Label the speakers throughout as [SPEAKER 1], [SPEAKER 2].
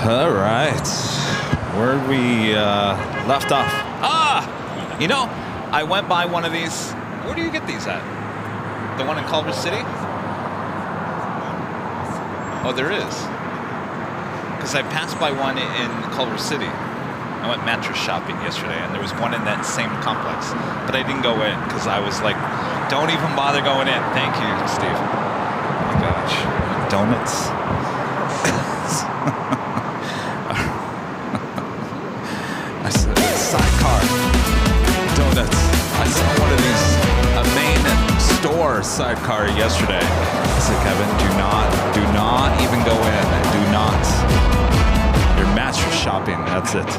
[SPEAKER 1] All right, where we left off. You know, I went by one of these. Where do you get these at? The one in Culver City? Oh, there is. Because I passed by one in Culver City. I went mattress shopping yesterday, and there was one in that same complex. But I didn't go in because I was like, don't even bother going in. Thank you, Steve. Oh my gosh. Donuts. I said, sidecar. Donuts. I saw one of these, a main store sidecar yesterday. I said, Kevin, do not even go in. Do not. You're mattress shopping. That's it.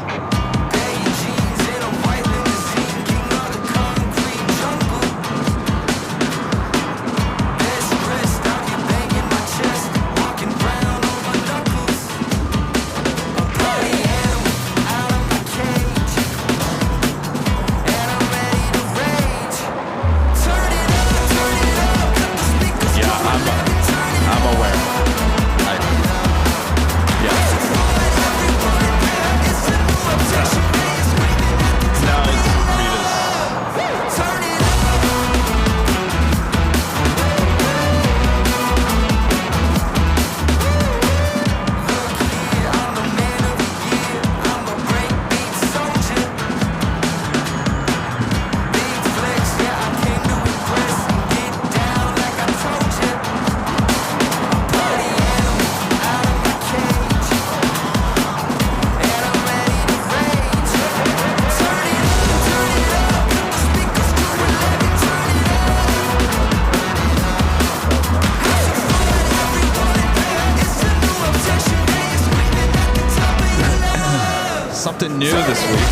[SPEAKER 1] Something new this week.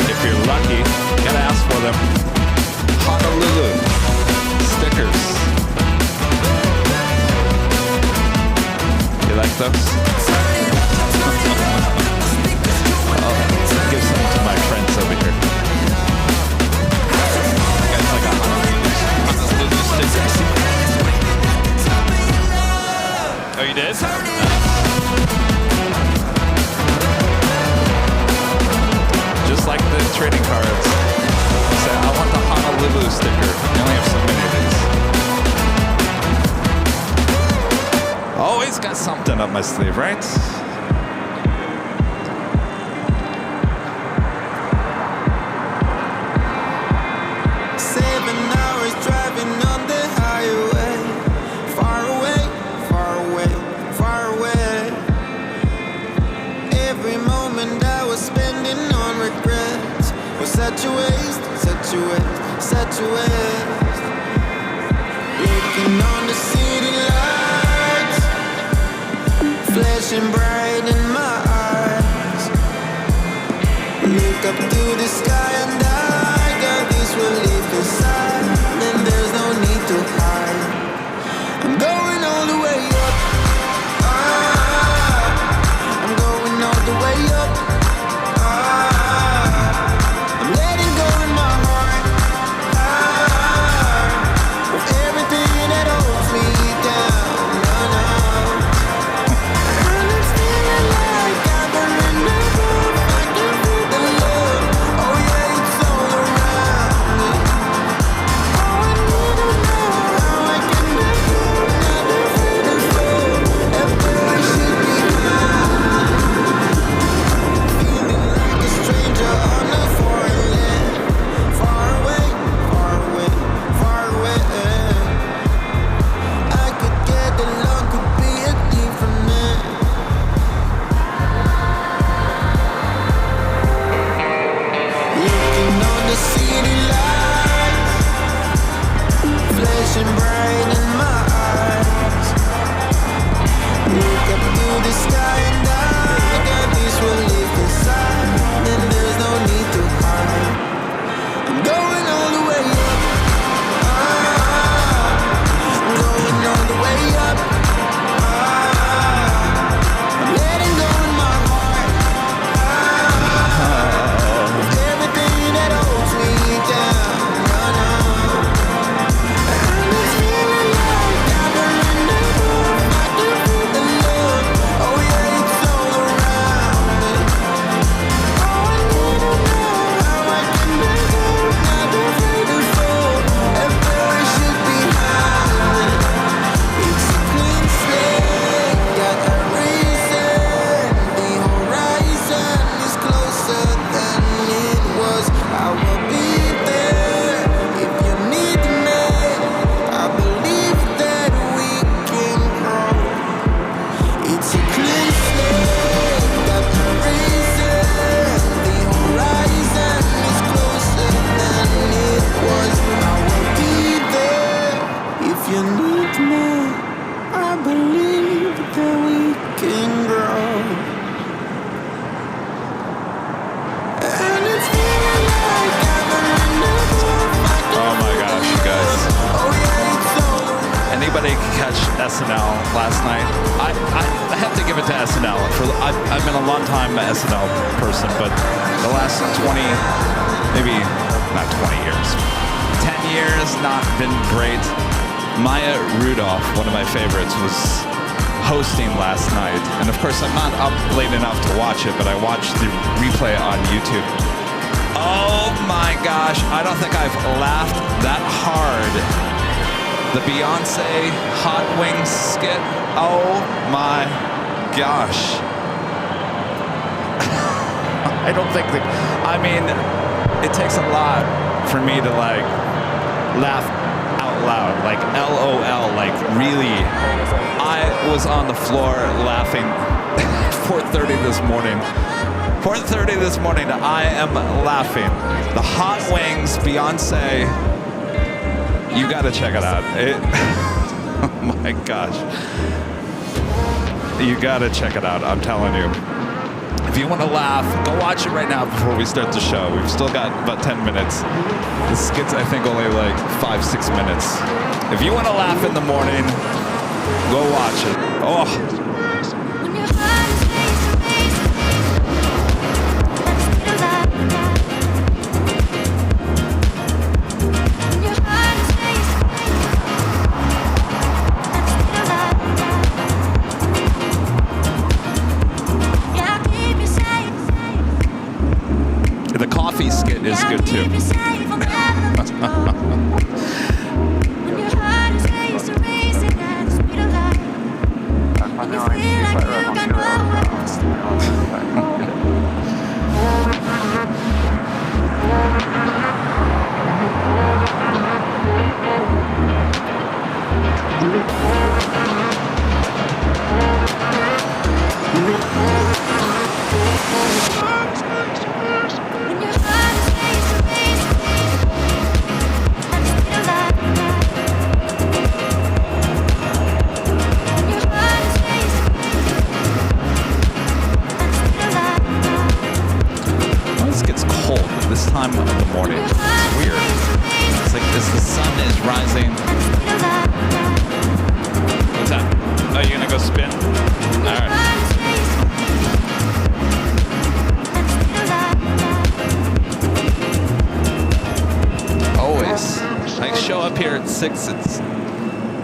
[SPEAKER 1] If you're lucky, you gotta ask for them. Honolulu stickers. You like those? I'll give some to my friends over here. You guys like a Honolulu stickers? Oh, you did? Just like the trading cards. Say, I want the Honolulu sticker. You only have so many of these. Always got something up my sleeve, right?
[SPEAKER 2] Such a waste. Looking on the city lights, flashing bright in my eyes. Look up to the sky and I got this relief inside, and there's no need to hide. I'm going all the way up. I'm going all the way up. can grow. And it's feeling like I've been
[SPEAKER 1] Oh my gosh, you guys.
[SPEAKER 2] oh yeah, it's over.
[SPEAKER 1] Anybody catch SNL last night? I have to give it to SNL. I've been a long time SNL person, but the last 20, maybe not 20 years, 10 years, not been great. Maya Rudolph, one of my favorites, was hosting last night. And of course, I'm not up late enough to watch it, but I watched the replay on YouTube. Oh my gosh, I don't think I've laughed that hard. The Beyonce hot wings skit. Oh my gosh. I don't think that, I mean, it takes a lot for me to like laugh out loud, like LOL, like really. I was on the floor laughing 4:30 this morning. 4:30 this morning, I am laughing. The hot wings, Beyonce. You gotta check it out. Oh my gosh. You gotta check it out, I'm telling you. If you wanna laugh, go watch it right now before we start the show. We've still got about 10 minutes. The skit's, I think, only like 5-6 minutes. If you wanna laugh in the morning, go watch it. Oh. The coffee skit is good too. Time of the morning. It's weird. It's like as the sun is rising. What's that? Oh, you gonna go spin? All right. Always. I show up here at 6. It's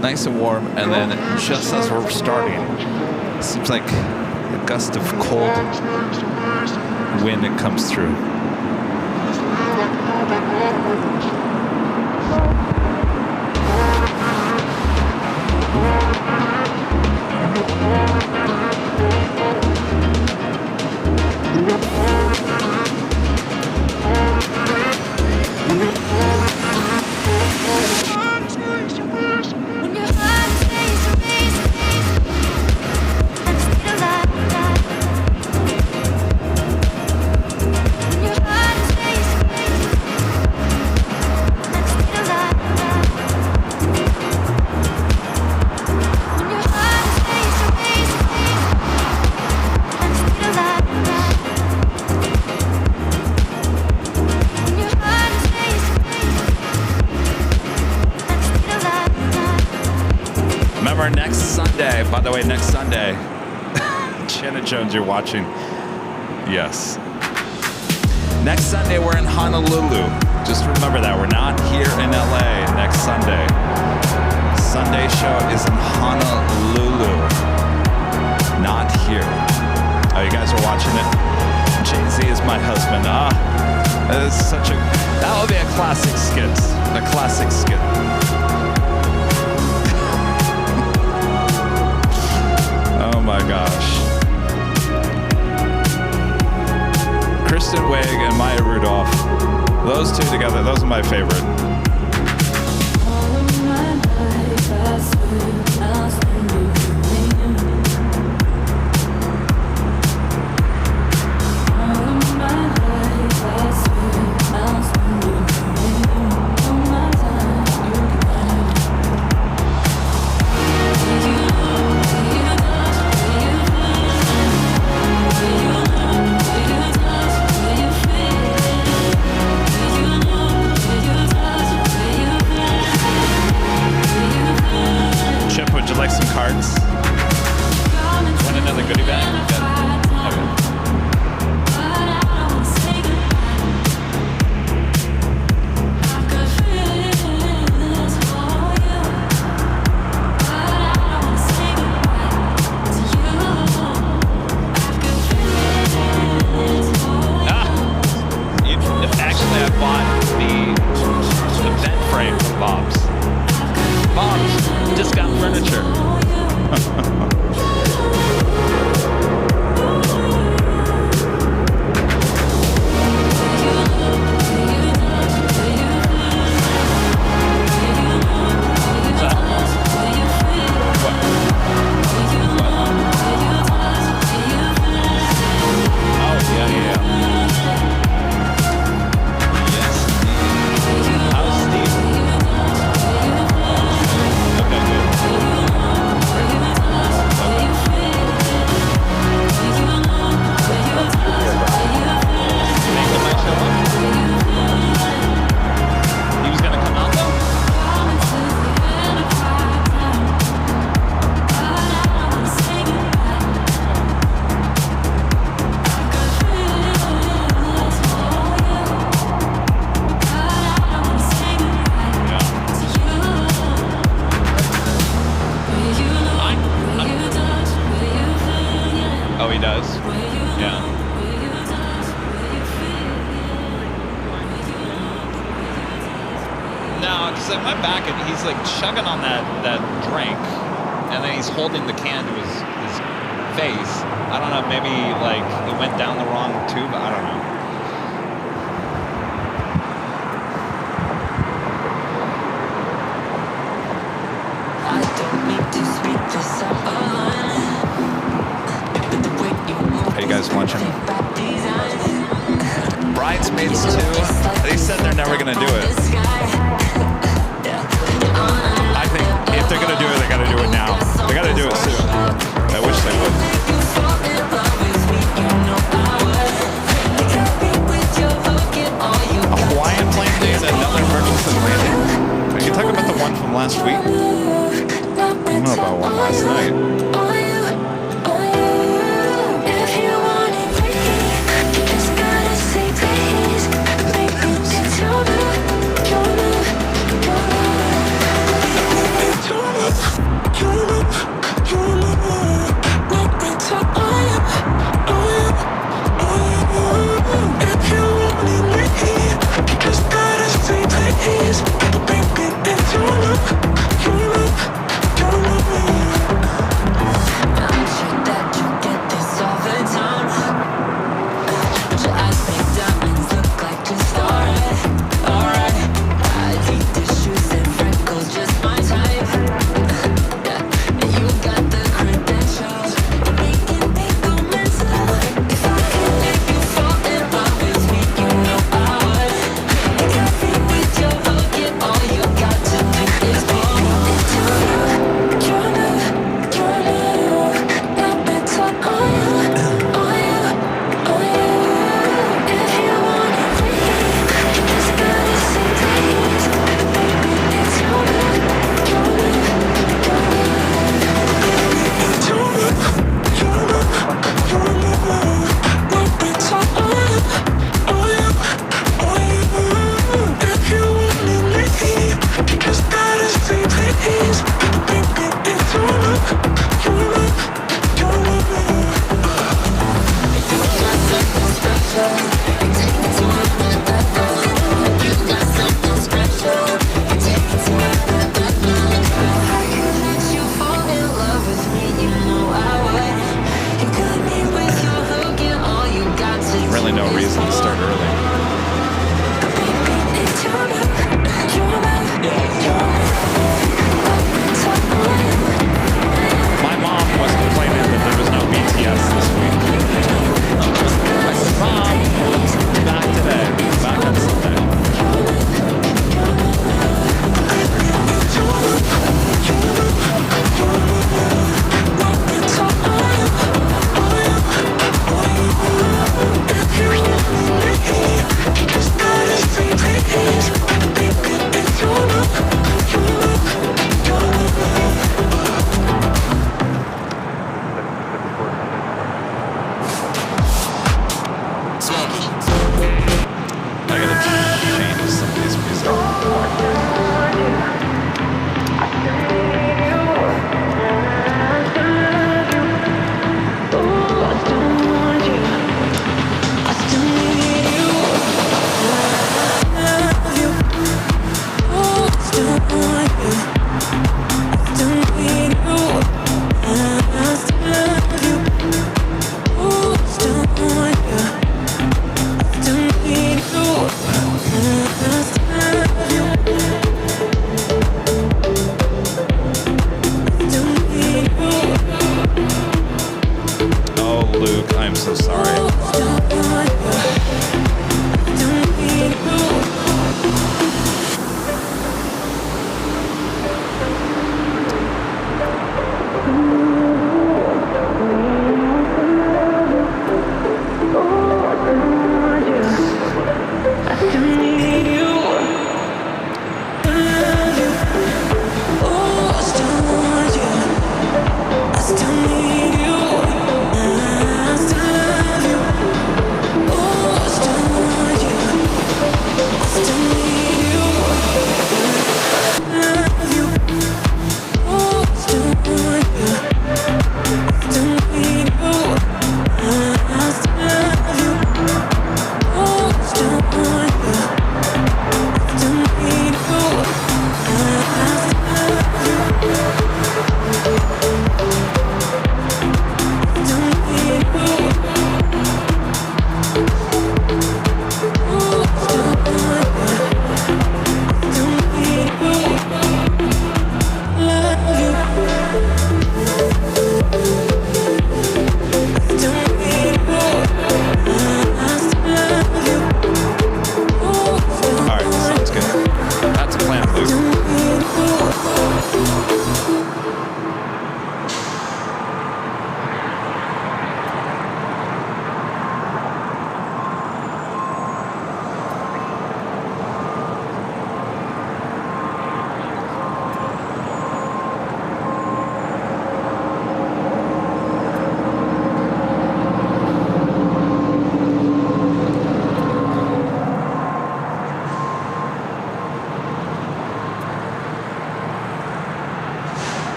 [SPEAKER 1] nice and warm, and then just as we're starting, it seems like a gust of cold wind that comes through. Next Sunday, by the way, next Sunday, Shannon Jones, you're watching. Yes. Next Sunday, we're in Honolulu. Just remember that. We're not here in LA next Sunday. Sunday show is in Honolulu. Not here. Oh, you guys are watching it? Jay-Z is my husband. It's such a, that would be a classic skit. A classic skit. Oh my gosh. Kristen Wiig and Maya Rudolph. Those two together, those are my favorite. want another goodie bag? Okay. Actually, I bought the vent frame from Bob's. Bob's discount furniture. He's like chugging on that drink, and then he's holding the can to his face. I don't know, maybe like it went down the wrong tube. I don't know.
[SPEAKER 3] I don't need to speak this up.
[SPEAKER 1] Are you guys watching Bridesmaids 2? They said they're never gonna do it. I think if they're gonna do it, they gotta do it now. They gotta do it soon. I wish they would. A Hawaiian plane day and another emergency landing. Are you talking about the one from last week? I don't know about one last night. so sorry.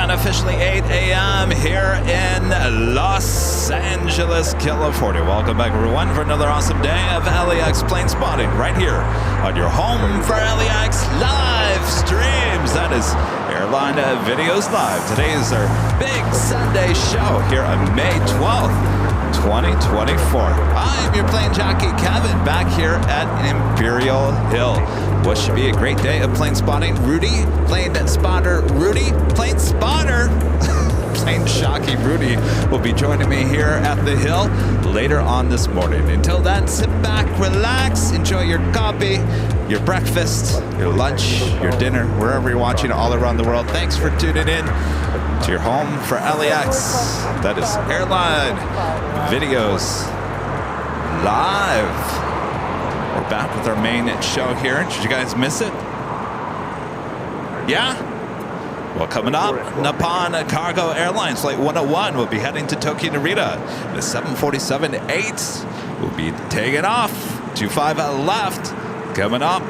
[SPEAKER 1] Officially 8 a.m. here in Los Angeles, California. Welcome back, everyone, for another awesome day of LAX plane spotting right here on your home for LAX live streams. That is Airline Videos Live. Today is our big Sunday show here on May 12th, 2024. I am your plane jockey, Kevin, back here at Imperial Hill. What should be a great day of plane spotting. Rudy, plane spotter Rudy, plane spotter, plane jockey Rudy will be joining me here at the Hill later on this morning. Until then, sit back, relax, enjoy your coffee, your breakfast, your lunch, your dinner, wherever you're watching all around the world. Thanks for tuning in to your home for LAX. That is Airline Videos Live. We're back with our main show here. Did you guys miss it? Yeah? Well, coming up, Nippon Cargo Airlines Flight 101 will be heading to Tokyo Narita. The 747-8 will be taking off. 25 left. Coming up.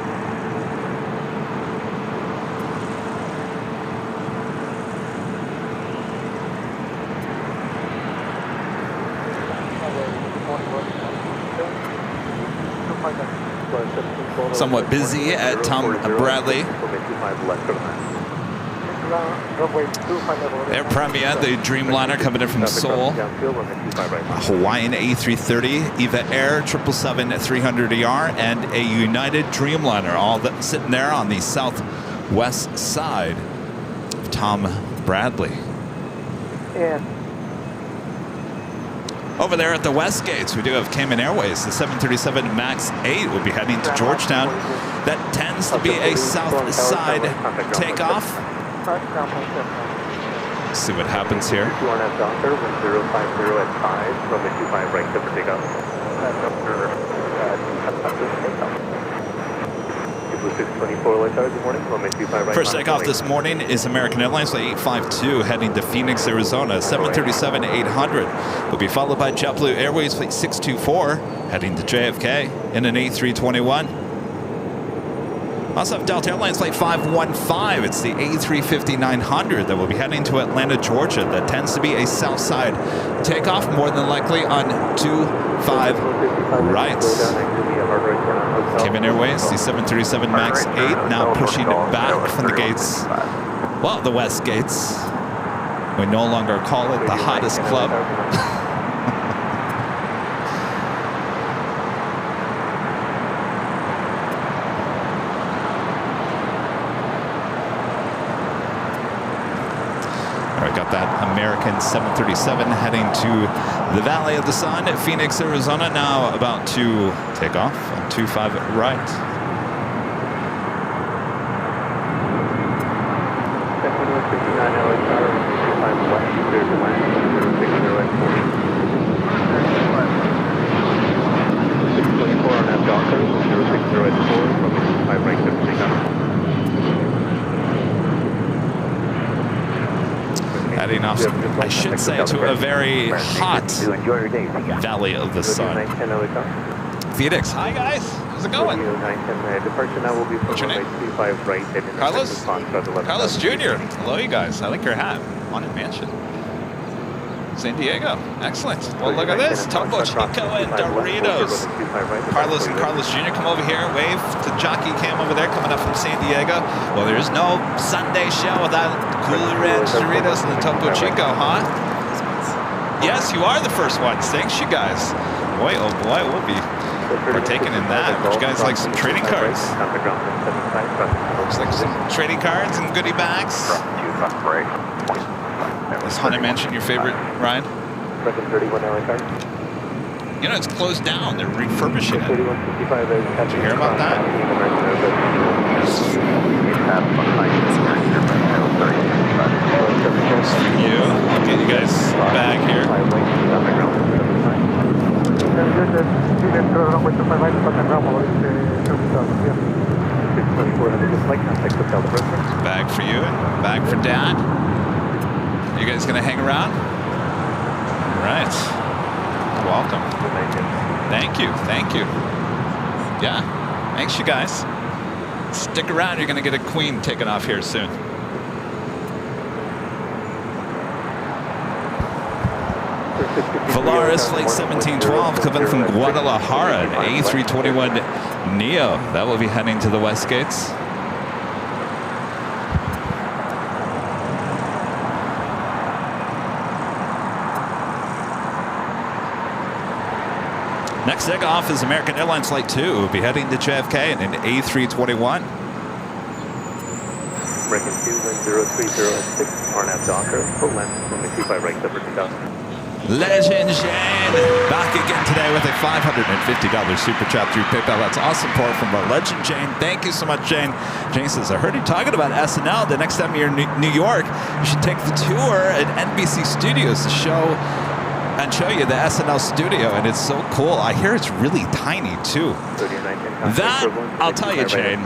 [SPEAKER 1] Somewhat busy at Tom Bradley. Air Premier, the Dreamliner coming in from Seoul. A Hawaiian A330, Eva Air 777-300ER, and a United Dreamliner, all that sitting there on the southwest side of Tom Bradley.
[SPEAKER 4] Yeah.
[SPEAKER 1] Over there at the West Gates, we do have Cayman Airways. The 737 MAX 8 will be heading to Georgetown. That tends to be a south side takeoff. Let's see what happens here. First takeoff this morning is American Airlines Flight 852 heading to Phoenix, Arizona. 737-800 will be followed by JetBlue Airways Flight 624 heading to JFK in an A321. Also have Delta Airlines Flight 515. It's the A350-900 that will be heading to Atlanta, Georgia. That tends to be a south side takeoff, more than likely on 25 rights. Cayman Airways, the 737 MAX 8 now pushing back from the gates. Well, the West Gates. We no longer call it the hottest club. All I got that American 737 heading to the Valley of the Sun at Phoenix, Arizona. Now about to take off on 25 right. Heading off, I should say, to a very hot Valley of the Sun. Phoenix, hi guys, how's it going? What's your name? Carlos? Carlos Jr. Hello, you guys. I like your hat. Haunted Mansion. San Diego. Excellent. Well, look at this. Topo Chico and Doritos. Carlos and Carlos Jr. come over here. Wave to Jockey Cam over there coming up from San Diego. Well, there's no Sunday show without Cooler Ranch Doritos and the Topo Chico, huh? Yes, you are the first ones. Thanks, you guys. Boy, oh boy, we'll be partaking in that. Would you guys like some trading cards? Looks like some trading cards and goodie bags. Is Haunted Mansion your favorite ride? You know, it's closed down. They're refurbishing it. Did you hear about that? You. I'll get you guys back here. Bag for you and bag for Dad. You guys gonna hang around? All right. Welcome. Thank you. Thank you. Yeah. Thanks, you guys. Stick around. You're gonna get a queen taken off here soon. Valaris Flight 1712 coming from Guadalajara, an A321 Neo. That will be heading to the West Gates. Next takeoff is American Airlines Flight 2. We'll be heading to JFK in an A321.
[SPEAKER 5] Breaking 210-306, RNAV Docker, full length from the 25 right over 2000.
[SPEAKER 1] Legend Jane back again today with a $550 super chat through PayPal. That's awesome support from our Legend Jane. Thank you so much, Jane. Jane says, I heard you talking about SNL. The next time you're in New York, you should take the tour at NBC Studios to show you the SNL studio, and it's so cool. I hear it's really tiny too. That, I'll tell you, Jane,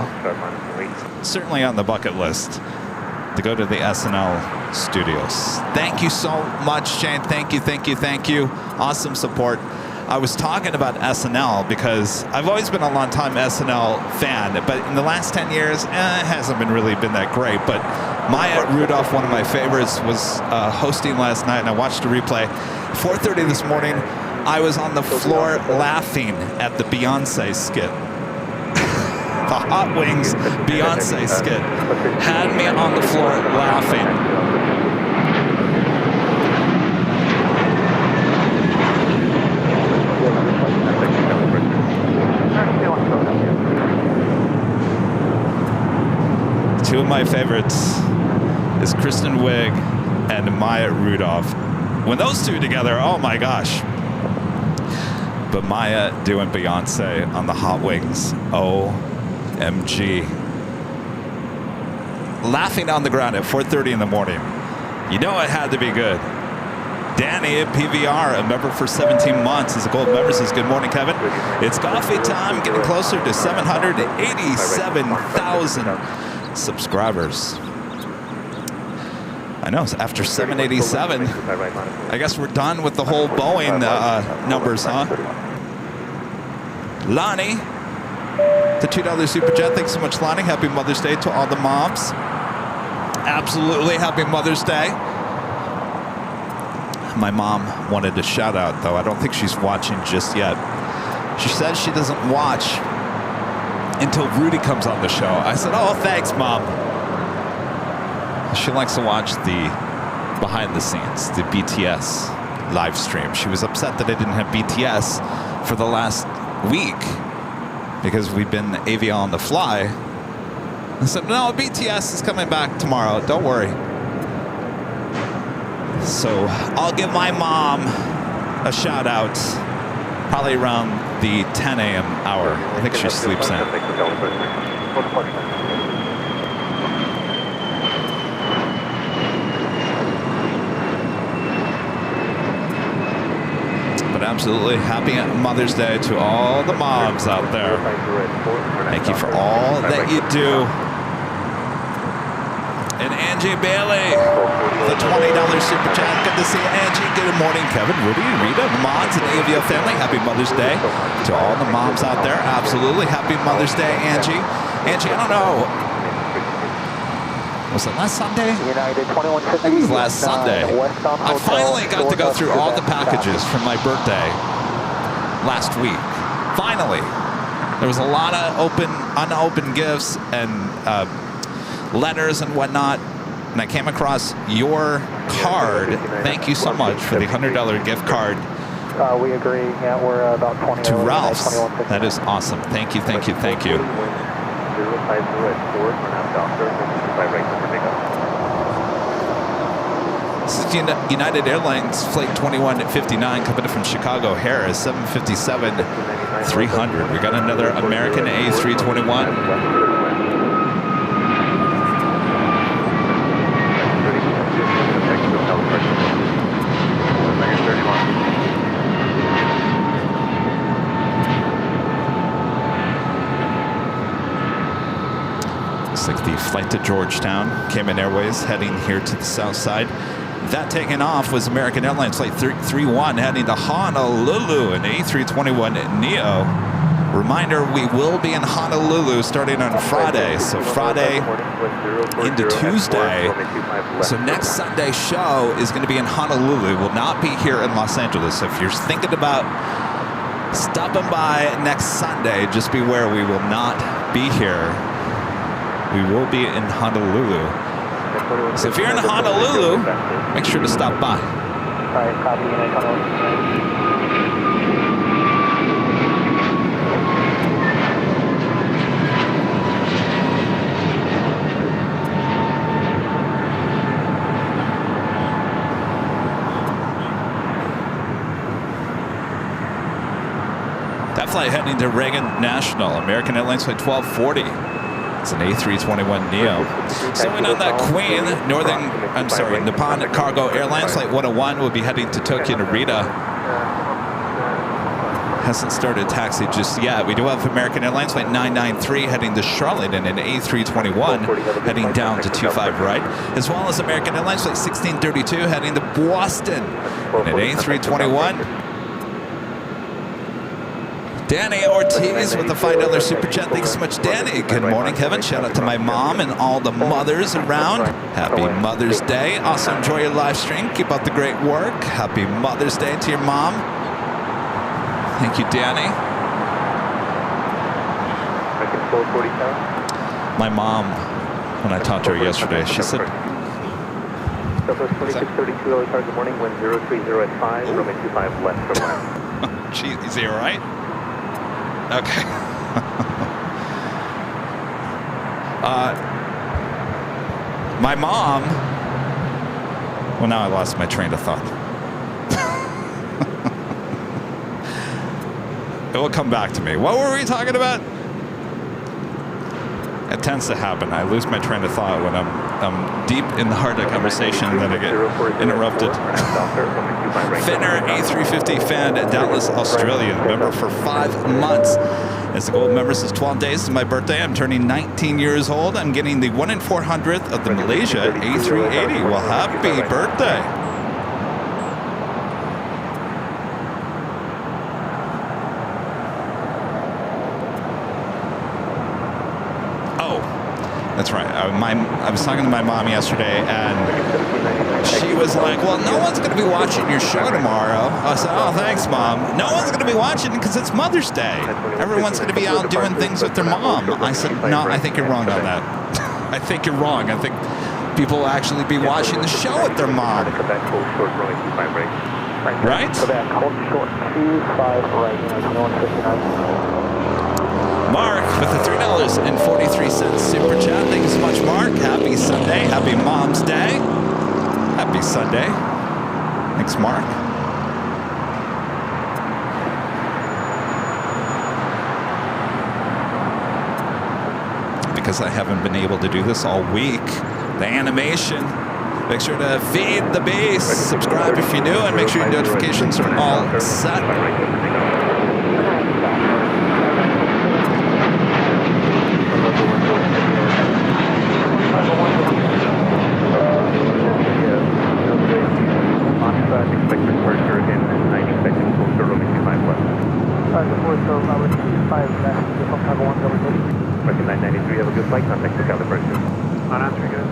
[SPEAKER 1] certainly on the bucket list to go to the SNL studios. Thank you so much, Jane. Thank you, thank you, thank you. Awesome support. I was talking about SNL because I've always been a long-time SNL fan, but in the last 10 years, it hasn't really been that great. But Maya Rudolph, one of my favorites, was hosting last night, and I watched a replay. 4:30 this morning, I was on the floor laughing at the Beyonce skit. The Hot Wings Beyonce skit had me on the floor laughing. Two of my favorites is Kristen Wiig and Maya Rudolph. When those two together, oh my gosh. But Maya doing Beyonce on the Hot Wings, OMG. Laughing on the ground at 4:30 in the morning. You know it had to be good. Danny at PVR, a member for 17 months, is a gold member, says, good morning, Kevin. It's coffee time, getting closer to 787,000 subscribers. I know, after 787, I guess we're done with the whole Boeing numbers, huh? Lonnie, the $2 Super Chat. Thanks so much, Lonnie. Happy Mother's Day to all the moms. Absolutely, happy Mother's Day. My mom wanted a shout out, though. I don't think she's watching just yet. She says she doesn't watch until Rudy comes on the show. I said, oh, thanks, Mom. She likes to watch the behind the scenes, the BTS live stream. She was upset that I didn't have BTS for the last week because we've been Aviation on the fly. I said, no, BTS is coming back tomorrow. Don't worry. So I'll give my mom a shout out probably around the 10 a.m. hour. I think she sleeps in. But absolutely happy Mother's Day to all the moms out there. Thank you for all that you do. And Angie Bailey, the $20 super chat. Good to see you, Angie. Good morning, Kevin, Rudy, Rita, mods, and the Avio family. Happy Mother's Day to all the moms out there. Absolutely. Happy Mother's Day, Angie. Angie, I don't know. Was it last Sunday?
[SPEAKER 6] United 2150.
[SPEAKER 1] It was last Sunday. I finally got to go through all the packages from my birthday last week. Finally. There was a lot of unopened gifts and letters and whatnot, and I came across your card. Thank you so much for the $100 gift card.
[SPEAKER 6] We agree. Yeah, we're about 20
[SPEAKER 1] to Ralph's. That is awesome. Thank you, thank you, thank you.
[SPEAKER 5] 050
[SPEAKER 1] This is United Airlines Flight 2159 coming in from Chicago Harris 757-300. We got another American A321. Looks like the flight to Georgetown, Cayman Airways, heading here to the south side. That taking off was American Airlines Flight 331 heading to Honolulu, an A321neo. Reminder, we will be in Honolulu starting on Friday. So Friday into Tuesday. So next Sunday show is going to be in Honolulu. Will not be here in Los Angeles. So if you're thinking about stopping by next Sunday, just beware, we will not be here. We will be in Honolulu. So if you're in Honolulu, make sure to stop by.
[SPEAKER 6] Alright, copy.
[SPEAKER 1] That flight heading to Reagan National, American Airlines Flight 1240. It's an A321neo. So in on that Queen, Nippon Cargo Airlines Flight 101 will be heading to Tokyo Narita. Hasn't started taxi just yet. We do have American Airlines Flight 993 heading to Charlotte in an A321 heading down to 25 right, as well as American Airlines Flight 1632 heading to Boston in an A321. Danny Ortiz with the $5 super chat. Thanks so much, Danny. Good morning, Kevin. Shout out to my mom and all the mothers around. Happy Mother's Day. Also enjoy your live stream. Keep up the great work. Happy Mother's Day to your mom. Thank you, Danny. My mom, when I talked to her yesterday, she said,
[SPEAKER 5] Southwest 2632 LA Card, good morning, wind 030 at 5, runway 25 left for land.
[SPEAKER 1] Gee, is he all right? Okay. My mom, well, now I lost my train of thought. It will come back to me. What were we talking about? It tends to happen. I lose my train of thought when I'm deep in the heart of the conversation and then I get interrupted. Fitner, A350 fan at Dallas, Australia. Member for 5 months. As a gold member since 12 days to my birthday. I'm turning 19 years old. I'm getting the 1 in 400th of the Malaysia A380. Well, happy birthday. That's right. I was talking to my mom yesterday, and she was like, well, no one's going to be watching your show tomorrow. I said, oh, thanks, Mom. No one's going to be watching because it's Mother's Day. Everyone's going to be out doing things with their mom. I said, no, I think you're wrong on that. I think you're wrong. I think people will actually be watching the show with their mom. Right?
[SPEAKER 6] Quebec, hold short 25 right, 2159.
[SPEAKER 1] Mark with the $3.43 super chat. Thank you so much, Mark. Happy Sunday. Happy Mom's Day. Happy Sunday. Thanks, Mark. Because I haven't been able to do this all week, the animation. Make sure to feed the base, subscribe if you're new, and make sure your notifications are all set.
[SPEAKER 5] Expect departure in 90 seconds, hold short runway 25 left. American 993, have a good flight, contact the departure. On answer, good.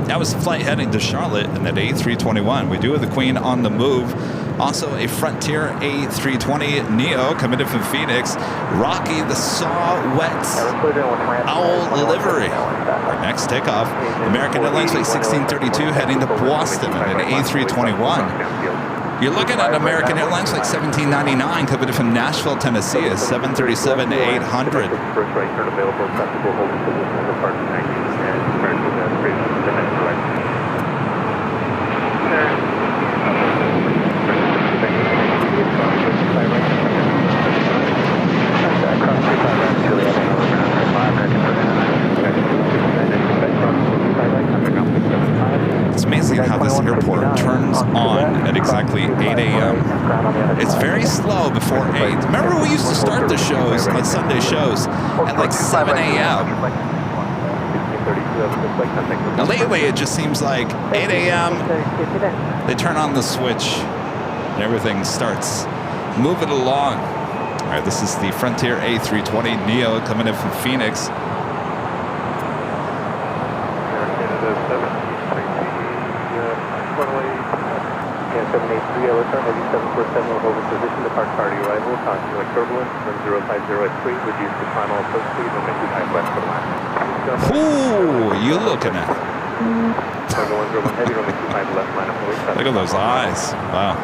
[SPEAKER 1] That was a flight heading to Charlotte in that A321. We do have the Queen on the move. Also a Frontier A320 Neo coming in from Phoenix. Rocky the Saw Wet Owl livery. Our next takeoff, American Airlines Flight 1632 heading to Boston in an A321. You're looking at American Airlines Flight 1799 coming in from Nashville, Tennessee, a 737-800.
[SPEAKER 5] First right turn available, acceptable holding position as a part 90 and American straight to the next direction.
[SPEAKER 1] It's amazing how this airport turns on at exactly 8 a.m. It's very slow before 8. Remember we used to start the shows on Sunday shows at like 7 a.m. Now lately it just seems like 8 a.m. they turn on the switch and everything starts moving along. All right, this is the Frontier A320 Neo coming in from Phoenix.
[SPEAKER 5] Yeah, 783, LSR, heavy 747 will hold in position, depart prior to arrival, caution like turbulence, 1050 at 3, reduce the final approach speed, runway 25 left for the last.
[SPEAKER 1] Ooh, you looking at?
[SPEAKER 5] Cargo 101 heavy, runway 25 left, line up away.
[SPEAKER 1] Look at those eyes. Wow.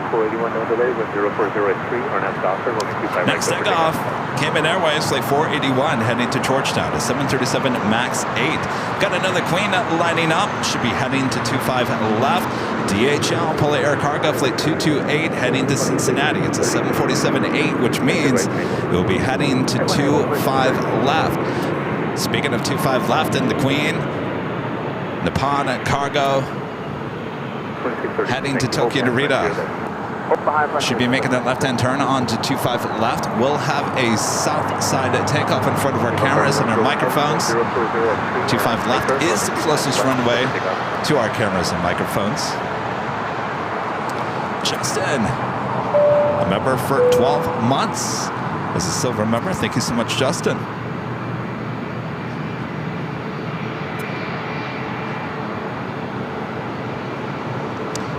[SPEAKER 5] 481, no delay, 1040 at 3, RNAV Docker, runway 25
[SPEAKER 1] Next
[SPEAKER 5] right.
[SPEAKER 1] takeoff, Cayman Airways Flight 481 heading to Georgetown, a 737 MAX 8. Got another Queen lining up, should be heading to 25 left. DHL Polar Air Cargo Flight 228 heading to Cincinnati. It's a 747-8, which means it will be heading to 25 left. Speaking of 25 left and the Queen, Nippon Cargo heading to Tokyo Narita. Should be making that left-hand turn onto 25 left. We'll have a south side takeoff in front of our cameras and our microphones. 25 left is the closest runway to our cameras and microphones. Justin, a member for 12 months. As a silver member, thank you so much, Justin.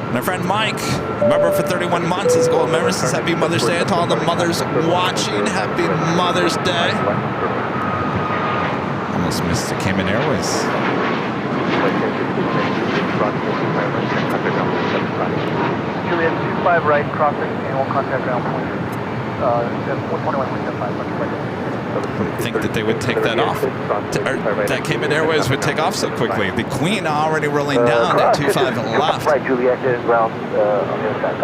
[SPEAKER 1] And our friend Mike, a member for 31 months, is gold member, says Happy Mother's Day to all the mothers watching. Happy Mother's Day. Almost missed the Cayman Airways.
[SPEAKER 6] Juliet 25 right, crossing, and we'll contact ground point. 121.75.
[SPEAKER 1] I think that they would take that off. Or that Cayman Airways would take off so quickly. The Queen already rolling down at 25 left.
[SPEAKER 6] Right, Juliet is ground on the other side.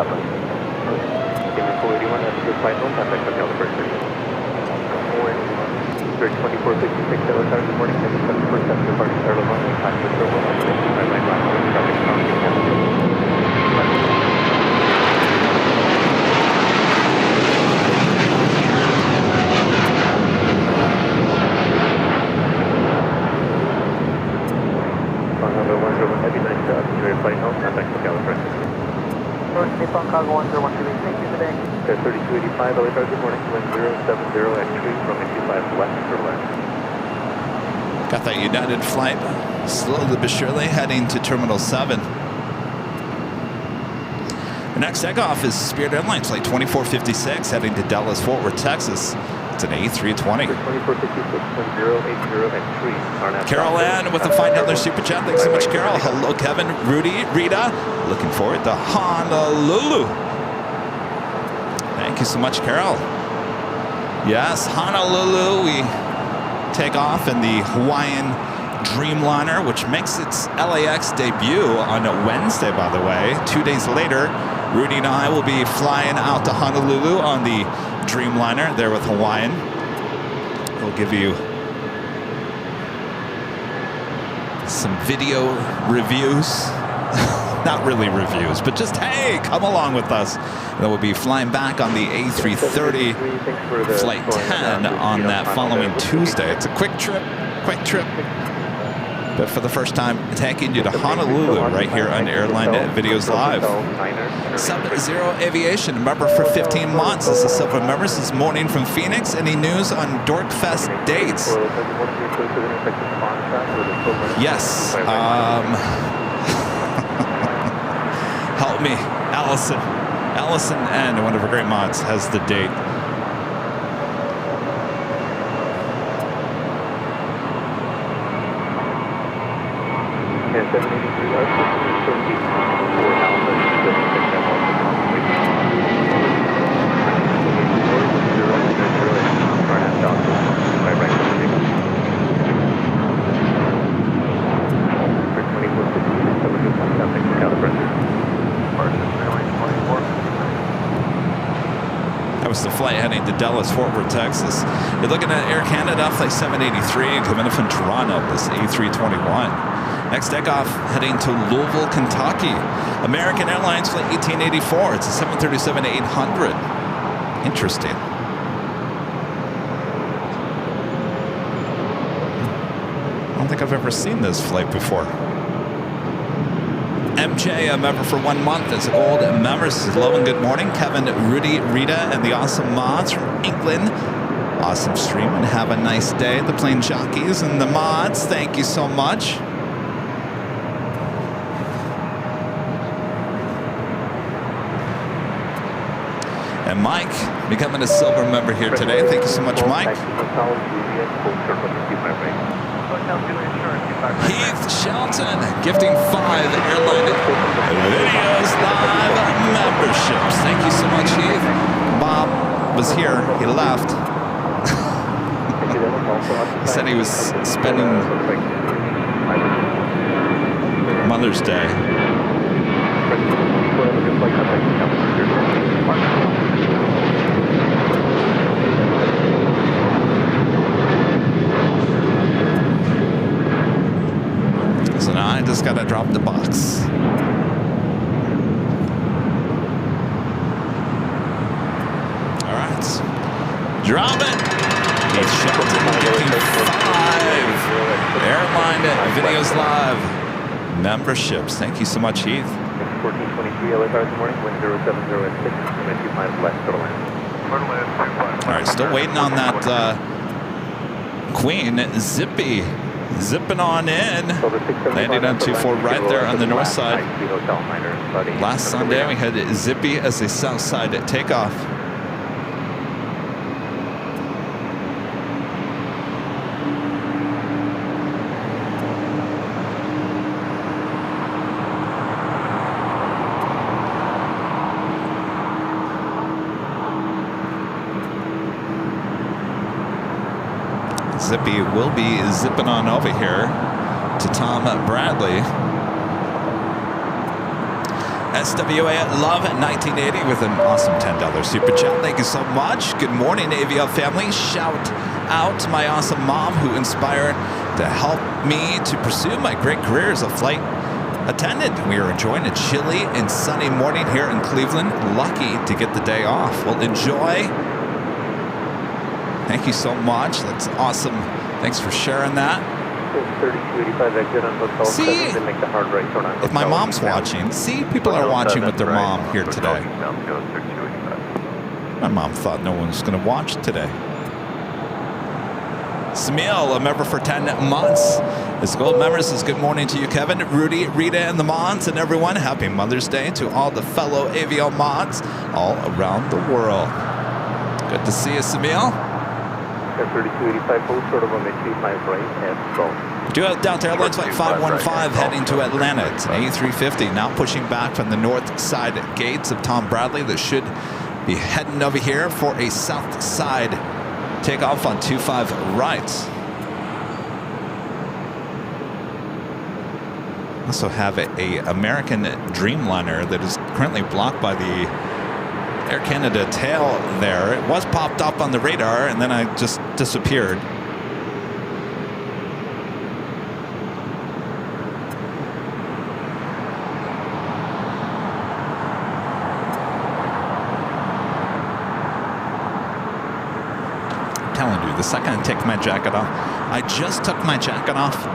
[SPEAKER 5] Cayman 481, that's a good flight home, contact Hotel the first station. 2456, LSR, good morning, heavy 747, departing Airline, time for turbulence, 25 right left, traffic crossing. Heavy, nice job. Enjoy your flight home. Contact the California.
[SPEAKER 6] Nippon Cargo 1013, thank you today.
[SPEAKER 5] 3285, LA, good morning. 1070 at 3, runway 25 left for left.
[SPEAKER 1] Got that United flight slowly but surely heading to Terminal 7. The next takeoff is Spirit Airlines Flight 2456 heading to Dallas-Fort Worth, Texas. It's an A320.
[SPEAKER 5] 2456, 1080 at 3.
[SPEAKER 1] Carol Ann with a $5 super chat. Thanks so much, Carol. Hello, Kevin, Rudy, Rita. Looking forward to Honolulu. Thank you so much, Carol. Yes, Honolulu. We take off in the Hawaiian Dreamliner, which makes its LAX debut on Wednesday, by the way. 2 days later, Rudy and I will be flying out to Honolulu on the Dreamliner there with Hawaiian. We'll give you some video reviews. Not really reviews, but just, hey, come along with us. And then we'll be flying back on the A330 Flight 10 on that following Tuesday. It's a quick trip. But for the first time, taking you to Honolulu right here on Airline Videos Live. Sub-Zero Aviation, a member for 15 months. This is Silver Members this morning from Phoenix. Any news on Dorkfest dates? Yes. Help me, Allison. Allison N, one of our great mods, has the date. That was the flight heading to Dallas, Fort Worth, Texas. You're looking at Air Canada Flight 783 coming in from Toronto, this A321. Next takeoff heading to Louisville, Kentucky. American Airlines Flight 1884. It's a 737-800. Interesting. I don't think I've ever seen this flight before. MJ, a member for 1 month, as old members. Hello and good morning. Kevin, Rudy, Rita, and the awesome mods from England. Awesome stream and have a nice day. The plane jockeys and the mods, thank you so much. And Mike, becoming a silver member here today. Thank you so much, Mike. Heath Shelton, gifting 5 Airline Videos Live memberships. Thank you so much, Heath. Bob was here. He left. He said he was spending Mother's Day. So now I just gotta drop the box. All right, drop it. Heath Shelton giving 5 Airline Videos Live memberships. Thank you so much, Heath.
[SPEAKER 5] 1423 LSR this morning, wind 070 at 6, and 2 miles west to the land.
[SPEAKER 1] All right, still waiting on that Queen Zippy. Zipping on in. Landing on 24 right there on the north side. Last Sunday we had Zippy as a south side takeoff. Zippy will be zipping on over here to Tom Bradley. SWA Love 1980 with an awesome $10 super chat. Thank you so much. Good morning, AVL family. Shout out to my awesome mom who inspired to help me to pursue my great career as a flight attendant. We are enjoying a chilly and sunny morning here in Cleveland. Lucky to get the day off. Well, enjoy. Thank you so much. That's awesome. Thanks for sharing that. See, if my mom's watching, see, people are watching with their mom here today. My mom thought no one was going to watch today. Smil, a member for 10 months. His gold member says, good morning to you, Kevin, Rudy, Rita, and the mods, and everyone. Happy Mother's Day to all the fellow AVL mods all around the world. Good to see you, Smil.
[SPEAKER 5] 3285 full short of 2 miles right and go.
[SPEAKER 1] Delta Airlines Flight 515 heading to Atlanta. It's an A350 now pushing back from the north side gates of Tom Bradley that should be heading over here for a south side takeoff on 25 right. Also have a American Dreamliner that is currently blocked by the Air Canada tail there. It was popped up on the radar and then I just disappeared. I'm telling you, the second I take my jacket off, I just took my jacket off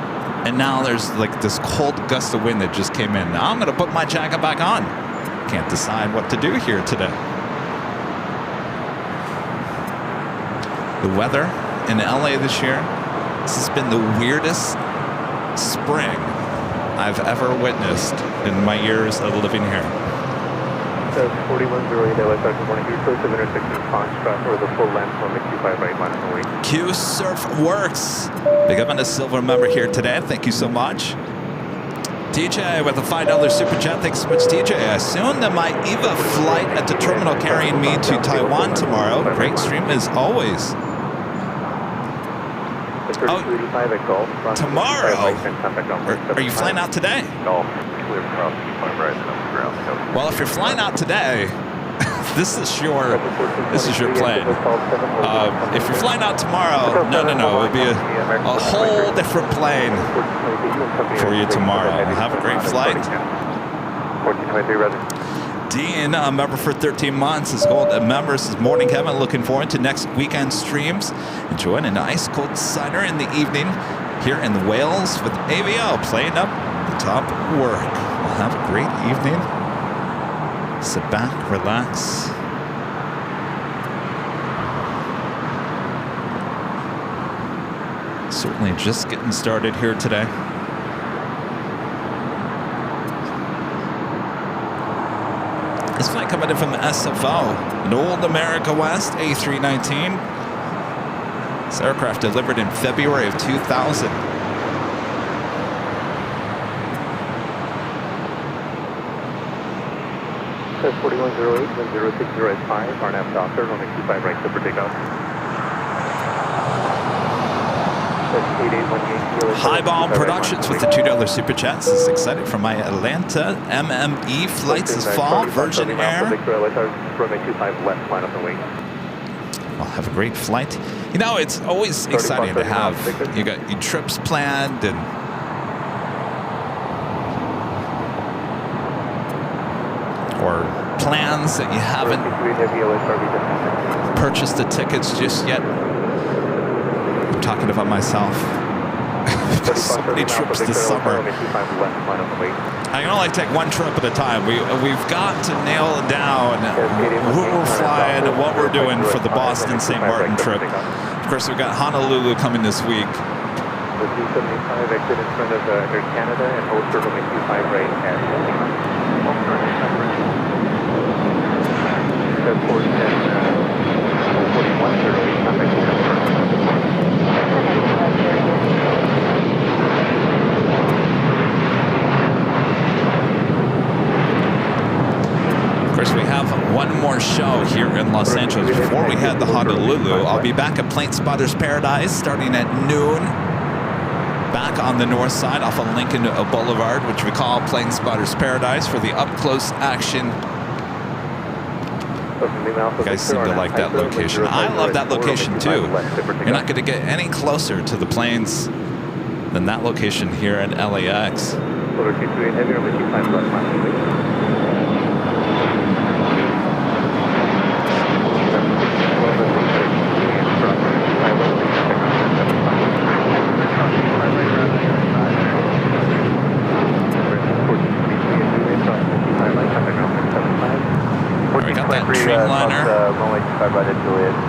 [SPEAKER 1] and now there's like this cold gust of wind that just came in. Now I'm gonna put my jacket back on. Can't decide what to do here today. The weather in LA this year, this has been the weirdest spring I've ever witnessed in my years of living here.
[SPEAKER 5] 4108 LAX, good morning. Q choice of intersection Foxtrot or the full length on the Q5 right line on the way.
[SPEAKER 1] Q Surf Works. Big up on a silver member here today. Thank you so much. TJ with a $5 super chat. Thanks so much, TJ. Soon that my EVA flight at the terminal carrying me to Taiwan tomorrow. Great stream as always. Oh, tomorrow? Are you flying out today? Well, if you're flying out today, this is your plane. If you're flying out tomorrow, no, it'll be a whole different plane for you tomorrow. Have a great flight.
[SPEAKER 5] 1423, Roger.
[SPEAKER 1] Dean, a member for 13 months, is gold member. Says, morning, Kevin. Looking forward to next weekend streams. Enjoying an ice cold cider in the evening here in Wales with AVO playing up the top work. We'll have a great evening. Sit back, relax. Certainly just getting started here today. This flight coming in from SFO, an old America West A319. This aircraft delivered in February of 2000.
[SPEAKER 5] Says 4108, 106085, RNAV Doctor, on the Q5 right, clear for takeoff.
[SPEAKER 1] High Bomb Productions with the $2 super chats. Is excited for my Atlanta MME flights this fall. Virgin Air. I'll have a great flight. You know, it's always exciting to have you got your trips planned and or plans that you haven't purchased the tickets just yet. I'm talking about myself. So many trips this summer. I can only take one trip at a time. We've got to nail down who we're flying and what we're doing for the Boston St. Martin trip. Of course, we've got Honolulu coming this week.
[SPEAKER 5] The 275 exit in front of Air Canada and hold circle in Q5 right at 4108, contact
[SPEAKER 1] Of course, we have one more show here in Los Angeles before we head to Honolulu. I'll be back at Plane Spotters Paradise starting at noon. Back on the north side off of Lincoln Boulevard, which we call Plane Spotters Paradise for the up-close action. You guys seem to like that location. I love that location too. You're not going to get any closer to the planes than that location here at LAX. We got that Dreamliner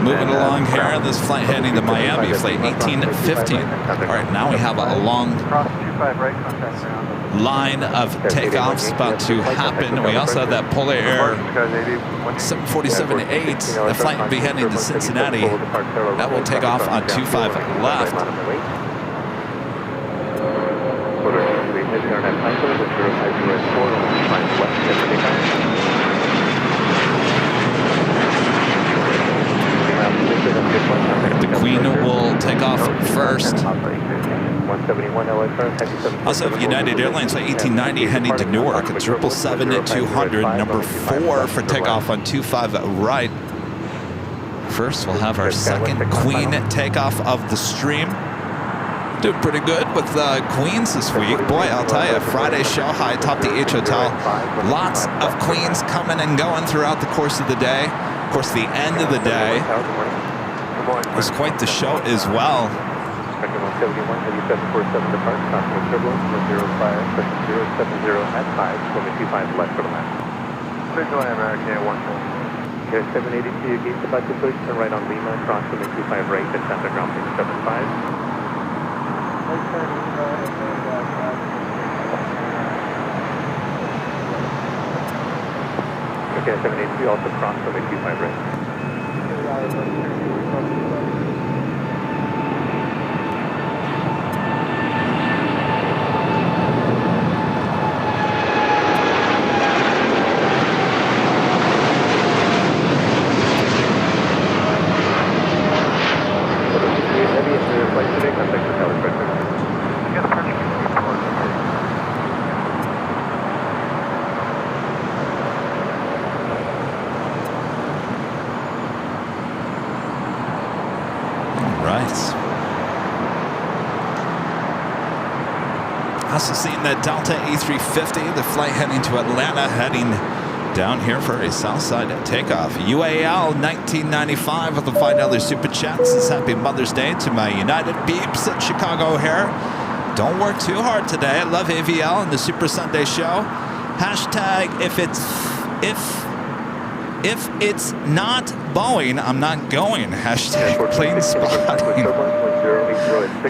[SPEAKER 1] moving along here. This flight heading to Miami, flight 1815. All right, now we have a long line of takeoffs about to happen. We also have that Polar Air 747-8. The flight will be heading to Cincinnati. That will take off on 25 left. The Queen will take off first.
[SPEAKER 5] 171 LAX, heavy
[SPEAKER 1] Also have United Airlines flight 1890 heading to Newark at 777-200, number 4 for takeoff on 25 right. First, we'll have our second Queen takeoff of the stream. Doing pretty good with Queens this week. Boy, I'll tell you, Friday show high, top the H Hotel. Lots of Queens coming and going throughout the course of the day. Of course, the end of the day was quite the show as well.
[SPEAKER 5] 171, heavy 747 depart, crossing turbulence, 105, 070 at 5, swimming 25 left for the left.
[SPEAKER 6] Visual American 1.
[SPEAKER 5] Air 782, gates about to push, turn right on Lima, cross swimming 25 right, at center ground 675. Okay, 782, also cross swimming 25 right.
[SPEAKER 1] Also seeing that Delta A350, the flight heading to Atlanta, heading down here for a Southside takeoff. UAL 1995 with the $5 super chat says happy Mother's Day to my United Beeps at Chicago O'Hare. Don't work too hard today. I love AVL and the Super Sunday show. Hashtag if it's not Boeing, I'm not going. Hashtag plane spotting.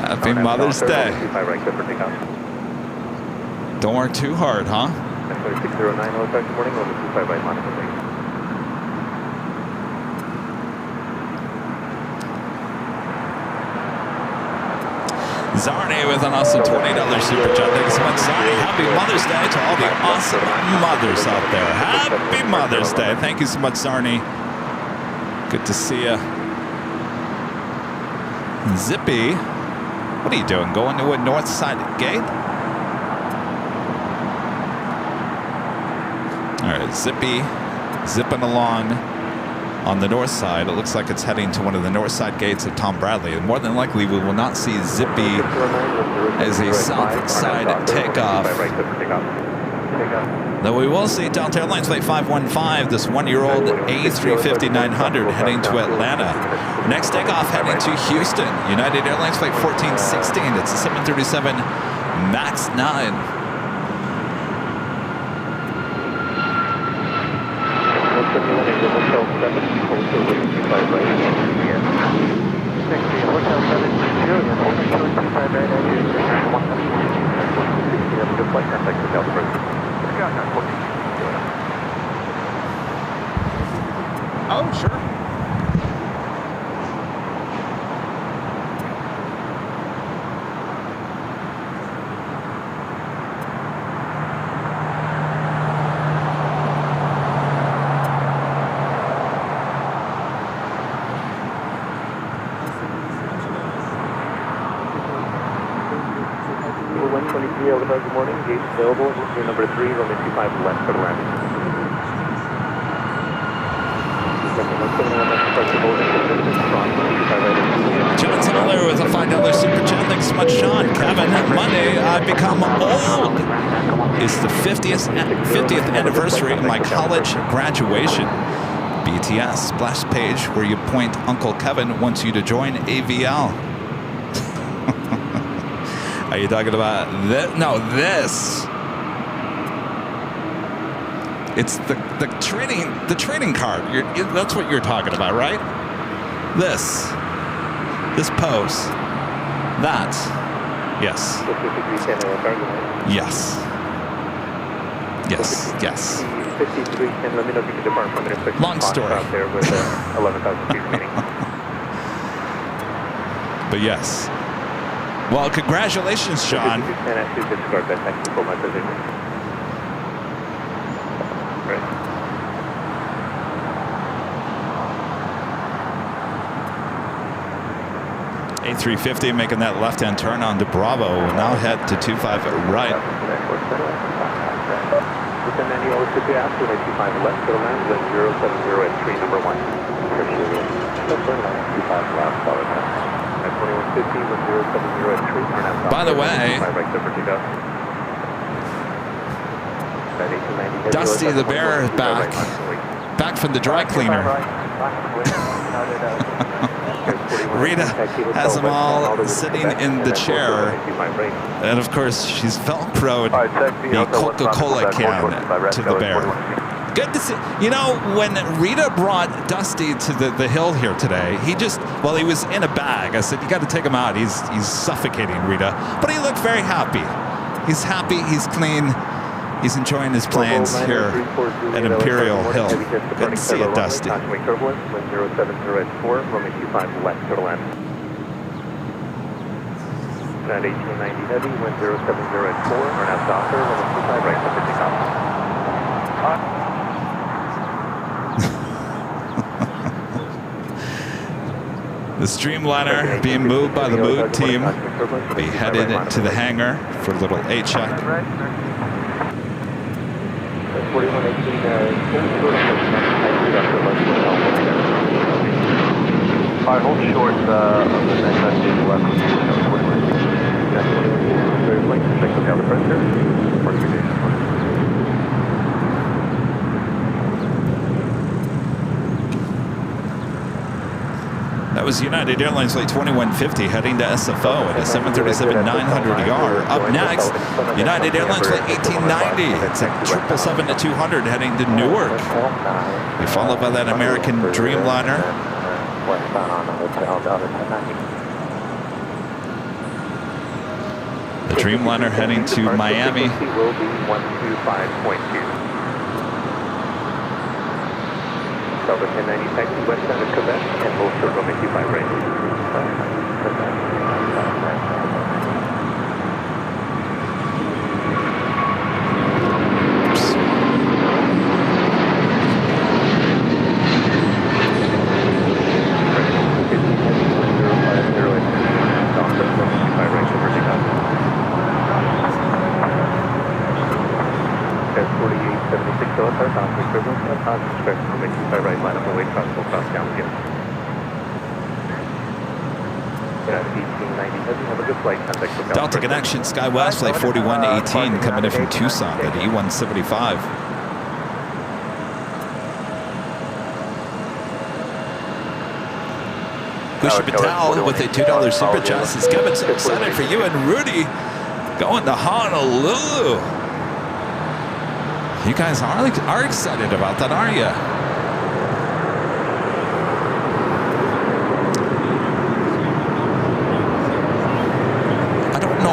[SPEAKER 1] Happy Mother's Day. Don't work too hard, huh?
[SPEAKER 5] 609, hello, good morning, over 25 right, Monaco Lake.
[SPEAKER 1] Zarni with an awesome $20 super chat. Thanks so much, Zarni. Happy Mother's Day to all the awesome mothers out there. Happy Mother's Day. Thank you so much, Zarni. Good to see you. Zippy, what are you doing? Going to a north side gate? All right, Zippy, zipping along on the north side. It looks like it's heading to one of the north side gates of Tom Bradley. And more than likely, we will not see Zippy as a south side takeoff. Though we will see Delta Airlines Flight 515, this one-year-old A350-900 heading to Atlanta. Next takeoff heading to Houston. United Airlines Flight 1416. It's a 737 MAX 9. Oh, sure.
[SPEAKER 5] Good morning, gate available, route number 3, runway 25 left for the landing.
[SPEAKER 1] John Tyler with a $5 super chat. Thanks so much, Sean. Kevin, Monday I've become old. It's the 50th anniversary of my college graduation. BTS splash page where you point Uncle Kevin wants you to join AVL. Are you talking about this? No, this. It's the training card. That's what you're talking about, right? This pose. That. Yes. Yes. Yes. Yes. Long story. But yes. Well, congratulations, Sean. A350 making that left-hand turn onto Bravo. Will now head to 25 right.
[SPEAKER 5] Within any OCP after 25 left to the land, then 070 at 3, number 1. Appreciate it. 25 left, solid at 2150, when 070 at 3, turn out.
[SPEAKER 1] By the way, Dusty the Bear is back from the dry cleaner. Rita has them all sitting in the chair, and of course she's Velcroed the Coca-Cola can to the bear. Good to see. You know, when Rita brought Dusty to the hill here today, he was in a bag. I said, you got to take him out. He's suffocating, Rita. But he looked very happy. He's happy. He's clean. He's enjoying his planes here at Imperial Hill. Good to see you, Dusty.
[SPEAKER 5] At 1890 heavy, wind 070 at 4, turn out Docker, runway 25 right, number takeoff.
[SPEAKER 1] The Streamliner being moved by the Mood team. Be headed to the hangar for a little A-check.
[SPEAKER 5] 4118, hold short of the next message left. Very late, check the down the pressure.
[SPEAKER 1] That was United Airlines Flight 2150 heading to SFO at a 737-900ER. Up next, United Airlines Flight 1890. It's a 777-200 heading to Newark. We followed by that American Dreamliner. The Dreamliner heading to Miami.
[SPEAKER 5] Will be 125.2. Delta 1090 taxi westbound at Quebec and hold short runway 25 right.
[SPEAKER 1] Delta Connection, SkyWest Flight 4118 coming in from Tucson at E175. Gusha Patel with a $2 super chat says, Kevin, so excited for you and Rudy going to Honolulu. You guys are excited about that, aren't you?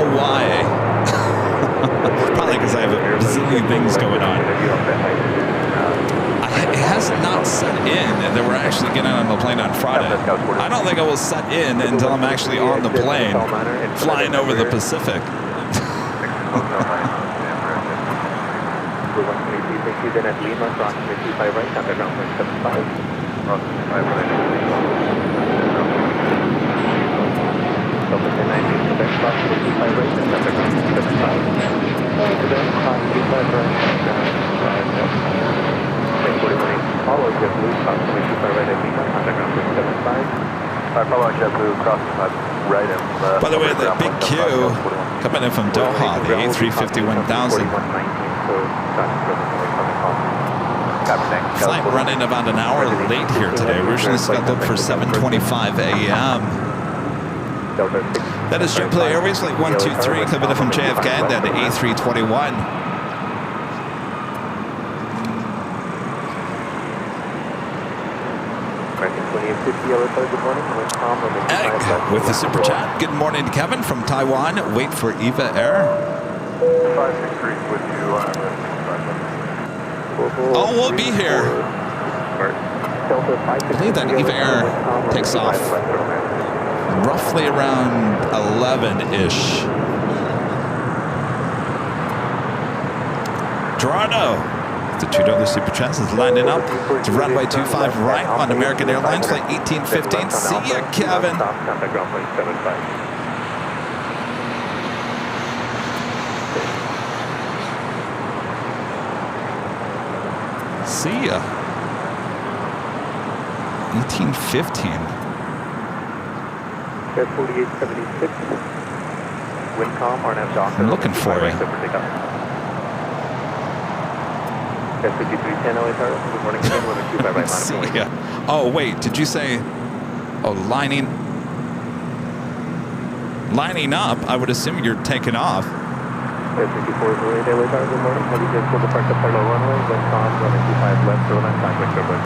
[SPEAKER 1] Why? Probably because I have a bazillion things going on. It has not set in that we're actually getting on the plane on Friday. I don't think it will set in until I'm actually on the plane flying over the Pacific. By the way, the big Q coming in from Doha, the A350-1000. Flight running about an hour late here today. Originally scheduled for 7:25 a.m. That is JetBlue Airways Flight 123 coming in from JFK, then the A321. Egg with the super chat. Good morning to Kevin from Taiwan. Wait for Eva Air.
[SPEAKER 5] 563 with you.
[SPEAKER 1] Oh, we'll be here. I believe that Eva Air takes off roughly around 11-ish. Toronto, Altitude other super chats is lining up to runway 25 right on American Airlines flight 1815. See ya, Kevin.
[SPEAKER 5] Contact ground plane 75.
[SPEAKER 1] See ya. 1815.
[SPEAKER 5] Air 4876. Windcom, RNAV Docker.
[SPEAKER 1] I'm looking for you.
[SPEAKER 5] Air 5310 LAX, good morning again, 125 right
[SPEAKER 1] See
[SPEAKER 5] line.
[SPEAKER 1] ya. Oh, wait, did you say, oh, lining up? I would assume you're taking off.
[SPEAKER 5] Air 5408 LAX, good morning. Heavy vehicle departure parallel runway, Windcom, 125 left, 09, contact airport.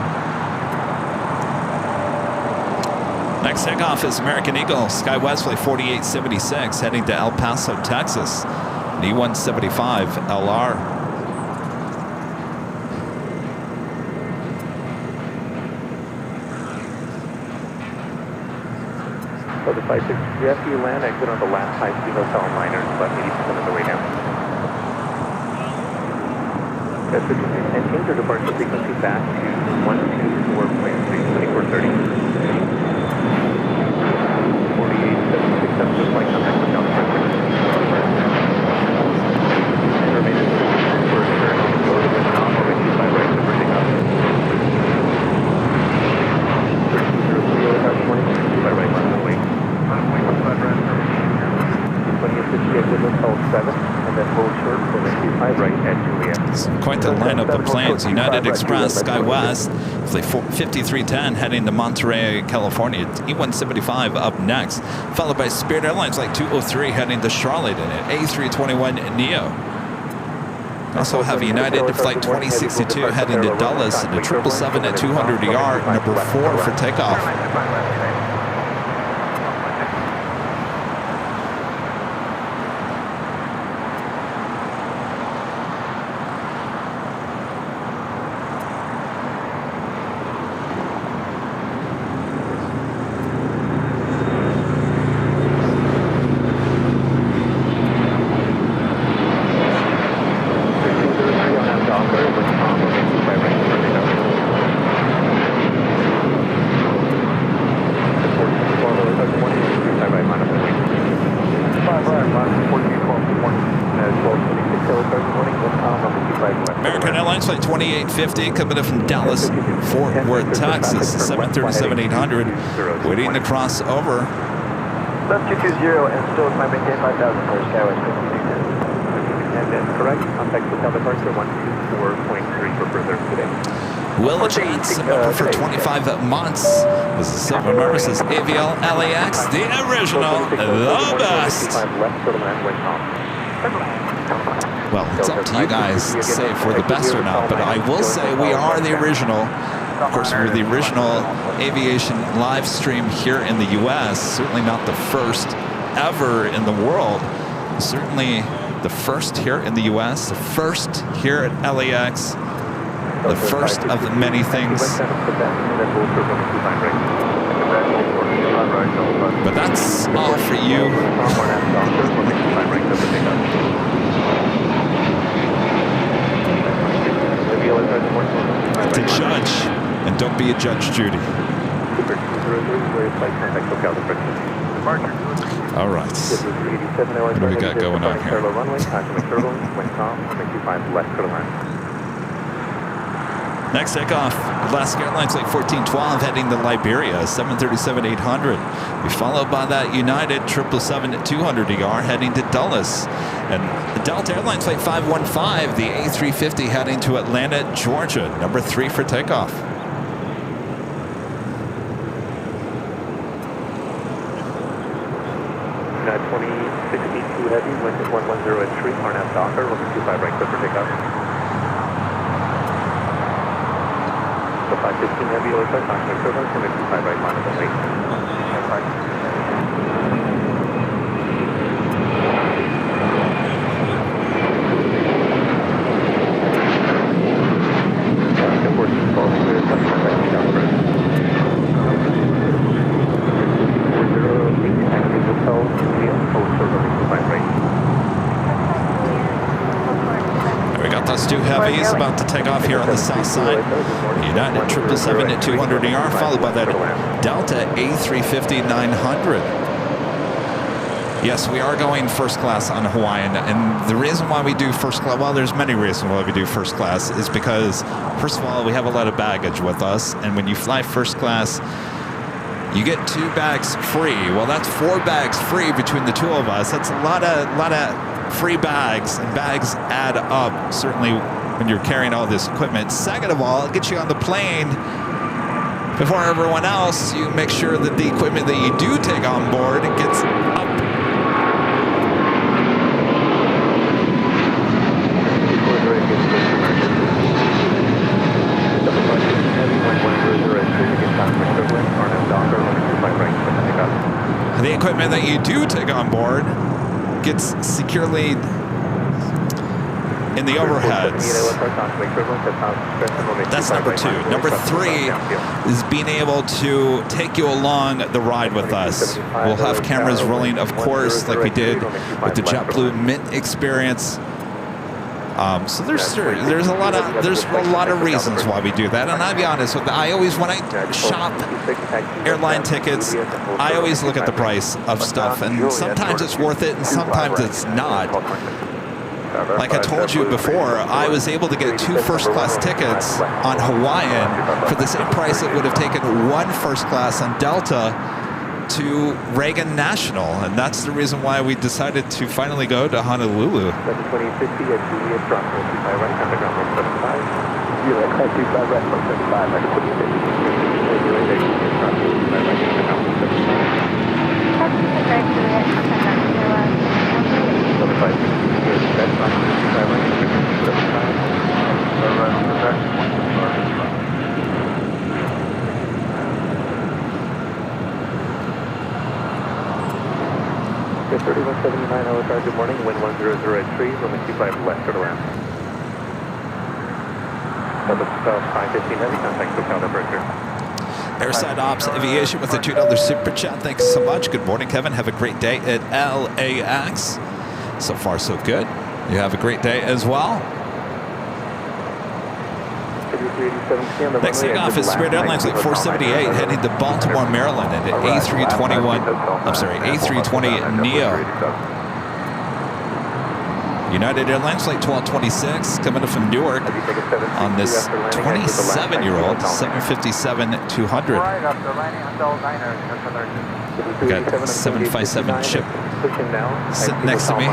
[SPEAKER 1] Next takeoff is American Eagle, SkyWest flight 4876, heading to El Paso, Texas. An E175 LR.
[SPEAKER 5] So the 56, after you land, exit on the last high-speed hotel miners, about 80% of the way down. That's 5310, change your departure frequency back to 124.3, 2430. 4876, flight contact with Delta Flight. And remain in position for a turn on the floor with an off-orbit 25 right, reversing up. 3203, good morning, 25 right, runway. Runway 25 right, 2050, exit hotel 7, and then hold short for the 25 right at Juliet.
[SPEAKER 1] It's quite the lineup of planes. United Express, SkyWest, flight 5310 heading to Monterey, California. E175 up next, followed by Spirit Airlines flight 203 heading to Charlotte in an A321 Neo. Also have United flight 2062 heading to Dulles and the 777 at 200ER, number 4 for takeoff. American Airlines flight 2850 coming in from Dallas, Fort Worth, Texas, 737-800, waiting to cross over.
[SPEAKER 6] Left 220 and still climb maintain 5,000 for SkyWest 5210.
[SPEAKER 5] And then correct, contact hotel departure 124.3 for further today.
[SPEAKER 1] Will Johnson over for 25 months. This is Silver Mervis, AVL LAX, the original, the best. Well, it's up to you guys to say if we're the best or not, but I will say we are the original. Of course, we're the original aviation live stream here in the U.S. Certainly not the first ever in the world. Certainly the first here in the U.S., the first here at LAX, the first of many things. But that's all for you to judge, and don't be a judge, Judy. All right. What do we got going on here? Next takeoff, Alaska Airlines flight 1412 heading to Liberia, 737-800. We followed by that United 777-200ER heading to Dulles. And the Delta Airlines flight 515, the A350 heading to Atlanta, Georgia, number 3 for takeoff.
[SPEAKER 5] United 2062 Heavy, wind at 110 at 3, RNAV Docker, looking 25 right, clear for takeoff. 515 Heavy, LAX, contact turbulence, and 25 right, line of the lake.
[SPEAKER 1] That's two heavies about to take off here on the south side. United 777 at 200 ER, followed by that Delta A350-900. Yes, we are going first class on Hawaiian, and the reason why we do first class, well, there's many reasons why we do first class, is because, first of all, we have a lot of baggage with us, and when you fly first class, you get 2 bags free. Well, that's 4 bags free between the two of us. That's a lot of free bags, and bags add up, certainly when you're carrying all this equipment. Second of all, it gets you on the plane before everyone else. You make sure that the equipment that you do take on board gets up. The equipment that you do take on board gets securely in the overheads. That's number 2. Number 3 is being able to take you along the ride with us. We'll have cameras rolling, of course, like we did with the JetBlue Mint experience. So there's a lot of reasons why we do that, and I'll be honest with you, I always, when I shop airline tickets, I always look at the price of stuff, and sometimes it's worth it and sometimes it's not. Like I told you before, I was able to get 2 first class tickets on Hawaiian for the same price it would have taken 1 first class on Delta to Reagan National, and that's the reason why we decided to finally go to Honolulu.
[SPEAKER 5] Okay, 3179 LSR, good morning, wind 1003, runway 25 left to the land. South 515 heavy, contact SoCal departure.
[SPEAKER 1] Airside Ops Aviation with a $2 super chat. Thanks so much. Good morning, Kevin. Have a great day at LAX. So far, so good. You have a great day as well. Next thing off is Spirit Airlines Flight 478 heading to Baltimore, Maryland at A320 Neo. United Airlines Flight 1226 coming up from Newark on this 27-year-old 757-200. We got 757 chip sitting next to me.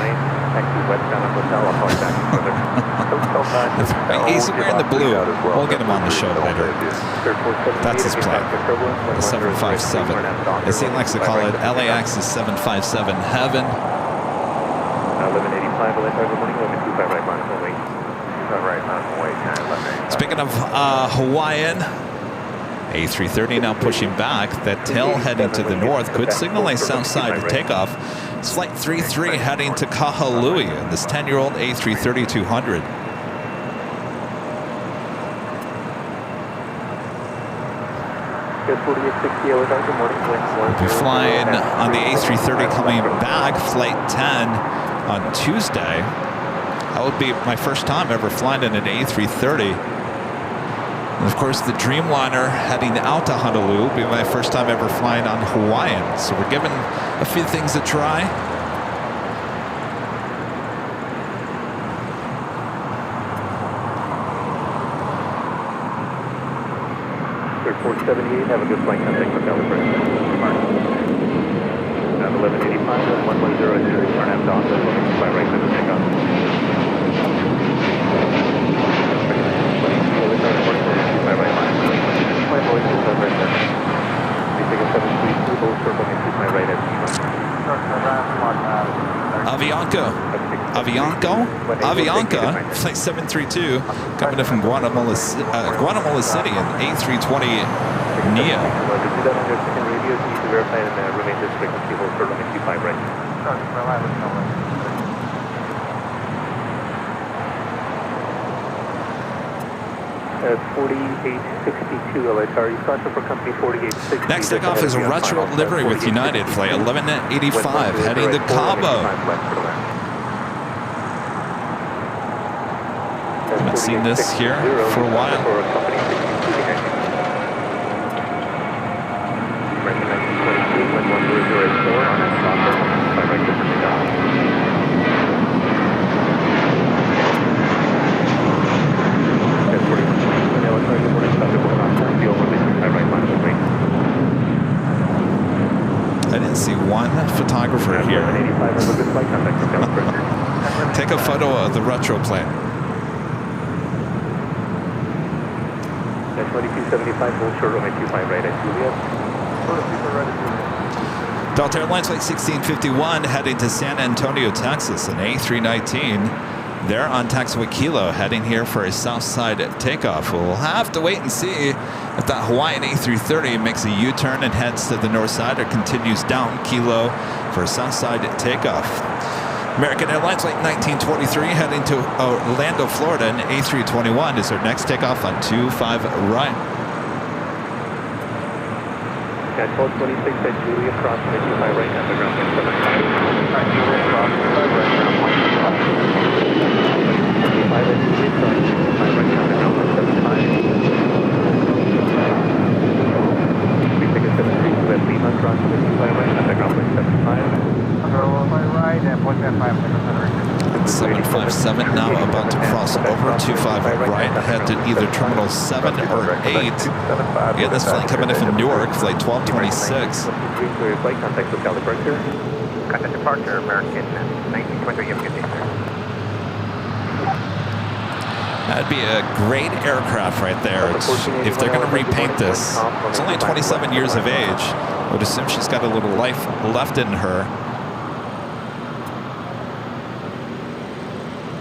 [SPEAKER 1] He's wearing the blue. We'll get him on the show later. That's his plan. The 757. As he likes to call it, LAX is 757 heaven.
[SPEAKER 5] 1185, right line, only. Right line, wait,
[SPEAKER 1] Speaking of Hawaiian, A330 now pushing back. That tail heading to the north could signal a south side to takeoff. It's Flight 33 heading to Kahului in this 10-year-old A330-200. We'll be flying on the A330 coming back, Flight 10 on Tuesday. That would be my first time ever flying in an A330. And of course, the Dreamliner heading out to Honolulu will be my first time ever flying on Hawaiian. So we're giving a few things a try.
[SPEAKER 5] Clear 478, have a good flight, contact SoCal departure. 1185, 1102, RNAV Dawn, fly right to the takeoff.
[SPEAKER 1] Avianca, Flight 732, coming in from Guatemala City in A320 Neo.
[SPEAKER 5] At 4862 LHR, you started for company 4860.
[SPEAKER 1] Next takeoff is a retro livery with United, Flight 1185, heading to Cabo. Haven't seen this here for a while.
[SPEAKER 5] For company 62 American 1922, wind 1004 on that Docker, 125 right to take off. At 4120, Manila, good morning, acceptable contact, deal 125 right line of wing.
[SPEAKER 1] I didn't see one photographer here.
[SPEAKER 5] 85, have a good flight contact from California.
[SPEAKER 1] Take a photo of the retro plane.
[SPEAKER 5] At 2275, hold short runway 25 right at Juliet.
[SPEAKER 1] Delta Airlines Flight 1651 heading to San Antonio, Texas, an A319. They're on taxiway Kilo, heading here for a south side takeoff. We'll have to wait and see if that Hawaiian A330 makes a U-turn and heads to the north side or continues down Kilo for a south side takeoff. American Airlines Flight 1923 heading to Orlando, Florida, and A321 is their next takeoff on 25 right.
[SPEAKER 5] At 1226 at Juliet, cross 25 right at the ground point 75. At Juliet, cross 25 right, ground point 75. 25 at Juliet, cross 25 right at the ground point 75. We take a 73 at Lima, cross 25 right at the ground point 75.
[SPEAKER 6] Right at 1.5.
[SPEAKER 1] 757 now about to cross over 25 right, head to either Terminal 7 or 8. Yeah, this flight coming in from Newark, flight 1226.
[SPEAKER 5] Flight contact with departure.
[SPEAKER 6] Contact departure, American 1923, you have a good day, sir.
[SPEAKER 1] That'd be a great aircraft right there. If they're going to repaint this, it's only 27 years of age. I would assume she's got a little life left in her.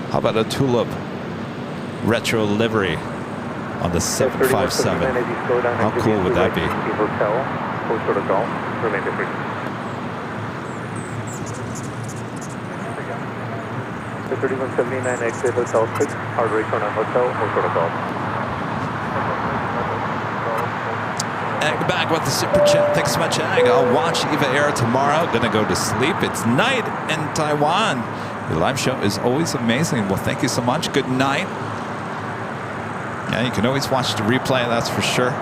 [SPEAKER 1] How about a tulip retro livery on the 757? How cool would that be?
[SPEAKER 5] Hotel, close to the Gulf, remain free. The 3179 exit Hotel 6, hard race on Hotel, close to the Gulf.
[SPEAKER 1] Ag back with the super chat. Thanks so much, Ag. I'll watch Eva Air tomorrow. Gonna go to sleep. It's night in Taiwan. The live show is always amazing. Well, thank you so much. Good night. Yeah, you can always watch the replay, that's for sure.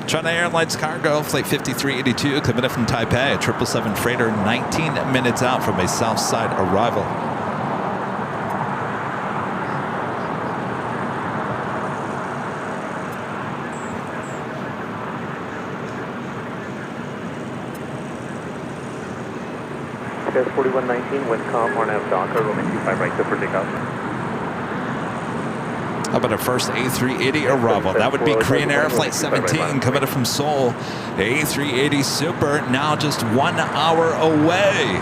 [SPEAKER 1] China Airlines Cargo, Flight 5382, coming in from Taipei, a 777 freighter, 19 minutes out from a south side arrival.
[SPEAKER 5] Test 4119, wind calm, RNAV Docker, roaming 25 right, go for takeoff.
[SPEAKER 1] How about a first A380 arrival? That would be Korean Air Flight 17 coming in from Seoul. The A380 Super now just 1 hour away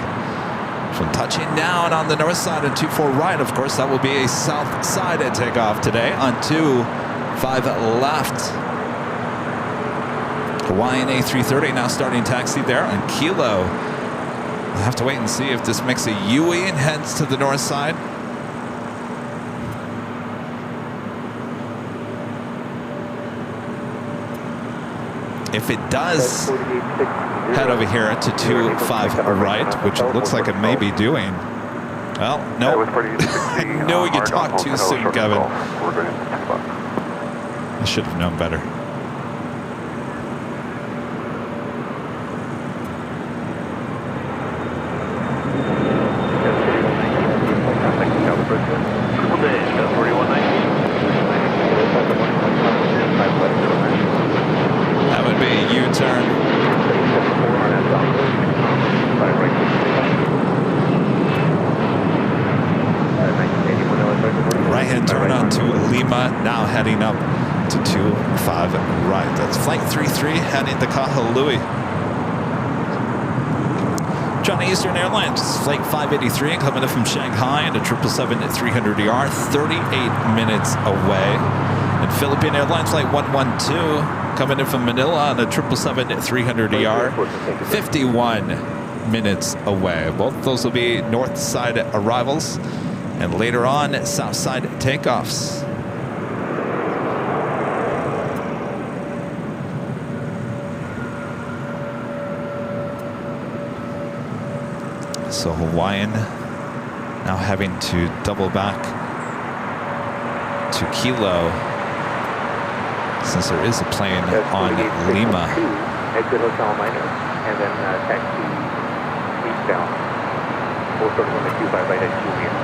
[SPEAKER 1] from touching down on the north side and 24 right. Of course, that will be a south side takeoff today on 25 left. Hawaiian A330 now starting taxi there on Kilo. We'll have to wait and see if this makes a U-ey and heads to the north side. If it does head over here to 25 right, which it looks like it may be doing. Well, no. No, you talked too soon, Kevin. I should have known better. That would be a U-turn. Right-hand turn onto Lima, now heading up to 25 right. That's Flight 33 heading to Kahului. China Eastern Airlines, Flight 583 coming in from Shanghai and a 777-300ER, 38 minutes away. And Philippine Airlines Flight 112 coming in from Manila on a 777-300ER, 51 minutes away. Both those will be north side arrivals and later on south side takeoffs. So Hawaiian now having to double back to Kilo since there is a plane on Lima.
[SPEAKER 5] Exit Hotel Minor, and then taxi eastbound. Full circle on the Q5 right at Julian.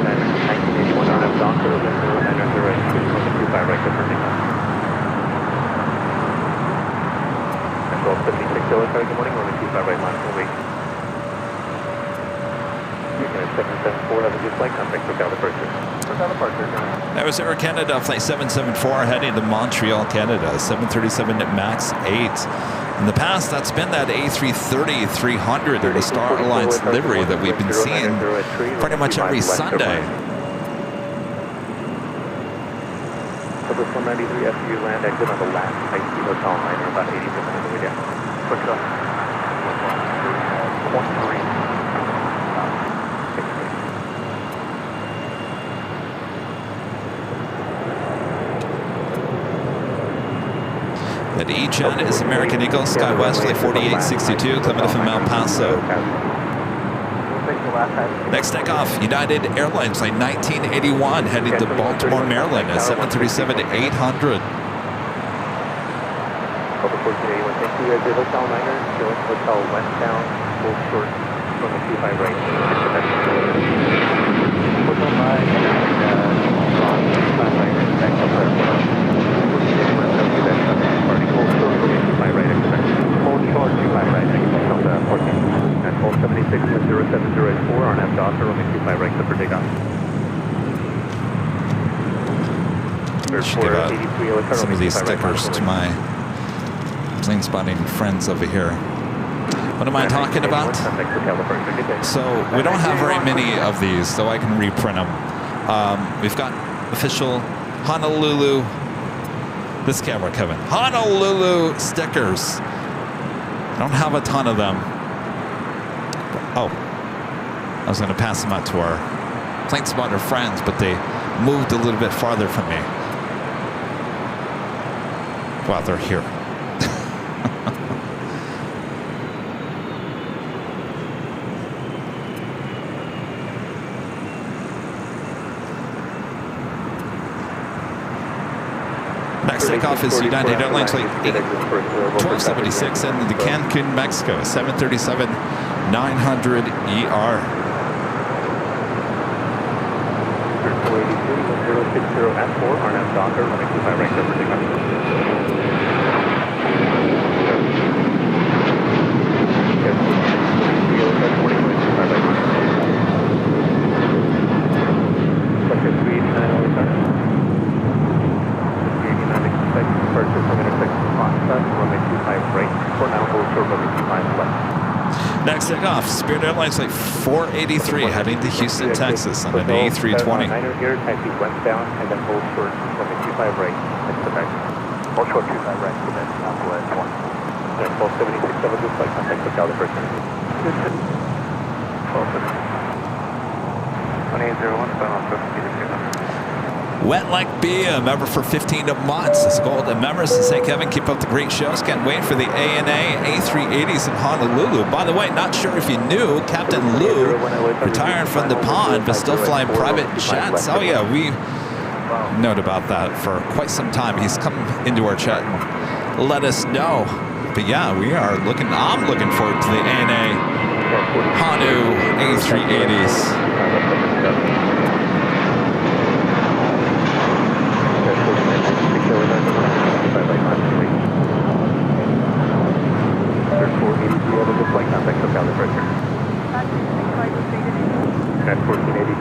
[SPEAKER 5] And 1981 RF Donker, then 0900 at Q5 right to Virginia. And 1276 Kilo, good morning, on the Q5 right line, full wait. 774, have a good flight, contact SoCal departure. SoCal departure.
[SPEAKER 1] That was Air Canada, flight 774 heading to Montreal, Canada, 737 MAX 8. In the past, that's been that A330-300 or the Star Alliance livery that we've been seeing pretty much every Sunday.
[SPEAKER 5] Southwest 193 SU land exit on the last icy hotel liner, about 80 minutes of the way down. Quick up. 1-3.
[SPEAKER 1] That E-Jet is American Eagle, SkyWest, flight 4862, coming from El Paso. Next takeoff, United Airlines, flight 1981, heading to Baltimore, Maryland, at 737-800.
[SPEAKER 5] Over 1481, thank you. Exit Hotel Niner, showing Hotel westbound, full short from the Q5 right. Hotel 9, Ron, Q5 right, back up there. 1481, party full short from the Q5 right, expect. Full short Q5 right, expect on the 14. And 1276 with 0704 on F Docker on the Q5 right, clip for takeoff.
[SPEAKER 1] Should give out some of these stickers to my plane spotting friends over here. What am I talking about? So we don't have very many of these, so I can reprint them. We've got official Honolulu, this camera, Kevin, Honolulu stickers. Don't have a ton of them. Oh, I was going to pass them out to our plane spotter friends, but they moved a little bit farther from me. Wow, they're here. Next takeoff is United Airlines flight 1276 and the Cancun, Mexico, 737-900ER.
[SPEAKER 5] 483 at 4, RNAV Docker, running 25 right over takeoff.
[SPEAKER 1] Next takeoff, Spirit Airlines flight 483 heading to Houston, Texas on an A320.
[SPEAKER 5] Niner here, taxi westbound, and then hold short from the 25 right, and Quebec. Hold short 25 right, Quebec, southwest 1. And 1276, have a good flight, contact SoCal the first. 2801, final
[SPEAKER 1] Wet Like Bee, a member for 15 months. It's golden members to say, Kevin, keep up the great shows. Can't wait for the ANA A380s in Honolulu. By the way, not sure if you knew, Captain Lou retired from the pond, but still flying private jets. Oh yeah, we known about that for quite some time. He's come into our chat and let us know. But yeah, I'm looking forward to the ANA Honu A380s.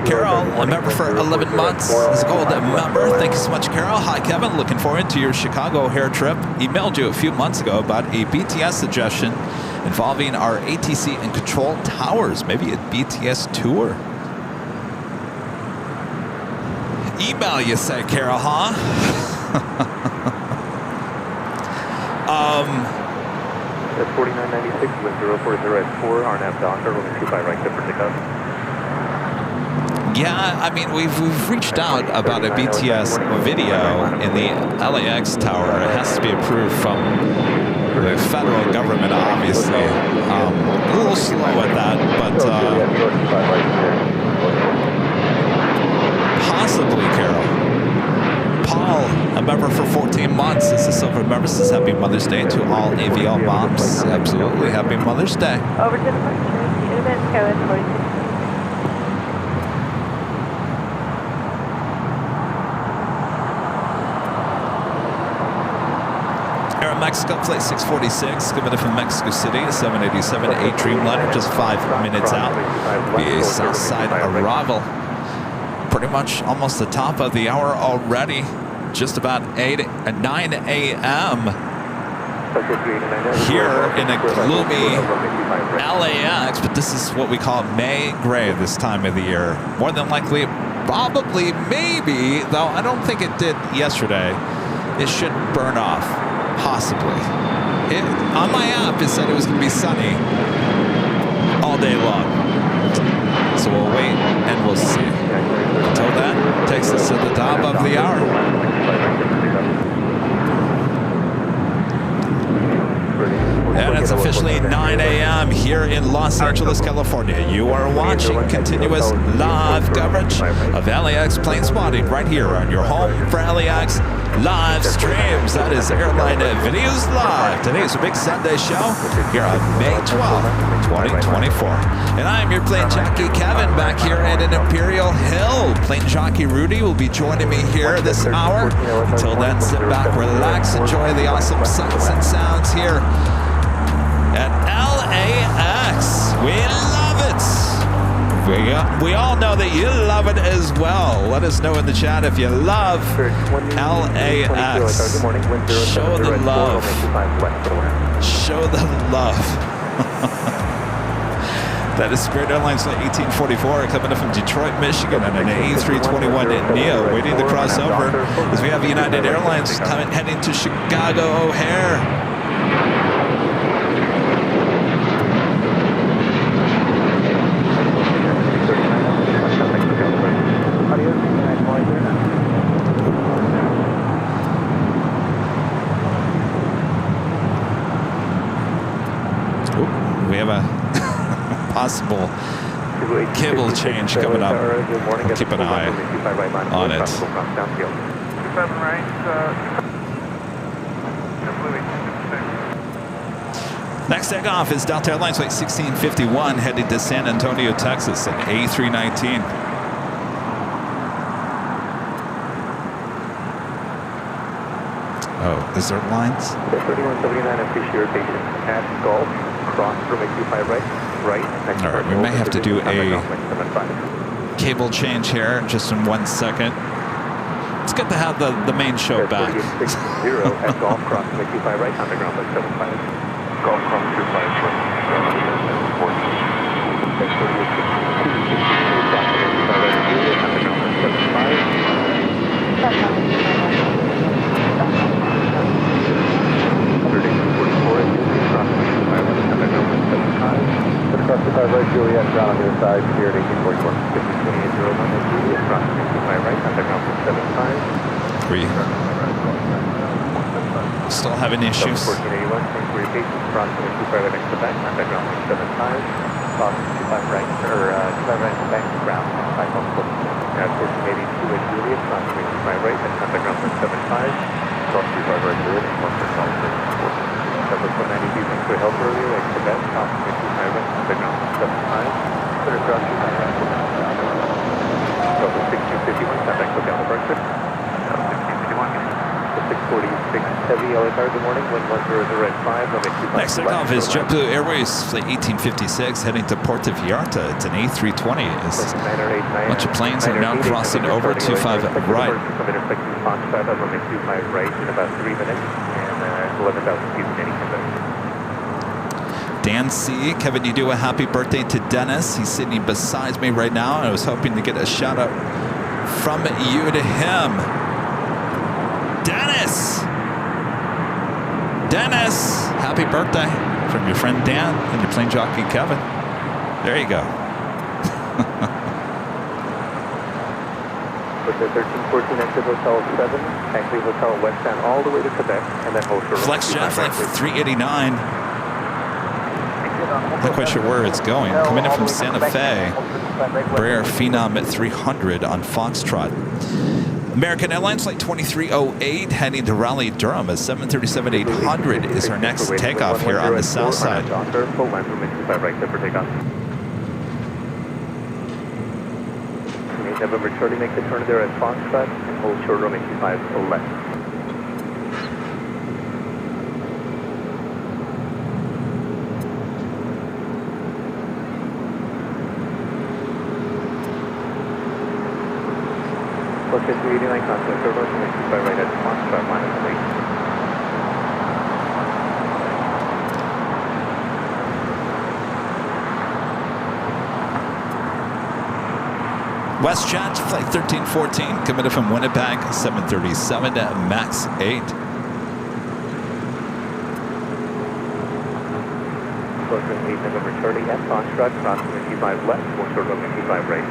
[SPEAKER 1] Carol, a member for 11 months, is a gold member. Thank you so much, Carol. Hi, Kevin. Looking forward to your Chicago hair trip. Emailed you a few months ago about a BTS suggestion involving our ATC and control towers. Maybe a BTS tour. Email, you say, Carol, huh?
[SPEAKER 5] That's 4996 with 040 at 4, RNAV Docker, rolling 25 right, clip for takeoff.
[SPEAKER 1] Yeah, I mean, we've reached out about a BTS video in the LAX tower. It has to be approved from the federal government, obviously. A little slow at that, but possibly, Carol. Paul, a member for 14 months. This is Silver Member. Says Happy Mother's Day to all AVL moms. Absolutely, Happy Mother's Day.
[SPEAKER 4] Over to the front, Student Code 46.
[SPEAKER 1] Mexico, flight 646, coming in from Mexico City, 787, a Dreamliner, just 5 minutes out. Be a south side arrival. Pretty much almost the top of the hour already. Just about 9 a.m. here in a gloomy LAX, but this is what we call May gray this time of the year. More than likely, probably, maybe, though I don't think it did yesterday, it should burn off. Possibly. On my app, it said it was going to be sunny all day long. So we'll wait and we'll see. Until then, takes us to the top of the hour. And it's officially 9 a.m. here in Los Angeles, California. You are watching continuous live coverage of LAX plane spotting right here on your home for LAX live streams. That is Airline Videos Live. Today is a big Sunday show here on May 12th, 2024. And I am your plane jockey, Kevin, back here at an Imperial Hill. Plane jockey Rudy will be joining me here this hour. Until then, sit back, relax, enjoy the awesome sights and sounds here at LAX. We love it. We all know that you love it as well. Let us know in the chat if you love LAX. Show the love. Show the love. That is Spirit Airlines Flight 1844 coming in from Detroit, Michigan on an A321neo waiting to cross over as we have United Airlines heading to Chicago O'Hare. We have a possible cable change coming up. We'll keep an eye on it. Next takeoff is Delta Airlines Flight 1651 heading to San Antonio, Texas at A319. Oh, is there lines?
[SPEAKER 5] 3179, appreciate your patience. At Gulf, cross from 825 right.
[SPEAKER 1] All right, we may have to do a cable change here just in 1 second. It's good to have the main show back.
[SPEAKER 5] 0 at Gulf, cross from 825 right, underground by 75. Gulf, cross 25 right, 75 right, Juliet, ground on the other side, here at 1841. 502801, Juliet, cross 65 right, underground from 75.
[SPEAKER 1] We still having issues.
[SPEAKER 5] 1481, thanks for your patience, cross 65 right next to back, underground from 75. Cross 25 right, or 25 right to back, ground, 5 on 14. At 1482 at Juliet, cross 65 right, next underground from 75. Cross 35 right, Juliet, 1 for 14. Number 492, thanks for your help earlier, like Quebec, top 55 right, underground 75, clear across 25 right. Delta 6251, contact lookout departure. Delta 6251. 646 heavy, LAR, good morning, wind 100 at 5, runway 25.
[SPEAKER 1] Next takeoff is JetBlue Airways Flight 1856 heading to Puerto Vallarta. It's an A320. A bunch of planes are now crossing over 25 right.
[SPEAKER 5] From intersection Foxtrot on runway 25 right in about 3 minutes. 11,000 feet standing
[SPEAKER 1] Dan C. Kevin, you do a happy birthday to Dennis. He's sitting beside me right now. I was hoping to get a shout out from you to him. Dennis, happy birthday from your friend Dan and your plane jockey Kevin. There you go.
[SPEAKER 5] The 1314 exit Hotel 7, taxi Hotel Westbound all the way to Quebec, and then hold short.
[SPEAKER 1] Flex jet flight 389. Not quite sure where it's going. Coming in from Santa Fe. Brayer Phenom at 300 on Foxtrot. American Airlines flight 2308 heading to Raleigh-Durham at 737-800 is our next takeoff here on the south side.
[SPEAKER 5] Full line from 25 right, clear for takeoff. November Charlie, make the turn there at Foxtrot and hold short runway 25 left. Plus 389 contact, third runway 25 right at Foxtrot, line of the
[SPEAKER 1] WestJet flight 1314 committed from Winnipeg 737 MAX 8.
[SPEAKER 5] Close 8 November Charlie at Foxtrot, crossing 55 left, hold short runway 25 right.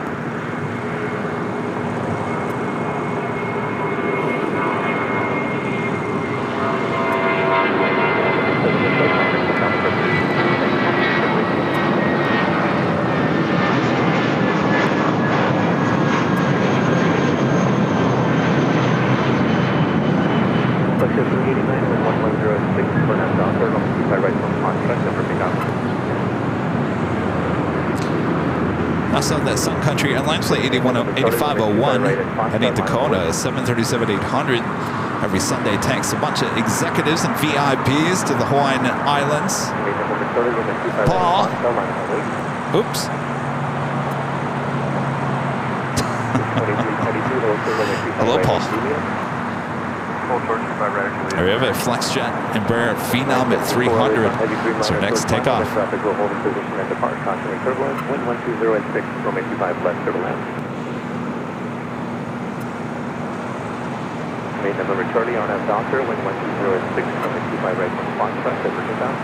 [SPEAKER 1] Also, that Sun Country Airlines flight 8501 heading to Kona 737-800 every Sunday takes a bunch of executives and VIPs to the Hawaiian Islands. Paul. Oops. Hello, Paul. There we have it, FlexJet and Brayer Phenom at 300. It's our next takeoff.
[SPEAKER 5] Wind 120 at 6, runway 25 left, turbulence. Made November Charlie on F Doctor, wind 120 at 6, runway 25 right from Foxtrot, clear for takeoff.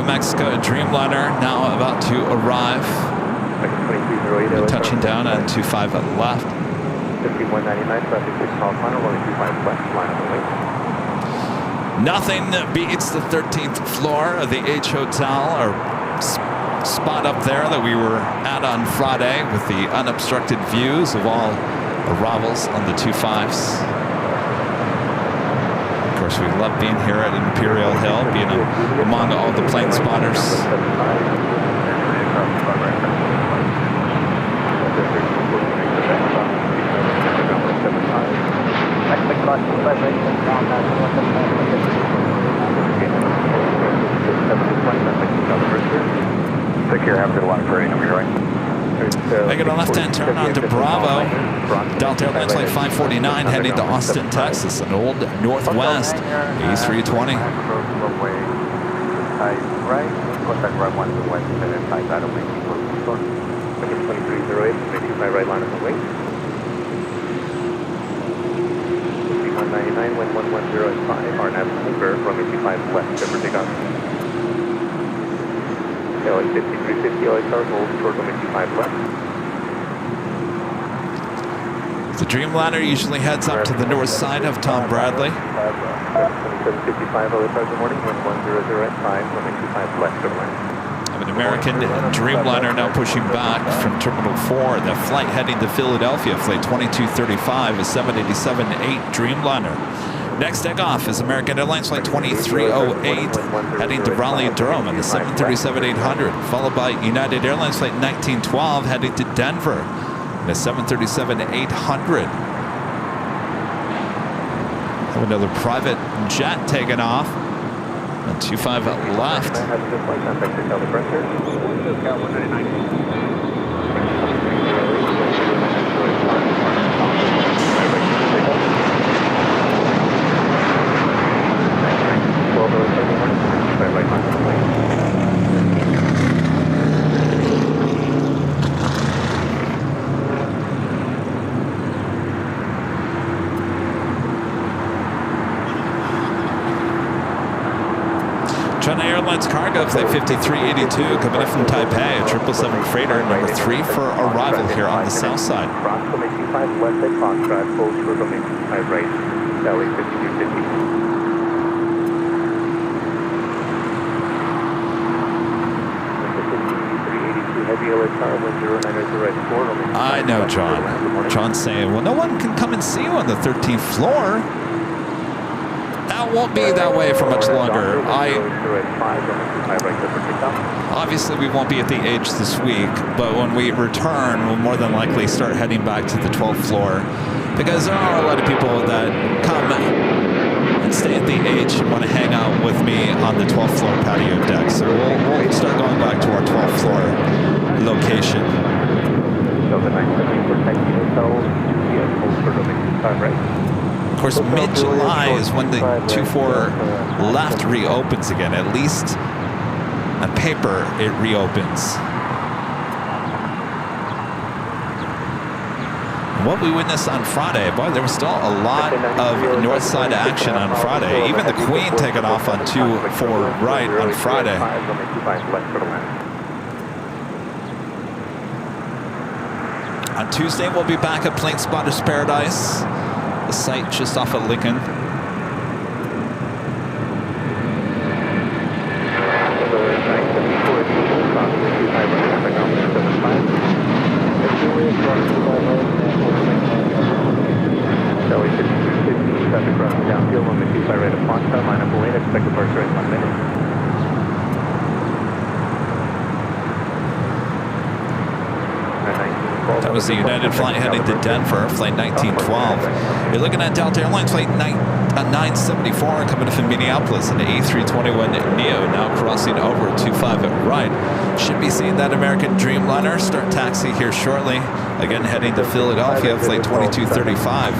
[SPEAKER 1] Mexico Dreamliner now about to arrive. Touching down on 25 left.
[SPEAKER 5] 5199, traffic 6 miles final, runway 25 left, line of the way.
[SPEAKER 1] Nothing beats the 13th floor of the H Hotel, or spot up there that we were at on Friday with the unobstructed views of all arrivals on the 25s. Of course, we love being here at Imperial Hill, being among all the plane spotters.
[SPEAKER 5] Secure after the line for number right.
[SPEAKER 1] Making a left-hand turn onto Bravo. Delta Airlines flight 549 heading to Austin, Texas, an old Northwest A320.
[SPEAKER 5] Right, contact right one to the west, and then side out of the 2308, maybe my right line of the way. 5199, wind 110 at 5, RNAV Cooper, runway 25 left, Denver takeoff. LA 5350, LA car, hold short runway 25 left.
[SPEAKER 1] The Dreamliner usually heads up to the north side of Tom Bradley.
[SPEAKER 5] 2755, LA car, good morning, wind 100 at 5, runway 25 left, Denver.
[SPEAKER 1] An American Dreamliner now pushing back from Terminal 4. The flight heading to Philadelphia, flight 2235, a 787-8 Dreamliner. Next takeoff is American Airlines flight 2308 heading to Raleigh-Durham on the 737-800, followed by United Airlines flight 1912 heading to Denver on the 737-800. Have another private jet taking off. 25 left. Airlines Cargo, Flight 5382, coming in from Taipei, a 777 freighter, number 3 for arrival here on the south side.
[SPEAKER 5] Cross runway 25 left at Foxtrot, full short runway 25 right, LA 5250.
[SPEAKER 1] I know, John. John's saying, well, no one can come and see you on the 13th floor. That won't be that way for much longer. Obviously, we won't be at the H this week, but when we return, we'll more than likely start heading back to the 12th floor, because there are a lot of people that come and stay at the H and want to hang out with me on the 12th floor patio deck. So we'll start going back to our 12th floor location. Of course, mid-July is when the 24 left reopens again. At least on paper, it reopens. What we witnessed on Friday, boy, there was still a lot of north side action on Friday. Even the Queen taking off on 24 right on Friday. On Tuesday, we'll be back at Plane Spotter's Paradise, the site just off of Lincoln. That was the United flight heading to Denver, flight 1912. You're looking at Delta Airlines flight 974 coming from Minneapolis, and the A321neo now crossing over 25 at right. Should be seeing that American Dreamliner start taxi here shortly. Again, heading to Philadelphia, flight 2235.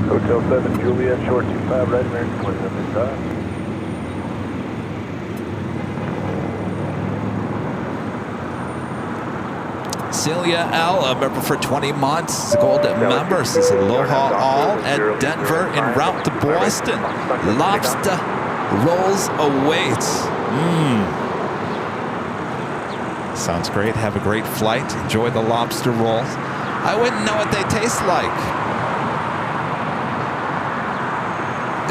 [SPEAKER 6] Hotel 7 Juliet, short 25 right, American 175.
[SPEAKER 1] Celia L, a member for 20 months, gold member, says aloha all at Denver en route to Boston. Lobster rolls await. Sounds great. Have a great flight. Enjoy the lobster rolls. I wouldn't know what they taste like.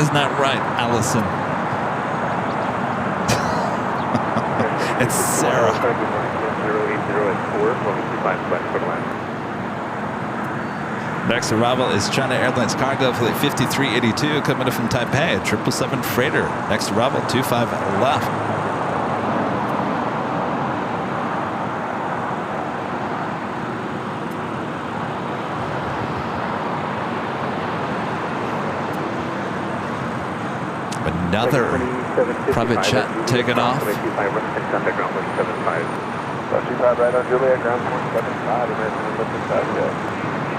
[SPEAKER 1] Isn't that right, Allison? It's Sarah. Next arrival is China Airlines Cargo Flight 5382 coming in from Taipei, a 777 freighter. Next arrival 25 left. Another private jet taking off.
[SPEAKER 6] 25 right on Juliet, ground 175, American Olympic Southwest.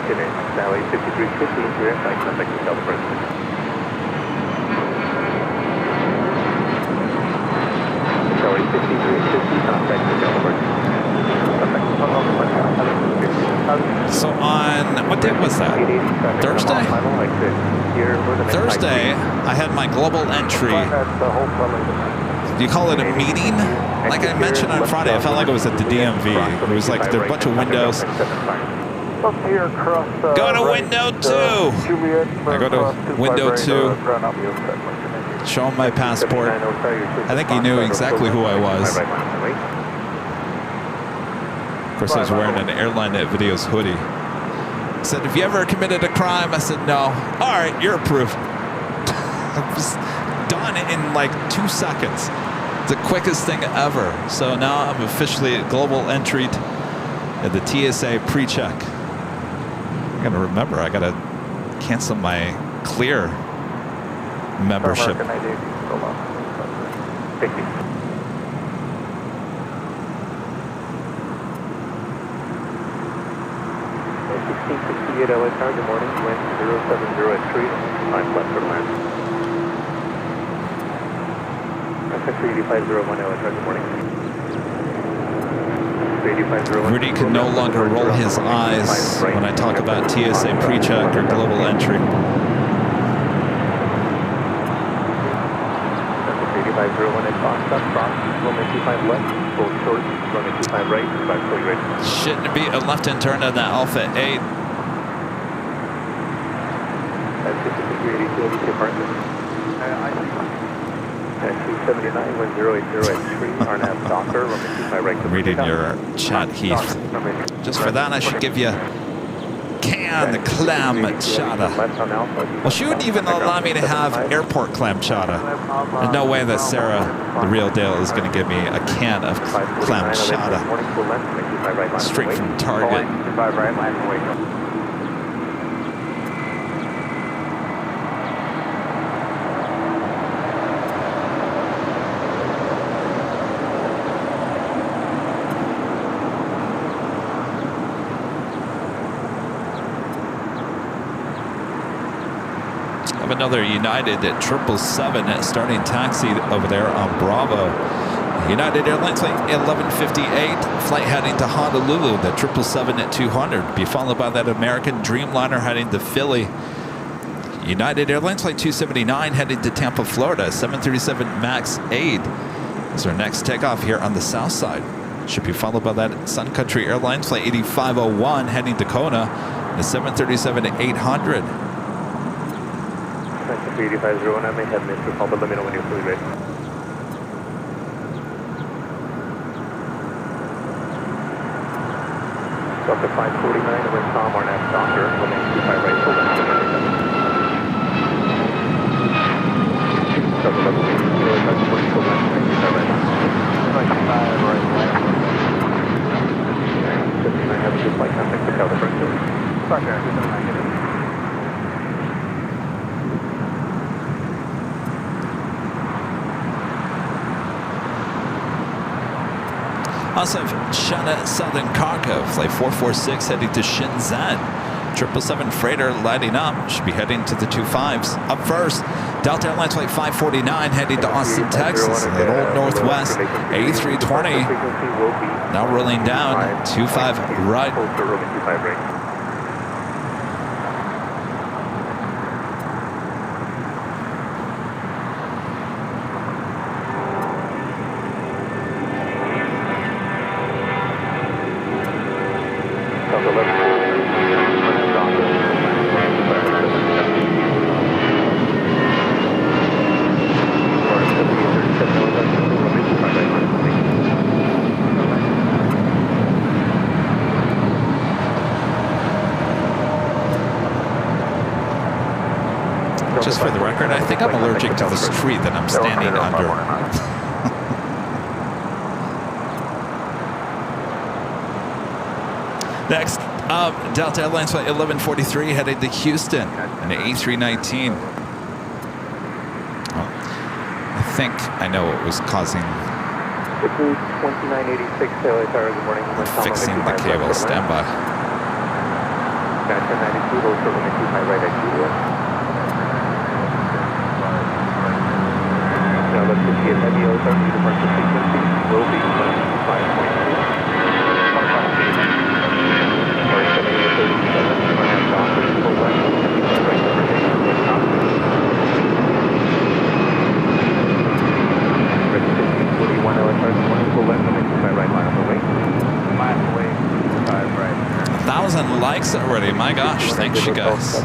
[SPEAKER 5] LA 5350, direct flight contact with Delta President. LA 5350, contact with Delta President.
[SPEAKER 1] So on, what day was that? Thursday? Thursday, I had my global entry. Do you call it a meeting? Like I mentioned on Friday, I felt like it was at the DMV. It was like there were a bunch of windows. Go to window 2. I go to window 2. Show him my passport. I think he knew exactly who I was. Of course, I was wearing an AIRLINEVIDEOS hoodie. He said, have you ever committed a crime? I said, no. All right, you're approved. It was done in like 2 seconds. The quickest thing ever. So now I'm officially global entry at the TSA pre-check. I gotta remember, I gotta cancel my Clear membership.
[SPEAKER 5] Thank you. LA Tower, good morning. Wind 070 at 3, 5 left for land. Sector 8501 LA Tower, good morning.
[SPEAKER 1] Rudy can no longer roll his eyes when I talk about TSA pre-check or global entry.
[SPEAKER 5] 2501 at Foxtrot, cross, runway 25 left, full short, runway 25 right, 540 right.
[SPEAKER 1] Shouldn't be a left-hand turn on the Alpha 8.
[SPEAKER 5] That's 5382 departure. At 279, wind 080 at 3, RNAV Docker, runway 25 right.
[SPEAKER 1] I'm reading your chat, Heath. Just for that, I should give you can clam chata. Well, she wouldn't even allow me to have airport clam chata. There's no way that Sarah, the real deal, is going to give me a can of clam chata straight from Target. Another United at 777 starting taxi over there on Bravo. United Airlines flight 1158, flight heading to Honolulu, the 777 at 200. Be followed by that American Dreamliner heading to Philly. United Airlines flight 279 heading to Tampa, Florida, 737 MAX 8 is our next takeoff here on the south side. Should be followed by that Sun Country Airlines flight 8501 heading to Kona, the 737 at 800.
[SPEAKER 5] 8501, I may have missed your call, but let me know when you're fully ready. Delta 549, wind calm, RNAV Docker, runway 25 right, full left, Delta 1180, kilo, touch, full left, 25 right. 25 right, 79, have a good flight, contact the Delta Brentwood. Roger, 79,
[SPEAKER 1] Also, China Southern Cargo, flight 446 heading to Shenzhen. 777 freighter lighting up, should be heading to the 25s. Up first, Delta Airlines flight 549 heading to Austin, Texas. That old Northwest A320 now rolling down 25 right. Just for the record, I think I'm allergic to this tree that I'm standing under. Next up, Delta Airlines flight 1143 headed to Houston, an A319. Oh, I think I know what was causing.
[SPEAKER 5] 2986, good morning.
[SPEAKER 1] Fixing the cable, stand by.
[SPEAKER 5] 1092, low short limit 25 right at Juliet. Now let's see if heavy OSR departure frequency will be 5.2. Or 7037, RNAV Docker, full left, 25 right over here, wind calm. Ready 1541 LSR, morning, full left, 25 right, line of the way. Line of the way, 25 right.
[SPEAKER 1] 1,000 likes already, my gosh, thanks you guys.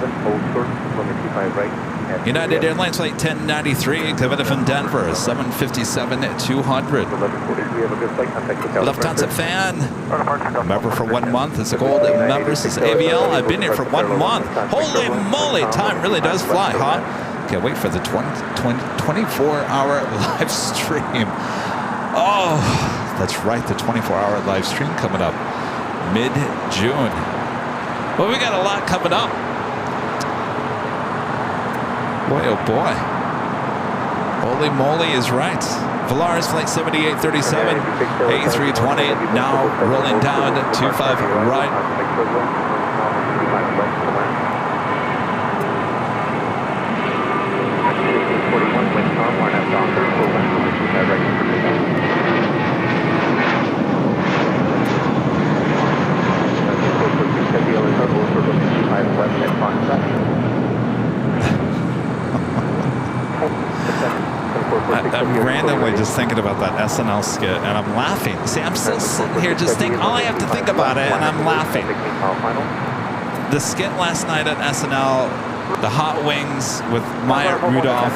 [SPEAKER 1] United Airlines flight 1093, coming from Denver, 757 at 200. Lufthansa fan, member for 1 month. It's a gold member. This is AVL. I've been here for 1 month. Holy moly, time really does fly, huh? Can't wait for the 24-hour live stream. Oh, that's right, the 24-hour live stream coming up mid-June. Well, we got a lot coming up. Boy, oh boy. Holy moly is right. Volaris flight 7837, A320 now rolling down 25 right. I'm randomly just thinking about that SNL skit, and I'm laughing. See, I'm still sitting here just thinking, all I have to think about it, and I'm laughing. The skit last night at SNL, the hot wings with Maya Rudolph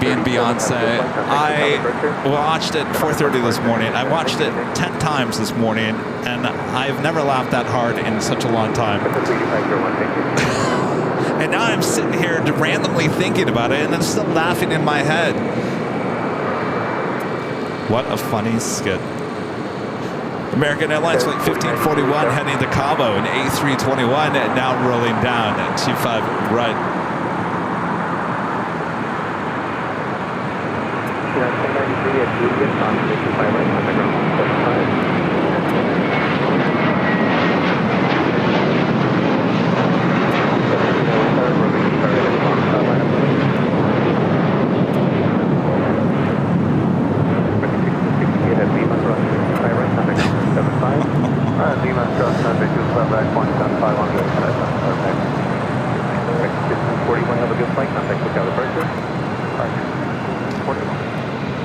[SPEAKER 1] being Beyonce. I watched it 4:30 this morning. I watched it 10 times this morning, and I've never laughed that hard in such a long time. And now I'm sitting here randomly thinking about it, and I'm still laughing in my head. What a funny skit. American Airlines Flight 1541 heading to Cabo, and A321 now rolling down at 25 right.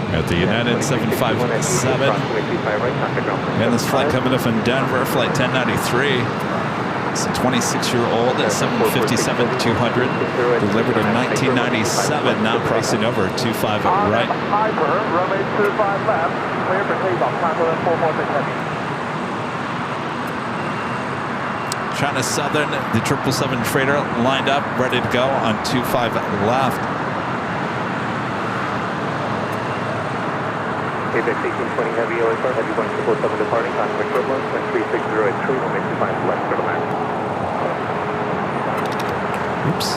[SPEAKER 1] At the United 757. And this flight coming in from Denver, flight 1093. It's a 26-year-old at 757-200, delivered in 1997, now crossing over 25 right.
[SPEAKER 6] Runway 25 left, clear for takeoff, Congo 446 heavy.
[SPEAKER 1] China Southern, the 777 freighter lined up, ready to go on 25 left.
[SPEAKER 5] ABX 1820 heavy LAX, heavy 147 departing, contact turbulence, 360 at 3, 185 left for the max.
[SPEAKER 1] Oops.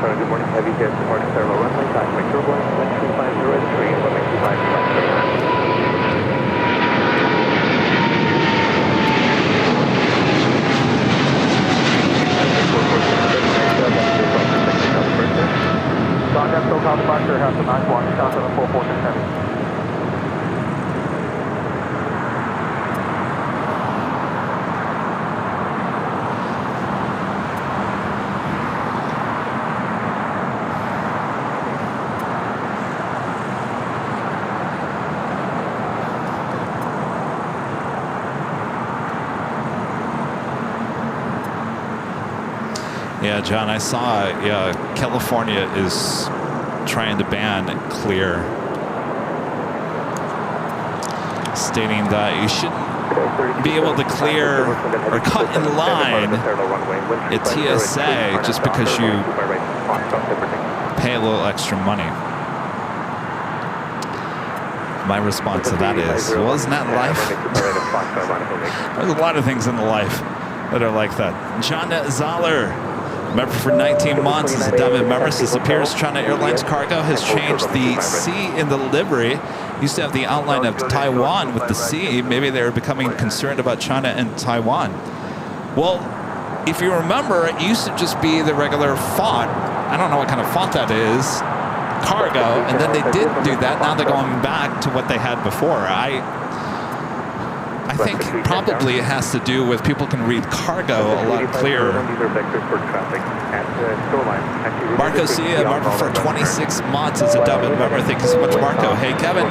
[SPEAKER 5] Good morning, heavy jet departing parallel runway, contact turbulence, 350 at 3, 185 left for the max.
[SPEAKER 6] Contact SoCal departure, have the 91, Contact 446 heavy.
[SPEAKER 1] Yeah, John, I saw California is trying to ban Clear, stating that you shouldn't be able to clear or cut in line at TSA just because you pay a little extra money. My response to that is, well, isn't that life? There's a lot of things in life that are like that. John Zoller, member for 19 months, is a diamond member. Says appears China Airlines Cargo has changed the C in the livery. Used to have the outline of Taiwan with the C. Maybe they were becoming concerned about China and Taiwan. Well, if you remember, it used to just be the regular font. I don't know what kind of font that is. Cargo, and then they did do that. Now they're going back to what they had before. I think probably it has to do with people can read cargo a lot clearer. Marco C, a member for 26 months, is a diamond member. Thank you so much, Marco. Hey, Kevin,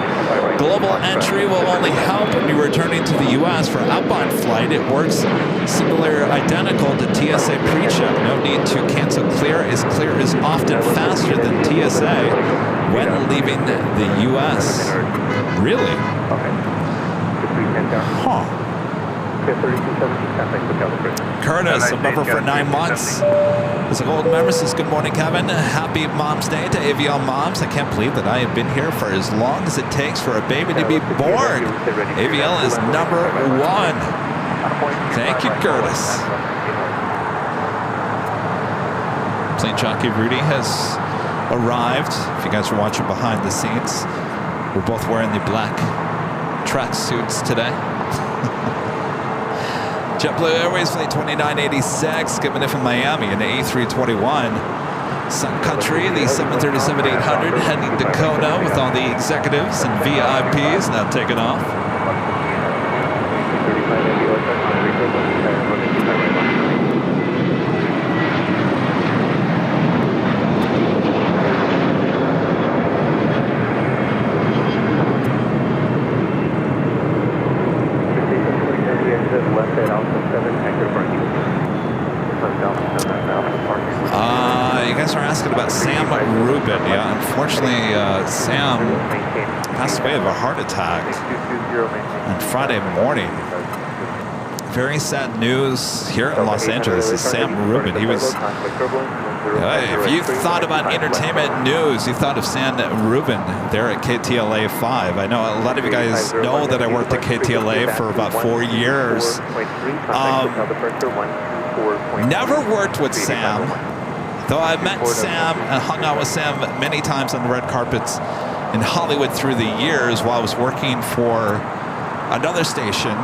[SPEAKER 1] global entry will only help when you're returning to the U.S. for outbound flight. It works similar, identical to TSA pre-check. No need to cancel Clear, as Clear is often faster than TSA when leaving the U.S. Really? Huh. Curtis, a member for 9 months, is a gold member. Says, good morning, Kevin. Happy Mom's Day to Aviation moms. I can't believe that I have been here for as long as it takes for a baby to be born. Aviation is number one. Thank you, Curtis. St. Jockey Rudy has arrived. If you guys are watching behind the scenes, we're both wearing the black track suits today. JetBlue Airways Flight 2986 coming in from Miami in the A321. Sun Country, the 737-800 heading to Kona with all the executives and VIPs now taking off. You guys are asking about Sam Rubin. Yeah, unfortunately, Sam passed away of a heart attack on Friday morning. Very sad news here in Los Angeles is Sam Rubin. He was, if you thought about entertainment news, you thought of Sam Rubin there at KTLA 5. I know a lot of you guys know that I worked at KTLA for about 4 years. Never worked with Sam, though I met Sam and hung out with Sam many times on the red carpets in Hollywood through the years while I was working for another station.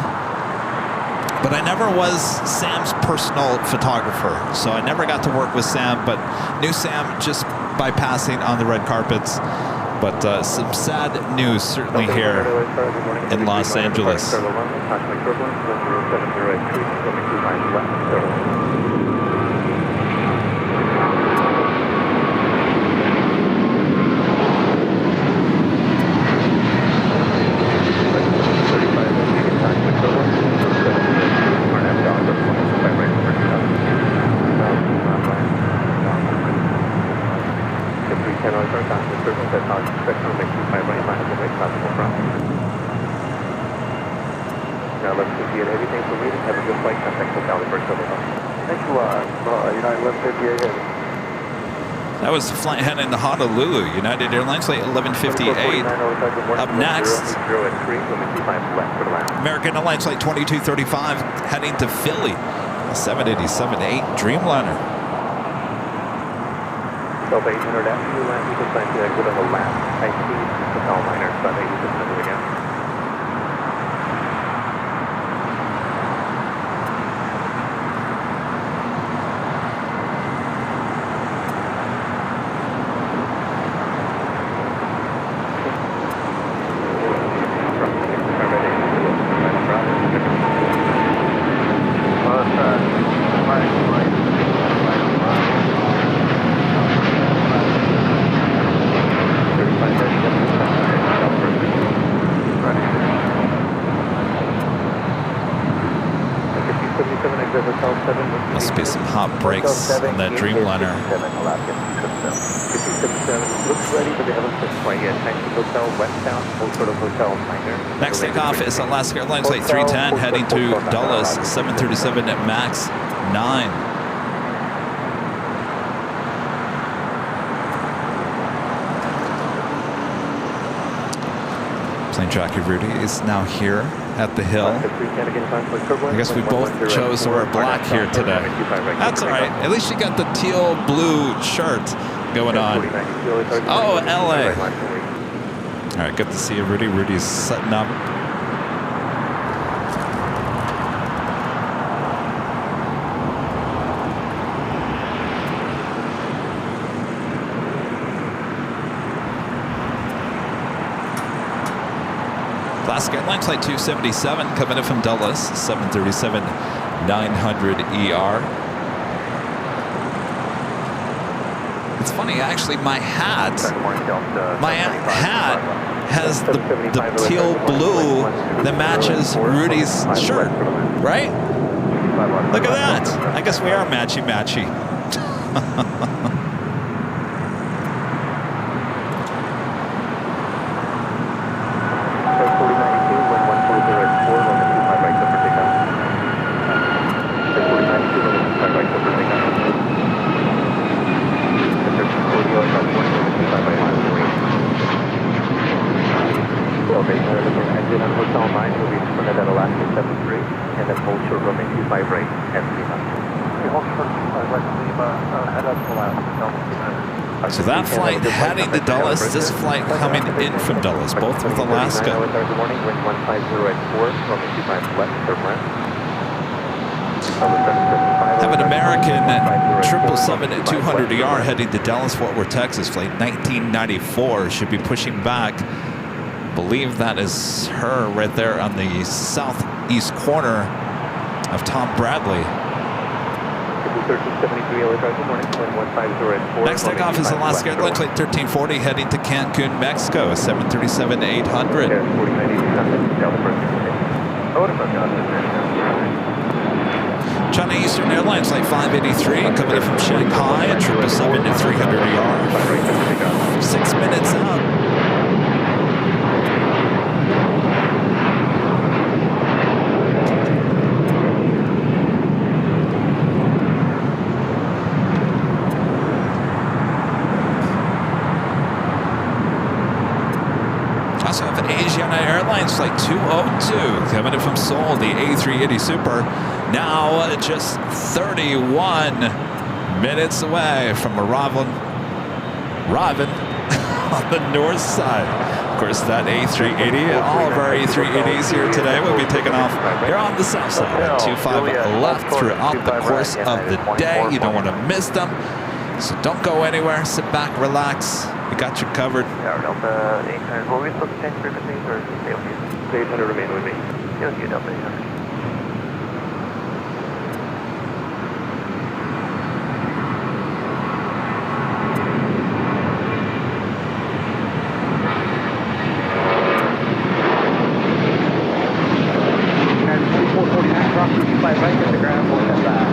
[SPEAKER 1] But I never was Sam's personal photographer, so I never got to work with Sam, but knew Sam just by passing on the red carpets. But some sad news certainly here in Los Angeles.
[SPEAKER 5] Now let's see everything for me. Have a good flight. Contact hotel for Thanks a lot. United 1158.
[SPEAKER 1] That was the flight heading to Honolulu. United Airlines flight 1158. Up next, American Airlines flight 2235 heading to Philly. 787-8 Dreamliner.
[SPEAKER 5] Delta 800 after you land, you can find the exit of the last high-speed hotel liner, about 86 minutes again.
[SPEAKER 1] Must be some hot brakes on that Dreamliner. Next takeoff is Alaska Airlines flight 310 heading to Dulles, 737 MAX 9. Plane jockey Rudy is now here at the hill. I guess we both chose to wear black here today. That's all right. At least you got the teal blue shirt going on. Oh, LA. All right, good to see you, Rudy. Rudy's setting up. Alaska Airlines flight 277 coming in from Dulles, 737-900ER. It's funny, actually, my hat has the teal blue that matches Rudy's shirt, right? Look at that. I guess we are matchy-matchy. So that flight heading to Dulles, this flight coming in from Dulles, both with Alaska.
[SPEAKER 5] Good morning, wind 150 at 4, runway 25 left, third left.
[SPEAKER 1] Have an American 777 at 200ER heading to Dallas, Fort Worth, Texas, flight 1994. Should be pushing back. Believe that is her right there on the southeast corner of Tom Bradley. Next takeoff is Alaska Airlines flight 1340 heading to Cancun, Mexico, 737-800. China Eastern Airlines flight 583 coming in from Shanghai at 777 at 300ER. 6 minutes out. Also have an Asiana Airlines flight 202 coming in from Seoul, the A380 Super. Now just 31 minutes away from arrival on the north side. Of course, that A380, all of our A380s here today will be taking off here on the south side at 25 left throughout the course of the day. You don't want to miss them. So don't go anywhere. Sit back, relax. We got you covered.
[SPEAKER 6] Delta 800, will we still change frequencies or stay with you?
[SPEAKER 5] 800 remain with me.
[SPEAKER 6] Stay with you, Delta 800.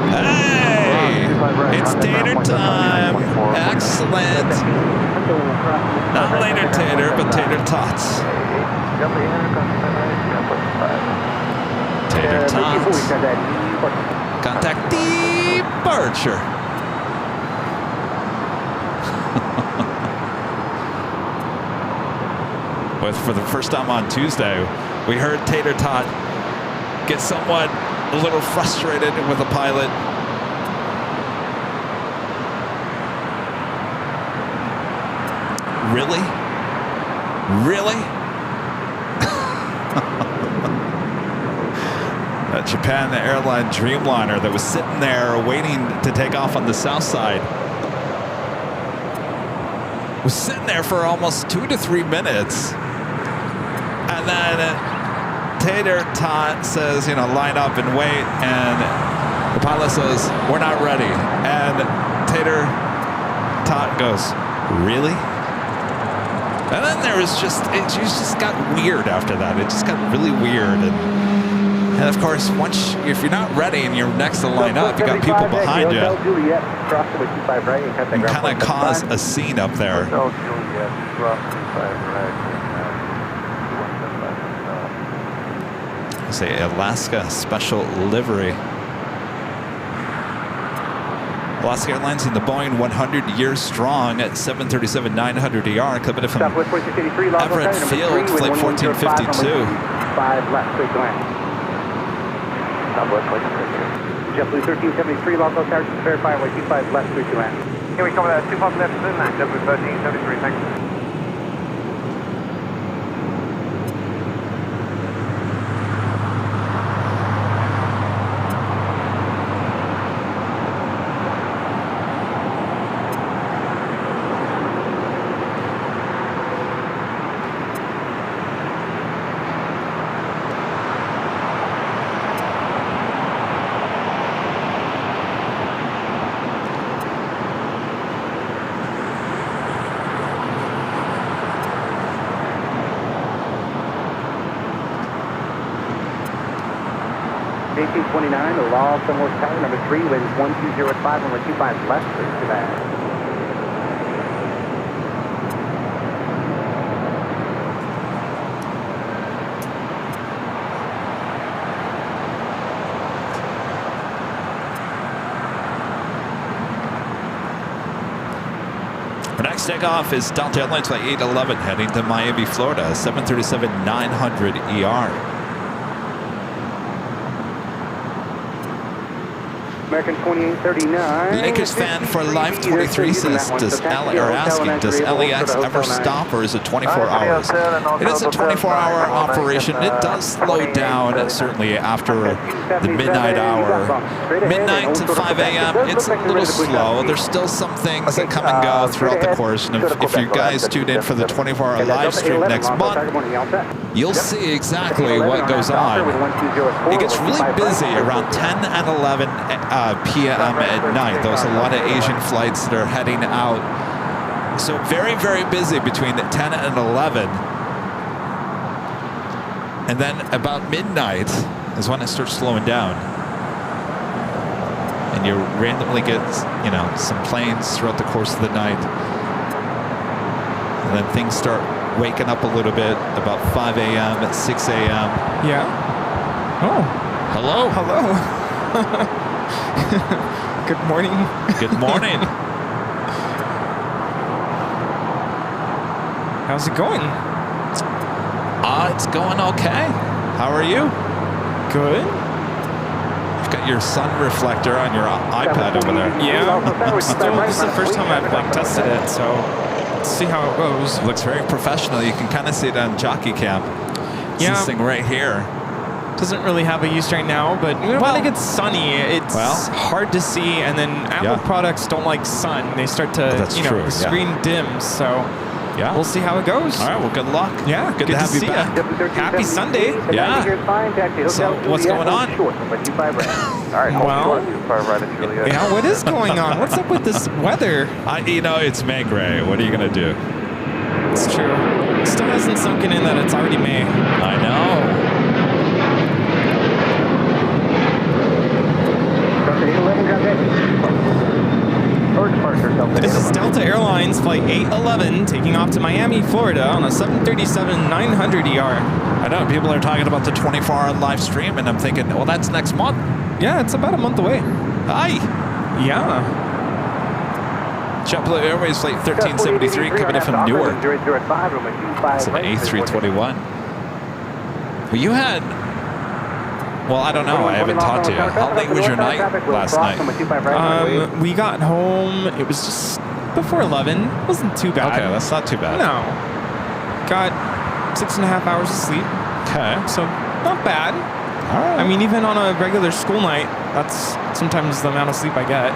[SPEAKER 1] Hey, it's tater time. Excellent. Not later tater, but tater tots. Tater tots. Contact departure. But for the first time on Tuesday, we heard Tater Tot get somewhat a little frustrated with the pilot. Really? Really? That Japan Airline Dreamliner that was sitting there waiting to take off on the south side was sitting there for almost 2 to 3 minutes. And then Tater Tot says, line up and wait. And the pilot says, we're not ready. And Tater Tot goes, really? And then it just got weird after that. It just got really weird. And of course, if you're not ready and you're next to line up, you got people behind you. And kind of cause a scene up there. Say Alaska Special Livery. Alaska Airlines in the Boeing 100 years strong at 737-900ER coming in from Everett Field, flight 1452.
[SPEAKER 5] 5 left, straight to land. JetBlue 1373, local tower, verify runway 25 left, straight to land.
[SPEAKER 6] Here we come with that 2 pumps left, JetBlue 1373, thanks.
[SPEAKER 5] JT29, the law of Sunworth Tower, number 3, winds 1205, runway 25 left, straight to land.
[SPEAKER 1] Our next takeoff is Delta Airlines flight 811 heading to Miami, Florida, 737-900ER.
[SPEAKER 5] American 2839.
[SPEAKER 1] Lakers fan for life 23 says, does LAX ever stop or is it 24 hours? It is a 24-hour operation. It does slow down certainly after the midnight hour. Midnight to 5 a.m. it's a little slow. There's still some things that come and go throughout the course. And if you guys tune in for the 24-hour live stream next month, you'll see exactly what goes on. It gets really busy around 10 and 11 p.m. at night. There's a lot of Asian flights that are heading out. So very, very busy between 10 and 11. And then about midnight is when it starts slowing down. And you randomly get, you know, some planes throughout the course of the night. And then things start waking up a little bit about 5 a.m. at 6 a.m.
[SPEAKER 7] Yeah. Oh.
[SPEAKER 1] Hello.
[SPEAKER 7] Hello. Good morning.
[SPEAKER 1] Good morning.
[SPEAKER 7] How's it going?
[SPEAKER 1] It's going okay. How are you?
[SPEAKER 7] Good.
[SPEAKER 1] You've got your sun reflector on your iPad over there.
[SPEAKER 7] Yeah. This is the first time I've like tested it, so let's see how it goes.
[SPEAKER 1] Looks very professional. You can kind of see it on Jockey Cam. It's
[SPEAKER 7] Yeah.
[SPEAKER 1] this thing right here.
[SPEAKER 7] Doesn't really have a use right now, but when it gets sunny, it's hard to see. And then Apple products don't like sun; they start to, the screen dims. So
[SPEAKER 1] yeah,
[SPEAKER 7] we'll see how it goes.
[SPEAKER 1] All right, well, good luck.
[SPEAKER 7] Yeah,
[SPEAKER 1] good to have you back.
[SPEAKER 7] Happy Sunday.
[SPEAKER 1] Yeah. So what's going on?
[SPEAKER 7] Well, yeah, what is going on? What's up with this weather?
[SPEAKER 1] You know, it's May gray. What are you gonna do?
[SPEAKER 7] It's true. It still hasn't sunken in that it's already May.
[SPEAKER 1] I know.
[SPEAKER 7] This is Delta Airlines Flight 811 taking off to Miami, Florida on a 737-900ER.
[SPEAKER 1] I know, people are talking about the 24-hour live stream, and I'm thinking, well, that's next month.
[SPEAKER 7] Yeah, it's about a month away.
[SPEAKER 1] Hi.
[SPEAKER 7] Yeah.
[SPEAKER 1] JetBlue Airways Flight 1373 coming in from Newark. It's an A321. Well, you had... Well, I don't know. I haven't talked to you. How late was your night last night?
[SPEAKER 7] We got home. It was just before 11. It wasn't too bad.
[SPEAKER 1] Okay, that's not too bad.
[SPEAKER 7] No. Got 6.5 hours of sleep.
[SPEAKER 1] Okay.
[SPEAKER 7] So, not bad.
[SPEAKER 1] All right.
[SPEAKER 7] I mean, even on a regular school night, that's sometimes the amount of sleep I get.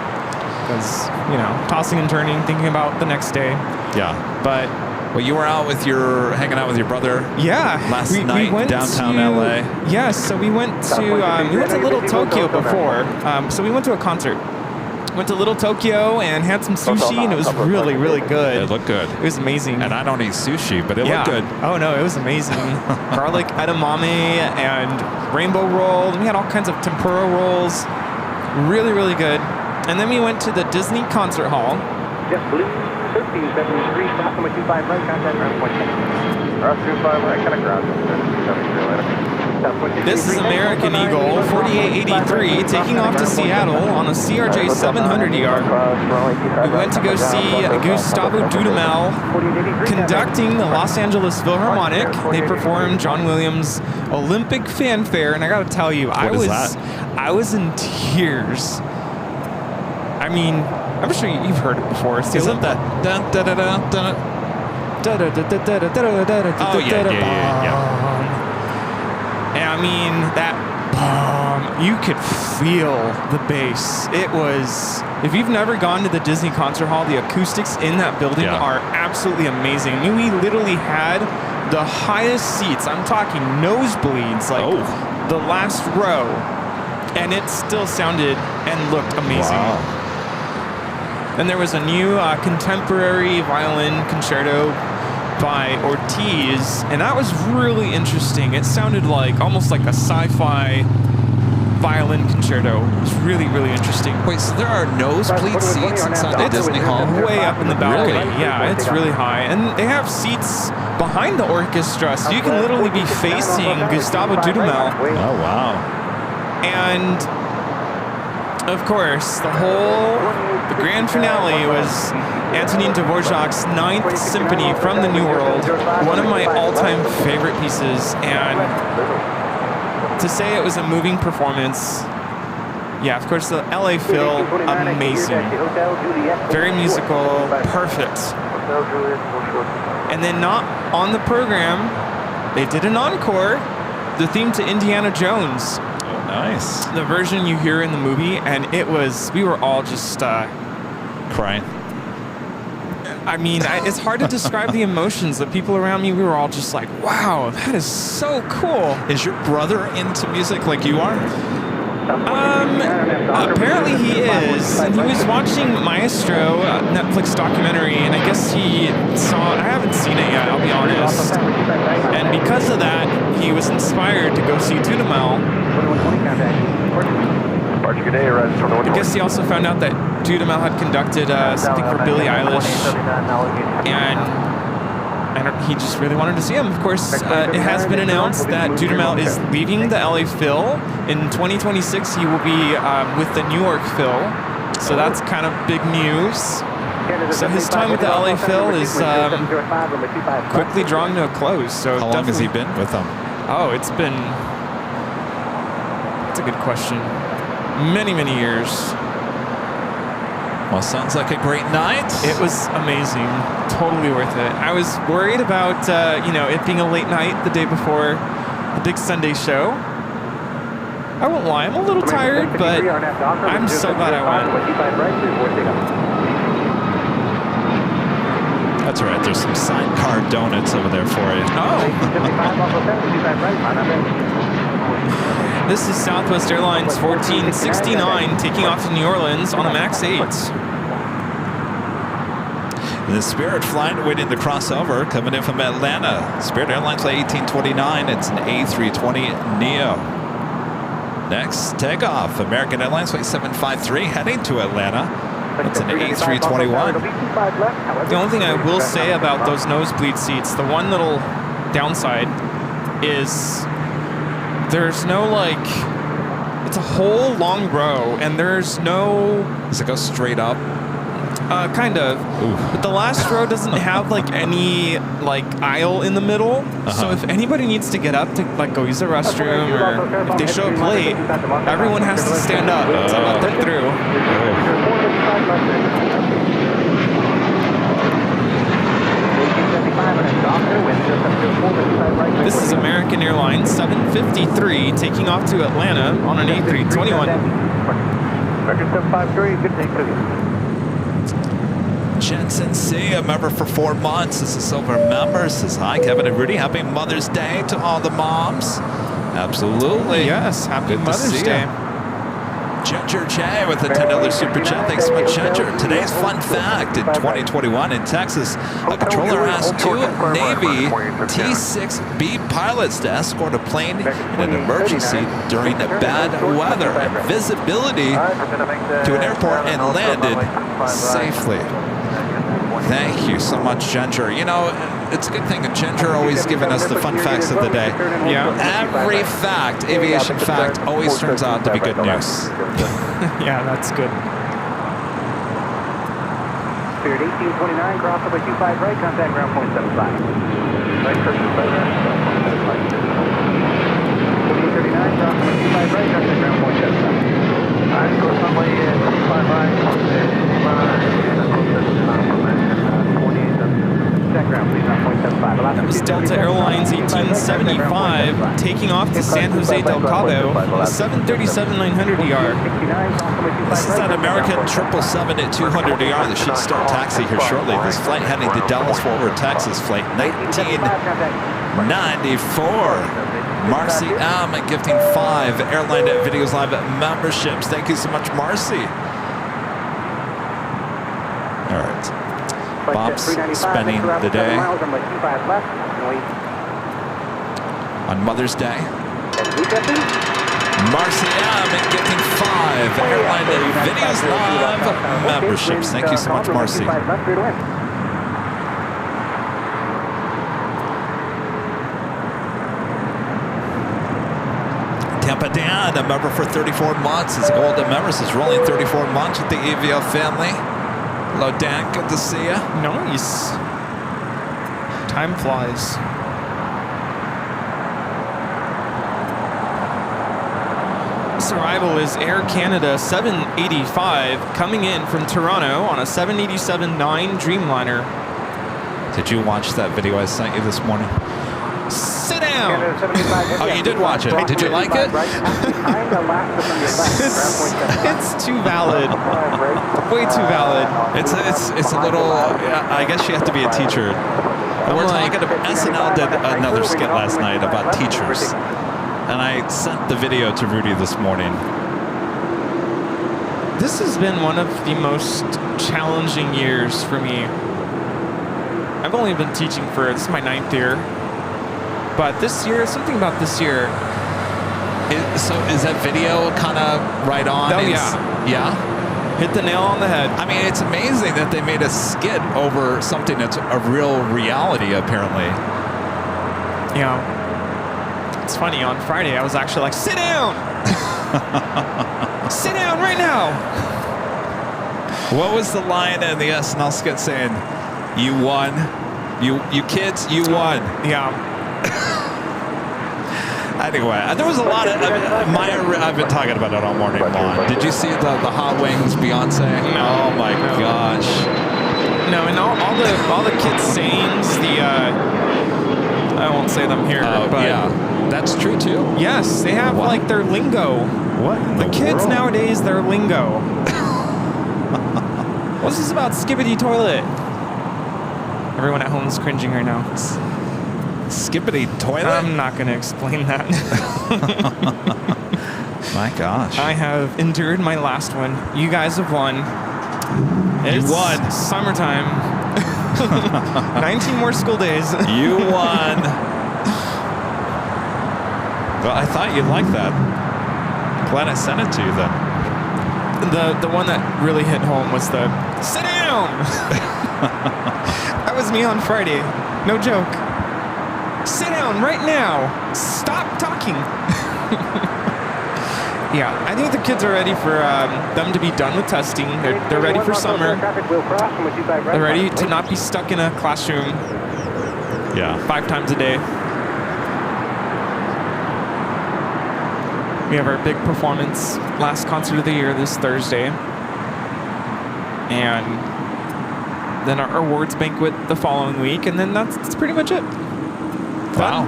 [SPEAKER 7] Because, you know, tossing and turning, thinking about the next day.
[SPEAKER 1] Yeah.
[SPEAKER 7] But...
[SPEAKER 1] Well, you were hanging out with your brother.
[SPEAKER 7] Yeah,
[SPEAKER 1] last night
[SPEAKER 7] we went
[SPEAKER 1] downtown
[SPEAKER 7] to,
[SPEAKER 1] LA.
[SPEAKER 7] Yeah, so we went to Little Tokyo before. So we went to a concert. Went to Little Tokyo and had some sushi, and it was really, really good.
[SPEAKER 1] It looked good.
[SPEAKER 7] It was amazing.
[SPEAKER 1] And I don't eat sushi, but it looked good.
[SPEAKER 7] Oh no, it was amazing. Garlic edamame and rainbow roll. And we had all kinds of tempura rolls. Really, really good. And then we went to the Disney concert hall.
[SPEAKER 5] JetBlue 1373, stop number 25 right, contact ground 110. 25 right, kind of ground 73 later.
[SPEAKER 7] This is American Eagle 4883 taking off to Seattle on a CRJ 700ER. We went to go see Gustavo Dudamel conducting the Los Angeles Philharmonic. They performed John Williams' Olympic Fanfare, and I gotta tell you, I was in tears. I mean, I'm sure you've heard it before. It's
[SPEAKER 1] Isn't that dun, da, da, da, da. Oh yeah.
[SPEAKER 7] And I mean, that you could feel the bass. It was, if you've never gone to the Disney concert hall, the acoustics in that building are absolutely amazing. I mean, we literally had the highest seats. I'm talking nosebleeds, like the last row. And it still sounded and looked amazing.
[SPEAKER 1] Wow.
[SPEAKER 7] And there was a new contemporary violin concerto by Ortiz, and that was really interesting. It sounded like almost like a sci-fi violin concerto. It was really, really interesting.
[SPEAKER 1] Wait, so there are nosebleed seats inside the Disney Hall?
[SPEAKER 7] Way up in the balcony.
[SPEAKER 1] Really?
[SPEAKER 7] Yeah, it's really high. And they have seats behind the orchestra, so you can literally be facing Gustavo Dudamel.
[SPEAKER 1] Oh, wow.
[SPEAKER 7] And of course, the grand finale was Antonin Dvorak's Ninth Symphony from the New World, one of my all-time favorite pieces. And to say it was a moving performance Yeah, of course, the LA Phil, amazing. Very musical, perfect. And then not on the program, they did an encore, the theme to Indiana Jones.
[SPEAKER 1] Oh, nice.
[SPEAKER 7] The version you hear in the movie, and we were all just...
[SPEAKER 1] Crying.
[SPEAKER 7] I mean, it's hard to describe the emotions. The people around me, we were all just like, wow, that is so cool.
[SPEAKER 1] Is your brother into music like you are?
[SPEAKER 7] Apparently he is. And he was watching Maestro, a Netflix documentary, and I guess he saw, I haven't seen it yet, I'll be honest. And because of that, he was inspired to go see Dudamel. I guess he also found out that Dudamel had conducted something for Billie Eilish, and he just really wanted to see him. Of course, it has been announced that Dudamel is leaving the LA Phil. In 2026, he will be with the New York Phil, so that's kind of big news. So his time with the LA Phil is quickly drawing to a close. So
[SPEAKER 1] how long has he been with them?
[SPEAKER 7] Oh, it's been... That's a good question. Many, many years.
[SPEAKER 1] Well, sounds like a great night.
[SPEAKER 7] It was amazing. Totally worth it. I was worried about, it being a late night the day before the big Sunday show. I won't lie, I'm a little tired, but I'm so glad I went.
[SPEAKER 1] That's all right. There's some sidecar donuts over there for you.
[SPEAKER 7] Oh. This is Southwest Airlines 1469 taking off to New Orleans on a MAX 8.
[SPEAKER 1] The Spirit flight waiting to cross over, coming in from Atlanta. Spirit Airlines flight 1829. It's an A320 Neo. Next takeoff, American Airlines flight 753 heading to Atlanta. It's an A321.
[SPEAKER 7] The only thing I will say about those nosebleed seats, the one little downside is there's no it's a whole long row, and there's no...
[SPEAKER 1] Does it go straight up?
[SPEAKER 7] Kind of.
[SPEAKER 1] Ooh.
[SPEAKER 7] But the last row doesn't have any aisle in the middle. So if anybody needs to get up to go use the restroom, or if they show up late, everyone has to stand up to let them through. This is American Airlines 753 taking off to Atlanta on an A321.
[SPEAKER 6] Record 753, good day to you.
[SPEAKER 1] Jensen C, a member for 4 months. This is Silver member. Says hi, Kevin and Rudy. Happy Mother's Day to all the moms. Absolutely.
[SPEAKER 7] Yes, happy
[SPEAKER 1] Good
[SPEAKER 7] Mother's Day.
[SPEAKER 1] Ginger J with a $10 super chat. Thanks so much, Ginger. Today's fun fact: in 2021 in Texas, a controller asked 2 Navy T-6B pilots to escort a plane in an emergency during bad weather and visibility to an airport and landed safely. Thank you so much, Ginger. It's a good thing that Ginger always giving us the fun facts of the day.
[SPEAKER 7] Yeah.
[SPEAKER 1] Every fact, aviation fact, always turns out to be good news.
[SPEAKER 7] Yeah, that's good.
[SPEAKER 6] Spirit 1829, cross over 25 right, contact ground point 75. Right, person, right, 1839, cross over 25 right, contact ground point 75. Alright, go somebody 25 right,
[SPEAKER 7] That was Delta Airlines 1875 taking off to San Jose del Cabo, a 737-900ER.
[SPEAKER 1] This is that American 777 at 200ER that should start taxi here shortly. This flight heading to Dallas Fort Worth, Texas, flight 1994. Marcy M gifting 5 Airline Videos Live memberships. Thank you so much, Marcy. All right. Bob's spending the day on Mother's Day. Marcy M gifting 5 Airline Videos Live memberships. Thank you so much, Marcy. Tampa Dan, a member for 34 months. Is a golden member. Says rolling 34 months with the EVO family. Hello, Dan. Good to see you.
[SPEAKER 7] Nice. Time flies. next arrival is Air Canada 785 coming in from Toronto on a 787-9 Dreamliner.
[SPEAKER 1] Did you watch that video I sent you this morning?
[SPEAKER 7] Sit down.
[SPEAKER 1] Oh, you did watch it. Did you like it?
[SPEAKER 7] It's too valid. Way too valid.
[SPEAKER 1] It's a little. I guess you have to be a teacher. We're talking about SNL did another skit last night about teachers, and I sent the video to Rudy this morning.
[SPEAKER 7] This has been one of the most challenging years for me. I've only been teaching this is my 9th year. But this year, something about this year.
[SPEAKER 1] So is that video kind of right on?
[SPEAKER 7] Oh,
[SPEAKER 1] Yeah?
[SPEAKER 7] Hit the nail on the head.
[SPEAKER 1] I mean, it's amazing that they made a skit over something that's a real reality, apparently.
[SPEAKER 7] Yeah. It's funny, on Friday, I was actually like, sit down! Sit down right now!
[SPEAKER 1] What was the line in the SNL skit saying? You won. You kids, you won.
[SPEAKER 7] Yeah.
[SPEAKER 1] Anyway, there was a lot of I've been talking about it all morning long. Did you see the Hot Wings Beyonce?
[SPEAKER 7] No,
[SPEAKER 1] oh my gosh.
[SPEAKER 7] No, and all the kids' sayings, I won't say them here, but
[SPEAKER 1] yeah, that's true too.
[SPEAKER 7] Yes, they have like their lingo.
[SPEAKER 1] What?
[SPEAKER 7] The kids nowadays, their lingo. What's this about skibbity toilet? Everyone at home is cringing right now.
[SPEAKER 1] Skippity toilet?
[SPEAKER 7] I'm not going to explain that.
[SPEAKER 1] My gosh.
[SPEAKER 7] I have endured my last one. You guys have won. It's
[SPEAKER 1] you won.
[SPEAKER 7] Summertime. 19 more school days.
[SPEAKER 1] You won. Well, I thought you'd like that. Glad I sent it to you then.
[SPEAKER 7] The one that really hit home was the sit down. That was me on Friday. No joke. Sit down right now. Stop talking. Yeah, I think the kids are ready for them to be done with testing. They're ready for summer. They're ready to not be stuck in a classroom.
[SPEAKER 1] Yeah.
[SPEAKER 7] 5 times a day. We have our big performance, last concert of the year this Thursday. And then our awards banquet the following week, and then that's pretty much it.
[SPEAKER 1] Wow.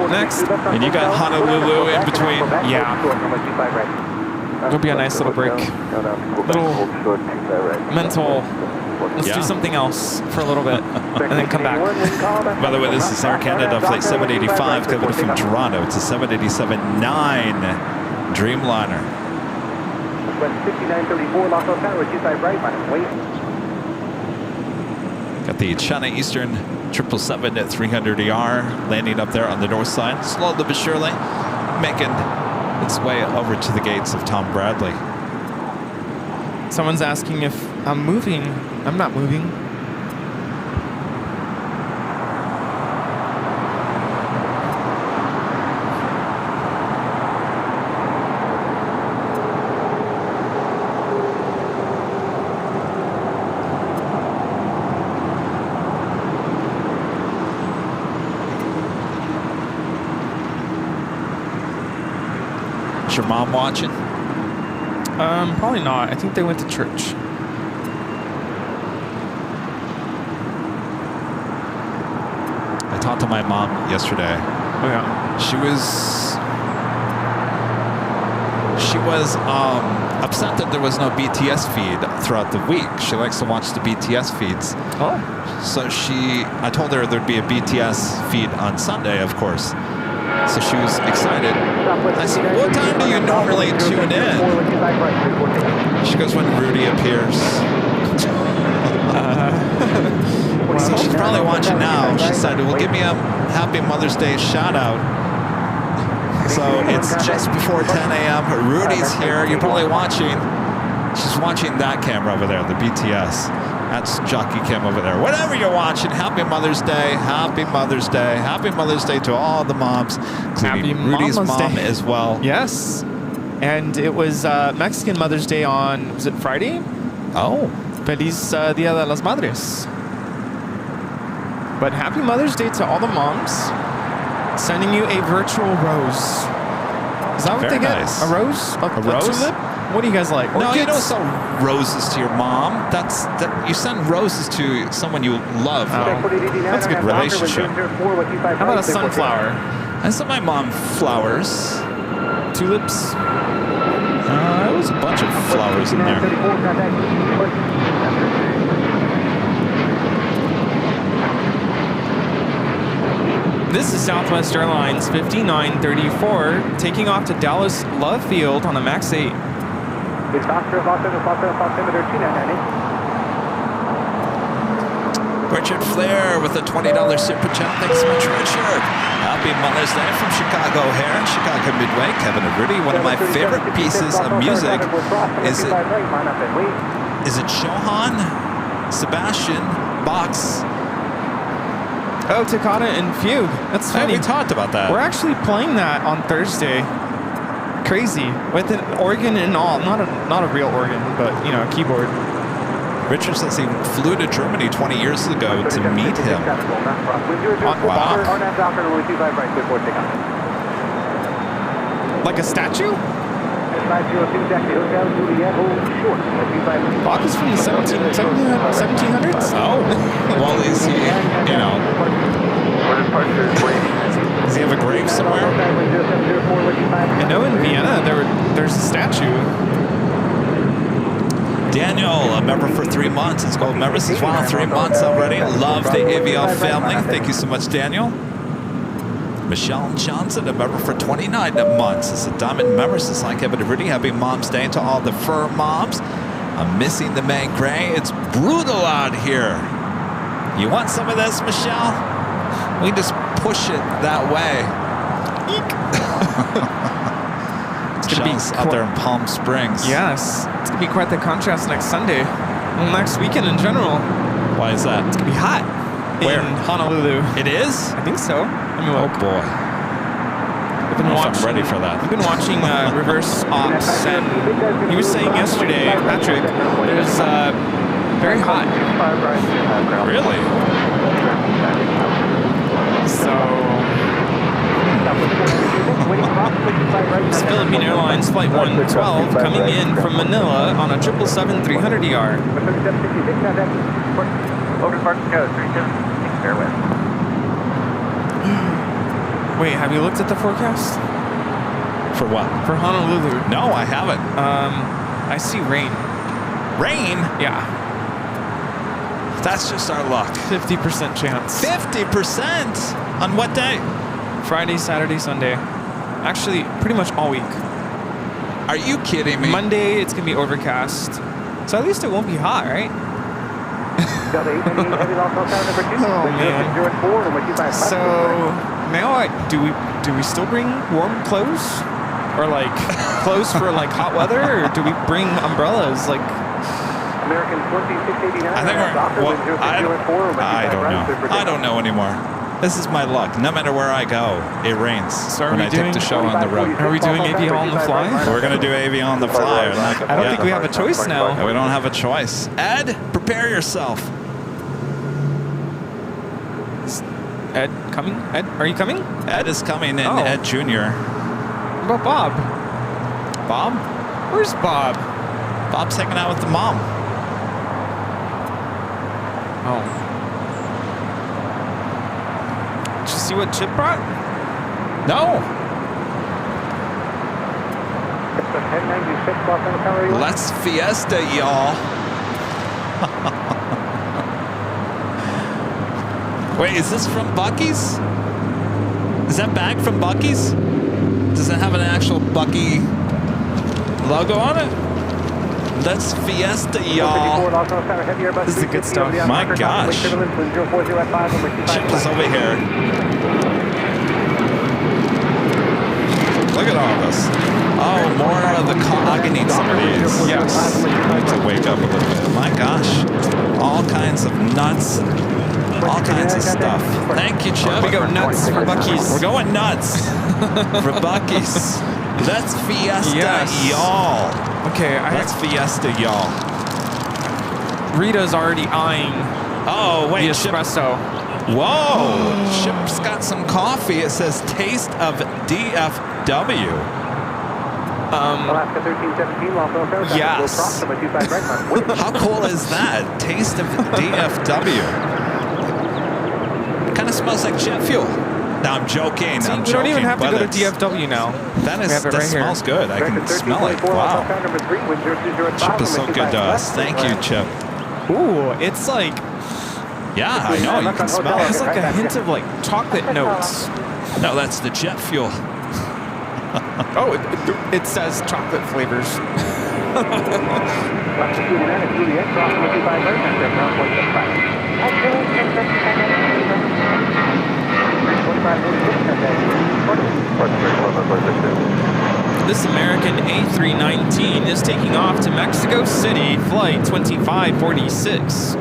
[SPEAKER 7] Next.
[SPEAKER 1] And you got Honolulu in between.
[SPEAKER 7] Yeah. It'll be a nice little break. Little mental. Let's do something else for a little bit and then come back.
[SPEAKER 1] By the way, this is Air Canada Flight 785 coming from Toronto. It's a 787-9 Dreamliner.
[SPEAKER 6] West 5934, Los Tower, 25 right, wait.
[SPEAKER 1] Got the China Eastern 777 at 300 ER landing up there on the north side. Slowly but surely making its way over to the gates of Tom Bradley.
[SPEAKER 7] Someone's asking if I'm moving. I'm not moving.
[SPEAKER 1] Is your mom watching?
[SPEAKER 7] Probably not. I think they went to church.
[SPEAKER 1] I talked to my mom yesterday.
[SPEAKER 7] Oh yeah.
[SPEAKER 1] She was upset that there was no BTS feed throughout the week. She likes to watch the BTS feeds.
[SPEAKER 7] Oh.
[SPEAKER 1] So I told her there'd be a BTS feed on Sunday, of course. So she was excited. I said, what time do you normally tune in? She goes, when Rudy appears. So she's probably watching now. She said, well, give me a Happy Mother's Day shout out. So it's just before 10 a.m. Rudy's here. You're probably watching. She's watching that camera over there, the BTS. That's Jockey Kim over there. Whatever you're watching, Happy Mother's Day. Happy Mother's Day. Happy Mother's Day to all the moms, including Rudy's mom as well.
[SPEAKER 7] Yes. And it was Mexican Mother's Day on, was it Friday?
[SPEAKER 1] Oh.
[SPEAKER 7] Feliz Dia de las Madres. But happy Mother's Day to all the moms. Sending you a virtual rose. Is that what
[SPEAKER 1] Very
[SPEAKER 7] they get?
[SPEAKER 1] nice.
[SPEAKER 7] A rose? A
[SPEAKER 1] rose?
[SPEAKER 7] tulip? What do you guys like?
[SPEAKER 1] No, you
[SPEAKER 7] Orchids?
[SPEAKER 1] don't sell roses to your mom. You send roses to someone you love.
[SPEAKER 7] That's a good
[SPEAKER 1] relationship.
[SPEAKER 7] How about a sunflower?
[SPEAKER 1] I sent my mom flowers.
[SPEAKER 7] Tulips?
[SPEAKER 1] There was a bunch of flowers in there.
[SPEAKER 7] This is Southwest Airlines 5934 taking off to Dallas Love Field on a MAX 8.
[SPEAKER 1] Richard Flair with a $20 super chat. Thanks so much, Richard. Happy Mother's Day from Chicago here in Chicago Midway. Kevin and Rudy. One of my favorite pieces of music is it Johann Sebastian Bach's?
[SPEAKER 7] Oh, Toccata and Fugue. That's funny.
[SPEAKER 1] We talked about that.
[SPEAKER 7] We're actually playing that on Thursday. Crazy. With an organ and all. Not a real organ, but, you know, a keyboard.
[SPEAKER 1] Richard says he flew to Germany 20 years ago to meet him.
[SPEAKER 7] Wow. Like a statue? Bach is from the 1700s?
[SPEAKER 1] Oh. Well, is he, you know... Does he have a grave somewhere?
[SPEAKER 7] I know in Vienna there's a statue.
[SPEAKER 1] Daniel, a member for 3 months. It's called member since wow, 3 months already. Love the AVL family. Thank you so much, Daniel. Michelle Johnson, a member for 29 months. It's a diamond member since I Kevin and Rudy. Happy Mom's Day to all the fur moms. I'm missing the May Gray. It's brutal out here. You want some of this, Michelle? We can just push it that way. It's going to be out there in Palm Springs.
[SPEAKER 7] Yes. It's going to be quite the contrast next Sunday. Well, next weekend in general.
[SPEAKER 1] Why is that?
[SPEAKER 7] It's going to be hot.
[SPEAKER 1] Where?
[SPEAKER 7] In Honolulu.
[SPEAKER 1] It is?
[SPEAKER 7] I think so. Let me look.
[SPEAKER 1] Oh, boy.
[SPEAKER 7] I've been watching,
[SPEAKER 1] I'm ready for that.
[SPEAKER 7] I've been watching Reverse Ops, and he was saying yesterday, Patrick, it was very hot.
[SPEAKER 1] Really?
[SPEAKER 7] So, it's Philippine Airlines Flight 112 coming in from Manila on a 777-300ER.
[SPEAKER 6] Over to Park Go, 376 Fairway.
[SPEAKER 7] Wait, have you looked at the forecast?
[SPEAKER 1] For what?
[SPEAKER 7] For Honolulu.
[SPEAKER 1] No, I haven't.
[SPEAKER 7] I see rain.
[SPEAKER 1] Rain?
[SPEAKER 7] Yeah.
[SPEAKER 1] That's just our luck.
[SPEAKER 7] 50% chance.
[SPEAKER 1] 50%? On what day?
[SPEAKER 7] Friday, Saturday, Sunday. Actually, pretty much all week.
[SPEAKER 1] Are you kidding me?
[SPEAKER 7] Monday, it's going to be overcast. So at least it won't be hot, right?
[SPEAKER 6] Oh, man.
[SPEAKER 7] So, now do we still bring warm clothes? Or like clothes for like hot weather? Or do we bring umbrellas? Like,
[SPEAKER 6] American 2689.
[SPEAKER 1] I think I don't know. I don't know anymore. This is my luck. No matter where I go, it rains when I take the show on the road.
[SPEAKER 7] Are we doing AV on the fly?
[SPEAKER 1] We're going to do AV on the fly.
[SPEAKER 7] I don't think we have a choice now.
[SPEAKER 1] We don't have a choice. Ed, prepare yourself.
[SPEAKER 7] Is Ed coming? Ed, are you coming?
[SPEAKER 1] Ed is coming in.
[SPEAKER 7] Oh.
[SPEAKER 1] Ed Jr.
[SPEAKER 7] What about Bob?
[SPEAKER 1] Bob?
[SPEAKER 7] Where's Bob?
[SPEAKER 1] Bob's hanging out with the mom.
[SPEAKER 7] Oh. Did you see what Chip brought?
[SPEAKER 1] No.
[SPEAKER 6] 1096 Los Angeles Tower.
[SPEAKER 1] Let's fiesta, y'all. Wait, is this from Buc-ee's? Is that bag from Buc-ee's? Does it have an actual Buc-ee logo on it? Let's fiesta, y'all.
[SPEAKER 7] This is the good stuff.
[SPEAKER 1] My gosh. Chip is over here. Look at all this. Oh, more of the I can eat some of these.
[SPEAKER 7] Yes.
[SPEAKER 1] I need to wake up a little bit. My gosh. All kinds of nuts. All kinds of stuff. Thank you, Chip.
[SPEAKER 7] We go nuts for Buc-ee's.
[SPEAKER 1] We're going nuts for Buc-ee's. Let's fiesta, y'all.
[SPEAKER 7] Okay,
[SPEAKER 1] Let's fiesta, y'all.
[SPEAKER 7] Rita's already eyeing
[SPEAKER 1] Oh, wait.
[SPEAKER 7] the espresso.
[SPEAKER 1] Whoa. Chip's got some coffee. It says taste of DFW.
[SPEAKER 6] Alaska 1317, Los Angeles.
[SPEAKER 7] Yes.
[SPEAKER 6] Approximately 25 right, man.
[SPEAKER 1] How cool is that? Taste of DFW. Kind of smells like jet fuel. No, I'm joking.
[SPEAKER 7] See,
[SPEAKER 1] I'm
[SPEAKER 7] we
[SPEAKER 1] joking.
[SPEAKER 7] don't even have to
[SPEAKER 1] but
[SPEAKER 7] go to
[SPEAKER 1] it's-
[SPEAKER 7] DFW now.
[SPEAKER 1] That
[SPEAKER 7] We have it
[SPEAKER 1] that
[SPEAKER 7] right here.
[SPEAKER 1] smells good. I can smell it. Wow. Chip is so good to us. Thank you, Chip.
[SPEAKER 7] Ooh, it's like,
[SPEAKER 1] Yeah, I know. You can smell
[SPEAKER 7] it has
[SPEAKER 1] it.
[SPEAKER 7] like a hint of like chocolate notes.
[SPEAKER 1] No, that's the jet fuel.
[SPEAKER 7] Oh, it says chocolate flavors. This American A319 is taking off to Mexico City, flight 2546.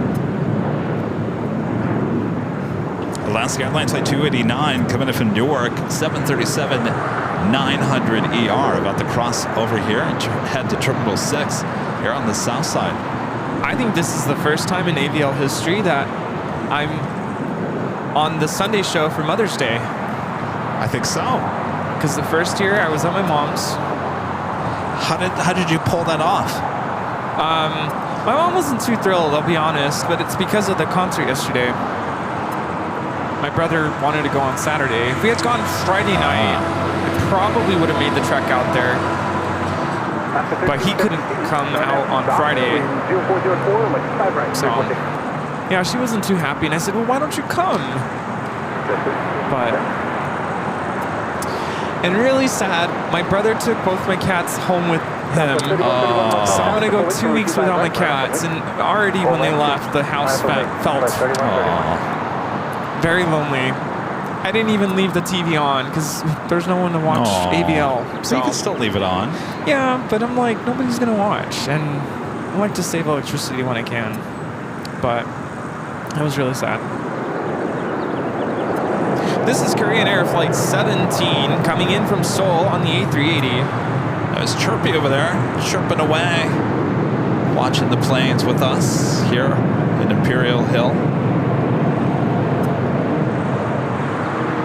[SPEAKER 1] Alaska Airlines Flight 289 coming in from Newark, 737-900 about to cross over here and head to Terminal 6 here on the south side.
[SPEAKER 7] I think this is the first time in AVL history that I'm on the Sunday show for Mother's Day.
[SPEAKER 1] I think so.
[SPEAKER 7] Because the first year I was at my mom's.
[SPEAKER 1] How did you pull that off?
[SPEAKER 7] My mom wasn't too thrilled, I'll be honest, but it's because of the concert yesterday. My brother wanted to go on Saturday. If we had gone Friday night, I probably would have made the trek out there. But he couldn't come out on Friday. So, yeah, she wasn't too happy. And I said, well, why don't you come? But, and really sad, my brother took both my cats home with him. So I'm going to go 2 weeks without my cats. And already when they left, the house felt very lonely. I didn't even leave the TV on because there's no one to watch AVL.
[SPEAKER 1] So you can still leave it on.
[SPEAKER 7] Yeah, but I'm like, nobody's going to watch. And I like to save electricity when I can. But it was really sad. This is Korean Air Flight 17 coming in from Seoul on the A380.
[SPEAKER 1] That was Chirpy over there, chirping away, watching the planes with us here in Imperial Hill.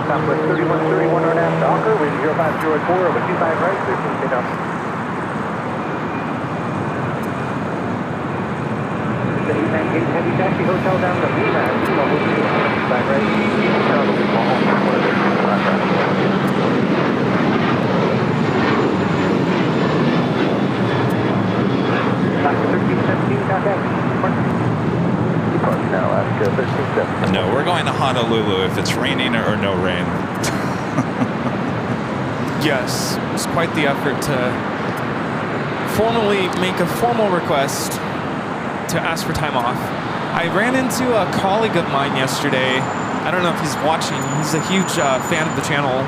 [SPEAKER 6] Southwest 3131 on aft Docker, wind 0504 over 25 right, 13 take off. The 898 heavy taxi hotel down to Lima, Lima, 25 right. Alaska 1317, contact. Now, Alaska 1317.
[SPEAKER 1] No, we're going to Honolulu if it's raining or no rain.
[SPEAKER 7] Yes, it's quite the effort to formally make a formal request to ask for time off. I ran into a colleague of mine yesterday. I don't know if he's watching. He's a huge fan of the channel.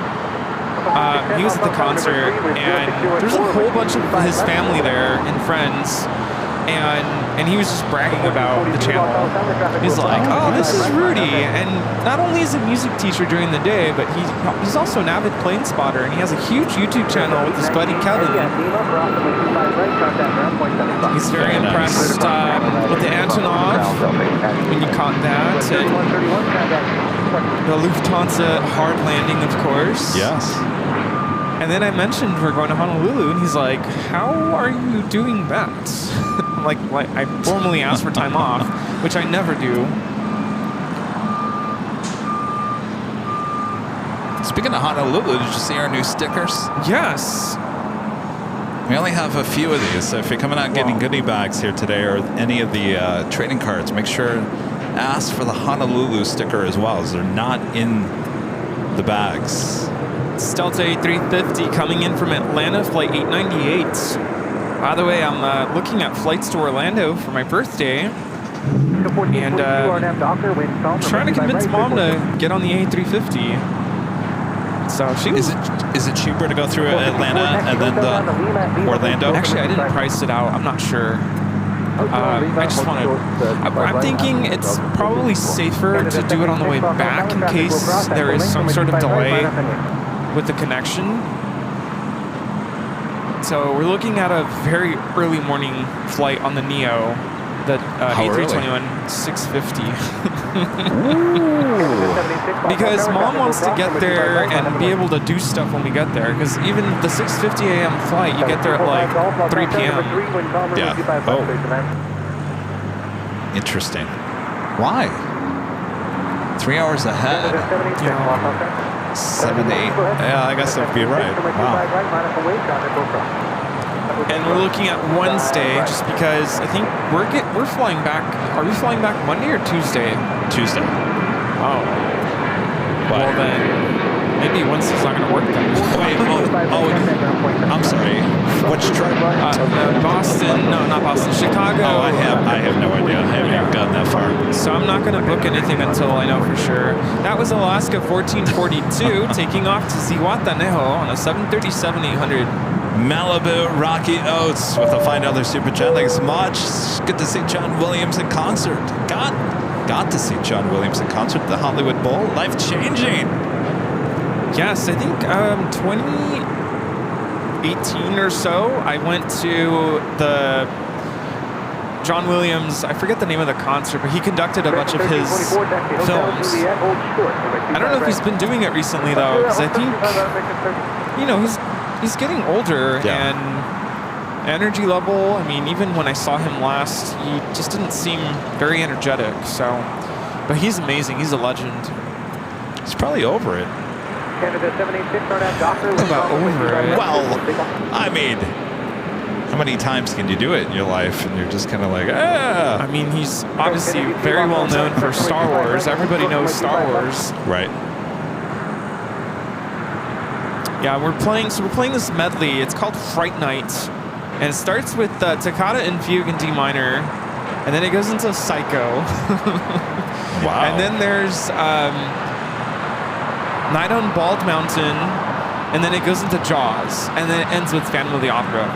[SPEAKER 7] He was at the concert, and there's a whole bunch of his family there and friends. And he was just bragging about the channel. He's like, oh, this is Rudy. And not only is he a music teacher during the day, but he's also an avid plane spotter. And he has a huge YouTube channel with his buddy Kevin. He's very impressed with the Antonov, when you caught that. And the Lufthansa hard landing, of course.
[SPEAKER 1] Yes.
[SPEAKER 7] And then I mentioned we're going to Honolulu, and he's like, how are you doing that? like I formally asked for time off, which I never do.
[SPEAKER 1] Speaking of Honolulu, did you see our new stickers?
[SPEAKER 7] Yes.
[SPEAKER 1] We only have a few of these, so if you're coming out getting goodie bags here today or any of the trading cards, make sure ask for the Honolulu sticker as well, as they're not in the bags.
[SPEAKER 7] Delta A350 coming in from Atlanta, flight 898. By the way, I'm looking at flights to Orlando for my birthday. And trying to convince Mom to get on the A350. So she was...
[SPEAKER 1] Is it cheaper to go through Atlanta and then the Orlando?
[SPEAKER 7] Actually, I didn't price it out. I'm not sure. I just want to... I'm thinking it's probably safer to do it on the way back in case there is some sort of delay with the connection. So we're looking at a very early morning flight on the NEO, the A321. 650. Because Mom wants to get there and be able to do stuff when we get there. Because even the 6:50 a.m. flight, you get there at like 3 p.m.
[SPEAKER 1] Yeah. Oh. Interesting. Why? 3 hours ahead. 7 to 8. Yeah, I guess that'd be right. Wow.
[SPEAKER 7] And we're looking at Wednesday, just because I think we're flying back. Are we flying back Monday or Tuesday?
[SPEAKER 1] Tuesday.
[SPEAKER 7] Oh. Well then, maybe Wednesday's not going to work then.
[SPEAKER 1] Wait, I'm sorry. Which trip?
[SPEAKER 7] Boston. No, not Boston. Chicago.
[SPEAKER 1] Oh, I have no idea. I haven't even gotten that far.
[SPEAKER 7] So I'm not going to book anything until I know for sure. That was Alaska 1442, taking off to Zihuatanejo on a 737-800.
[SPEAKER 1] Malibu Rocky Oats with a $5 super chat. Thanks so much. Good to see John Williams in concert. Got to see John Williams in concert at the Hollywood Bowl. Life changing.
[SPEAKER 7] Yes, I think 2018 or so, I went to the John Williams, I forget the name of the concert, but he conducted a bunch of his films. I don't know if he's been doing it recently though, because I think, you know, he's getting older and energy level, I mean, even when I saw him last, he just didn't seem very energetic, so, but he's amazing, he's a legend.
[SPEAKER 1] He's probably over it.
[SPEAKER 6] Canada 786
[SPEAKER 7] About over it.
[SPEAKER 1] Well, I mean, how many times can you do it in your life and you're just kind of like, ah.
[SPEAKER 7] I mean, he's obviously very well known for Star Wars. Everybody knows Star Wars.
[SPEAKER 1] Right.
[SPEAKER 7] Yeah, we're playing this medley. It's called Fright Night. And it starts with Toccata and Fugue in D minor. And then it goes into Psycho.
[SPEAKER 1] Wow.
[SPEAKER 7] And then there's Night on Bald Mountain. And then it goes into Jaws. And then it ends with Phantom of the Opera.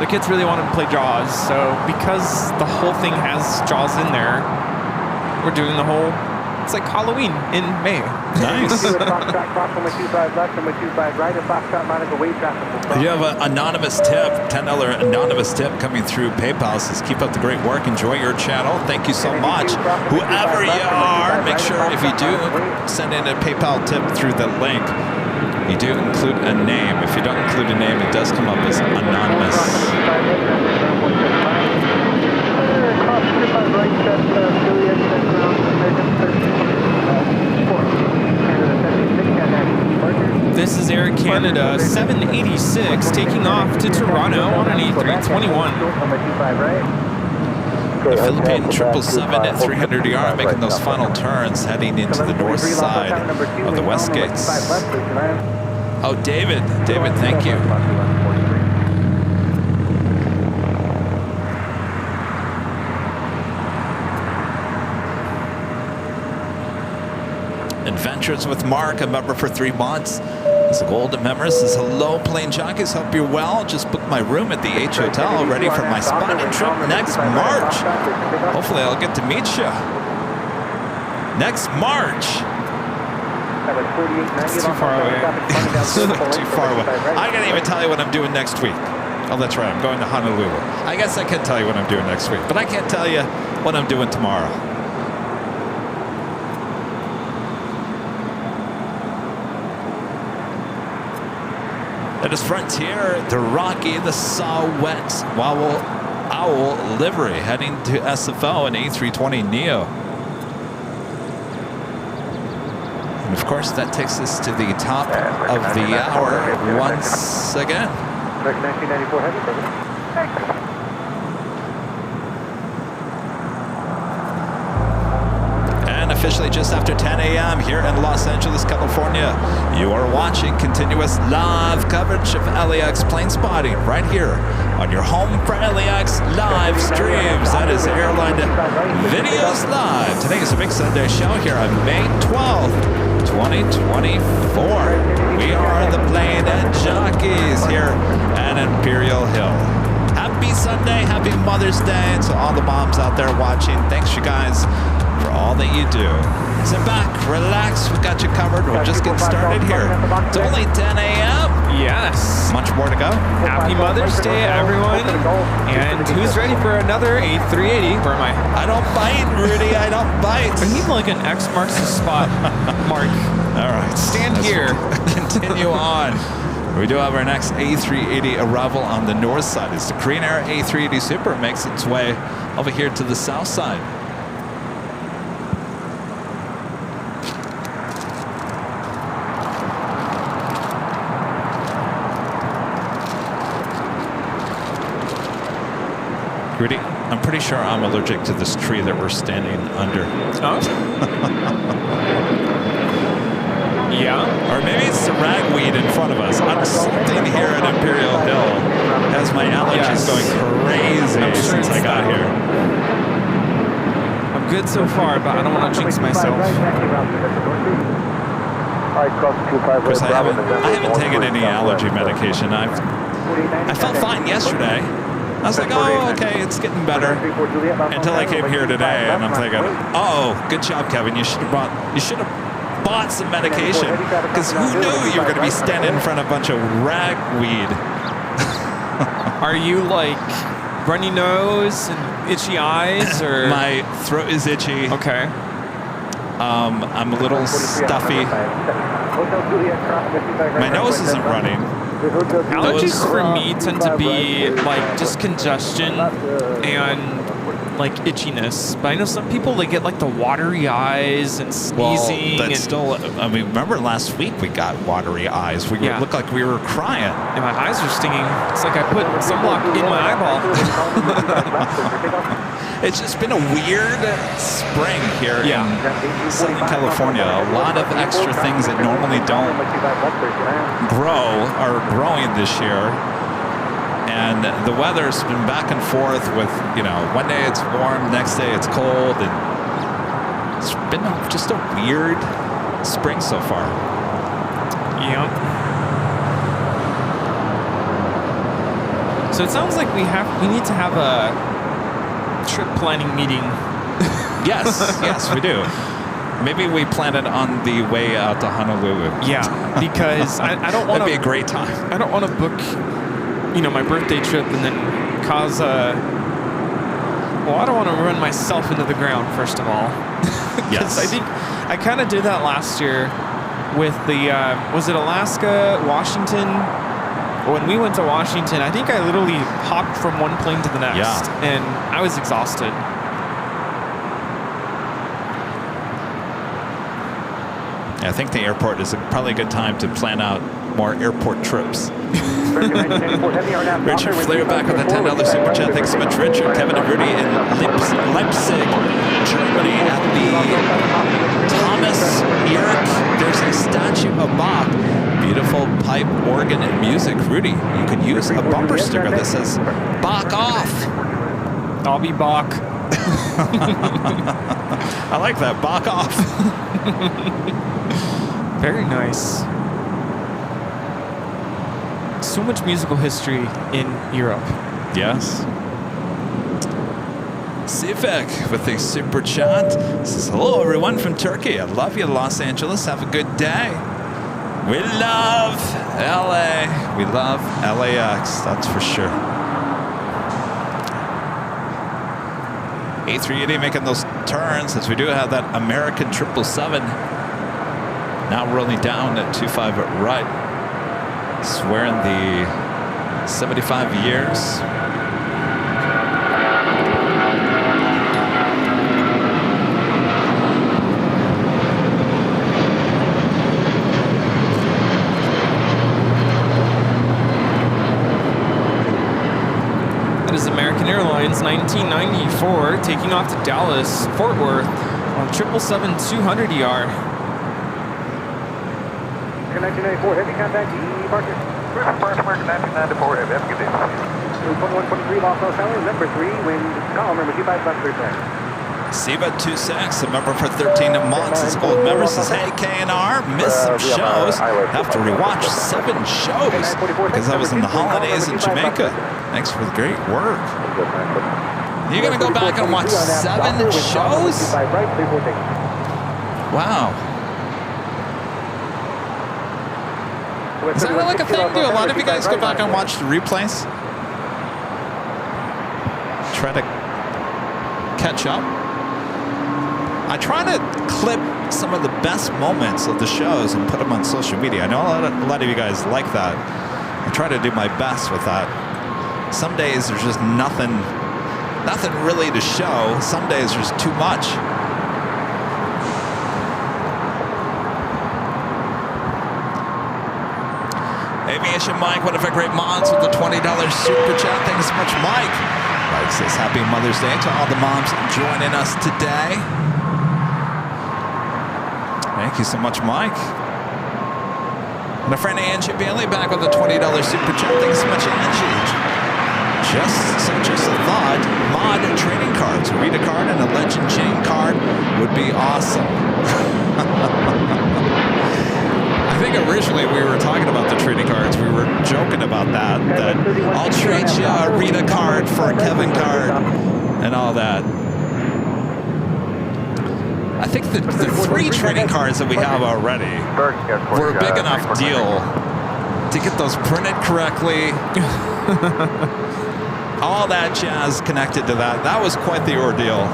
[SPEAKER 7] The kids really wanted to play Jaws, so because the whole thing has Jaws in there, we're doing the whole, it's like Halloween in May.
[SPEAKER 1] Nice. You have an anonymous tip, $10 anonymous tip coming through PayPal. Says, keep up the great work. Enjoy your channel. Thank you so much. Whoever you are, make sure if you do send in a PayPal tip through the link, you do include a name. If you don't include a name, it does come up as anonymous.
[SPEAKER 7] This is Air Canada 786 taking off to Toronto on an A321. The Philippine 777 at 300 ER making those final turns heading into the north side of the West Gates. Oh, David, thank you. Adventures with Mark, a member for 3 months. It's a golden member. Says, hello, plane jockeys. Hope you're well. Just booked my room at the H Hotel, ready for my spotting trip next March. Hopefully, I'll get to meet you next March. It's too far away.
[SPEAKER 1] Too far away. I can't even tell you what I'm doing next week. Oh, that's right. I'm going to Honolulu. I guess I can tell you what I'm doing next week, but I can't tell you what I'm doing tomorrow. That is Frontier, the Rocky, the Saw-Wet Owl livery heading to SFO and A320neo. And of course, that takes us to the top of the hour once again.
[SPEAKER 6] 1994 heavy,
[SPEAKER 1] And officially just after 10 a.m. here in Los Angeles, California, you are watching continuous live coverage of LAX plane spotting right here on your home for LAX live streams. That is Airline Videos Live. Today is a big Sunday show here on May 12th. 2024. We are the Plane and Jockeys here at Imperial Hill. Happy Sunday, happy Mother's Day to all the moms out there watching. Thanks, you guys, for all that you do. Sit back, relax. We got you covered. We're just getting started here. It's only 10 a.m.
[SPEAKER 7] Yes.
[SPEAKER 1] Much more to go.
[SPEAKER 7] Happy Mother's Day, everyone. And who's ready for another A380? Where am I?
[SPEAKER 1] I don't bite, Rudy. I don't bite.
[SPEAKER 7] I need like an X marks the spot mark.
[SPEAKER 1] All right.
[SPEAKER 7] Stand
[SPEAKER 1] Let's
[SPEAKER 7] here.
[SPEAKER 1] Continue on. We do have our next A380 arrival on the north side. It's the Korean Air A380 Super. It makes its way over here to the south side. Rudy, I'm pretty sure I'm allergic to this tree that we're standing under.
[SPEAKER 7] Oh? Yeah.
[SPEAKER 1] Or maybe it's the ragweed in front of us. Something here at Imperial Hill has my allergies going crazy since I got here.
[SPEAKER 7] I'm good so far, but I don't want to jinx myself.
[SPEAKER 1] Because I haven't taken any allergy medication. I felt fine yesterday. I was like, oh, okay, it's getting better. Until I came here today, and I'm thinking, oh, good job, Kevin. You should have bought some medication. Because who knew you were going to be standing in front of a bunch of ragweed?
[SPEAKER 7] Are you like runny nose and itchy eyes, or
[SPEAKER 1] My throat is itchy.
[SPEAKER 7] okay?
[SPEAKER 1] I'm a little stuffy. My nose isn't running.
[SPEAKER 7] Allergies for me tend to be like just congestion and like itchiness. But I know some people, they get like the watery eyes and sneezing.
[SPEAKER 1] Well, that's
[SPEAKER 7] and,
[SPEAKER 1] still, I mean, remember last week we got watery eyes. We looked like we were crying.
[SPEAKER 7] and my eyes are stinging. It's like I put sunblock in my eyeball.
[SPEAKER 1] It's just been a weird spring here in Southern California. A lot of extra things that normally don't grow are growing this year. And the weather's been back and forth with, you know, one day it's warm, next day it's cold. And it's been just a weird spring so far.
[SPEAKER 7] Yep. So it sounds like we need to have a trip planning meeting.
[SPEAKER 1] Yes, we do. Maybe we plan it on the way out to Honolulu.
[SPEAKER 7] Yeah, because I don't want to.
[SPEAKER 1] That'd be a great time.
[SPEAKER 7] I don't want to book, you know, my birthday trip and then cause a. Well, I don't want to run myself into the ground, first of all.
[SPEAKER 1] Yes.
[SPEAKER 7] I think I kind of did that last year with the. Was it Alaska, Washington? When we went to Washington, I think I literally hopped from one plane to the next, and I was exhausted.
[SPEAKER 1] I think the airport is probably a good time to plan out more airport trips. Richard Flair back with a $10 super chat. Thanks so much, Richard. Kevin and Rudy in Leipzig, Germany at the Thomas Erich. There's a statue of Bach. Beautiful pipe, organ, and music. Rudy, you could use a bumper sticker that says Bach off.
[SPEAKER 7] I'll be Bach.
[SPEAKER 1] I like that. Bach off.
[SPEAKER 7] Very nice. So much musical history in Europe.
[SPEAKER 1] Yes. Sivek with a super chat says, hello everyone from Turkey. I love you, Los Angeles. Have a good day. We love LA. We love LAX, that's for sure. A380 making those turns as we do have that American 777 now rolling down at 25 right. Swearing the 75 years.
[SPEAKER 7] That is American Airlines 1994 taking off to Dallas, Fort Worth on 777-200ER.
[SPEAKER 6] 1994 heavy contact, departure. First American 1994 heavy, have a good day. 2123 Los Angeles, number 3, wind calm, number 25 left 3 flag.
[SPEAKER 1] Siva 26, a member for 13 months. His old member says, hey, KNR, missed some shows. Have to rewatch 7 shows because I was in the holidays in Jamaica. Thanks for the great work. You're going to go back and watch 7 shows? Wow. Is that like a thing? Do a lot of you guys go back and watch the replays? Try to catch up? I try to clip some of the best moments of the shows and put them on social media. I know a lot of you guys like that. I try to do my best with that. Some days there's just nothing really to show. Some days there's too much. Aviation Mike, what if a great mods with the $20 super chat. Thanks so much, Mike. Mike says happy Mother's Day to all the moms joining us today. Thank you so much, Mike. And a friend Angie Bailey back with a $20 super chat. Thanks so much, Angie. Just a thought, mod trading cards, a Rita card and a Legend Chain card would be awesome. I think originally we were talking about the trading cards. We were joking about that I'll trade you a Rita card for a Kevin card and all that. I think the 3 trading cards that we have already were a big enough deal to get those printed correctly. All that jazz connected to that. That was quite the ordeal.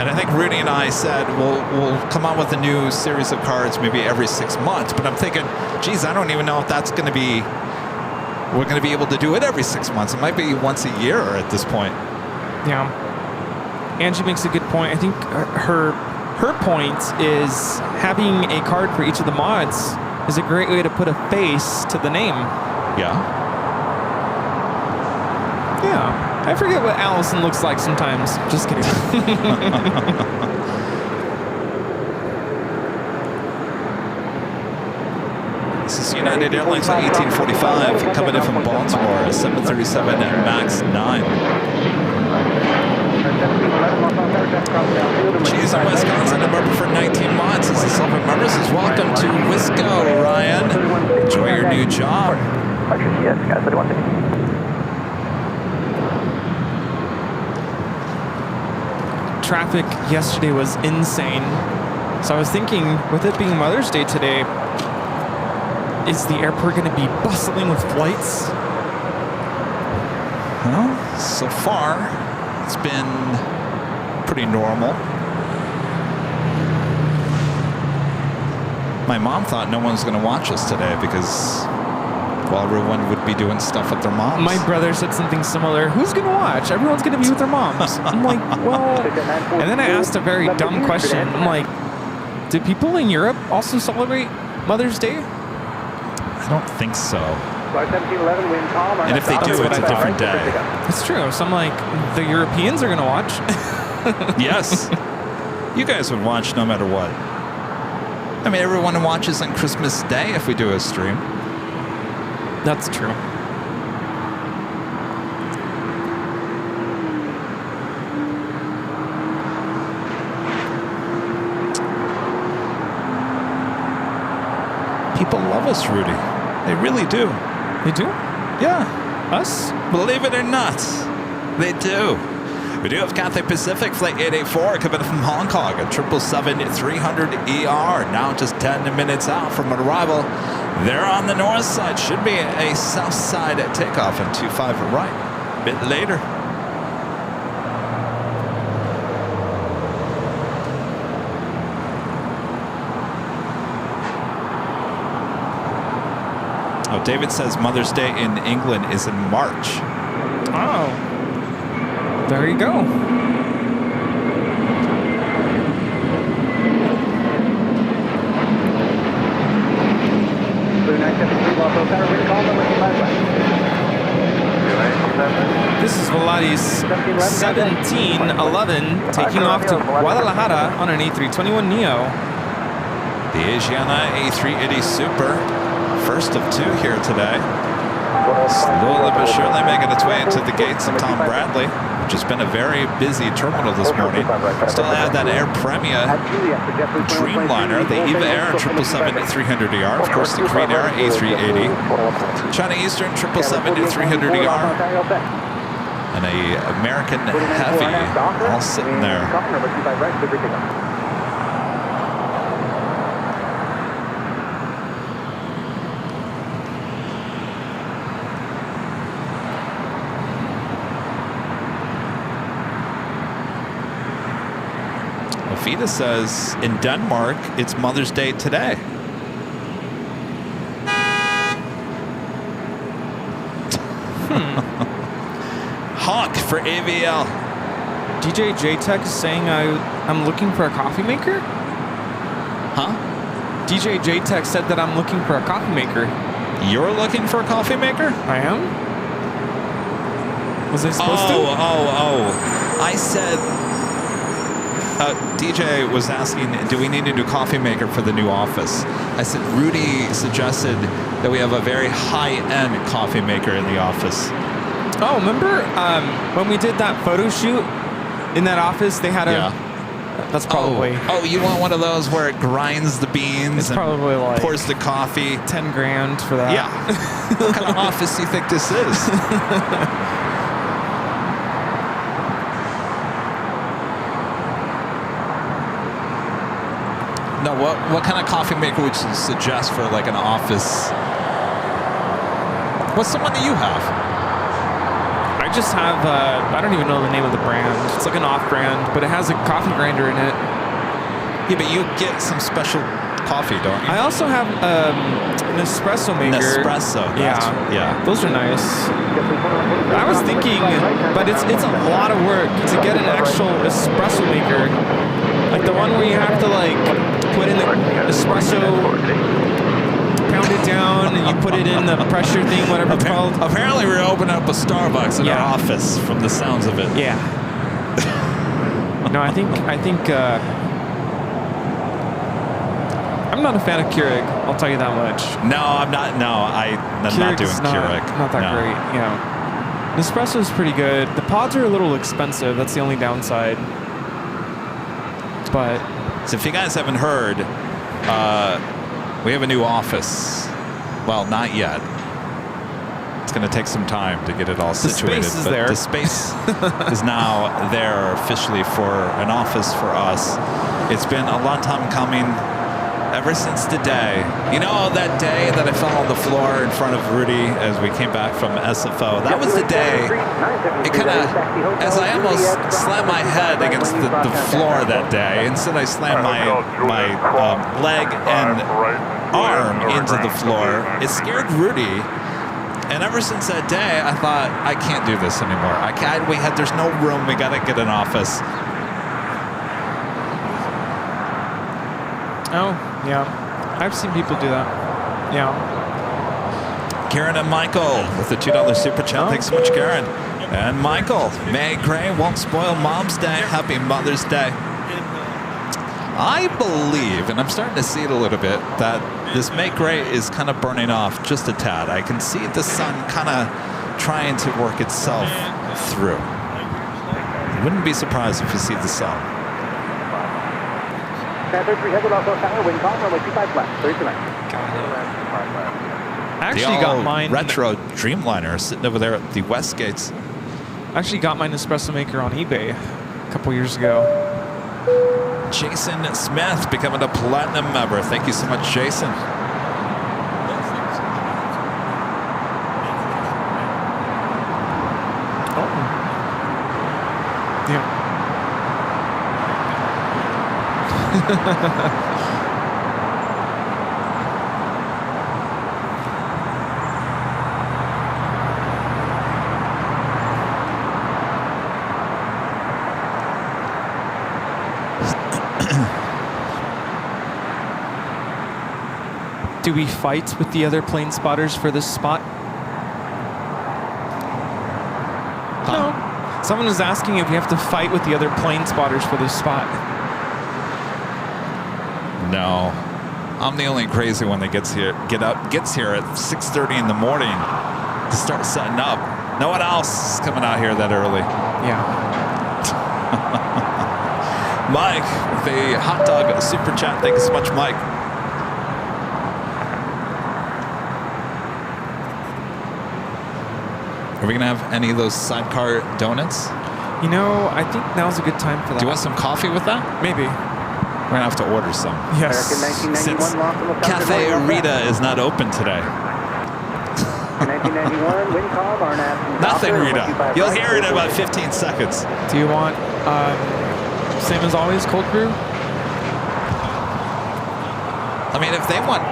[SPEAKER 1] And I think Rudy and I said we'll come out with a new series of cards maybe every 6 months. But I'm thinking, geez, I don't even know if that's going to be, we're going to be able to do it every 6 months. It might be once a year at this point.
[SPEAKER 7] Yeah. Angie makes a good point. I think her point is having a card for each of the mods is a great way to put a face to the name.
[SPEAKER 1] Yeah.
[SPEAKER 7] Yeah. I forget what Allison looks like sometimes. Just kidding.
[SPEAKER 1] This is United Airlines at 1845 coming in from Baltimore, 737 and MAX 9. Cheese in Wisconsin, a member for 19 months. This is Silver Members. Says, welcome to Wisco, Ryan. Enjoy your new job.
[SPEAKER 6] Yes, guys, 31.
[SPEAKER 7] Traffic yesterday was insane. So I was thinking, with it being Mother's Day today, is the airport going to be bustling with flights?
[SPEAKER 1] Well, so far, it's been pretty normal. My mom thought no one was going to watch us today because, well, everyone would be doing stuff with their moms.
[SPEAKER 7] My brother said something similar. Who's going to watch? Everyone's going to be with their moms. I'm like, well... And then I asked a very dumb question. I'm like, do people in Europe also celebrate Mother's Day?
[SPEAKER 1] I don't think so.
[SPEAKER 6] And
[SPEAKER 1] if they do, it's a different day.
[SPEAKER 7] That's true. So I'm like, the Europeans are going to watch.
[SPEAKER 1] Yes. You guys would watch no matter what. I mean, everyone watches on Christmas Day if we do a stream.
[SPEAKER 7] That's true.
[SPEAKER 1] People love us, Rudy. They really do.
[SPEAKER 7] They do?
[SPEAKER 1] Yeah.
[SPEAKER 7] Us?
[SPEAKER 1] Believe it or not, they do. We do have Cathay Pacific Flight 884 coming from Hong Kong at 777-300ER. Now just 10 minutes out from arrival. They're on the north side. Should be a south side at takeoff and 25 right. A bit later. Oh, David says Mother's Day in England is in March.
[SPEAKER 7] Oh. There you go. This is Volaris 1711 taking off to Guadalajara on an A321neo.
[SPEAKER 1] The Asiana A380 Super, first of 2 here today. Slowly but surely making its way into the gates of Tom Bradley, which has been a very busy terminal this morning. Still have that Air Premia Dreamliner, the Eva Air 777-300ER, of course the Korean Air A380, China Eastern 777-300ER, and a American Heavy all sitting there. Vita says in Denmark, it's Mother's Day today. Honk for AVL.
[SPEAKER 7] DJ J-Tech is saying I'm looking for a coffee maker?
[SPEAKER 1] Huh?
[SPEAKER 7] DJ J-Tech said that I'm looking for a coffee maker.
[SPEAKER 1] You're looking for a coffee maker?
[SPEAKER 7] I am? Was I supposed to?
[SPEAKER 1] Oh. I said, DJ was asking, do we need a new coffee maker for the new office? I said, Rudy suggested that we have a very high-end coffee maker in the office.
[SPEAKER 7] Oh, remember when we did that photo shoot in that office? They had a...
[SPEAKER 1] Yeah.
[SPEAKER 7] That's probably...
[SPEAKER 1] Oh, you want one of those where it grinds the beans
[SPEAKER 7] It's
[SPEAKER 1] and
[SPEAKER 7] probably like
[SPEAKER 1] pours the coffee?
[SPEAKER 7] 10 grand for that.
[SPEAKER 1] Yeah. What kind of office do you think this is? No, what kind of coffee maker would you suggest for like an office? What's the one that you have?
[SPEAKER 7] I just have, I don't even know the name of the brand. It's like an off-brand, but it has a coffee grinder in it.
[SPEAKER 1] Yeah, but you get some special coffee, don't you?
[SPEAKER 7] I also have an espresso maker.
[SPEAKER 1] Nespresso. Yeah.
[SPEAKER 7] Those are nice. I was thinking, but it's a lot of work to get an actual espresso maker. Like the one where you have to like put in the espresso, pound it down, and you put it in the pressure thing, whatever it's called.
[SPEAKER 1] Apparently we're opening up a Starbucks in our office from the sounds of it.
[SPEAKER 7] Yeah. No, I think I'm not a fan of Keurig. I'll tell you that much.
[SPEAKER 1] No, I'm not. No, I'm not doing Keurig.
[SPEAKER 7] Not that great. Yeah. Nespresso is pretty good. The pods are a little expensive. That's the only downside. But
[SPEAKER 1] so if you guys haven't heard, we have a new office. Well, not yet. It's going to take some time to get it all situated.
[SPEAKER 7] The space is there.
[SPEAKER 1] The space is now there officially for an office for us. It's been a long time coming. Ever since the day, you know, that day that I fell on the floor in front of Rudy as we came back from SFO, that was the day, it kind of, as I almost slammed my head against the floor that day, instead I slammed my leg and arm into the floor, it scared Rudy. And ever since that day, I thought, I can't do this anymore. There's no room, we gotta get an office.
[SPEAKER 7] oh, yeah. I've seen people do that. Yeah.
[SPEAKER 1] Karen and Michael with the $2 super chat. Thanks so much, Karen. And Michael, May Gray won't spoil Mom's Day. Happy Mother's Day. I believe, and I'm starting to see it a little bit, that this May Gray is kind of burning off just a tad. I can see the sun kind of trying to work itself through. Wouldn't be surprised if you see the sun.
[SPEAKER 7] I actually got mine.
[SPEAKER 1] Retro Dreamliner sitting over there at the West Gates.
[SPEAKER 7] I actually got my Nespresso maker on eBay a couple years ago.
[SPEAKER 1] Jason Smith becoming a platinum member. Thank you so much, Jason.
[SPEAKER 7] Oh. Yeah. Do we fight with the other plane spotters for this spot? No. Someone was asking if we have to fight with the other plane spotters for this spot.
[SPEAKER 1] No, I'm the only crazy one that gets here at 6:30 in the morning to start setting up. No one else is coming out here that early.
[SPEAKER 7] Yeah.
[SPEAKER 1] Mike, the hot dog super chat. Thank you so much, Mike. Are we gonna have any of those sidecar donuts?
[SPEAKER 7] You know, I think now's a good time for that.
[SPEAKER 1] Do you want some coffee with that?
[SPEAKER 7] Maybe.
[SPEAKER 1] We're gonna have to order some.
[SPEAKER 7] Yes.
[SPEAKER 1] Since Cafe Rita is not open today.
[SPEAKER 6] 1991, wind calm, RNAV.
[SPEAKER 1] Nothing, Rita. You'll hear it in about 15 seconds.
[SPEAKER 7] Do you want, same as always, cold brew?
[SPEAKER 1] I mean, if they want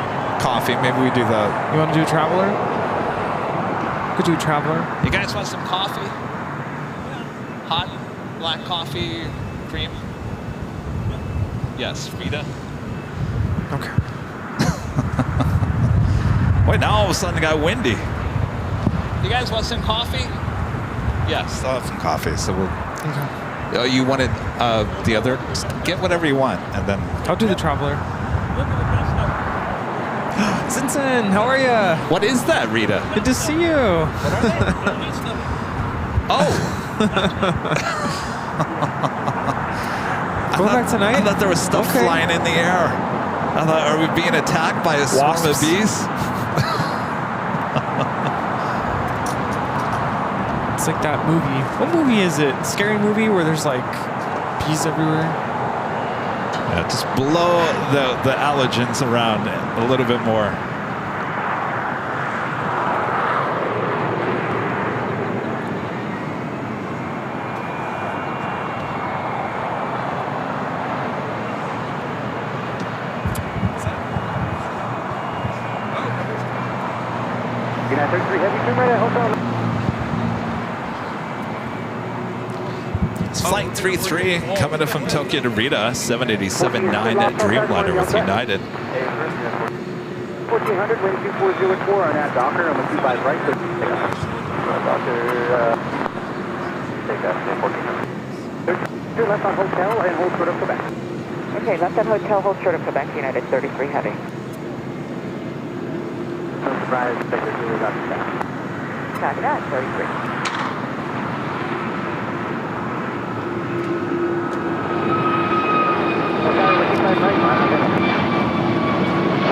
[SPEAKER 1] coffee, maybe we do that.
[SPEAKER 7] You want to do a traveler? Could do a traveler.
[SPEAKER 1] You guys want some coffee? Hot, black coffee, cream? Yes, Rita.
[SPEAKER 7] Okay.
[SPEAKER 1] Wait, now all of a sudden it got windy. You guys want some coffee? Yes, I'll have some coffee. So we'll.
[SPEAKER 7] Okay.
[SPEAKER 1] Oh, you wanted the other? Get whatever you want, and then.
[SPEAKER 7] I'll do the traveler. Sinsen, how are ya?
[SPEAKER 1] What is that, Rita?
[SPEAKER 7] Good to see you.
[SPEAKER 1] Oh.
[SPEAKER 7] Going back tonight?
[SPEAKER 1] I thought there was stuff flying in the air. I thought, are we being attacked by a swarm of bees?
[SPEAKER 7] It's like that movie. What movie is it? Scary movie where there's like bees everywhere?
[SPEAKER 1] Yeah, just blow the allergens around a little bit more.
[SPEAKER 6] United 33 Heavy, turn right at Hotel.
[SPEAKER 1] It's Flight 33 coming in from Tokyo to Rita, 787-9 at Dreamliner with United.
[SPEAKER 6] 1400, wind 2404 on that Docker, I'm with 25 right. So Docker, take off 1400. Turn left on Hotel and hold short of Quebec.
[SPEAKER 4] Okay, left on Hotel, hold short of Quebec, United 33 Heavy.
[SPEAKER 6] No surprise, take the zero out of that.
[SPEAKER 4] Copy that, 33.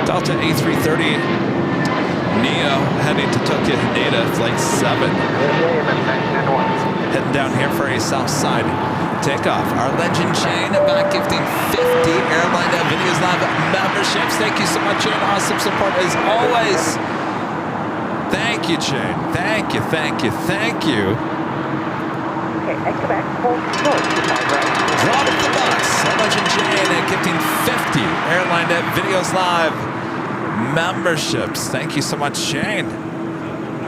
[SPEAKER 1] Delta A330 Neo heading to Tokyo Haneda, flight 7. Heading down here for a south side takeoff. Our legend Shane back gifting 50 AirLineVideos Live memberships. Thank you so much, Shane. Awesome support as always. Thank you, Shane. Thank you, thank you, thank you.
[SPEAKER 4] Okay, at Quebec, hold short, 25 right.
[SPEAKER 1] Drop the box. Our legend Shane gifting 50 AirLineVideos Live memberships. Thank you so much, Shane.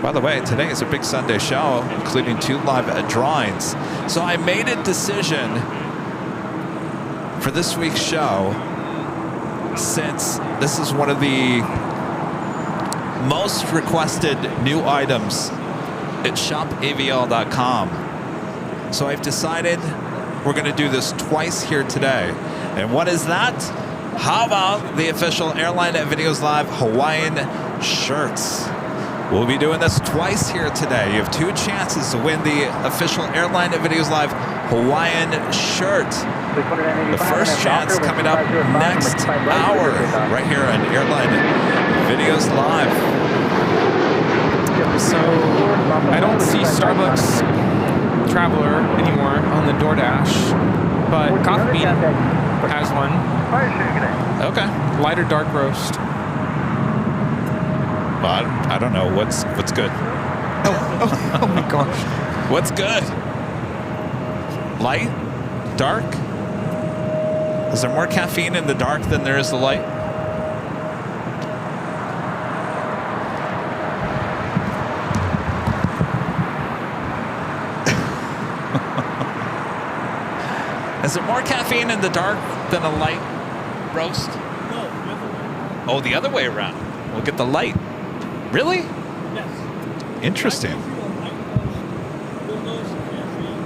[SPEAKER 1] By the way, today is a big Sunday show, including 2 live drawings. So I made a decision for this week's show, since this is one of the most requested new items at shopavl.com. So I've decided we're going to do this twice here today. And what is that? How about the official AirLineVideos Live Hawaiian shirts? We'll be doing this twice here today. You have 2 chances to win the official AirLineVideos Live Hawaiian shirt. The first chance coming up next hour, right here on AirLineVideos Live.
[SPEAKER 7] So I don't see Starbucks Traveler anymore on the DoorDash, but Coffee Bean has one.
[SPEAKER 1] Okay.
[SPEAKER 7] Light or dark roast?
[SPEAKER 1] Well, I don't know. What's good?
[SPEAKER 7] Oh my gosh.
[SPEAKER 1] What's good? Light? Dark? Is there more caffeine in the dark than there is the light? Is there more caffeine in the dark than a light roast? No. Oh, the other way around. We'll get the light. Really?
[SPEAKER 8] Yes.
[SPEAKER 1] Interesting.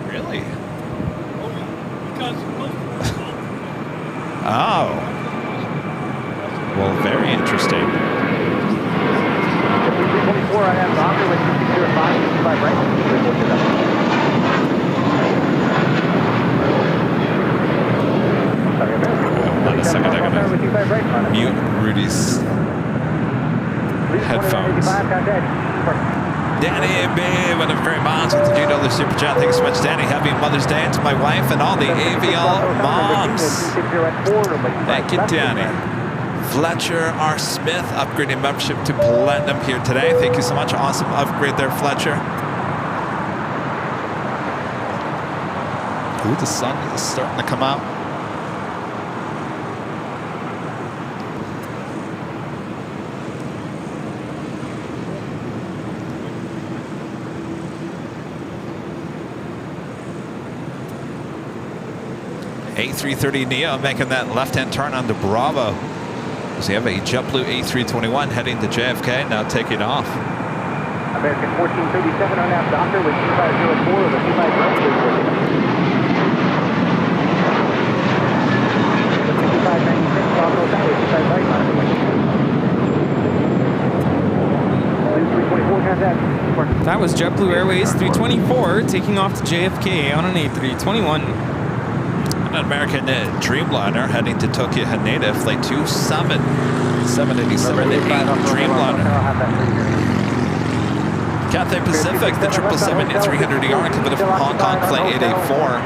[SPEAKER 1] Really? Oh. Well, very interesting.
[SPEAKER 6] 324 on that Docker with 205, 25 right.
[SPEAKER 1] Hold on a second, I gotta mute Rudy's headphones. Danny B, one of the very moms with the $2 super chat. Thanks so much, Danny. Happy Mother's Day to my wife and all the AVL moms. Thank you, Danny. Fletcher R. Smith upgrading membership to Platinum here today. Thank you so much. Awesome upgrade there, Fletcher. Ooh, the sun is starting to come out. A330neo making that left-hand turn onto Bravo. So you have a JetBlue A321 heading to JFK, now taking off.
[SPEAKER 6] American 1437 on that Docker with 2504 with a 25 right. 5596 Bravo Tower, 25 right, on the way. 324 contact.
[SPEAKER 7] That was JetBlue Airways 324 taking off to JFK on an A321.
[SPEAKER 1] An American Dreamliner heading to Tokyo Haneda, flight 27, 787 Dreamliner. Cathay Pacific, the 777-300ER coming from Hong Kong, flight 884.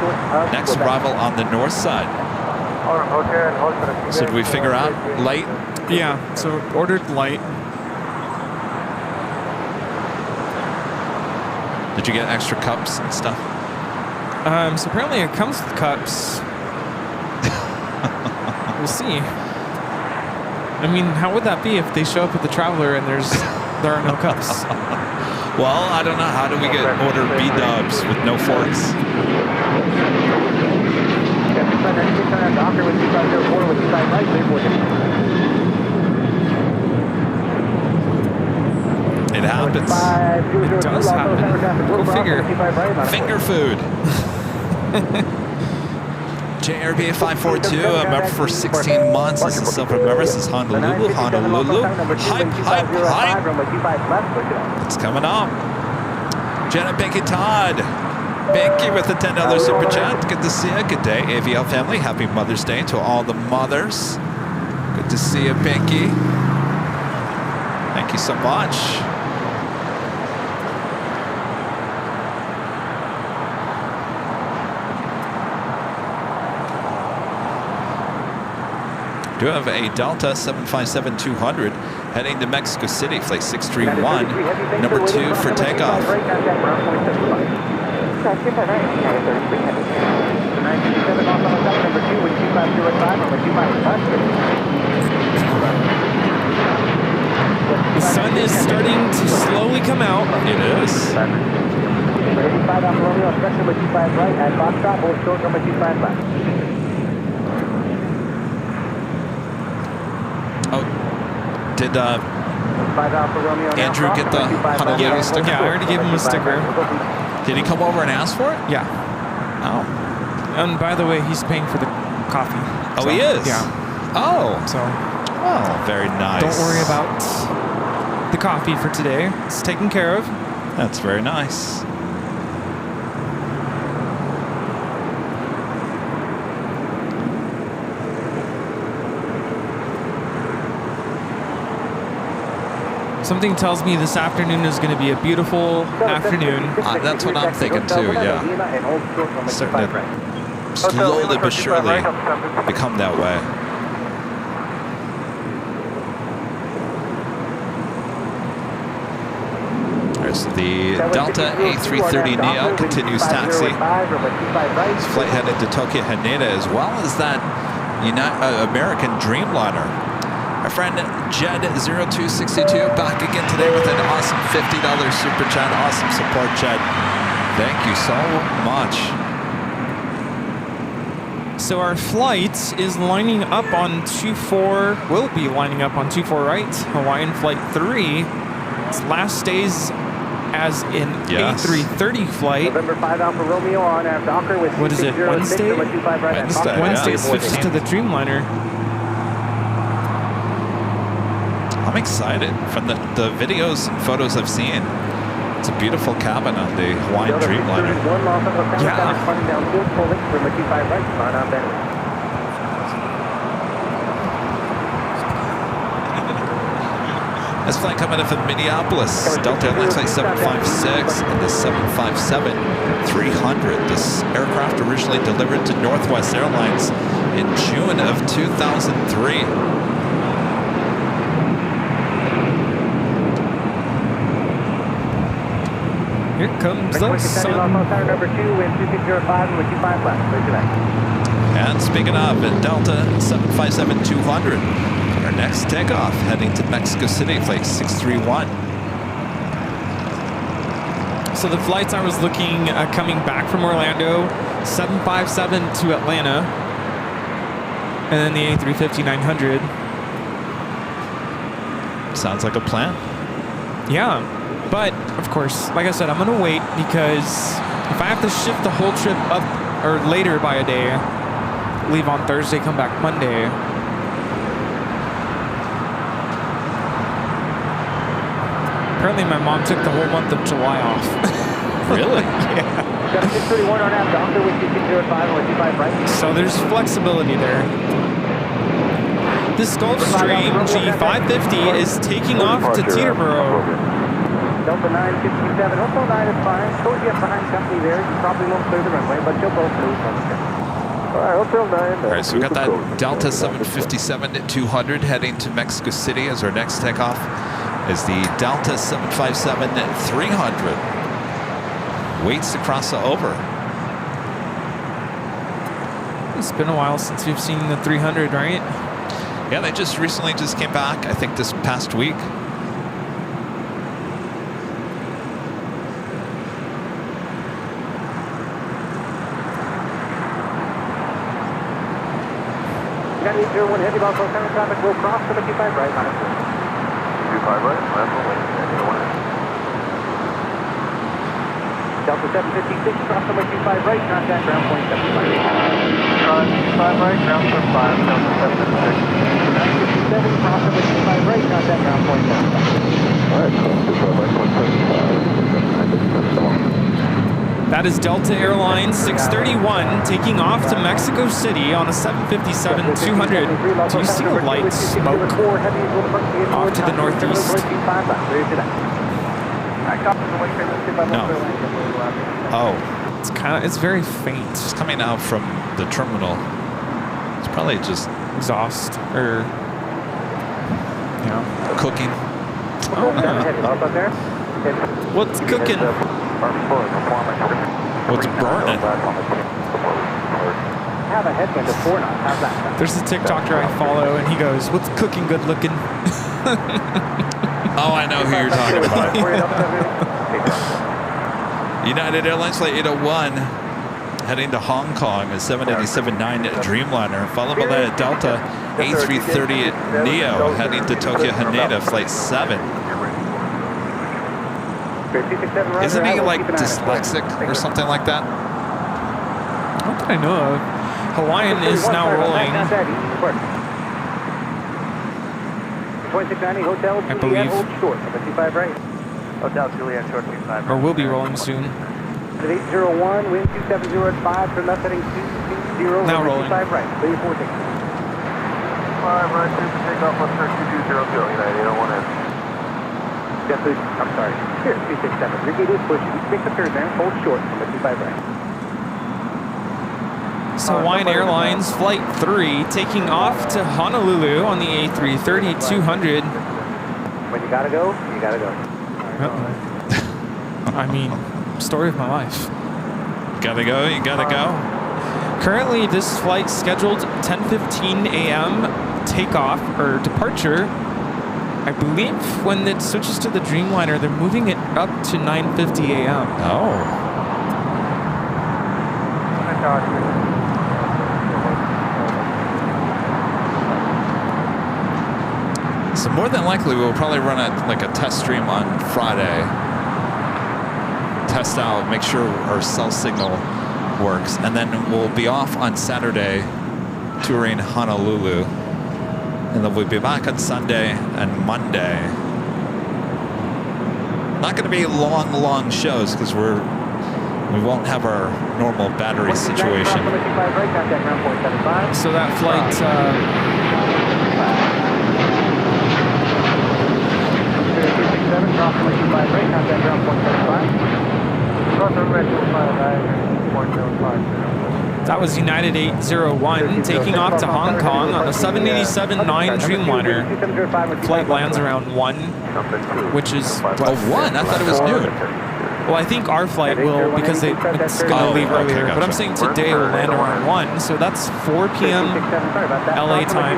[SPEAKER 1] Next arrival on the north side. So did we figure out light?
[SPEAKER 7] Yeah, so ordered light.
[SPEAKER 1] Did you get extra cups and stuff?
[SPEAKER 7] So apparently it comes with cups. We'll see. I mean, how would that be if they show up with the Traveler and there are no cups?
[SPEAKER 1] Well, I don't know. How do we order B-dubs with no forks? It happens.
[SPEAKER 7] It does happen. Go figure.
[SPEAKER 1] Finger food. JRB 542, a member for 16 months. This is Silver member. This is Honolulu. Honolulu. Hype, hype, hype. It's coming up. Jenna Binky Todd. Binky with a $10 super chat. Good to see you. Good day, AVL family. Happy Mother's Day to all the mothers. Good to see you, Binky. Thank you so much. Do have a Delta 757-200 heading to Mexico City, flight 631, number 2 for takeoff.
[SPEAKER 7] The sun is starting to slowly come out.
[SPEAKER 1] It is. Oh, did Andrew get the Honolulu sticker?
[SPEAKER 7] Yeah, I already gave him a sticker.
[SPEAKER 1] Did he come over and ask for it?
[SPEAKER 7] Yeah.
[SPEAKER 1] Oh.
[SPEAKER 7] And by the way, he's paying for the coffee.
[SPEAKER 1] Oh,
[SPEAKER 7] So,
[SPEAKER 1] he is?
[SPEAKER 7] Yeah.
[SPEAKER 1] Oh.
[SPEAKER 7] So
[SPEAKER 1] Oh, very nice.
[SPEAKER 7] don't worry about the coffee for today. It's taken care of.
[SPEAKER 1] That's very nice.
[SPEAKER 7] Something tells me this afternoon is going to be a beautiful afternoon.
[SPEAKER 1] That's what I'm thinking too, yeah. Starting to slowly but surely become that way. There's the Delta A330neo continues taxi. This flight headed to Tokyo Haneda, as well as that American Dreamliner. Our friend Jed0262 back again today with an awesome $50 super chat. Awesome support, Jed. Thank you so much.
[SPEAKER 7] So our flight is lining up on 24, will be lining up on 24 right, Hawaiian Flight 3. Its last days as in A330 flight.
[SPEAKER 6] November 5 Alpha Romeo on our Docker with
[SPEAKER 7] What is it, Wednesday? Wednesday switches to the Dreamliner.
[SPEAKER 1] I'm excited. From the videos and photos I've seen, it's a beautiful cabin on the Hawaiian Dreamliner.
[SPEAKER 7] Yeah.
[SPEAKER 1] This flight coming in from Minneapolis, Delta Airlines Flight 756 and the 757-300. This aircraft originally delivered to Northwest Airlines in June of 2003.
[SPEAKER 7] Here comes the sun.
[SPEAKER 1] And speaking of, Delta 757-200, our next takeoff heading to Mexico City, flight 631.
[SPEAKER 7] So the flights I was looking coming back from Orlando, 757 to Atlanta, and then the A350-900.
[SPEAKER 1] Sounds like a plan.
[SPEAKER 7] Yeah, but of course, like I said, I'm gonna wait because if I have to shift the whole trip up or later by a day, leave on Thursday, come back Monday. Apparently my mom took the whole month of July off.
[SPEAKER 1] Really?
[SPEAKER 7] Yeah.
[SPEAKER 6] Got a 631 on out, Doctor, with 2605 and 25 right.
[SPEAKER 7] So there's flexibility there. This Gulfstream G550 is taking off to Teterboro.
[SPEAKER 6] Delta 957, Hotel 9 is fine. Told you behind company there. You probably won't clear the runway, but you'll both lose on the trip.
[SPEAKER 5] All right, Hotel 9.
[SPEAKER 1] All right, so we got that Delta 757-200 heading to Mexico City as our next takeoff. Is the Delta 757-300. Waits to cross over.
[SPEAKER 7] It's been a while since we've seen the 300, right?
[SPEAKER 1] Yeah, they just recently came back, I think this past week.
[SPEAKER 6] Got 801 heavy box on center traffic. We'll cross to 55 right, minus 4.
[SPEAKER 5] 25 right, last one, wait,
[SPEAKER 6] Delta 756, cross to 55 right, contact ground point 75.
[SPEAKER 5] 25 right, ground for 5, Delta 756.
[SPEAKER 6] 957, cross to 55 right, contact ground point 75.
[SPEAKER 5] All right, cross to 5 right, 175.
[SPEAKER 7] That is Delta Airlines 631 taking off to Mexico City on a 757-200. Do you see the light smoke off to the northeast?
[SPEAKER 1] No. Oh,
[SPEAKER 7] It's very faint.
[SPEAKER 1] it's coming out from the terminal. It's probably just
[SPEAKER 7] Exhaust or
[SPEAKER 1] cooking.
[SPEAKER 7] What's cooking?
[SPEAKER 1] What's burning?
[SPEAKER 6] Have a headwind of 4 knots. How's that?
[SPEAKER 7] There's a TikToker I follow, and he goes, "What's cooking good looking?"
[SPEAKER 1] Oh, I know who you're talking about. United Airlines Flight 801 heading to Hong Kong, a 787-9 Dreamliner, followed by the Delta A330 Neo heading to Tokyo Haneda Flight 7. Isn't he like dyslexic or something like that?
[SPEAKER 7] Not that I know of. Hawaiian is now rolling.
[SPEAKER 6] I
[SPEAKER 7] believe.
[SPEAKER 6] Hotel Juliet short 25.
[SPEAKER 7] Or will be rolling soon.
[SPEAKER 6] 801, wind 270 at 5, turn left heading 220.
[SPEAKER 7] Now rolling.
[SPEAKER 6] 5 right, clear 4 tickets.
[SPEAKER 5] 5 right, clear for takeoff on turn 2200, United 801 in.
[SPEAKER 6] I'm sorry. Here, 267. Your gate is pushing. Take the third there, hold short from the 25 right.
[SPEAKER 7] So Hawaiian Airlines Flight 3 taking off to Honolulu on the A330-200.
[SPEAKER 6] When you gotta go, you gotta go.
[SPEAKER 7] I mean, story of my life.
[SPEAKER 1] Gotta go, you gotta go.
[SPEAKER 7] Currently, this flight scheduled 10:15 a.m. takeoff or departure. I believe when it switches to the Dreamliner, they're moving it up to 9:50 a.m.
[SPEAKER 1] Oh. So more than likely, we'll probably run a test stream on Friday. Test out, make sure our cell signal works, and then we'll be off on Saturday, touring Honolulu, and then we'll be back on Sunday and Monday. Not going to be long shows because we won't have our normal battery situation.
[SPEAKER 7] So that flight. That was United 801 taking off to Hong Kong on the 787-9 Dreamliner. Flight lands around 1, which is what?
[SPEAKER 1] Oh, 1? I thought it was noon.
[SPEAKER 7] Well, I think our flight will because it's going to leave earlier.
[SPEAKER 1] Gotcha.
[SPEAKER 7] But I'm saying today will land around 1, so that's 4 p.m. LA time.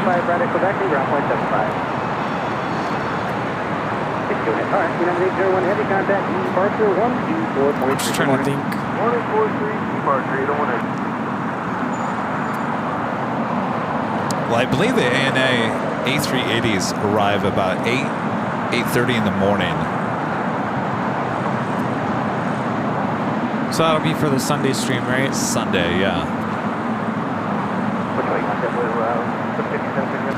[SPEAKER 7] I'm just trying to think.
[SPEAKER 5] 143, departure 801.
[SPEAKER 1] Well, I believe the ANA A380s arrive about 8:30 in the morning.
[SPEAKER 7] So that'll be for the Sunday stream, right?
[SPEAKER 1] Sunday, yeah.
[SPEAKER 6] Which way? The 57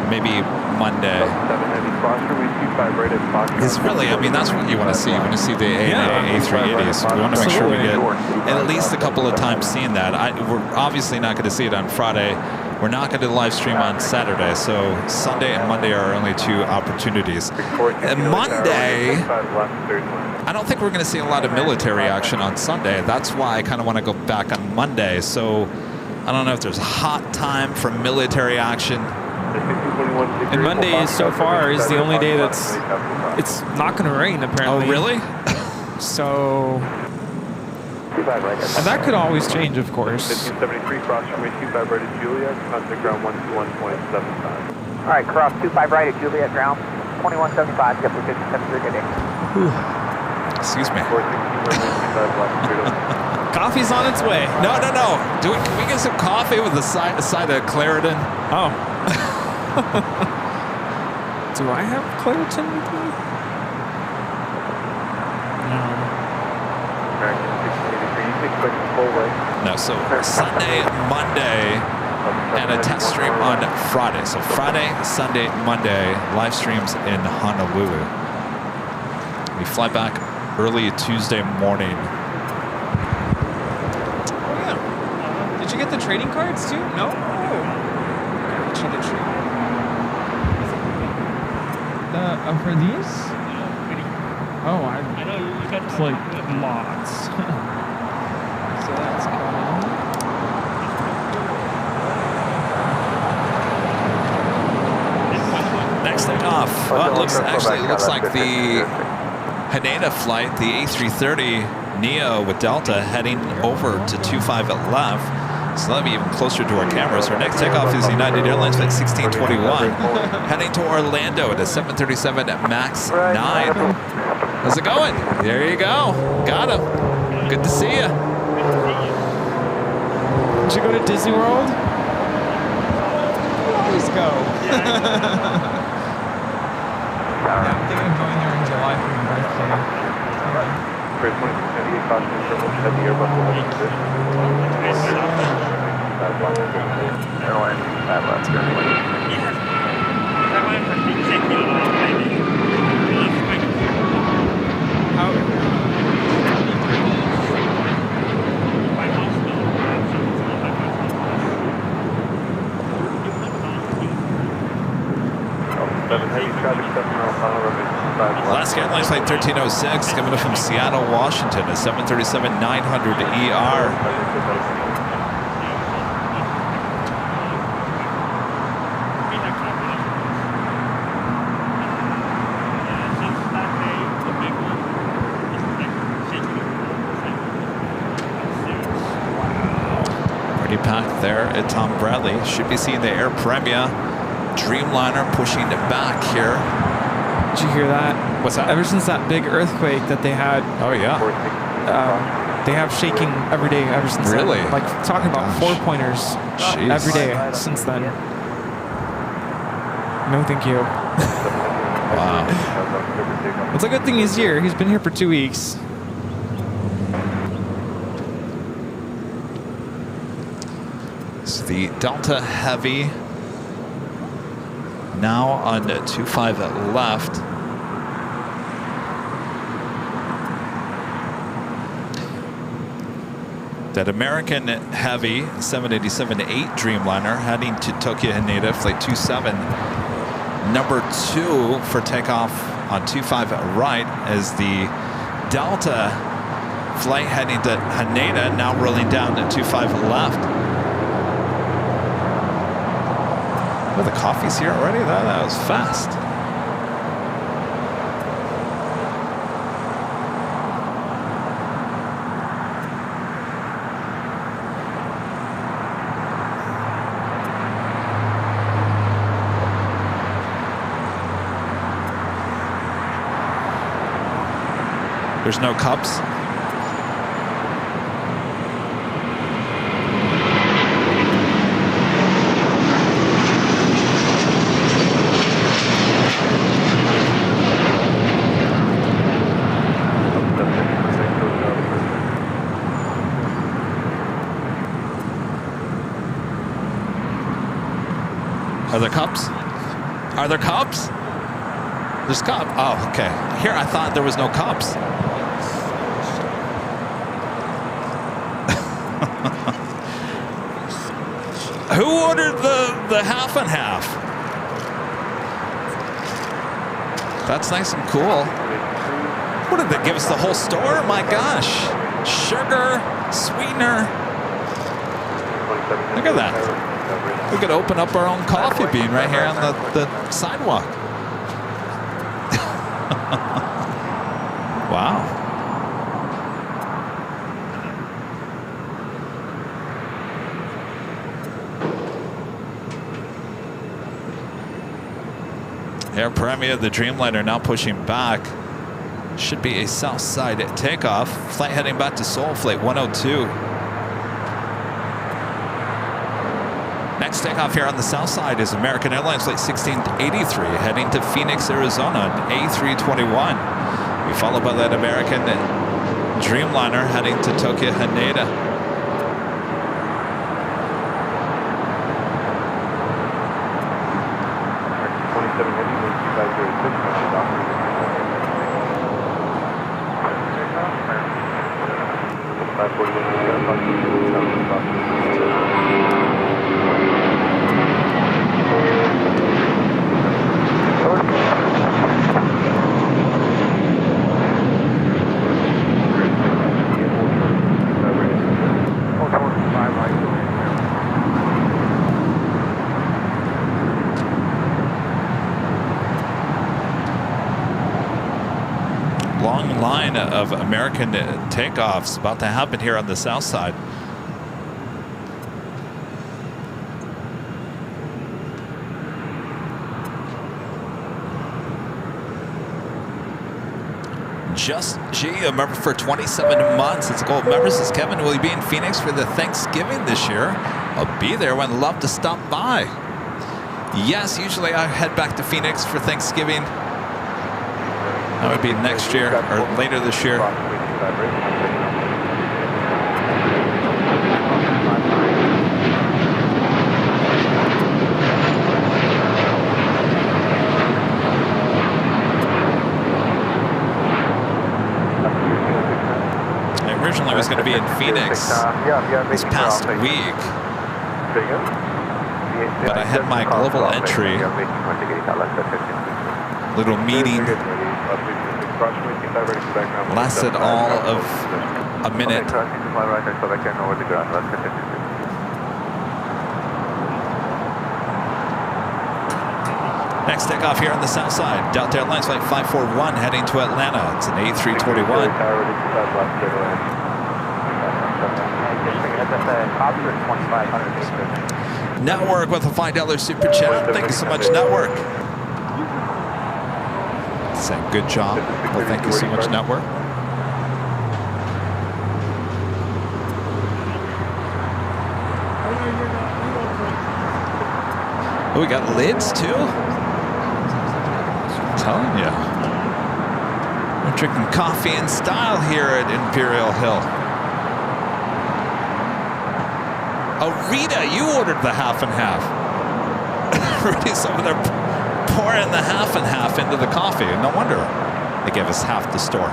[SPEAKER 1] Maybe Monday.
[SPEAKER 5] 790 Foster, we 25 right at Foster.
[SPEAKER 1] Because really, I mean, that's what you want to see. You want to see the ANA A380s. We want to make sure we get at least a couple of times seeing that. We're obviously not going to see it on Friday. We're not going to live stream on Saturday. So Sunday and Monday are our only two opportunities. And Monday, I don't think we're going to see a lot of military action on Sunday. That's why I kind of want to go back on Monday. So I don't know if there's a hot time for military action.
[SPEAKER 7] And Monday so far is the only day that's it's not going to rain apparently.
[SPEAKER 1] Oh, really?
[SPEAKER 7] So, and that could always change, of course.
[SPEAKER 5] 1573 cross runway 25 right at Juliet, contact ground 121.75.
[SPEAKER 6] All right, cross 25 right at Juliet, ground 2175. Yep, we're 57 good day.
[SPEAKER 1] Excuse me.
[SPEAKER 5] 416 left.
[SPEAKER 7] Coffee's on its way.
[SPEAKER 1] No. Can we get some coffee with a side of Claritin?
[SPEAKER 7] Oh. Do I have Claritin with me? No.
[SPEAKER 1] No, so Sunday, Monday, and a test stream on Friday. So Friday, Sunday, Monday, live streams in Honolulu. We fly back early Tuesday morning.
[SPEAKER 7] Oh, yeah. Did you get the trading cards too? No? Oh. Got you the trading. For these? Oh, I know you got like lots. So that's coming.
[SPEAKER 1] Next thing off, well, it looks like the Haneda flight, the A330 Neo with Delta heading over to 25 at left. So that'll be even closer to our cameras. Our next takeoff is United Airlines flight 1621, heading to Orlando at a 737 MAX 9. How's it going? There you go. Got him. Good to see you.
[SPEAKER 7] Did you go to Disney World? Please go. I'm thinking of going there in July for my birthday.
[SPEAKER 5] First 178 caution terminal, head the Airbus will hold position. Airline, left,
[SPEAKER 1] Alaska Airlines flight 1306 coming up from Seattle, Washington, a 737-900 ER. Pretty packed there at Tom Bradley. Should be seeing the Air Premia Dreamliner pushing it back here.
[SPEAKER 7] Did you hear that?
[SPEAKER 1] What's that?
[SPEAKER 7] Ever since that big earthquake that they had,
[SPEAKER 1] Oh, yeah.
[SPEAKER 7] they have shaking every day ever since
[SPEAKER 1] Really?
[SPEAKER 7] then. Like talking about four-pointers every day since then. No, thank you.
[SPEAKER 1] Wow.
[SPEAKER 7] It's a good thing he's here. He's been here for 2 weeks.
[SPEAKER 1] It's the Delta Heavy now on 25 left. That American Heavy 787-8 Dreamliner heading to Tokyo Haneda, flight 27. Number 2 for takeoff on 25 right as the Delta flight heading to Haneda, now rolling down to 25 left. Oh, the coffee's here already? That was fast. There's no cups. there cups? Are there cups? There's cup. Oh, okay. Here, I thought there was no cups. Who ordered the half and half? That's nice and cool. What did they give us? The whole store? My gosh. Sugar, sweetener. Look at that. We could open up our own coffee bean right here on the sidewalk. Wow. Air Premia, the Dreamliner now pushing back. Should be a south side takeoff. Flight heading back to Seoul, flight 102. Next takeoff here on the south side is American Airlines flight 1683 heading to Phoenix, Arizona, A321. We followed by that American Dreamliner heading to Tokyo, Haneda. Long line of American takeoffs about to happen here on the south side. Just G, a member for 27 months. It's a gold member. Says Kevin, will you be in Phoenix for the Thanksgiving this year? I'll be there. Would love to stop by. Yes, usually I head back to Phoenix for Thanksgiving. That would be next year or later this year. I originally was going to be in Phoenix this past week, but I had my global entry little meeting. Lasted all of a minute. Next takeoff here on the south side. Delta Airlines flight 541 heading to Atlanta. It's an A321. Network with a $5 super chat. Thank you so much, Network. Saying good job. Well, thank you so much, Network. Oh, we got lids too? I'm telling you. We're drinking coffee in style here at Imperial Hill. Oh, Rita, you ordered the half and half. Rita's over there pouring the half and half into the coffee. No wonder they gave us half the store.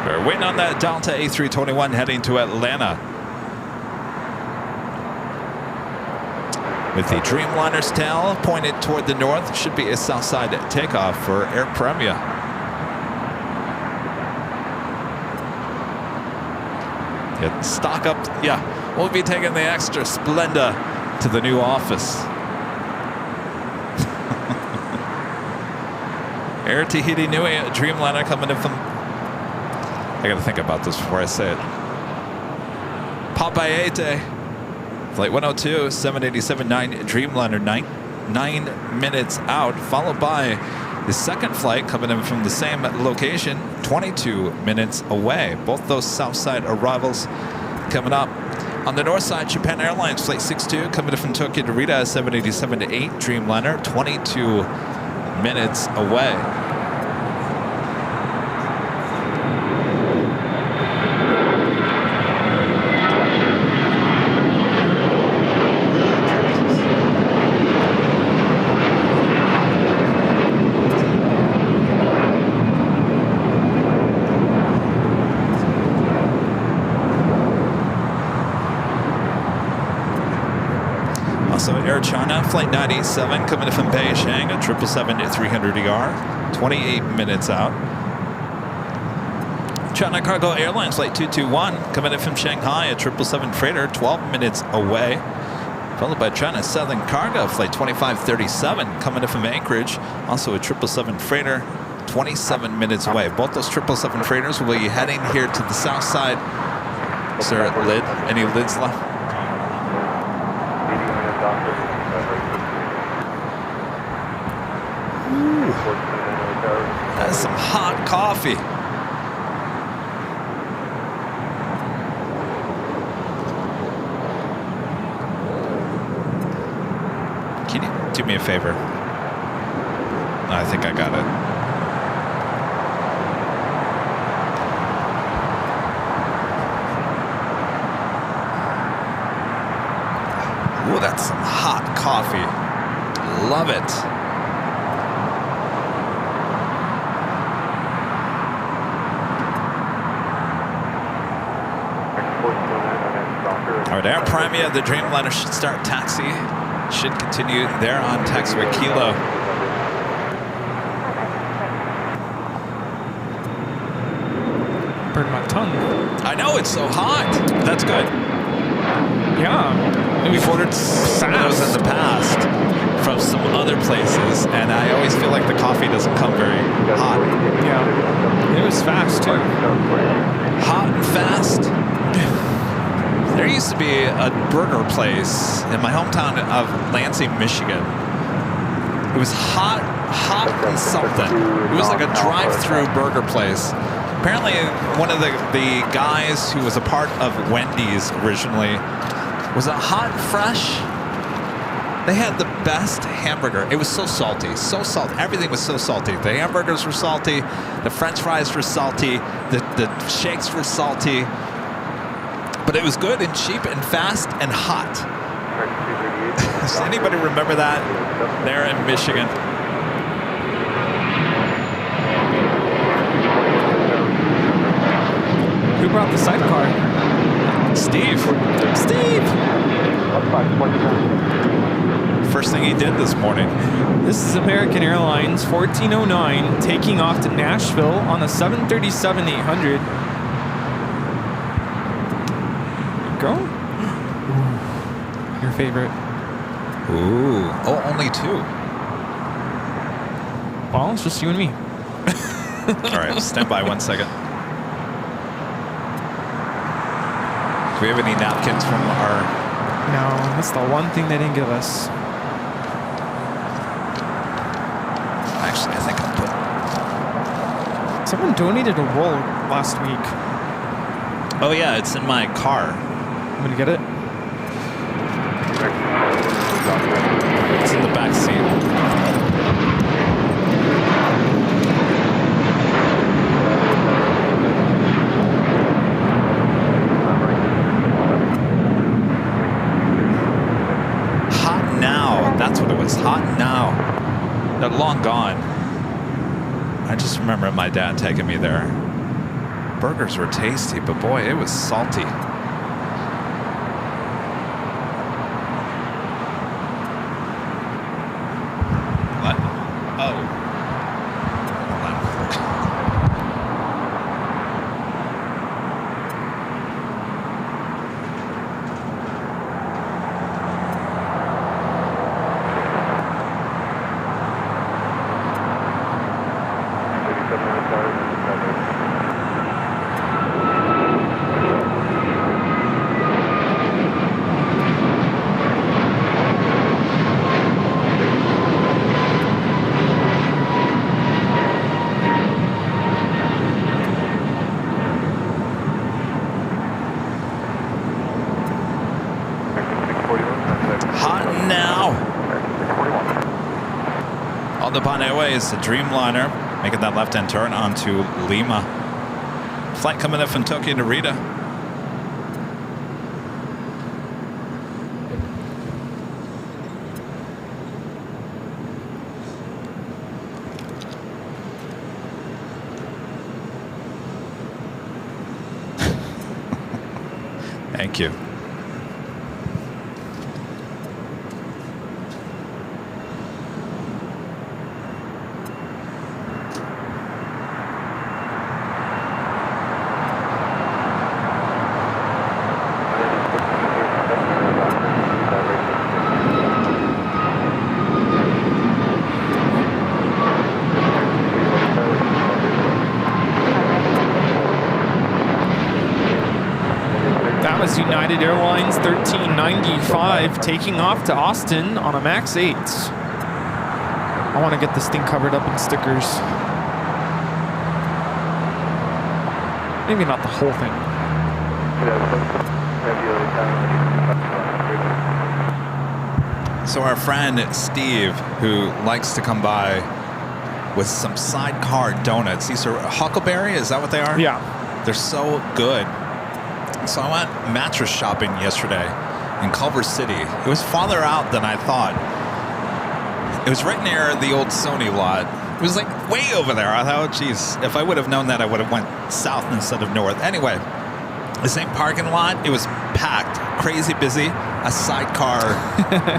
[SPEAKER 1] We're waiting on that Delta A321 heading to Atlanta. With the Dreamliner's tail pointed toward the north, should be a south side takeoff for Air Premia. Get stock up. Yeah, we'll be taking the extra Splenda to the new office. Air Tahiti Nui, Dreamliner coming in from... I gotta think about this before I say it. Papayete. Flight 102, 787-9 Dreamliner, 9 minutes out, followed by the second flight coming in from the same location, 22 minutes away. Both those south side arrivals coming up. On the north side, Japan Airlines, Flight 62, coming in from Tokyo to Narita, 787-8 Dreamliner, 22 minutes away. Also, Air China, Flight 97, coming in from Beijing, a 777-300ER, 28 minutes out. China Cargo Airlines, Flight 221, coming in from Shanghai, a 777 freighter, 12 minutes away. Followed by China Southern Cargo, Flight 2537, coming in from Anchorage, also a 777 freighter, 27 minutes away. Both those 777 freighters will be heading here to the south side. Is there a lid? Any lids left? That's some hot coffee. Can you do me a favor? I think I got it. Ooh, that's some hot coffee. Love it. All right, Air Primia, the Dreamliner should start taxi. Should continue there on taxiway Kilo.
[SPEAKER 7] Burned my tongue.
[SPEAKER 1] I know, it's so hot. That's good.
[SPEAKER 7] Yeah.
[SPEAKER 1] We've ordered some of those in the past from some other places, and I always feel like the coffee doesn't come very hot.
[SPEAKER 7] Yeah. It was fast, too.
[SPEAKER 1] Hot and fast. There used to be a burger place in my hometown of Lansing, Michigan. It was hot and something. It was like a drive-through burger place. Apparently, one of the guys who was a part of Wendy's originally was it hot and fresh. They had the best hamburger. It was so salty, so salty. Everything was so salty. The hamburgers were salty. The French fries were salty. The shakes were salty. But it was good and cheap and fast and hot. Does anybody remember that? There in Michigan.
[SPEAKER 7] Who brought the sidecar?
[SPEAKER 1] Steve.
[SPEAKER 7] Steve!
[SPEAKER 1] First thing he did this morning.
[SPEAKER 7] This is American Airlines 1409 taking off to Nashville on a 737-800. Go. Your favorite.
[SPEAKER 1] Ooh. Oh, only two.
[SPEAKER 7] Well, it's just you and me.
[SPEAKER 1] All right, stand by 1 second. Do we have any napkins from our...
[SPEAKER 7] No, that's the one thing they didn't give us.
[SPEAKER 1] Actually, I think I'll put...
[SPEAKER 7] Someone donated a roll last week.
[SPEAKER 1] Oh, yeah, it's in my car.
[SPEAKER 7] I'm gonna get it.
[SPEAKER 1] It's in the back seat. Hot now. That's what it was. Hot now. They're long gone. I just remember my dad taking me there. Burgers were tasty, but boy, it was salty. What? Oh. Hold on. Nippon Airways, the Dreamliner, making that left-hand turn onto Lima. Flight coming in from Tokyo to Narita. Thank you.
[SPEAKER 7] United Airlines 1395 taking off to Austin on a MAX 8. I want to get this thing covered up in stickers. Maybe not the whole thing.
[SPEAKER 1] So our friend Steve, who likes to come by with some sidecar donuts. These are Huckleberry, is that what they are?
[SPEAKER 7] Yeah.
[SPEAKER 1] They're so good. So I went mattress shopping yesterday in Culver City. It was farther out than I thought. It was right near the old Sony lot. It was like way over there. I thought, oh, geez, if I would have known that, I would have went south instead of north. Anyway, the same parking lot, it was packed, crazy busy, a sidecar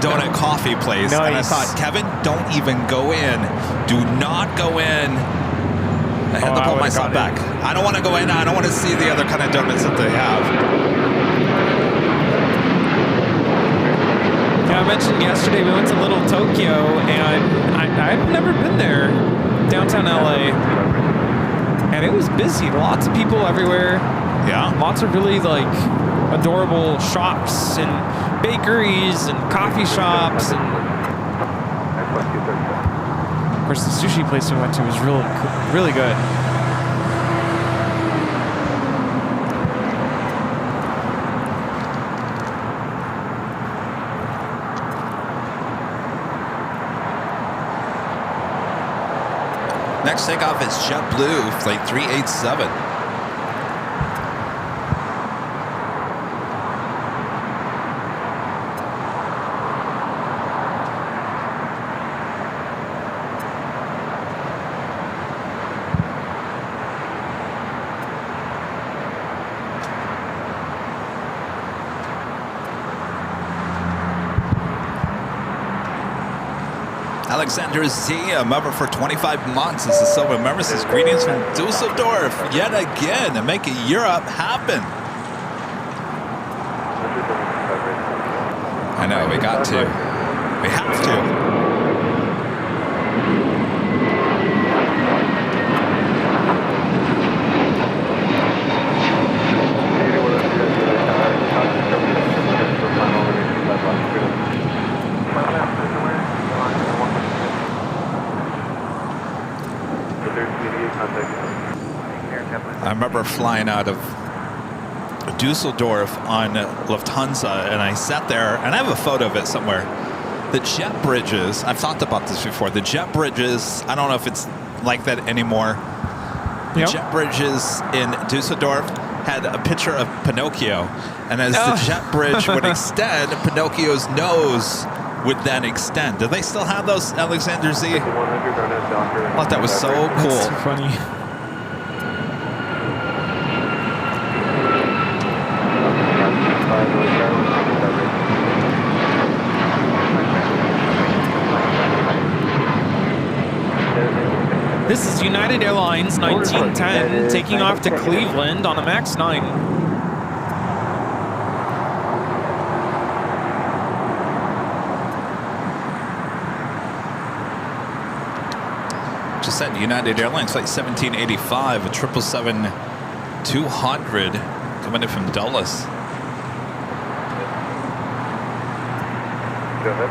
[SPEAKER 1] donut coffee place.
[SPEAKER 7] Nice.
[SPEAKER 1] And I thought, Kevin, don't even go in. Do not go in. I had to pull myself back. I don't want to go in. I don't want to see the other kind of donuts that they have.
[SPEAKER 7] Yeah, I mentioned yesterday we went to Little Tokyo, and I've never been there, downtown LA. And it was busy. Lots of people everywhere.
[SPEAKER 1] Yeah.
[SPEAKER 7] Lots of really like adorable shops and bakeries and coffee shops. And of course, the sushi place we went to was really good.
[SPEAKER 1] Next takeoff is JetBlue, flight 387. Alexander Z, a member for 25 months, is the silver member. Says greetings from Dusseldorf yet again, and making Europe happen. I know, we got to. We have to. I remember flying out of Dusseldorf on Lufthansa, and I sat there, and I have a photo of it somewhere. The jet bridges, I've talked about this before, the jet bridges, I don't know if it's like that anymore. The jet bridges in Dusseldorf had a picture of Pinocchio, and as the jet bridge would extend, Pinocchio's nose would then extend. Do they still have those, Alexander Z? I thought that was so cool.
[SPEAKER 7] That's too funny. This is United Airlines 1910 taking off to Cleveland on a MAX 9.
[SPEAKER 1] Just said United Airlines flight 1785, a 777-200 coming in from Dulles.
[SPEAKER 5] Go ahead.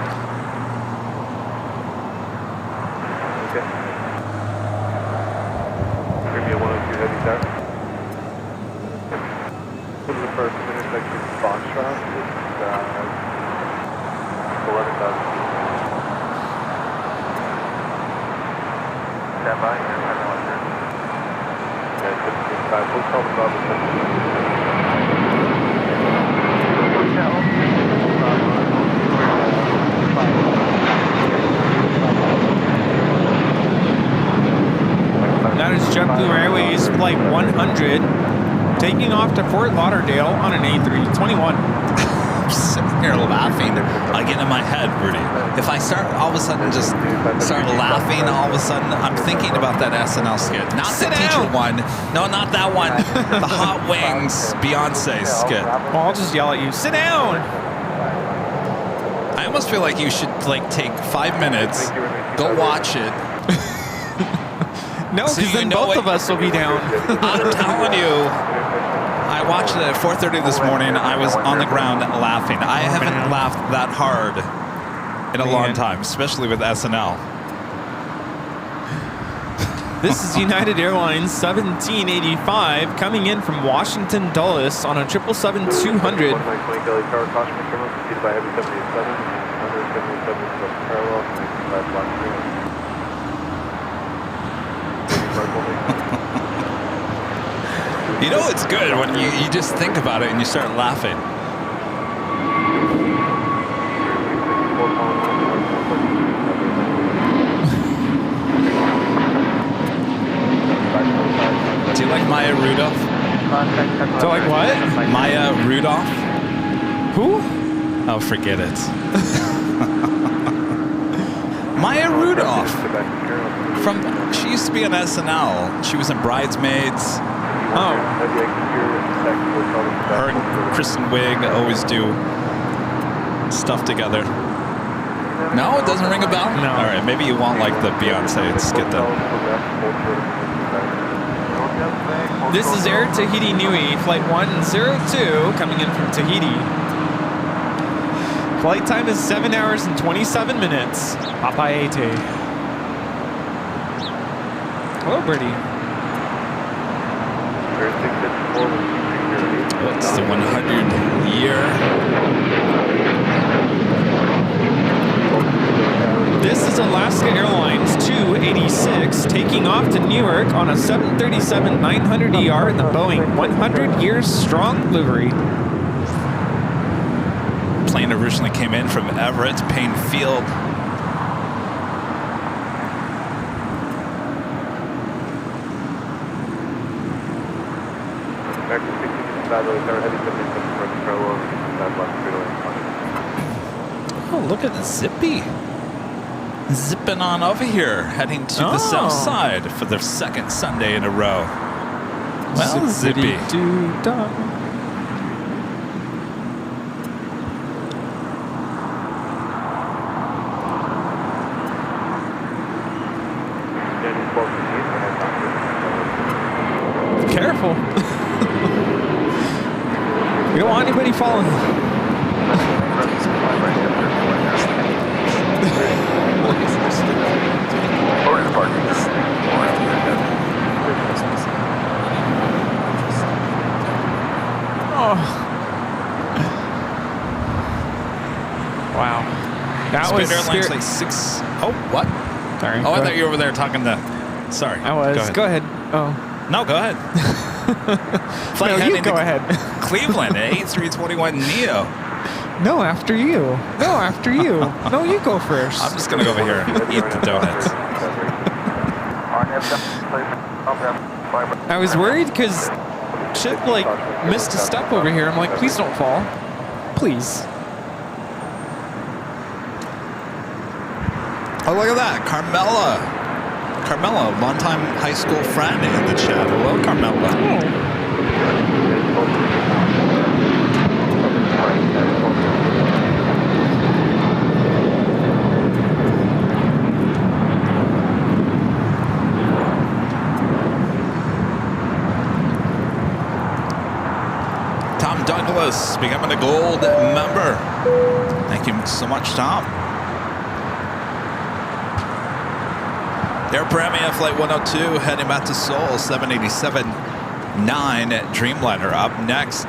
[SPEAKER 5] Okay. Premium 102 heavy start. This is the first intersection Foxtrot. It's 11,000 feet. stand by. We'll call the
[SPEAKER 7] That is JetBlue Airways Flight 100 taking off to Fort Lauderdale on an A321.
[SPEAKER 1] I'm sitting here laughing. I get in my head, Rudy. If I start all of a sudden just start laughing, all of a sudden I'm thinking about that SNL skit. Not
[SPEAKER 7] Sit
[SPEAKER 1] the teacher
[SPEAKER 7] down.
[SPEAKER 1] one. No, not that one. The Hot Wings Beyonce skit.
[SPEAKER 7] Well, I'll just yell at you. Sit down.
[SPEAKER 1] I almost feel like you should like take 5 minutes, go watch it.
[SPEAKER 7] No,
[SPEAKER 1] So
[SPEAKER 7] because
[SPEAKER 1] you
[SPEAKER 7] then
[SPEAKER 1] know
[SPEAKER 7] both
[SPEAKER 1] it-
[SPEAKER 7] of us will be down.
[SPEAKER 1] I'm telling you, I watched it at 4:30 this morning. I was on the ground laughing. I haven't laughed that hard in a long time, especially with SNL.
[SPEAKER 7] This is United Airlines 1785 coming in from Washington Dulles on a 777-200.
[SPEAKER 5] 1 20 Kelly Tower, caution terminal preceded by heavy 77, under 77 parallel, 95 block 3.
[SPEAKER 1] You know it's good when you just think about it and you start laughing. Do you like Maya Rudolph?
[SPEAKER 7] So like what?
[SPEAKER 1] Maya Rudolph?
[SPEAKER 7] Who?
[SPEAKER 1] Oh, forget it. Maya Rudolph. She used to be on SNL. She was in Bridesmaids.
[SPEAKER 7] Oh.
[SPEAKER 1] Her and Kristen Wiig always do stuff together. No, it doesn't ring a bell?
[SPEAKER 7] No.
[SPEAKER 1] All right, maybe you won't like the Beyonce skit then.
[SPEAKER 7] This is Air Tahiti Nui, Flight 102, coming in from Tahiti. Flight time is 7 hours and 27 minutes. Papaete. Hello, Birdie.
[SPEAKER 1] It's the 100-year.
[SPEAKER 7] This is Alaska Airlines 286 taking off to Newark on a 737-900ER in the Boeing 100 years strong livery.
[SPEAKER 1] Plane originally came in from Everett, Payne Field.
[SPEAKER 7] Oh, look at the
[SPEAKER 1] Zippy. Zipping on over here, heading to the south side for their second Sunday in a row. Well, Zippy.
[SPEAKER 7] Careful. We don't want anybody falling. Wow. That was
[SPEAKER 1] Spirit Airlines
[SPEAKER 7] Spirit.
[SPEAKER 1] like 6. Oh, what?
[SPEAKER 7] Sorry.
[SPEAKER 1] Oh, I thought you were over there talking to. Sorry.
[SPEAKER 7] I was. Go ahead. Oh.
[SPEAKER 1] No, go ahead.
[SPEAKER 7] No, you go ahead.
[SPEAKER 1] Cleveland, A321neo.
[SPEAKER 7] No, after you. No, after you. No, you go first.
[SPEAKER 1] I'm just going to go over here and eat the donuts.
[SPEAKER 7] I was worried because Chip, like, missed a step over here. I'm like, please don't fall. Please.
[SPEAKER 1] Oh, look at that. Carmela, longtime high school friend in the chat. Hello, Carmela. Tom Douglas becoming a gold member. Thank you so much, Tom. Air Premia Flight 102 heading back to Seoul, 787-9 Dreamliner up next.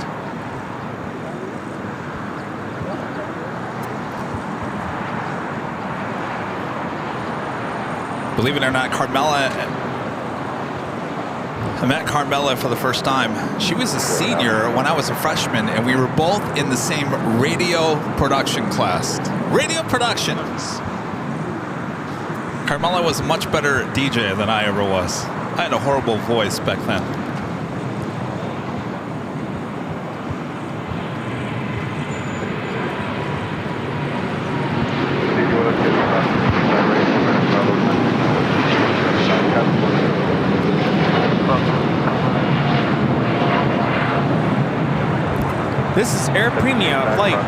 [SPEAKER 1] Believe it or not, Carmela. I met Carmela for the first time. She was a senior when I was a freshman, and we were both in the same radio production class. Radio productions. Carmela was a much better DJ than I ever was. I had a horrible voice back then.
[SPEAKER 7] This is Air Premia flight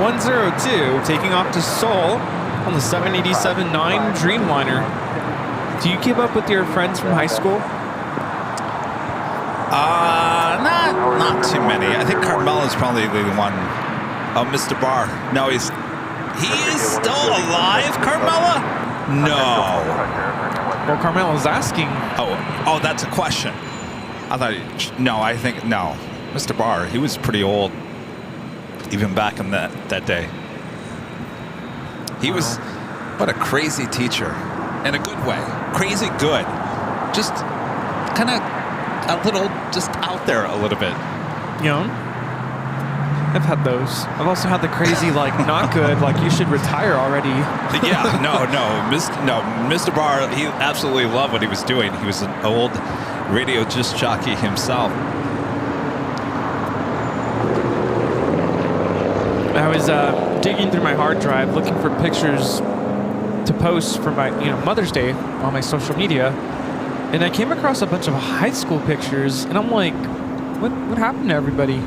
[SPEAKER 7] 102, taking off to Seoul on the 787-9 Dreamliner. Do you keep up with your friends from high school?
[SPEAKER 1] Not too many. I think Carmela's probably the one. Oh, Mr. Barr. No, he is still alive, Carmela? No.
[SPEAKER 7] Well, Carmela's asking.
[SPEAKER 1] Oh, that's a question. I thought, I think, no. Mr. Barr, he was pretty old, even back in that day. He was, what a crazy teacher, in a good way. Crazy good. Just kind of a little, just out there a little bit.
[SPEAKER 7] Yeah. I've had those. I've also had the crazy, like, not good, like, you should retire already.
[SPEAKER 1] Yeah, no. Mr. Barr, he absolutely loved what he was doing. He was an old radio disc jockey himself.
[SPEAKER 7] I was digging through my hard drive looking for pictures to post for my Mother's Day on my social media, and I came across a bunch of high school pictures, and I'm like, what happened to everybody?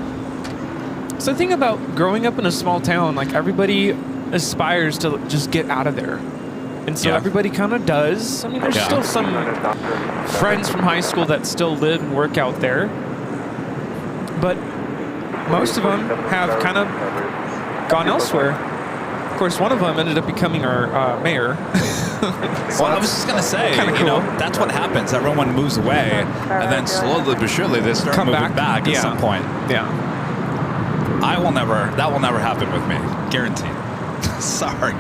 [SPEAKER 7] So think about growing up in a small town, like everybody aspires to just get out of there, and so everybody kind of does. I mean, there's still some friends from high school that still live and work out there, but most of them have kind of gone elsewhere. Of course, one of them ended up becoming our mayor.
[SPEAKER 1] Well, I was just going to say,
[SPEAKER 7] cool.
[SPEAKER 1] That's what happens. Everyone moves away, and then slowly but surely they start moving back at some point.
[SPEAKER 7] Yeah.
[SPEAKER 1] That will never happen with me. Guaranteed. Sorry.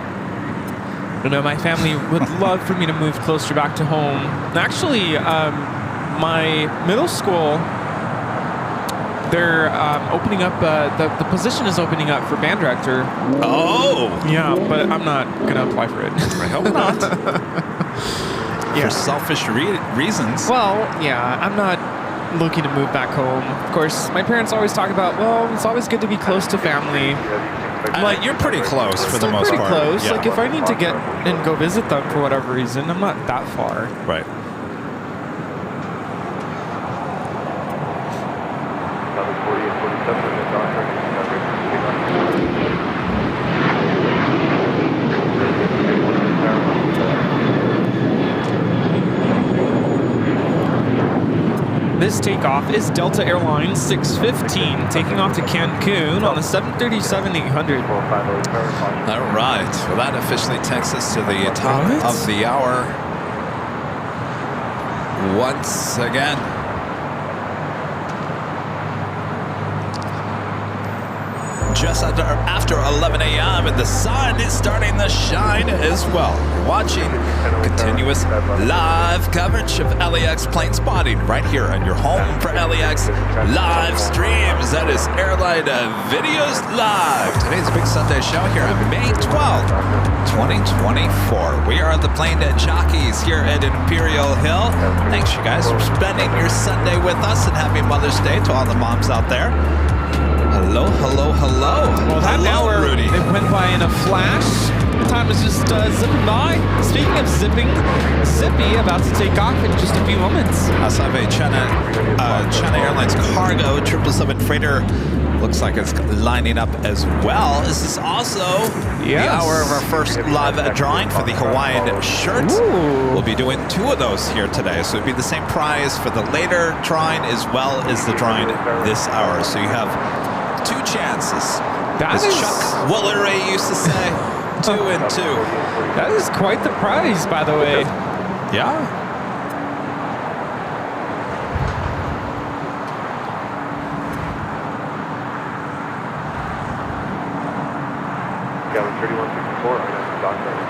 [SPEAKER 7] My family would love for me to move closer back to home. Actually, my middle school, they're opening up, the position is opening up for band director.
[SPEAKER 1] Oh!
[SPEAKER 7] Yeah, but I'm not going to apply for it.
[SPEAKER 1] I hope not. For selfish reasons.
[SPEAKER 7] Well, yeah, I'm not looking to move back home. Of course, my parents always talk about, well, it's always good to be close to family.
[SPEAKER 1] Like, you're pretty close for the most part.
[SPEAKER 7] Pretty close.
[SPEAKER 1] Yeah.
[SPEAKER 7] Like, if I need to get and go visit them for whatever reason, I'm not that far.
[SPEAKER 1] Right.
[SPEAKER 7] This takeoff is Delta Airlines 615, taking off to Cancun on the 737-800.
[SPEAKER 1] All right. Well, that officially takes us to the top of the hour once again. Just after 11 a.m. and the sun is starting to shine as well. You're watching continuous live coverage of LAX plane spotting right here on your home for LAX live streams. That is Airline Videos Live. Today's big Sunday show here on May 12th, 2024. We are the plane jockeys here at Imperial Hill. Thanks, you guys, for spending your Sunday with us, and happy Mother's Day to all the moms out there. Hello, hello, hello.
[SPEAKER 7] Well, that hour,
[SPEAKER 1] Rudy.
[SPEAKER 7] It went by in a flash. Time is just zipping by. Speaking of zipping, Zippy about to take off in just a few moments.
[SPEAKER 1] Also have a China Airlines cargo 777 freighter. Looks like it's lining up as well. This is also the hour of our first live drawing for the Hawaiian shirt.
[SPEAKER 7] Ooh.
[SPEAKER 1] We'll be doing 2 of those here today. So it'd be the same prize for the later drawing as well as the drawing this hour. So you have 2 chances. As Chuck Woolery used to say, 2 and 2.
[SPEAKER 7] That is quite the prize, by the way.
[SPEAKER 1] Yeah.
[SPEAKER 5] Gallon 3164, I'm going to dock right.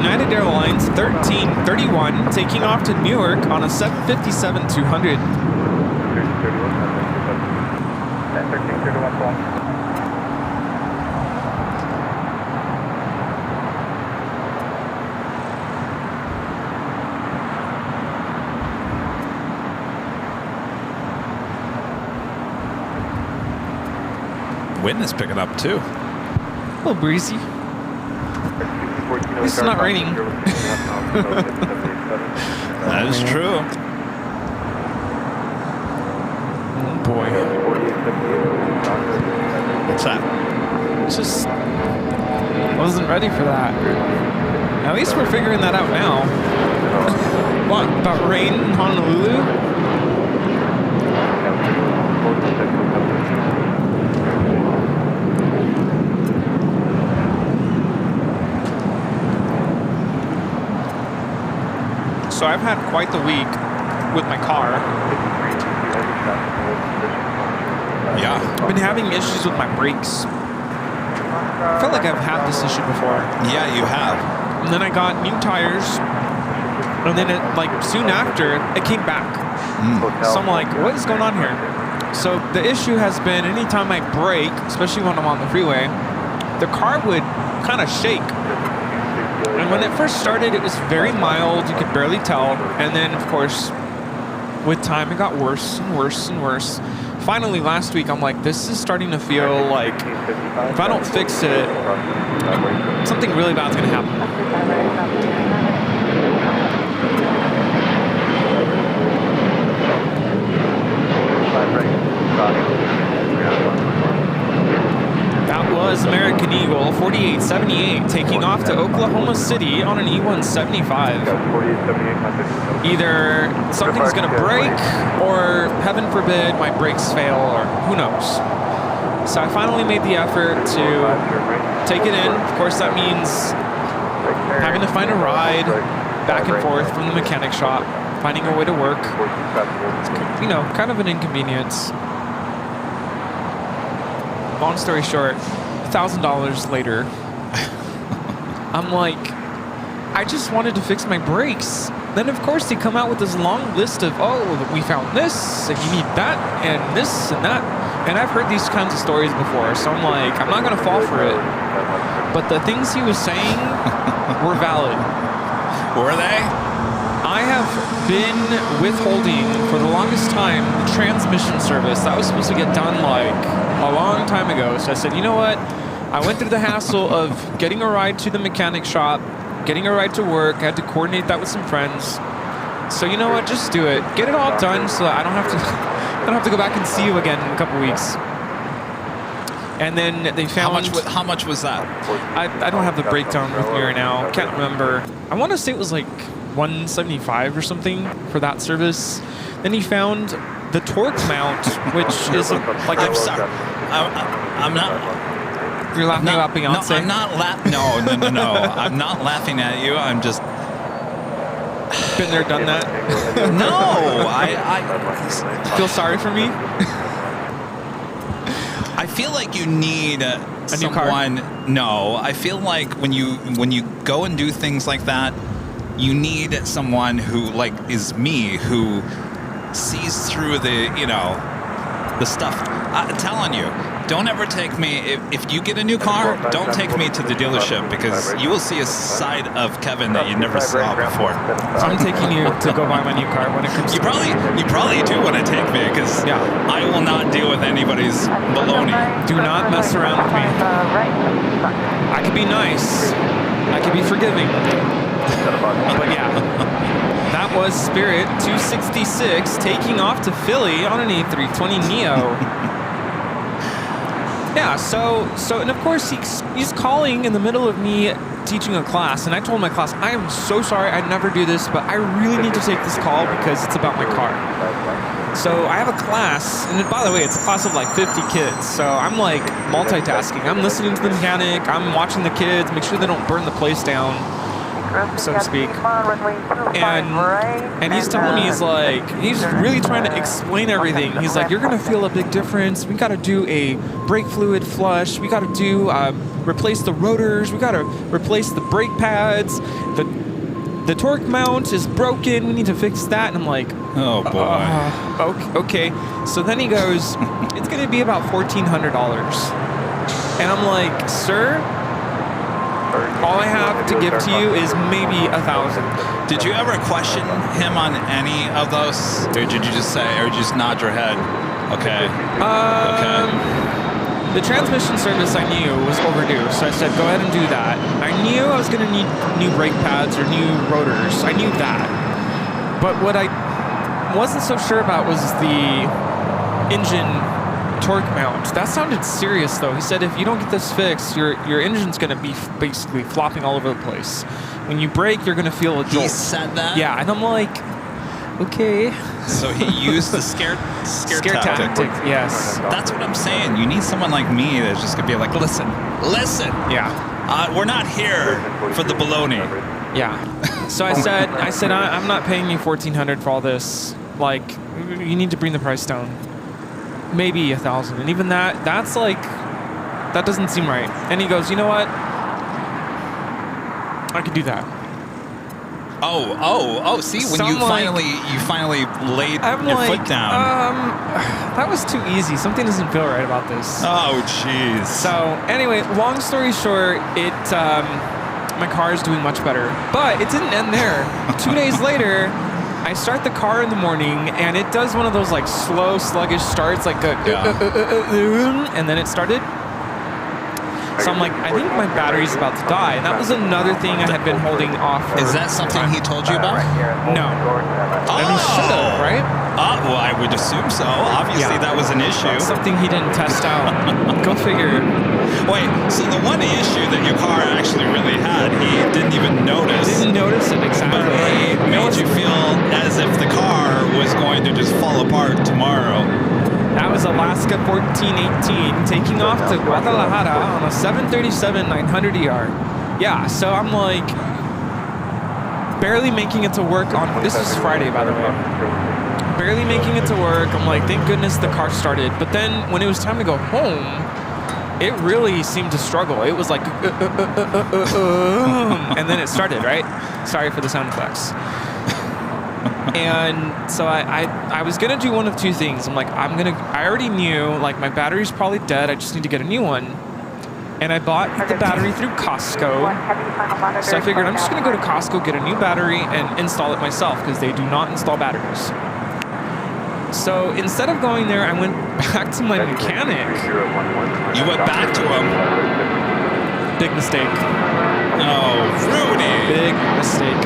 [SPEAKER 7] United Airlines 1331, taking off to Newark on a 757-200.
[SPEAKER 6] 1331.
[SPEAKER 1] Wind is picking up too.
[SPEAKER 7] A little breezy. At least it's not raining.
[SPEAKER 1] That is true.
[SPEAKER 7] Oh boy.
[SPEAKER 1] What's that?
[SPEAKER 7] Just wasn't ready for that. At least we're figuring that out now. What, about rain in Honolulu? So I've had quite the week with my car.
[SPEAKER 1] Yeah.
[SPEAKER 7] I've been having issues with my brakes. I felt like I've had this issue before.
[SPEAKER 1] Yeah, you have.
[SPEAKER 7] And then I got new tires. And then it, like soon after, it came back. So I'm like, what is going on here? So the issue has been anytime I brake, especially when I'm on the freeway, the car would kind of shake. And when it first started, it was very mild. You could barely tell. And then, of course, with time, it got worse and worse and worse. Finally, last week, I'm like, this is starting to feel like if I don't fix it, something really bad's going to happen. That was American Eagle 4878 taking off to Oklahoma City on an E175. Either something's going to break or, heaven forbid, my brakes fail or who knows. So I finally made the effort to take it in. Of course, that means having to find a ride back and forth from the mechanic shop, finding a way to work. It's, you know, kind of an inconvenience. Long story short, $1,000 later, I'm like, I just wanted to fix my brakes. Then, of course, they come out with this long list of, oh, we found this, and you need that, and this, and that. And I've heard these kinds of stories before, so I'm like, I'm not going to fall for it. But the things he was saying were valid.
[SPEAKER 1] Were they?
[SPEAKER 7] I have been withholding for the longest time the transmission service. That was supposed to get done like a long time ago. So I said, you know what? I went through the hassle of getting a ride to the mechanic shop, getting a ride to work. I had to coordinate that with some friends. So you know what? Just do it. Get it all done so that I don't have to go back and see you again in a couple weeks. And then they found...
[SPEAKER 1] How much was that?
[SPEAKER 7] I don't have the breakdown with me right now. Can't remember. I want to say it was like $175 or something for that service. Then he found the torque mount, which is like...
[SPEAKER 1] I'm sorry. I'm not...
[SPEAKER 7] You're laughing about Beyonce?
[SPEAKER 1] No, I'm not laughing. No. I'm not laughing at you. I'm just...
[SPEAKER 7] Been there, done that?
[SPEAKER 1] No, I
[SPEAKER 7] feel sorry for me?
[SPEAKER 1] I feel like you need
[SPEAKER 7] a new car?
[SPEAKER 1] No, I feel like when you go and do things like that, you need someone who is me, who sees through the stuff. I'm telling you, don't ever take me, if you get a new car, don't take me to the dealership, because you will see a side of Kevin that you never saw before.
[SPEAKER 7] I'm taking you to go buy my new car when it comes
[SPEAKER 1] You probably do want to take me, because I will not deal with anybody's baloney.
[SPEAKER 7] Do not mess around with me. I could be nice. I could be forgiving. But yeah, that was Spirit 266 taking off to Philly on an A320neo. Yeah, so and of course he's calling in the middle of me teaching a class, and I told my class, I am so sorry, I never do this, but I really need to take this call because it's about my car. So I have a class, and by the way, it's a class of like 50 kids, so I'm like multitasking. I'm listening to the mechanic, I'm watching the kids, make sure they don't burn the place down, so to speak. And he's telling me, he's really trying to explain everything. He's like, you're gonna feel a big difference. We gotta do a brake fluid flush. We gotta do replace the rotors. We got to replace the brake pads. The torque mount is broken. We need to fix that. And I'm like,
[SPEAKER 1] Oh boy.
[SPEAKER 7] okay. So then he goes, it's going to be about $1,400. And I'm like, sir, all I have to give to you is maybe 1,000.
[SPEAKER 1] Did you ever question him on any of those, or did you just say, or just nod your head? Okay.
[SPEAKER 7] The transmission service I knew was overdue, so I said, go ahead and do that. I knew I was going to need new brake pads or new rotors. I knew that. But what I wasn't so sure about was the engine torque mount. That sounded serious, though. He said, if you don't get this fixed, your engine's going to be basically flopping all over the place. When you brake, you're going to feel a jolt.
[SPEAKER 1] He said that?
[SPEAKER 7] Yeah, and I'm like, okay.
[SPEAKER 1] So he used the scare tactic.
[SPEAKER 7] Yes.
[SPEAKER 1] That's what I'm saying. You need someone like me that's just gonna be like, listen.
[SPEAKER 7] Yeah.
[SPEAKER 1] We're not here for the baloney.
[SPEAKER 7] Yeah. So I said, I'm not paying you $1,400 for all this. Like, you need to bring the price down. Maybe 1,000, and even that's like, that doesn't seem right. And he goes, you know what? I could do that.
[SPEAKER 1] Oh! See, when you finally laid your foot down.
[SPEAKER 7] That was too easy. Something doesn't feel right about this.
[SPEAKER 1] Oh, jeez.
[SPEAKER 7] So anyway, long story short, my car is doing much better, but it didn't end there. 2 days later, I start the car in the morning, and it does one of those like slow, sluggish starts, like and then it started. So I'm like, I think my battery's about to die. And that was another thing I had been holding off for.
[SPEAKER 1] Is that something he told you about?
[SPEAKER 7] No. And he should have, right?
[SPEAKER 1] Well, I would assume so. Obviously, that was an issue.
[SPEAKER 7] Something he didn't test out. Go figure.
[SPEAKER 1] Wait, so the one issue that your car actually really had, he didn't even notice.
[SPEAKER 7] Didn't notice it, exactly.
[SPEAKER 1] But he made you feel as if the car was going to just fall apart tomorrow.
[SPEAKER 7] That was Alaska 1418, taking off to Guadalajara on a 737 900ER. Yeah, so I'm like, barely making it to work on, this was Friday, by the way. Barely making it to work. I'm like, thank goodness the car started. But then when it was time to go home, it really seemed to struggle. It was like, and then it started, right? Sorry for the sound effects. And so I was gonna do one of two things. I'm like, I already knew, like, my battery's probably dead. I just need to get a new one. And I bought the battery through Costco. So I figured I'm just gonna go to Costco, get a new battery, and install it myself, because they do not install batteries. So instead of going there, I went back to my mechanic.
[SPEAKER 1] You went back to him?
[SPEAKER 7] Big mistake.
[SPEAKER 1] Oh, Rudy!
[SPEAKER 7] Big mistake.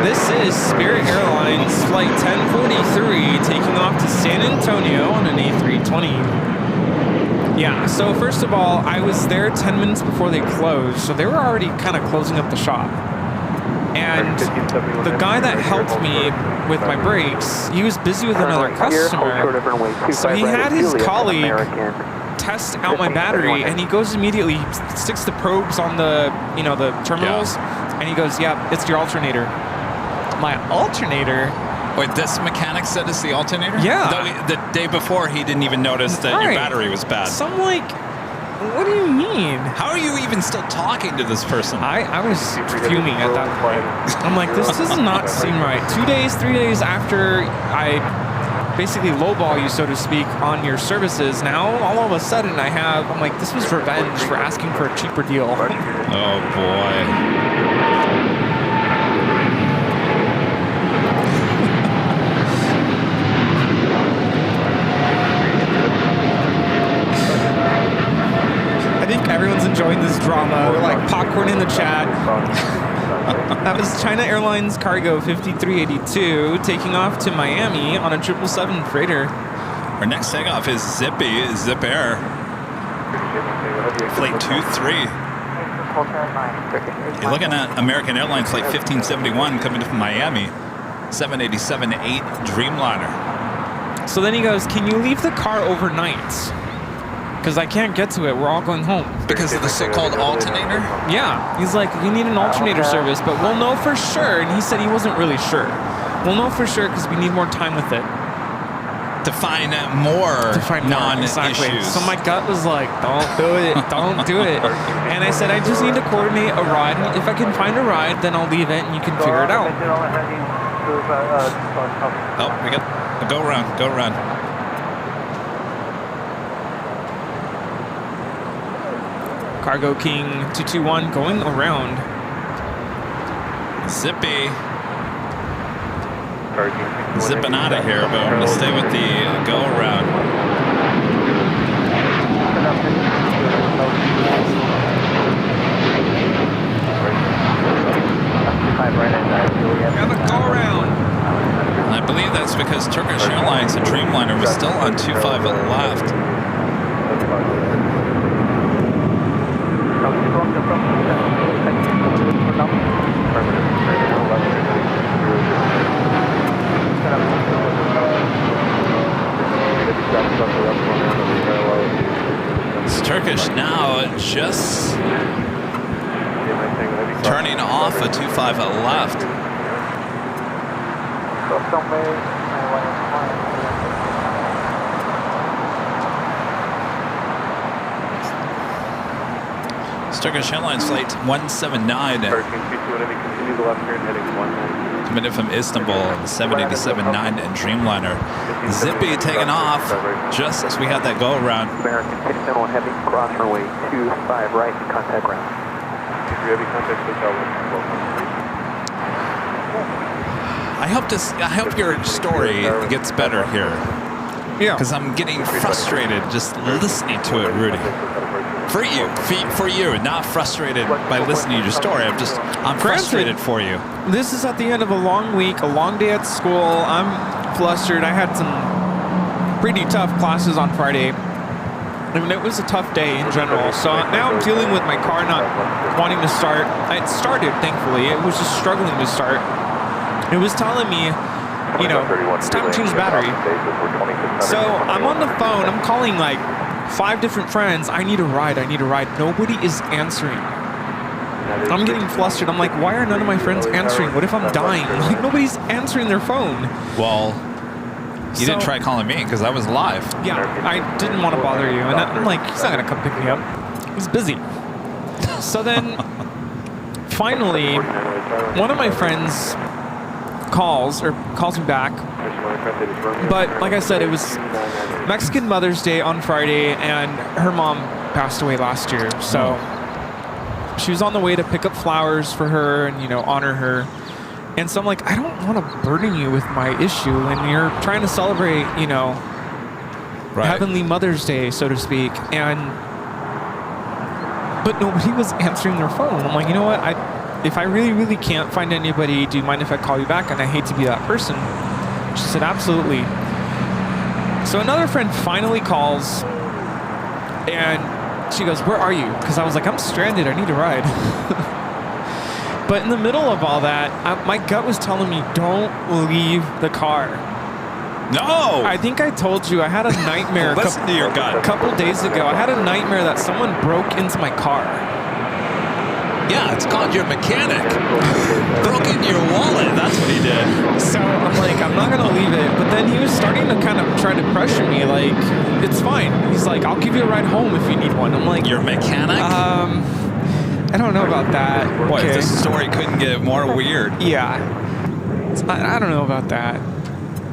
[SPEAKER 7] This is Spirit Airlines Flight 1043 taking off to San Antonio on an A320. Yeah, so first of all, I was there 10 minutes before they closed, so they were already kind of closing up the shop. And the guy that helped me with my brakes, he was busy with another customer, so he had his colleague test out my battery, and he goes immediately, sticks the probes on the, the terminals, and he goes, yeah, it's your alternator. My alternator.
[SPEAKER 1] Wait, this mechanic said it's the alternator?
[SPEAKER 7] Yeah.
[SPEAKER 1] The day before, he didn't even notice that your battery was bad.
[SPEAKER 7] So I'm like, what do you mean?
[SPEAKER 1] How are you even still talking to this person?
[SPEAKER 7] I was fuming at that point. I'm like, this does not seem right. 2 days, 3 days after I basically lowball you, so to speak, on your services, now all of a sudden I'm like, this was revenge for asking for a cheaper deal.
[SPEAKER 1] Oh, boy.
[SPEAKER 7] I think everyone's enjoying this drama. We're like popcorn in the chat. That was China Airlines Cargo 5382 taking off to Miami on a 777 freighter.
[SPEAKER 1] Our next takeoff is Zip Air. Flight 23. You're looking at American Airlines Flight 1571 coming from Miami. 787-8 Dreamliner.
[SPEAKER 7] So then he goes, can you leave the car overnight? Because I can't get to it. We're all going home.
[SPEAKER 1] Because of the so-called alternator?
[SPEAKER 7] Yeah. He's like, you need an alternator service, but we'll know for sure. And he said he wasn't really sure. We'll know for sure because we need more time with it.
[SPEAKER 1] To find more
[SPEAKER 7] exactly.
[SPEAKER 1] non-issues.
[SPEAKER 7] So my gut was like, don't do it, don't do it. And I said, I just need to coordinate a ride. And if I can find a ride, then I'll leave it and you can figure it out.
[SPEAKER 1] Oh, we got a go around, go around.
[SPEAKER 7] Cargo King 221 going around.
[SPEAKER 1] Zippy. Zipping out of here, but I'm going to stay with the go around.
[SPEAKER 7] Have a go around.
[SPEAKER 1] I believe that's because Turkish Airlines and Dreamliner was still on 25 left. It's Turkish now just turning off a 25 left. It's Turkish Airlines flight 179. Committed from Istanbul, 787-9 and Dreamliner. Zippy taking off just as we had that go around.
[SPEAKER 5] American 671 heavy, cross runway 25 right, contact ground.
[SPEAKER 1] I hope your story gets better here.
[SPEAKER 7] Yeah.
[SPEAKER 1] Because I'm getting frustrated just listening to it, Rudy. For you, not frustrated by listening to your story. I'm frustrated for you.
[SPEAKER 7] This is at the end of a long week, a long day at school. I'm flustered. I had some pretty tough classes on Friday. I mean, it was a tough day in general. So now I'm dealing with my car not wanting to start. It started, thankfully. It was just struggling to start. It was telling me, you know, it's time to change the battery. So I'm on the phone. I'm calling like 5 different friends. I need a ride. I need a ride. Nobody is answering. I'm getting flustered. I'm like, why are none of my friends answering? What if I'm dying? Like, nobody's answering their phone.
[SPEAKER 1] Well, you didn't try calling me because I was live.
[SPEAKER 7] Yeah, I didn't want to bother you. And I'm like, he's not going to come pick me up. He's busy. So then, finally, one of my friends calls me back. But like I said, it was Mexican Mother's Day on Friday, and her mom passed away last year. So she was on the way to pick up flowers for her and, you know, honor her. And so I'm like, I don't want to burden you with my issue, and you're trying to celebrate, you know, Heavenly Mother's Day, so to speak. But nobody was answering their phone. I'm like, you know what? If I really, really can't find anybody, do you mind if I call you back? And I hate to be that person. She said, absolutely. So another friend finally calls, and she goes, where are you? Because I was like, I'm stranded. I need a ride. But in the middle of all that, my gut was telling me, don't leave the car.
[SPEAKER 1] No!
[SPEAKER 7] I think I told you I had a nightmare
[SPEAKER 1] Listen to your gut.
[SPEAKER 7] a couple days ago. I had a nightmare that someone broke into my car.
[SPEAKER 1] Yeah, it's called your mechanic. Broke in your wallet. That's what he did.
[SPEAKER 7] So I'm like, I'm not going to leave it. But then he was starting to kind of try to pressure me. Like, it's fine. He's like, I'll give you a ride home if you need one. I'm like,
[SPEAKER 1] Your mechanic?
[SPEAKER 7] I don't know about that.
[SPEAKER 1] Boy,
[SPEAKER 7] Okay.
[SPEAKER 1] this story couldn't get more weird.
[SPEAKER 7] Yeah. I don't know about that.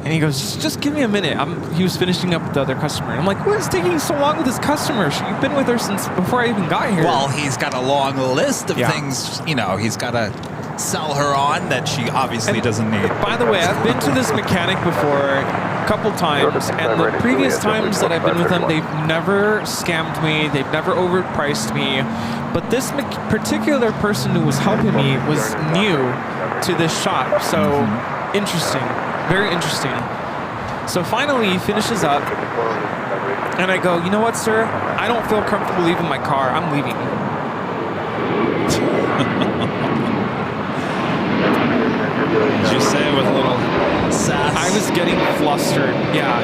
[SPEAKER 7] And he goes, just give me a minute. He was finishing up with the other customer. And I'm like, what is taking so long with this customer? You've been with her since before I even got here.
[SPEAKER 1] Well, he's got a long list of
[SPEAKER 7] Yeah.
[SPEAKER 1] things, you know, he's got to sell her on that she obviously doesn't need.
[SPEAKER 7] By the way, I've been to this mechanic before a couple times, and the previous times that I've been with them, they've never scammed me, they've never overpriced me, but this particular person who was helping me was new to this shop, so interesting, very interesting. So finally he finishes up, and I go, you know what, sir, I don't feel comfortable leaving my car, I'm leaving.
[SPEAKER 1] Did you say it with a little sass?
[SPEAKER 7] I was getting flustered, yeah.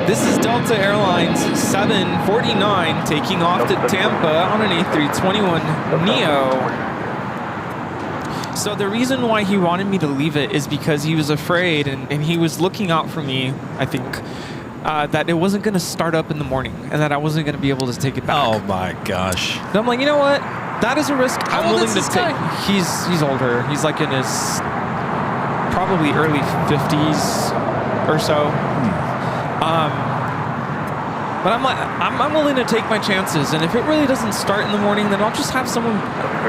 [SPEAKER 7] This is Delta Airlines 749 taking off to Tampa on an A321neo. So the reason why he wanted me to leave it is because he was afraid, and he was looking out for me, I think, that it wasn't going to start up in the morning and that I wasn't going to be able to take it back.
[SPEAKER 1] Oh my gosh.
[SPEAKER 7] And I'm like, you know what? That is a risk
[SPEAKER 1] How
[SPEAKER 7] I'm
[SPEAKER 1] old
[SPEAKER 7] willing
[SPEAKER 1] is
[SPEAKER 7] to
[SPEAKER 1] this
[SPEAKER 7] take.
[SPEAKER 1] guy?
[SPEAKER 7] He's older. He's like in his probably early 50s or so. But I'm like, I'm willing to take my chances, and if it really doesn't start in the morning, then I'll just have someone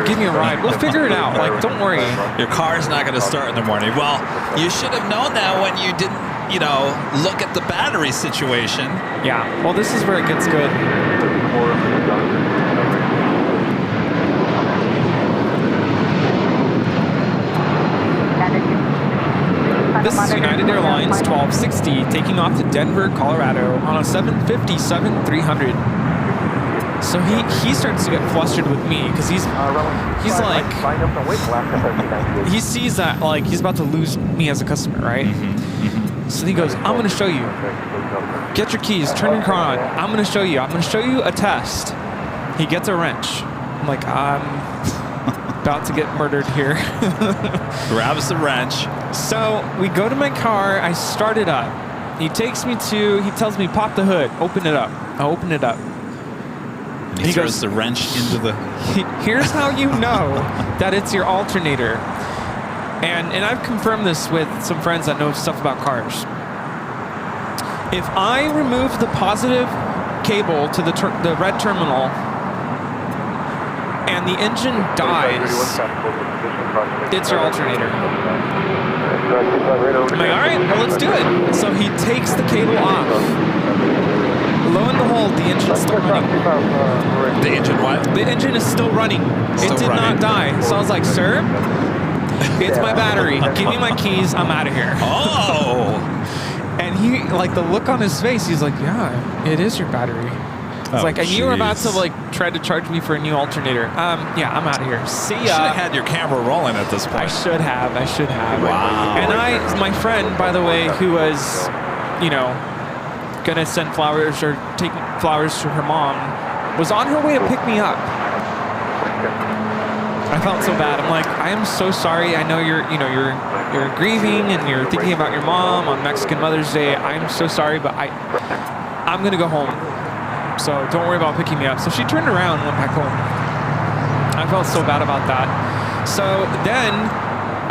[SPEAKER 7] give me a ride. We'll figure it out. Like, don't worry.
[SPEAKER 1] Your car's not going to start in the morning. Well, you should have known that when you didn't, you know, look at the battery situation.
[SPEAKER 7] Yeah. Well, this is where it gets good. This is United Airlines 1260 taking off to Denver, Colorado on a 757-300. So he starts to get flustered with me because he's like, he sees that like he's about to lose me as a customer, right? So he goes, I'm going to show you. Get your keys, turn your car on. I'm going to show you. I'm going to show you a test. He gets a wrench. I'm like, I'm about to get murdered here.
[SPEAKER 1] Grabs the wrench.
[SPEAKER 7] So we go to my car. I start it up. He takes me to, he tells me, pop the hood, open it up. I open it up.
[SPEAKER 1] He throws the wrench into the...
[SPEAKER 7] Here's how you know that it's your alternator. And I've confirmed this with some friends that know stuff about cars. If I remove the positive cable to the red terminal and the engine dies, it's your alternator. I'm like, all right, well, let's do it. So he takes the cable off. Lo and behold, the engine's still running.
[SPEAKER 1] The engine what?
[SPEAKER 7] The engine is still running.
[SPEAKER 1] Still
[SPEAKER 7] It did
[SPEAKER 1] running.
[SPEAKER 7] not die. So I was like, sir, it's my battery. Give me my keys. I'm out of here.
[SPEAKER 1] Oh!
[SPEAKER 7] And he, like, the look on his face, he's like, yeah, it is your battery. It's like, and you were about to, like, try to charge me for a new alternator. Yeah, I'm out of here. See ya.
[SPEAKER 1] You should have had your camera rolling at this
[SPEAKER 7] I
[SPEAKER 1] point.
[SPEAKER 7] should have.
[SPEAKER 1] Wow.
[SPEAKER 7] And my friend, by the way, who was, you know, gonna send flowers or take flowers to her mom, was on her way to pick me up. I felt so bad. I'm like, I am so sorry. I know you're grieving and you're thinking about your mom on Mexican Mother's Day. I'm so sorry, but I'm gonna go home. So don't worry about picking me up. So she turned around and went back home. I felt so bad about that. So then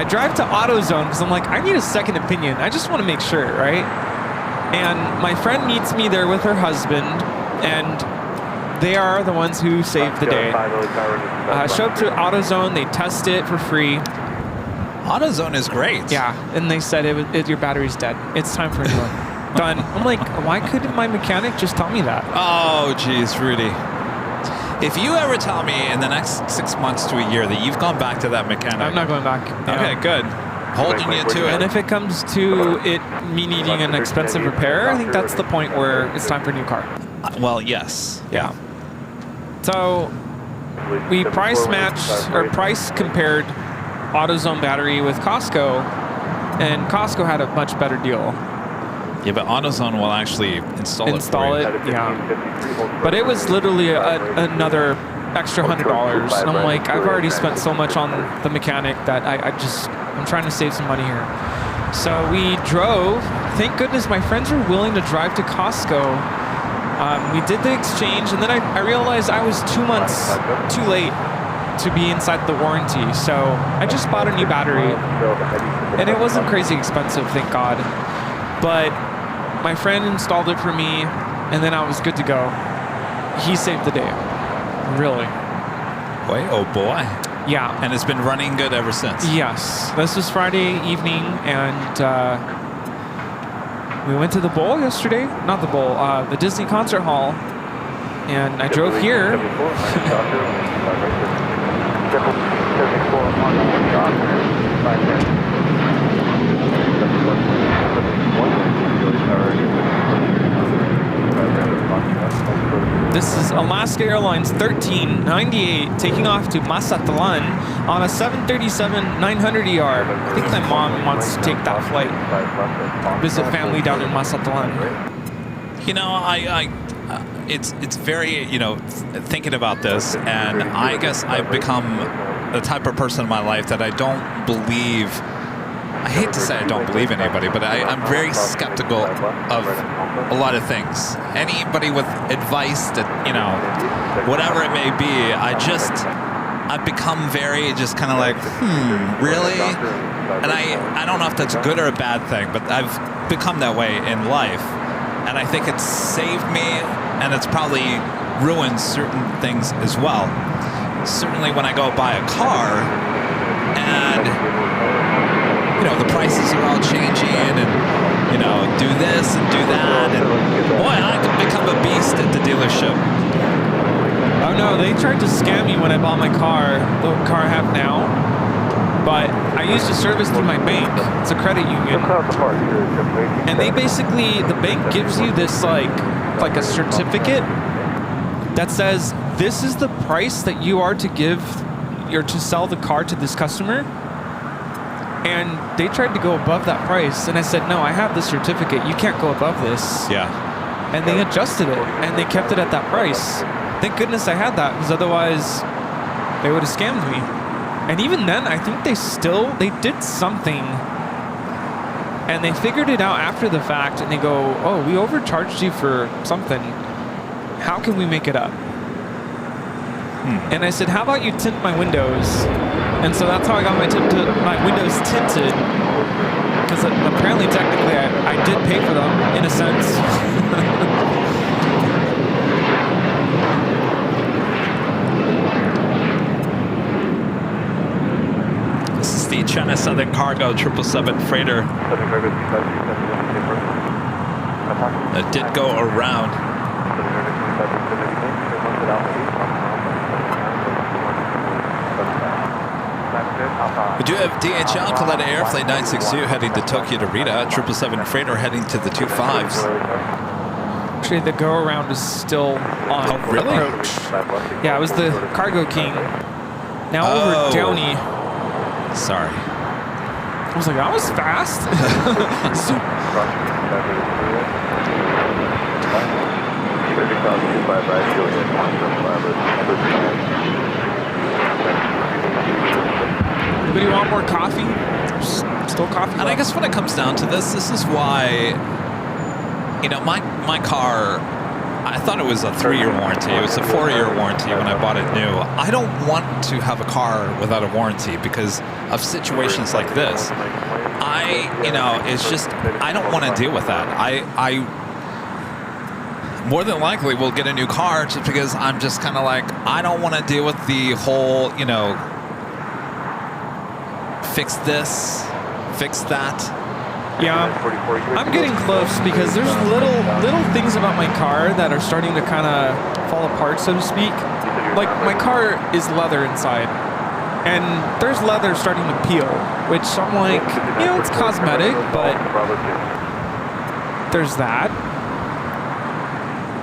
[SPEAKER 7] I drive to AutoZone because I'm like, I need a second opinion. I just want to make sure, right? And my friend meets me there with her husband, and they are the ones who saved the day. Show up to AutoZone, they test it for free.
[SPEAKER 1] AutoZone is great.
[SPEAKER 7] Yeah, and they said your battery's dead. It's time for a new one. Done. I'm like, why couldn't my mechanic just tell me that?
[SPEAKER 1] Oh, geez, Rudy. If you ever tell me in the next 6 months to a year that you've gone back to that mechanic...
[SPEAKER 7] I'm not going back.
[SPEAKER 1] Okay, good. Holding you to
[SPEAKER 7] And
[SPEAKER 1] it.
[SPEAKER 7] if it comes to me needing an expensive repair, I think that's the point where it's time for a new car.
[SPEAKER 1] Well, yes.
[SPEAKER 7] Yeah. So we price matched or price compared AutoZone battery with Costco, and Costco had a much better deal.
[SPEAKER 1] Yeah, but AutoZone will actually install it.
[SPEAKER 7] Yeah. But it was literally another extra $100, and I'm like, I've already spent so much on the mechanic that I'm trying to save some money here. So we drove. Thank goodness my friends were willing to drive to Costco. We did the exchange, and then I realized I was 2 months too late to be inside the warranty. So I just bought a new battery, and it wasn't crazy expensive, thank God. But my friend installed it for me, and then I was good to go. He saved the day. Really.
[SPEAKER 1] Boy, oh boy.
[SPEAKER 7] Yeah.
[SPEAKER 1] And it's been running good ever since.
[SPEAKER 7] Yes. This was Friday evening, and we went to the bowl yesterday. Not the bowl, the Disney Concert Hall. And I drove here. This is Alaska Airlines 1398 taking off to Mazatlan on a 737-900ER. I think my mom wants to take that flight, visit family down in Mazatlan.
[SPEAKER 1] You know, it's very, you know, thinking about this, and I guess I've become the type of person in my life that I don't believe. I hate to say I don't believe anybody, but I'm very skeptical of a lot of things. Anybody with advice that, you know, whatever it may be, I've become very just kind of like, really? And I don't know if that's a good or a bad thing, but I've become that way in life. And I think it's saved me, and it's probably ruined certain things as well. Certainly when I go buy a car and, you know, the prices are all changing and, you know, do this and do that. And boy, I could become a beast at the dealership.
[SPEAKER 7] Oh no, they tried to scam me when I bought my car, the car I have now. But I used a service through my bank. It's a credit union. And they basically, the bank gives you this like a certificate that says this is the price that you are to give or to sell the car to this customer. And they tried to go above that price, and I said, no, I have the certificate. You can't go above this.
[SPEAKER 1] Yeah.
[SPEAKER 7] And they adjusted it, and they kept it at that price. Thank goodness I had that, because otherwise they would have scammed me. And even then, I think they did something, and they figured it out after the fact, and they go, oh, we overcharged you for something. How can we make it up? And I said, how about you tint my windows? And so that's how I got my windows tinted. Because apparently, technically, I did pay for them, in a sense.
[SPEAKER 1] This is the China Southern Cargo 777 freighter that did go around. We do have DHL Coletta Air Flight 960 heading to Tokyo to Rita. 777 freighter heading to the 25s.
[SPEAKER 7] Actually, the go around is still on
[SPEAKER 1] really?
[SPEAKER 7] approach. Yeah, it was the Cargo King. Now over Downey.
[SPEAKER 1] Sorry.
[SPEAKER 7] I was like, that was fast. Anybody want more coffee? Still coffee.
[SPEAKER 1] And I guess when it comes down to this is why, you know, my car, I thought it was a 3-year warranty. It was a 4-year warranty when I bought it new. I don't want to have a car without a warranty because of situations like this. It's just, I don't want to deal with that. I more than likely will get a new car just because I'm just kind of like, I don't want to deal with the whole, you know, fix this, fix that.
[SPEAKER 7] Yeah, I'm getting close because there's little things about my car that are starting to kind of fall apart, so to speak. Like, my car is leather inside, and there's leather starting to peel, which I'm like, you know, it's cosmetic, but there's that.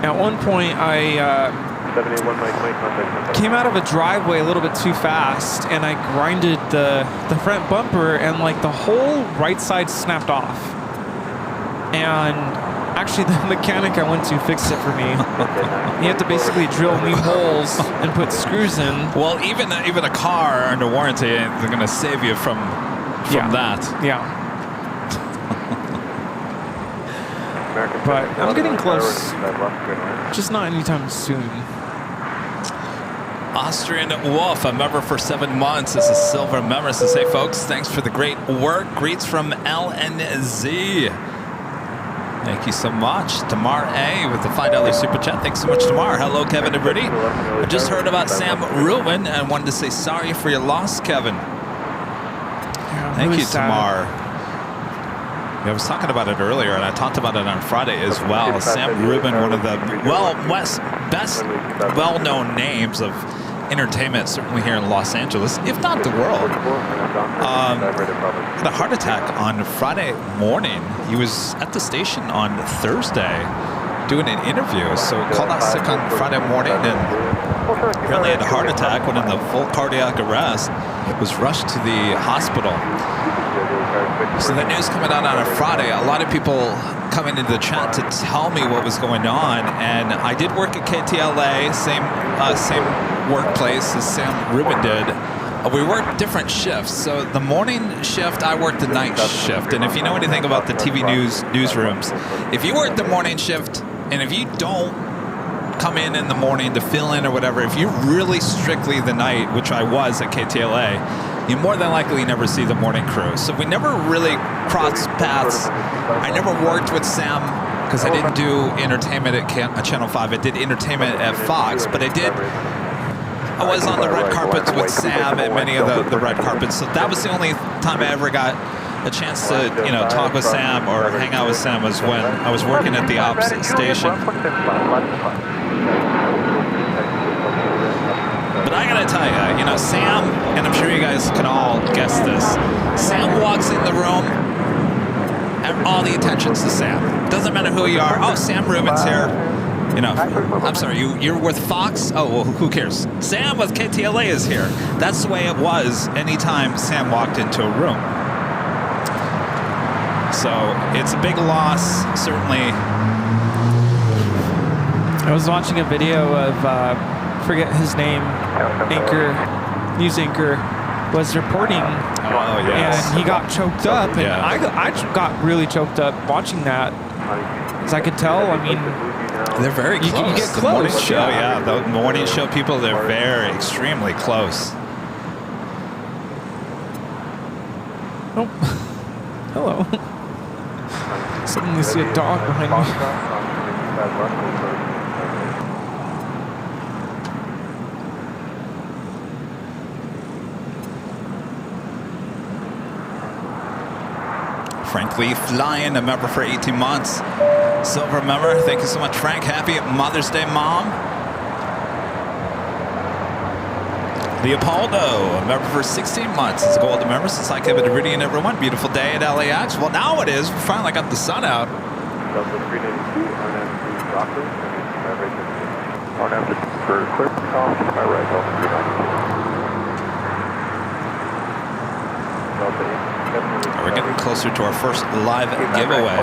[SPEAKER 7] At one point, I came out of a driveway a little bit too fast, and I grinded the front bumper, and like the whole right side snapped off. And actually, the mechanic I went to fixed it for me. He had to basically drill new holes and put screws in.
[SPEAKER 1] Well, even a car under warranty, they're going to save you from that.
[SPEAKER 7] Yeah. But I'm getting close. Just not anytime soon.
[SPEAKER 1] Austrian Wolf, a member for 7 months, is a silver member. Says, hey folks, thanks for the great work. Greets from LNZ. Thank you so much. Tamar A with the $5 super chat. Thanks so much, Tamar. Hello, Kevin and Brittany. I just heard about Sam Ruin and wanted to say sorry for your loss, Kevin.
[SPEAKER 7] Yeah,
[SPEAKER 1] Thank
[SPEAKER 7] really
[SPEAKER 1] you,
[SPEAKER 7] sad.
[SPEAKER 1] Tamar. I was talking about it earlier, and I talked about it on Friday as well. Sam Rubin, one of the best well-known names of entertainment, certainly here in Los Angeles, if not the world. Had a heart attack on Friday morning. He was at the station on Thursday doing an interview, so called out sick on Friday morning and apparently had a heart attack, went into full cardiac arrest, was rushed to the hospital. So the news coming out on a Friday, a lot of people coming into the chat to tell me what was going on, and I did work at KTLA, same workplace as Sam Rubin did, We worked different shifts. So the morning shift, I worked the night shift. And if you know anything about the TV newsrooms, if you work the morning shift and if you don't come in the morning to fill in or whatever, if you're really strictly the night, which I was at KTLA, you more than likely never see the morning crew. So we never really crossed paths. I never worked with Sam because I didn't do entertainment at Channel 5. I did entertainment at Fox, but I was on the red carpets with Sam at many of the red carpets. So that was the only time I ever got a chance to, you know, talk with Sam or hang out with Sam was when I was working at the opposite station. But I gotta tell you, you know, Sam, and I'm sure you guys can all guess this, Sam walks in the room, and all the attention's to Sam. Doesn't matter who you are. Oh, Sam Rubin's here. You know, I'm sorry, you're with Fox? Oh, well, who cares? Sam with KTLA is here. That's the way it was anytime Sam walked into a room. So it's a big loss, certainly.
[SPEAKER 7] I was watching a video of, forget his name, news anchor, was reporting.
[SPEAKER 1] Oh, yes.
[SPEAKER 7] And he got choked up. And
[SPEAKER 1] Yeah.
[SPEAKER 7] I got really choked up watching that. As I could tell, I mean,
[SPEAKER 1] They're very close.
[SPEAKER 7] You get
[SPEAKER 1] The morning
[SPEAKER 7] close,
[SPEAKER 1] show,
[SPEAKER 7] yeah.
[SPEAKER 1] The morning show people, they're very, extremely close.
[SPEAKER 7] oh, hello. Suddenly see a dog behind me.
[SPEAKER 1] Frank Lee flying, a member for 18 months. Silver member, thank you so much, Frank. Happy Mother's Day, Mom. Leopoldo, a member for 16 months. It's a gold member since I came to Meridian, everyone. Beautiful day at LAX. Well, now it is. We finally got the sun out.
[SPEAKER 5] Delta 392, RNM to Jockeys, RNM for clear call, my right, Delta 392.
[SPEAKER 1] We're getting closer to our first live giveaway.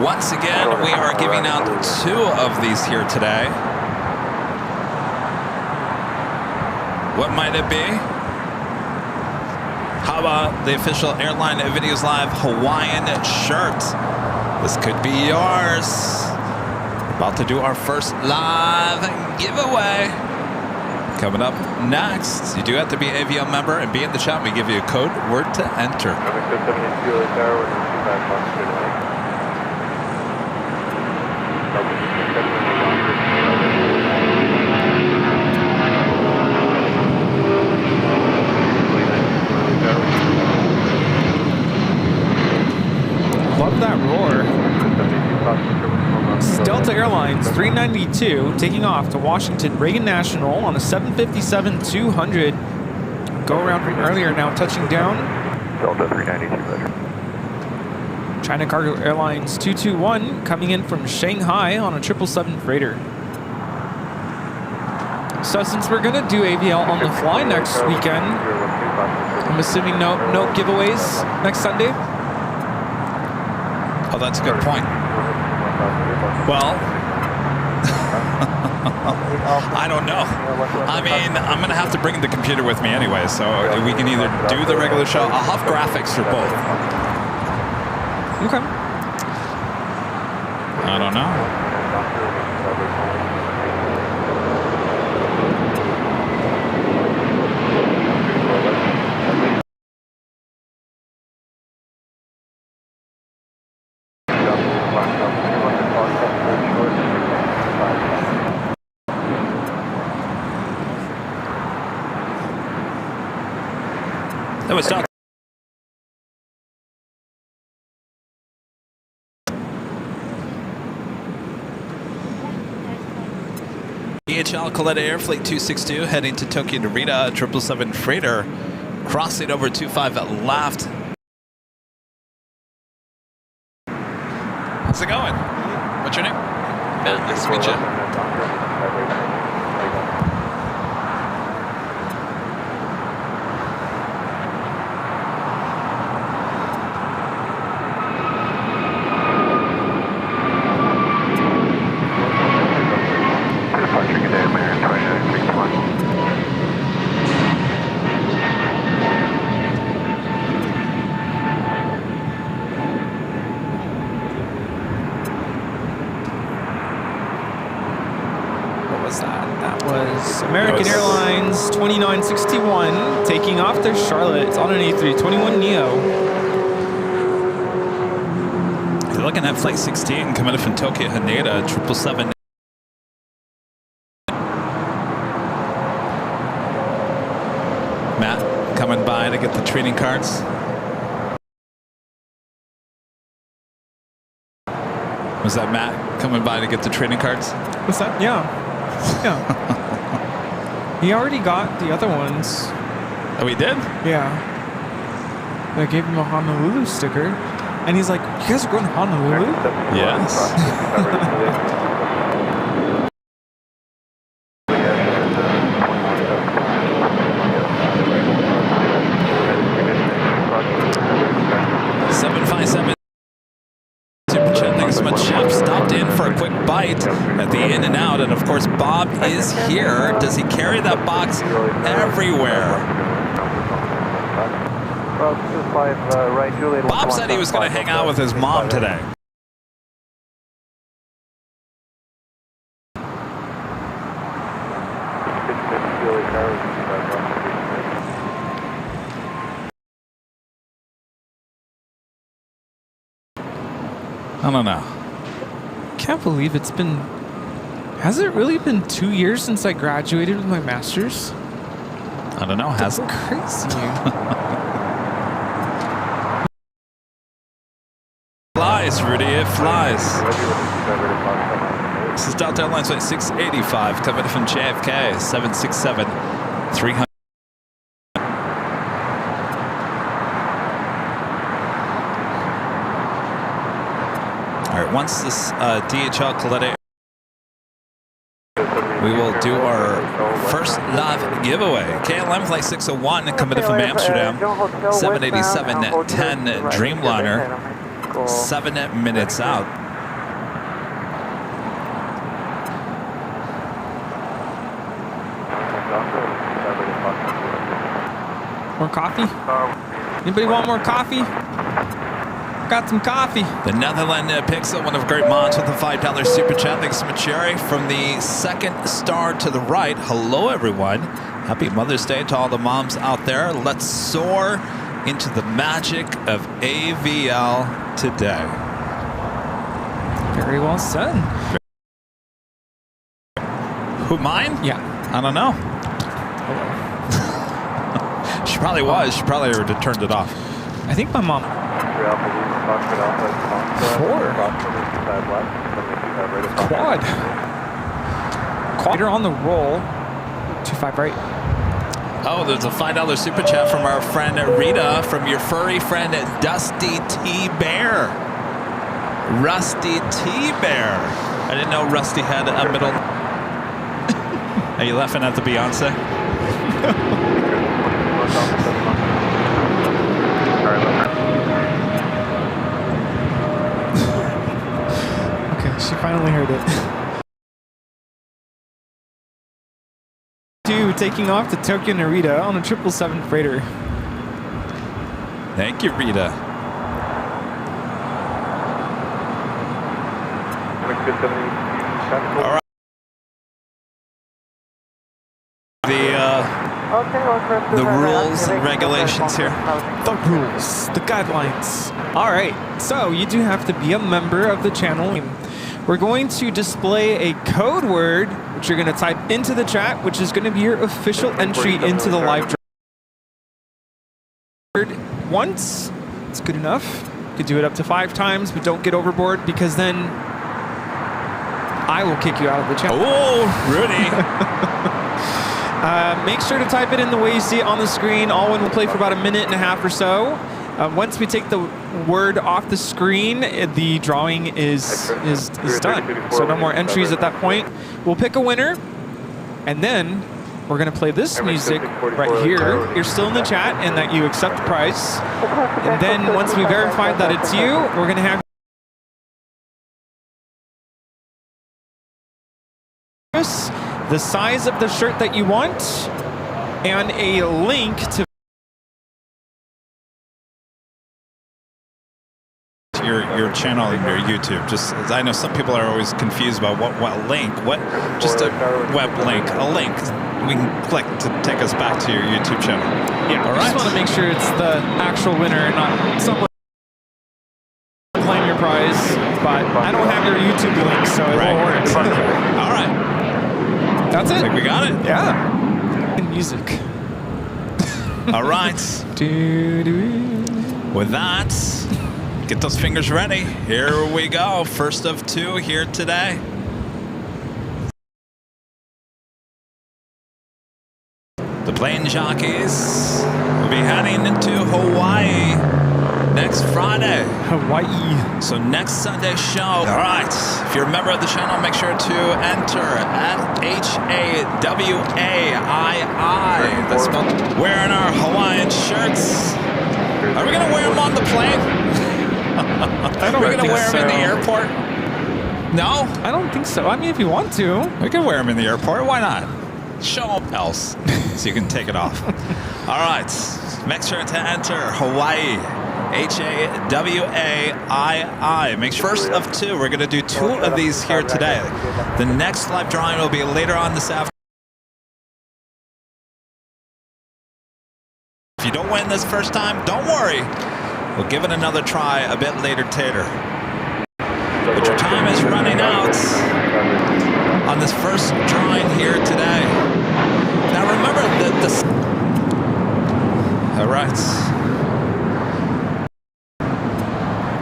[SPEAKER 1] Once again, we are giving out 2 of these here today. What might it be? How about the official Airline Videos Live Hawaiian shirt? This could be yours. About to do our first live giveaway. Coming up next, you do have to be an Aviation member and be in the chat. We give you a code word to enter.
[SPEAKER 7] Love that roar. This is Delta Airlines 392 taking off to Washington Reagan National on a 757-200. Go around from earlier, now touching down.
[SPEAKER 5] Delta 392, Roger.
[SPEAKER 7] China Cargo Airlines 221 coming in from Shanghai on a 777 freighter. So since we're gonna do AVL on the fly next weekend, I'm assuming no giveaways next Sunday.
[SPEAKER 1] Oh, that's a good point. Well, I don't know. I mean, I'm going to have to bring the computer with me anyway, so we can either do the regular show. I'll have graphics for both.
[SPEAKER 7] Okay.
[SPEAKER 1] I don't know. That was Doc. DHL Coletta Air Flight 262 heading to Tokyo Narita, 777 freighter, crossing over 25 left. How's it going? What's your name? Nice to meet you.
[SPEAKER 7] was that? That was American Airlines 2961 taking off their Charlotte. It's on an A321 Neo.
[SPEAKER 1] You're looking at flight 16 coming in from Tokyo Haneda, 777. Matt coming by to get the training cards. Was that Matt coming by to get the training cards?
[SPEAKER 7] What's that? Yeah. Yeah. He already got the other ones.
[SPEAKER 1] Oh, we did?
[SPEAKER 7] Yeah. I gave him a Honolulu sticker. And he's like, you guys are going to Honolulu?
[SPEAKER 1] Yes. Stopped in for a quick bite at the in and out, and of course Bob is here. Does he carry that box everywhere? Bob said he was going to hang out with his mom today. I don't know.
[SPEAKER 7] Can't believe it's been. Has it really been 2 years since I graduated with my master's?
[SPEAKER 1] I don't know. Has it?
[SPEAKER 7] Crazy.
[SPEAKER 1] Flies, Rudy. It flies. This is Delta Airlines flight 685 coming from JFK 767 300. Once this DHL Coletta, we will do our first live giveaway. KLM flight 601 coming in from Amsterdam, 787-10 Dreamliner, 7 minutes out.
[SPEAKER 7] More coffee? Anybody want more coffee? Got some coffee.
[SPEAKER 1] The Netherlands picks up one of great mods with a $5 super chat. Thanks so much, Jerry. From the second star to the right. Hello, everyone. Happy Mother's Day to all the moms out there. Let's soar into the magic of AVL today.
[SPEAKER 7] Very well said.
[SPEAKER 1] Who, mine?
[SPEAKER 7] Yeah.
[SPEAKER 1] I don't know. She probably was. She probably already turned it off.
[SPEAKER 7] I think my mom. 4. Quad. Quad on the roll. 25 right.
[SPEAKER 1] Oh, there's a $5 super chat from our friend Rita, from your furry friend Dusty T Bear. Rusty T Bear. I didn't know Rusty had a middle. Are you laughing at the Beyonce?
[SPEAKER 7] She finally heard it. Taking off to Tokyo Narita on a 777 freighter.
[SPEAKER 1] Thank you, Rita. All right. The rules and regulations here.
[SPEAKER 7] The rules, the guidelines. All right, so you do have to be a member of the channel. We're going to display a code word, which you're going to type into the chat, which is going to be your official entry into the live draw. Once, it's good enough. You could do it up to 5 times, but don't get overboard, because then I will kick you out of the channel.
[SPEAKER 1] Oh, Rudy.
[SPEAKER 7] Make sure to type it in the way you see it on the screen. All one will play for about 1.5 minutes or so. Once we take the word off the screen, the drawing is done. So no more entries at that point. We'll pick a winner, and then we're going to play this music right here. You're still in the chat and that you accept the prize. And then once we verify that it's you, we're going to have the size of the shirt that you want and a link to
[SPEAKER 1] your your channel and your YouTube? Just as I know some people are always confused about what link, just a web link, a link we can click to take us back to your YouTube channel.
[SPEAKER 7] Yeah,
[SPEAKER 1] all
[SPEAKER 7] I
[SPEAKER 1] right.
[SPEAKER 7] just want to make sure it's the actual winner, not someone claim your prize. But I don't have your YouTube link, so it won't work.
[SPEAKER 1] All right.
[SPEAKER 7] That's it.
[SPEAKER 1] I think we got it.
[SPEAKER 7] Yeah. And music.
[SPEAKER 1] All right. With that, get those fingers ready. Here we go. First of two here today. The plane jockeys will be heading into Hawaii next Friday.
[SPEAKER 7] Hawaii.
[SPEAKER 1] So next Sunday show. All right. If you're a member of the channel, make sure to enter at HAWAII. That's spelled wearing our Hawaiian shirts. Are we going to wear them on the plane?
[SPEAKER 7] I don't
[SPEAKER 1] We're going to
[SPEAKER 7] think
[SPEAKER 1] wear them in the
[SPEAKER 7] so.
[SPEAKER 1] airport? No?
[SPEAKER 7] I don't think so. I mean, if you want to.
[SPEAKER 1] We can wear them in the airport. Why not? Show them else so you can take it off. All right. Make sure to enter Hawaii. HAWAII. Make sure first of two. We're going to do two of these here today. The next live drawing will be later on this afternoon. If you don't win this first time, don't worry. We'll give it another try a bit later, Tater. But your time is running out on this first drawing here today. Now remember that this... All right.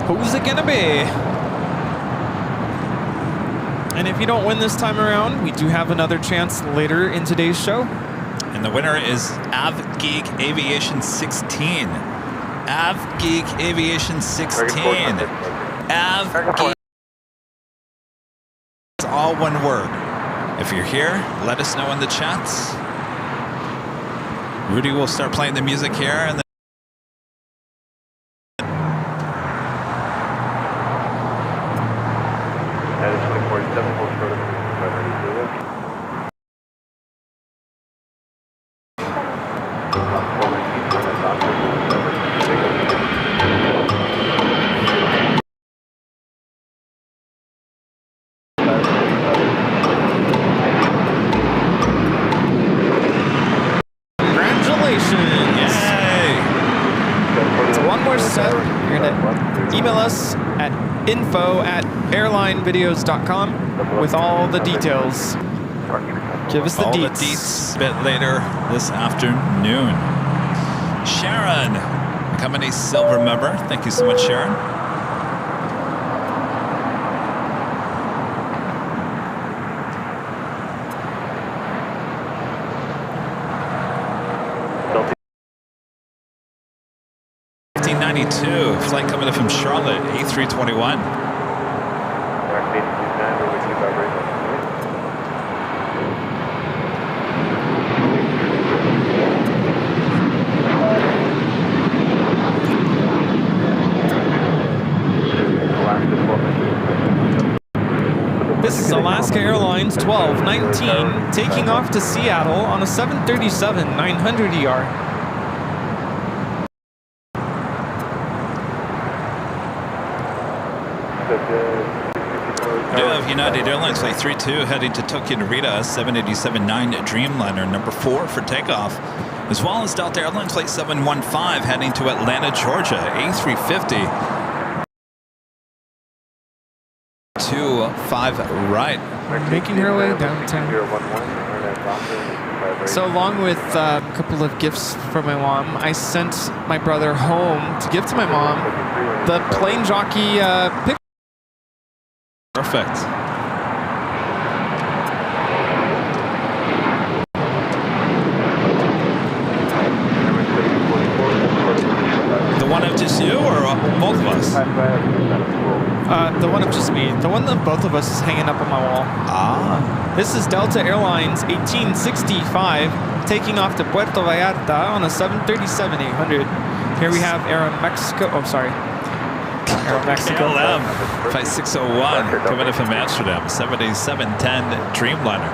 [SPEAKER 7] Who's it gonna be? And if you don't win this time around, we do have another chance later in today's show.
[SPEAKER 1] And the winner is AvGeek Aviation 16. AvGeek Aviation 16. AvGeek. It's all one word. If you're here, let us know in the chats. Rudy will start playing the music here, and then
[SPEAKER 5] That is 2047, hold short of 592.
[SPEAKER 7] Congratulations! Yay! So one more set. You're gonna email us at info@airlinevideos.com with all the details. Give us the
[SPEAKER 1] all
[SPEAKER 7] deets.
[SPEAKER 1] the deets a bit later this afternoon. Sharon, company silver member. Thank you so much, Sharon. Flight coming in from Charlotte, A321.
[SPEAKER 7] This is Alaska Airlines 1219 taking off to Seattle on a 737-900ER.
[SPEAKER 1] We do have United Airlines Flight 32 heading to Tokyo Narita, 787-9 Dreamliner, number 4 for takeoff, as well as Delta Airlines Flight 715 heading to Atlanta, Georgia, A350. 25 right.
[SPEAKER 7] Making her way downtown. So along with a couple of gifts from my mom, I sent my brother home to give to my mom the plane jockey picture.
[SPEAKER 1] Perfect. The one of just you or both of us?
[SPEAKER 7] The one of just me. The one that both of us is hanging up on my wall.
[SPEAKER 1] Ah.
[SPEAKER 7] This is Delta Airlines 1865 taking off to Puerto Vallarta on a 737-800. Here we have Aeromexico. Oh, sorry. Aeromexico.
[SPEAKER 1] KLM, Flight 601, coming in from Amsterdam, 7710 Dreamliner.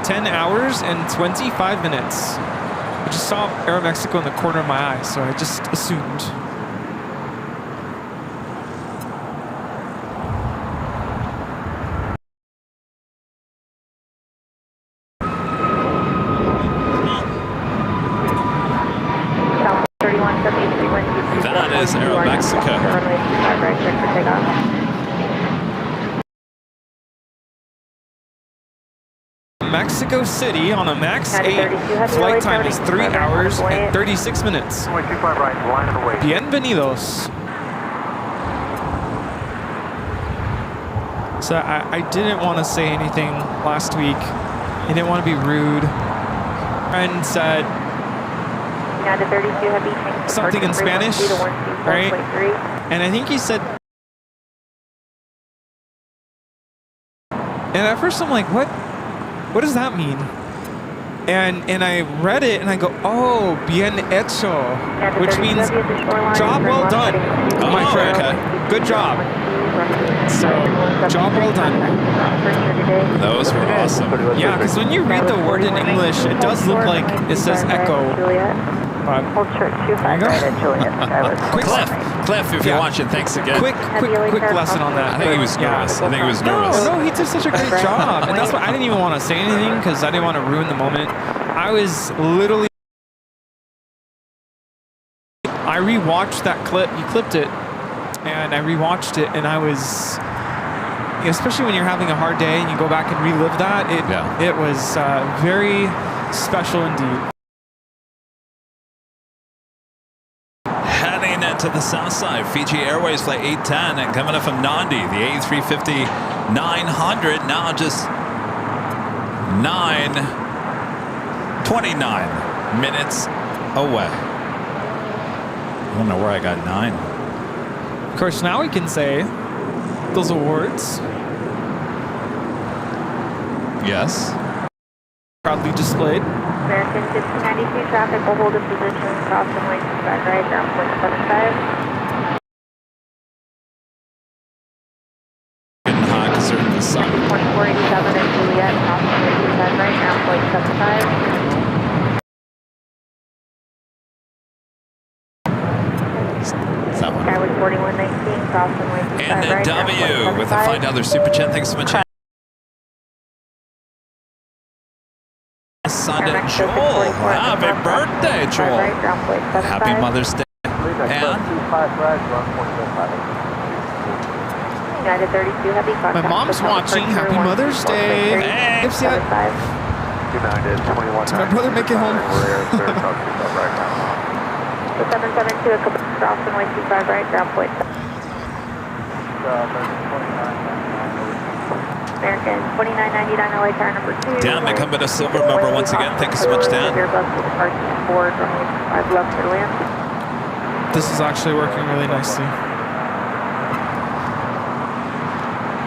[SPEAKER 7] 10 hours and 25 minutes. I just saw Aeromexico in the corner of my eye, so I just assumed.
[SPEAKER 4] takeoff.
[SPEAKER 7] Mexico City on a MAX 8. Flight time is 3 hours and 36 minutes.
[SPEAKER 6] Runway 25 right, line of the way.
[SPEAKER 7] Bienvenidos. So I didn't want to say anything last week. I didn't want to be rude. And said
[SPEAKER 4] United 32 Heavy.
[SPEAKER 7] something in Spanish, right? And I think he said, and at first I'm like, what? What does that mean? And I read it and I go, oh, bien hecho, which means job well done, my friend.
[SPEAKER 1] Okay.
[SPEAKER 7] Good job. So, job well done.
[SPEAKER 1] Those were awesome.
[SPEAKER 7] Yeah, because when you read the word in English, it does look like it says echo. But
[SPEAKER 4] Hold short 25 right at Juliet.
[SPEAKER 7] quick,
[SPEAKER 1] Cliff, if you're watching, thanks again.
[SPEAKER 7] quick lesson on that.
[SPEAKER 1] I think he was nervous. I think he was nervous.
[SPEAKER 7] No, he did such a great job. And that's why I didn't even want to say anything because I didn't want to ruin the moment. I was literally... I rewatched that clip. You clipped it. And I rewatched it and I was... Especially when you're having a hard day and you go back and relive that, it was very special indeed.
[SPEAKER 1] Heading to the south side, Fiji Airways flight 810 and coming up from Nandi, the A350 900, now just 9:29 minutes away. I don't know where I got 9.
[SPEAKER 7] Of course, now we can say those awards.
[SPEAKER 1] Yes.
[SPEAKER 7] Proudly displayed.
[SPEAKER 4] American 1592 traffic will hold a position across the line 25 right, ground point 75.
[SPEAKER 1] Getting hot because they're in the sun.
[SPEAKER 4] 2487 at Juliet, cross the line 25 right, ground point 75.
[SPEAKER 1] Is that one?
[SPEAKER 4] Skyward 4119, cross the line 25
[SPEAKER 1] And
[SPEAKER 4] right, ground
[SPEAKER 1] W
[SPEAKER 4] point
[SPEAKER 1] with a $5 super chat. Thanks so much. Son to Joel. Happy birthday, Joel. Happy Mother's Day. And
[SPEAKER 4] United 32 Heavy.
[SPEAKER 7] My mom's watching. Happy Mother's Day.
[SPEAKER 1] Hey.
[SPEAKER 7] It's my brother make it home.
[SPEAKER 4] 772 at cross runway 25 right, ground point. American 2999 LA tower number 2.
[SPEAKER 1] Dan, they come with a silver member once again. Thank you so much, Dan.
[SPEAKER 7] This is actually working really nicely.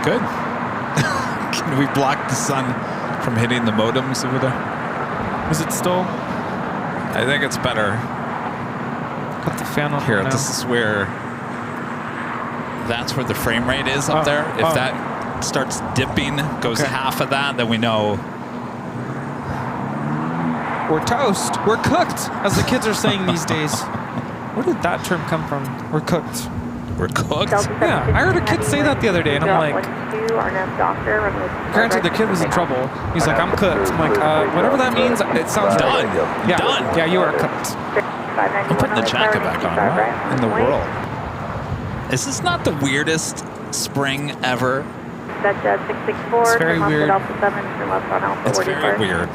[SPEAKER 1] Good. Can we block the sun from hitting the modems over there?
[SPEAKER 7] Is it still?
[SPEAKER 1] I think it's better.
[SPEAKER 7] Got the fan on
[SPEAKER 1] Here,
[SPEAKER 7] now.
[SPEAKER 1] this is where... That's where the frame rate is up there. If that starts dipping, goes half of that, then we know.
[SPEAKER 7] We're toast. We're cooked, as the kids are saying these days. Where did that term come from? We're cooked.
[SPEAKER 1] We're cooked?
[SPEAKER 7] Yeah, I heard a kid say that the other day, and I'm like, granted, the kid was in trouble. He's like, I'm cooked. I'm like, whatever that means, it sounds
[SPEAKER 1] Done.
[SPEAKER 7] right. Yeah,
[SPEAKER 1] Done.
[SPEAKER 7] Yeah, you are cooked.
[SPEAKER 1] I'm putting the jacket back on. What in the world? Is this not the weirdest spring ever?
[SPEAKER 4] That's 664.
[SPEAKER 7] It's very weird.
[SPEAKER 1] It's very weird.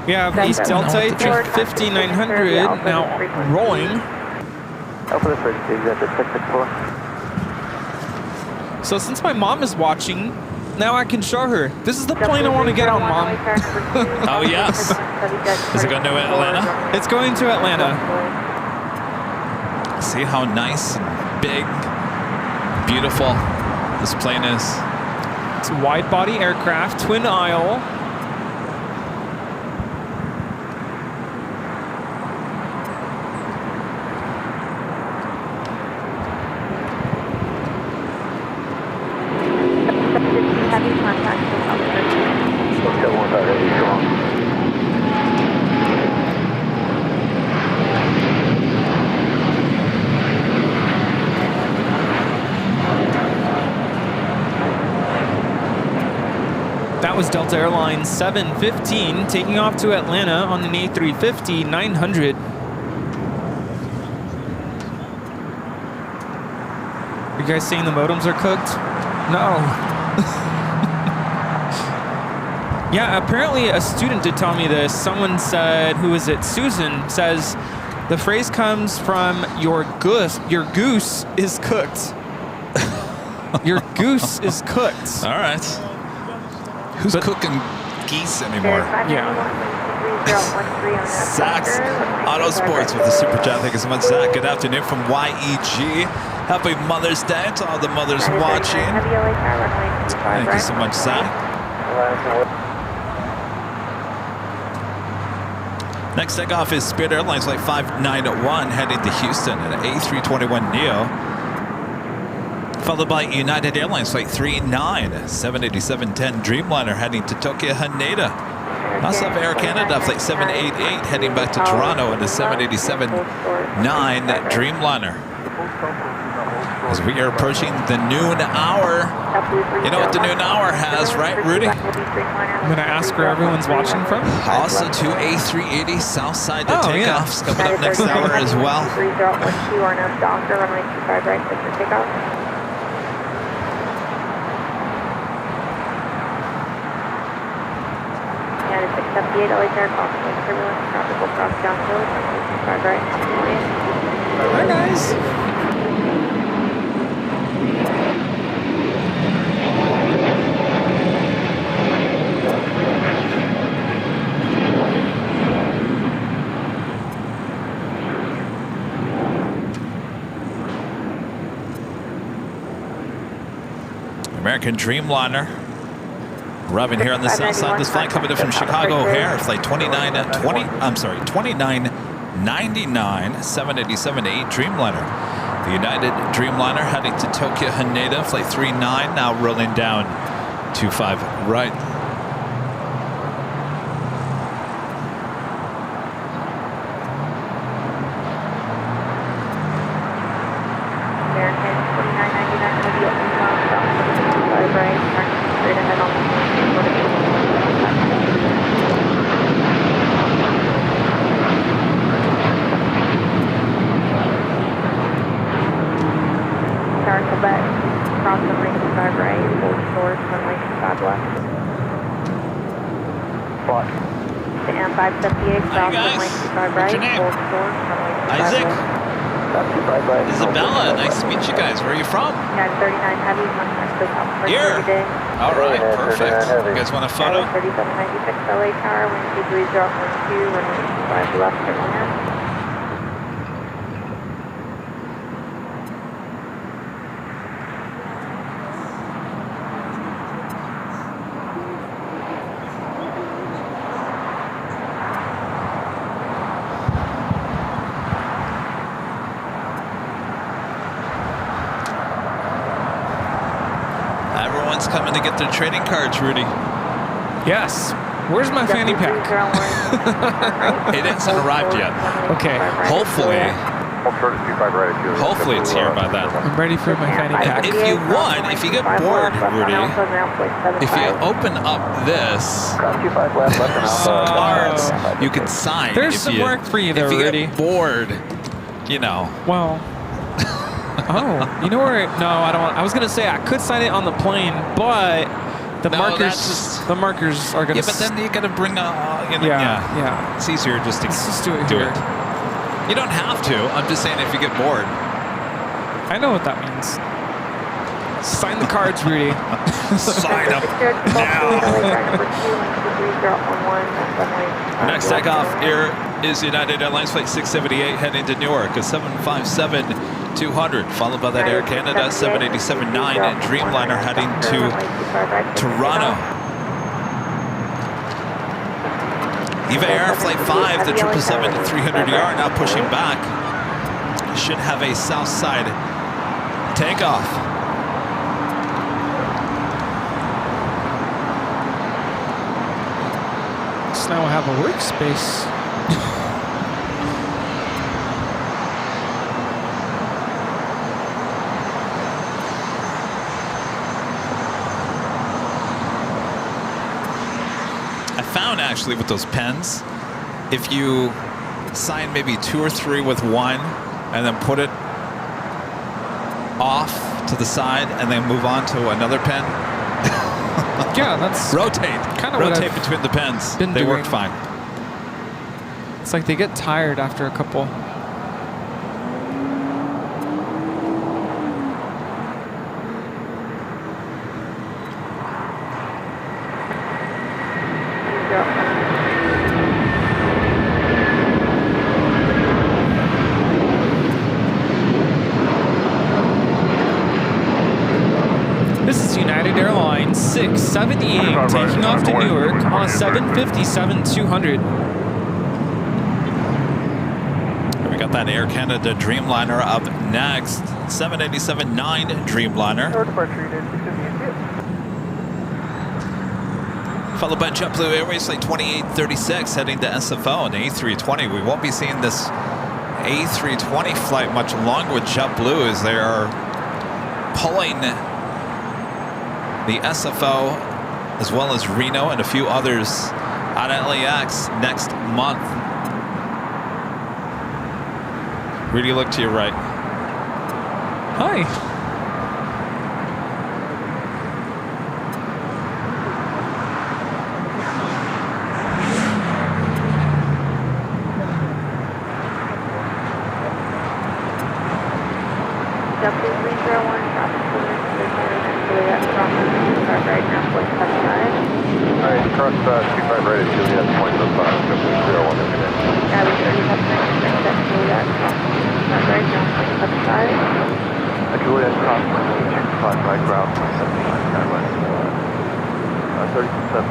[SPEAKER 7] We have East Delta A350 900 now rolling. So since my mom is watching, now I can show her. This is the plane I want to get on, Mom.
[SPEAKER 1] Oh, yes. Is it going to Atlanta?
[SPEAKER 7] It's going to Atlanta.
[SPEAKER 1] See how nice and big, beautiful this plane is.
[SPEAKER 7] It's a wide-body aircraft, twin aisle. That was Delta Airlines 715 taking off to Atlanta on an A350 900. You guys saying the modems are cooked? No. Yeah, apparently a student did tell me this. Someone said, who is it? Susan says the phrase comes from your goose is cooked. Your goose is cooked.
[SPEAKER 1] All right. Who's cooking geese anymore? Zach's Auto Sports with the Super Chat. Thank you so much, Zach. Good afternoon from YEG. Happy Mother's Day to all the mothers watching. Thank you so much, Zach. Next takeoff is Spirit Airlines Flight 591 heading to Houston at A321neo. Followed by United Airlines Flight 39, 787-10 Dreamliner heading to Tokyo Haneda. Also have Air Canada Flight 788 heading back to Toronto in the 787-9 Dreamliner. As we are approaching the noon hour. You know what the noon hour has, right, Rudy?
[SPEAKER 7] I'm going to ask where everyone's watching from.
[SPEAKER 1] Also to A380 Southside to takeoffs coming up next hour as well.
[SPEAKER 4] 3012 RNF Docker, runway 25 right, clear for takeoff. United 678 LA Air crossing turbulence, tropical cross downhill, runway 25 right.
[SPEAKER 7] Hi, guys.
[SPEAKER 1] American Dreamliner rubbing here on the south side. This flight coming in from Chicago O'Hare, flight 2999, 787-8 Dreamliner. The United Dreamliner heading to Tokyo Haneda, flight 39, now rolling down 25 right.
[SPEAKER 4] American 2999 will be open south, south 25 right, turn straight ahead on the Tower Quebec, cross runway 25 right, hold short, runway 25 left.
[SPEAKER 6] What?
[SPEAKER 4] To M578, south runway 25 right, hold short, runway 25
[SPEAKER 1] Isaac.
[SPEAKER 4] left.
[SPEAKER 1] Isabella, nice to meet you guys. Where are you from?
[SPEAKER 4] United 39 Heavy, Mexico South for
[SPEAKER 1] Here.
[SPEAKER 4] 30 days.
[SPEAKER 1] All right, perfect. You guys want a photo?
[SPEAKER 4] 3796 LA Tower, wind 23012, runway 25 left, turn land.
[SPEAKER 1] Everyone's coming to get their trading cards, Rudy.
[SPEAKER 7] Yes. Where's my fanny pack?
[SPEAKER 1] It hasn't arrived yet.
[SPEAKER 7] Okay.
[SPEAKER 1] Hopefully it's here by then.
[SPEAKER 7] I'm ready for my fanny pack.
[SPEAKER 1] If you want, if you get bored, Rudy, if you open up this, cards you can sign.
[SPEAKER 7] There's
[SPEAKER 1] if
[SPEAKER 7] some
[SPEAKER 1] you,
[SPEAKER 7] work for you there,
[SPEAKER 1] if you
[SPEAKER 7] Rudy.
[SPEAKER 1] get bored, you know.
[SPEAKER 7] Well. Oh, you know where? No, I don't. I was gonna say I could sign it on the plane, but the markers are gonna.
[SPEAKER 1] Yeah, but then you gotta bring
[SPEAKER 7] yeah.
[SPEAKER 1] It's easier just to
[SPEAKER 7] Let's just do it here.
[SPEAKER 1] You don't have to. I'm just saying if you get bored.
[SPEAKER 7] I know what that means. Sign the cards, Rudy.
[SPEAKER 1] Sign up now. Next takeoff here is United Airlines Flight 678 heading to Newark, a 757-200, followed by that Air Canada 787-9 and Dreamliner heading to Toronto. Eva Air Flight 5, the 777-300ER now pushing back. Should have a south side takeoff.
[SPEAKER 7] So now I have a workspace.
[SPEAKER 1] I found actually with those pens, if you sign maybe 2 or 3 with one and then put it off to the side and then move on to another pin.
[SPEAKER 7] Yeah, that's
[SPEAKER 1] Rotate.
[SPEAKER 7] Kinda what
[SPEAKER 1] Rotate
[SPEAKER 7] I've
[SPEAKER 1] between the pins.
[SPEAKER 7] been
[SPEAKER 1] They work
[SPEAKER 7] doing.
[SPEAKER 1] fine.
[SPEAKER 7] It's like they get tired after a couple. This is United Airlines 678 taking off to Newark on a 757-200.
[SPEAKER 1] We got that Air Canada Dreamliner up next. 787-9 Dreamliner. Followed by JetBlue Airways Flight 2836 heading to SFO and A320. We won't be seeing this A320 flight much longer with JetBlue as they are pulling the SFO as well as Reno and a few others out at LAX next month. Rudy, look to your right.
[SPEAKER 7] Hi.
[SPEAKER 5] Alright, cross 25 right at Juliet, point of 01 every day. Juliet cross 25 right ground, 37.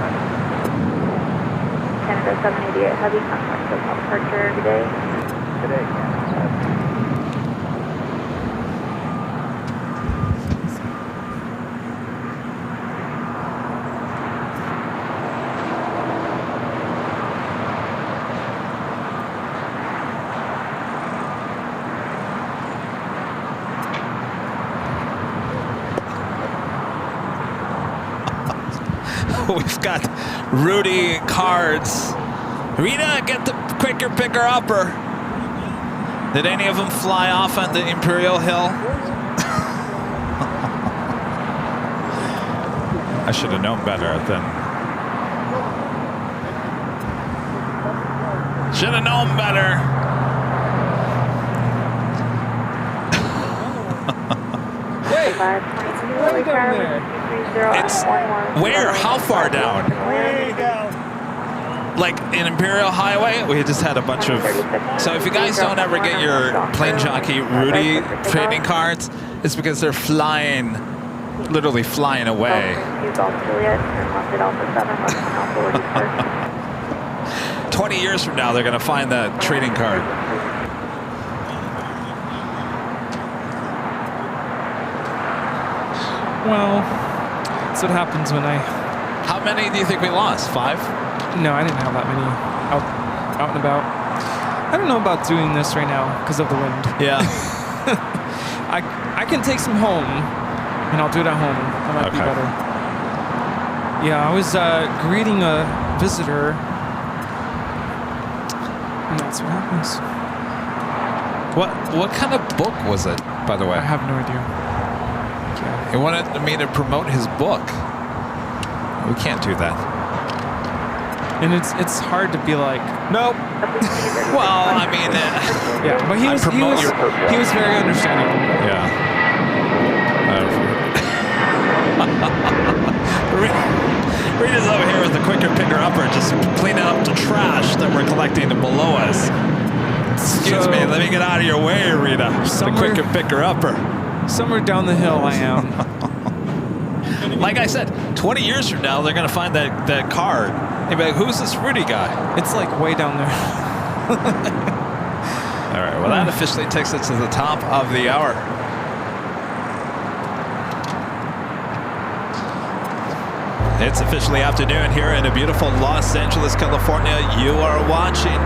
[SPEAKER 4] Canada 788 heavy contact with departure today.
[SPEAKER 5] Today,
[SPEAKER 1] We've got Rudy cards. Rita, get the quicker picker upper. Did any of them fly off on the Imperial Hill? I should have known better then. Should have known better. It's where? How far down?
[SPEAKER 6] Way down.
[SPEAKER 1] Like in Imperial Highway, we just had a bunch of. So if you guys don't ever get your plane jockey Rudy trading cards, it's because they're flying, literally flying away. 20 years from now, they're gonna find that trading card.
[SPEAKER 7] Well, that's what happens when I...
[SPEAKER 1] How many do you think we lost? 5?
[SPEAKER 7] No, I didn't have that many out and about. I don't know about doing this right now because of the wind.
[SPEAKER 1] Yeah.
[SPEAKER 7] I can take some home, and I'll do it at home. That might be
[SPEAKER 1] Okay.
[SPEAKER 7] better. Yeah, I was greeting a visitor, and that's what happens.
[SPEAKER 1] What kind of book was it, by the way?
[SPEAKER 7] I have no idea.
[SPEAKER 1] He wanted me to promote his book. We can't do that.
[SPEAKER 7] And it's hard to be like, nope.
[SPEAKER 1] Well, I mean,
[SPEAKER 7] Yeah, but he was very understanding.
[SPEAKER 1] yeah. Rita's over here with the quicker picker upper, just cleaning up the trash that we're collecting below us. Excuse me, let me get out of your way, Rita. The quicker picker upper.
[SPEAKER 7] Somewhere down the hill I am.
[SPEAKER 1] Like I said, 20 years from now, they're going to find that card. They'll be like, who's this Rudy guy?
[SPEAKER 7] It's like way down there.
[SPEAKER 1] All right, well, that officially takes us to the top of the hour. It's officially afternoon here in a beautiful Los Angeles, California. You are watching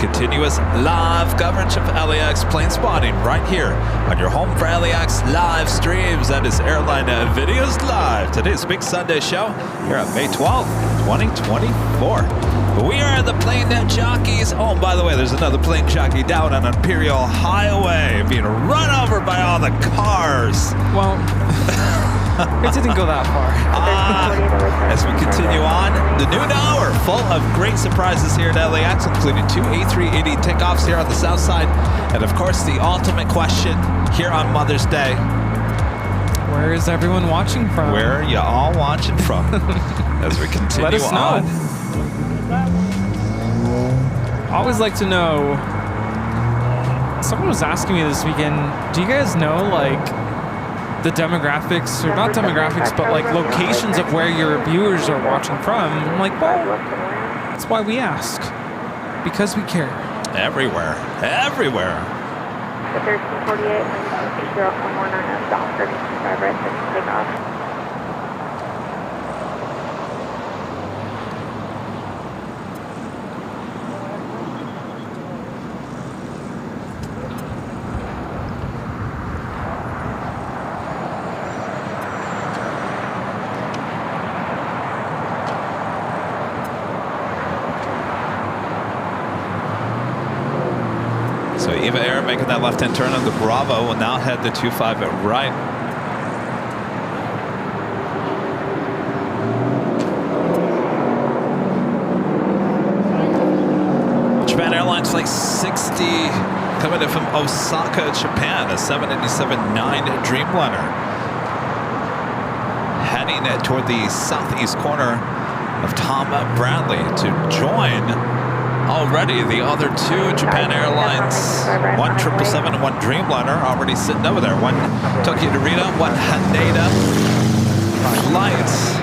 [SPEAKER 1] continuous live coverage of LAX plane spotting right here on your home for LAX live streams. That is Airline Videos Live. Today's big Sunday show here on May 12th, 2024. We are the plane jockeys. Oh, and by the way, there's another plane jockey down on Imperial Highway being run over by all the cars. Mars.
[SPEAKER 7] Well, it didn't go that far.
[SPEAKER 1] As we continue on, the noon hour full of great surprises here at LAX, including 2 A380 takeoffs here on the south side. And of course, the ultimate question here on Mother's Day.
[SPEAKER 7] Where is everyone watching from?
[SPEAKER 1] Where are you all watching from? As we continue
[SPEAKER 7] Let us know.
[SPEAKER 1] on.
[SPEAKER 7] I always like to know. Someone was asking me this weekend, do you guys know, like, the demographics, or not demographics, but like locations of where your viewers are watching from? I'm like, well, that's why we ask. Because we care.
[SPEAKER 1] Everywhere. Everywhere.
[SPEAKER 4] The 1348, 0.19 stop, 1325 right, take off.
[SPEAKER 1] So Eva Air making that left-hand turn on the Bravo will now head the 25 at right. Japan Airlines Flight 60 coming in from Osaka, Japan, a 787-9 Dreamliner. Heading toward the southeast corner of Tom Bradley to join already the other two Japan Airlines, one 777 and one Dreamliner already sitting over there. One Tokyo Narita, one Haneda flight.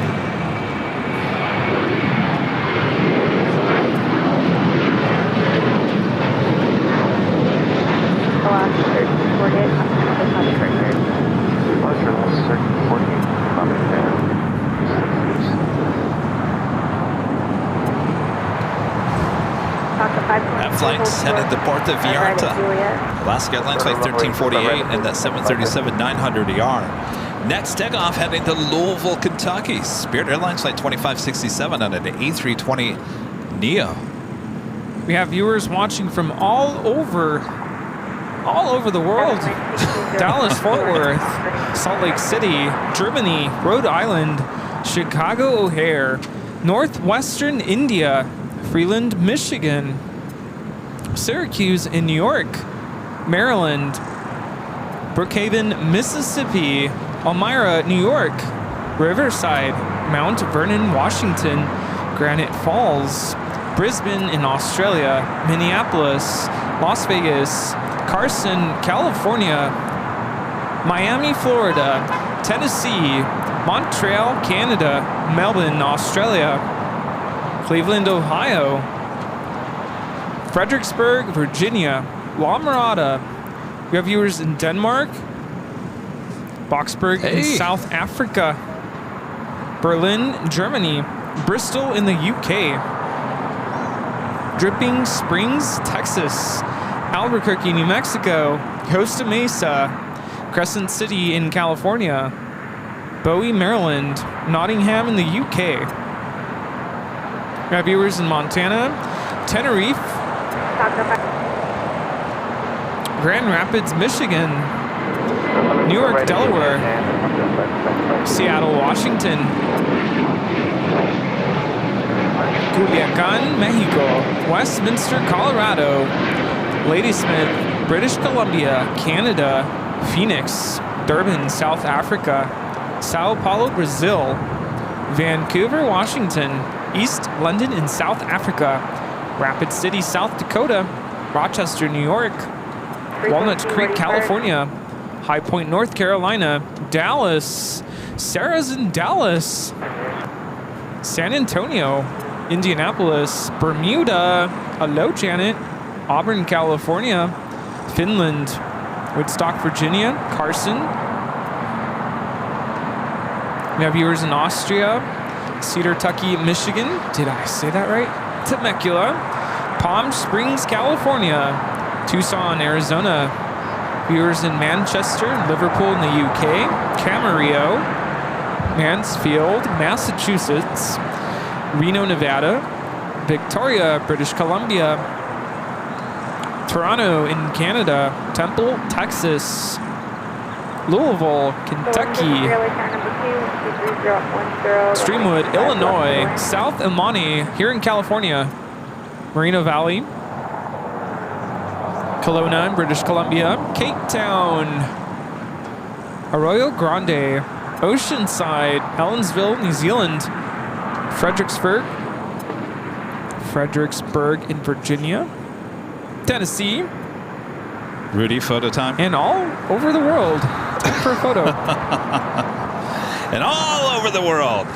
[SPEAKER 1] That flight's headed to Puerto Vallarta. Alaska Airlines Flight 1348 and that 737-900ER. Next takeoff heading to Louisville, Kentucky. Spirit Airlines Flight 2567 on an A320 Neo.
[SPEAKER 7] We have viewers watching from all over the world. Dallas, Fort Worth, Salt Lake City, Germany, Rhode Island, Chicago O'Hare, Northwestern India, Freeland, Michigan, Syracuse in New York, Maryland, Brookhaven, Mississippi, Elmira, New York, Riverside, Mount Vernon, Washington, Granite Falls, Brisbane in Australia, Minneapolis, Las Vegas, Carson, California, Miami, Florida, Tennessee, Montreal, Canada, Melbourne, Australia, Cleveland, Ohio, Fredericksburg, Virginia, La Mirada. We have viewers in Denmark, Boxburg in South Africa, Berlin, Germany, Bristol in the UK, Dripping Springs, Texas, Albuquerque, New Mexico, Costa Mesa, Crescent City in California, Bowie, Maryland, Nottingham in the UK. We have viewers in Montana, Tenerife, Grand Rapids, Michigan, Newark, Delaware, Seattle, Washington, Culiacan, Mexico, Westminster, Colorado, Ladysmith, British Columbia, Canada, Phoenix, Durban, South Africa, Sao Paulo, Brazil, Vancouver, Washington, East London in South Africa, Rapid City, South Dakota, Rochester, New York, Walnut Creek, California, High Point, North Carolina, Dallas, Sarah's in Dallas, San Antonio, Indianapolis, Bermuda, hello Janet, Auburn, California, Finland, Woodstock, Virginia, Carson. We have viewers in Austria, Cedar Tucky, Michigan. Did I say that right? Temecula, Palm Springs, California, Tucson, Arizona. Viewers in Manchester, Liverpool in the UK, Camarillo, Mansfield, Massachusetts, Reno, Nevada, Victoria, British Columbia, Toronto in Canada, Temple, Texas, Louisville, Kentucky, Streamwood, Illinois, South Imani here in California, Moreno Valley, Kelowna in British Columbia, Cape Town, Arroyo Grande, Oceanside, Helensville, New Zealand, Fredericksburg in Virginia, Tennessee,
[SPEAKER 1] Rudy, photo time.
[SPEAKER 7] and all over the world. Time for a photo.
[SPEAKER 1] And all over the world.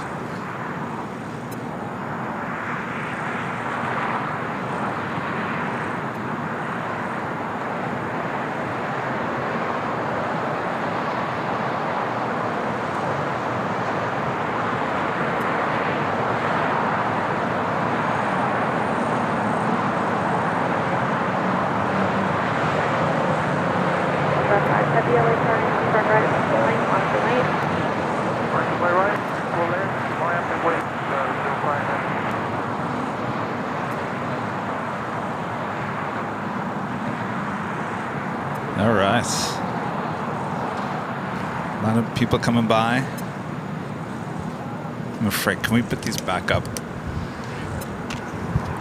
[SPEAKER 1] All right. A lot of people coming by. I'm afraid. Can we put these back up?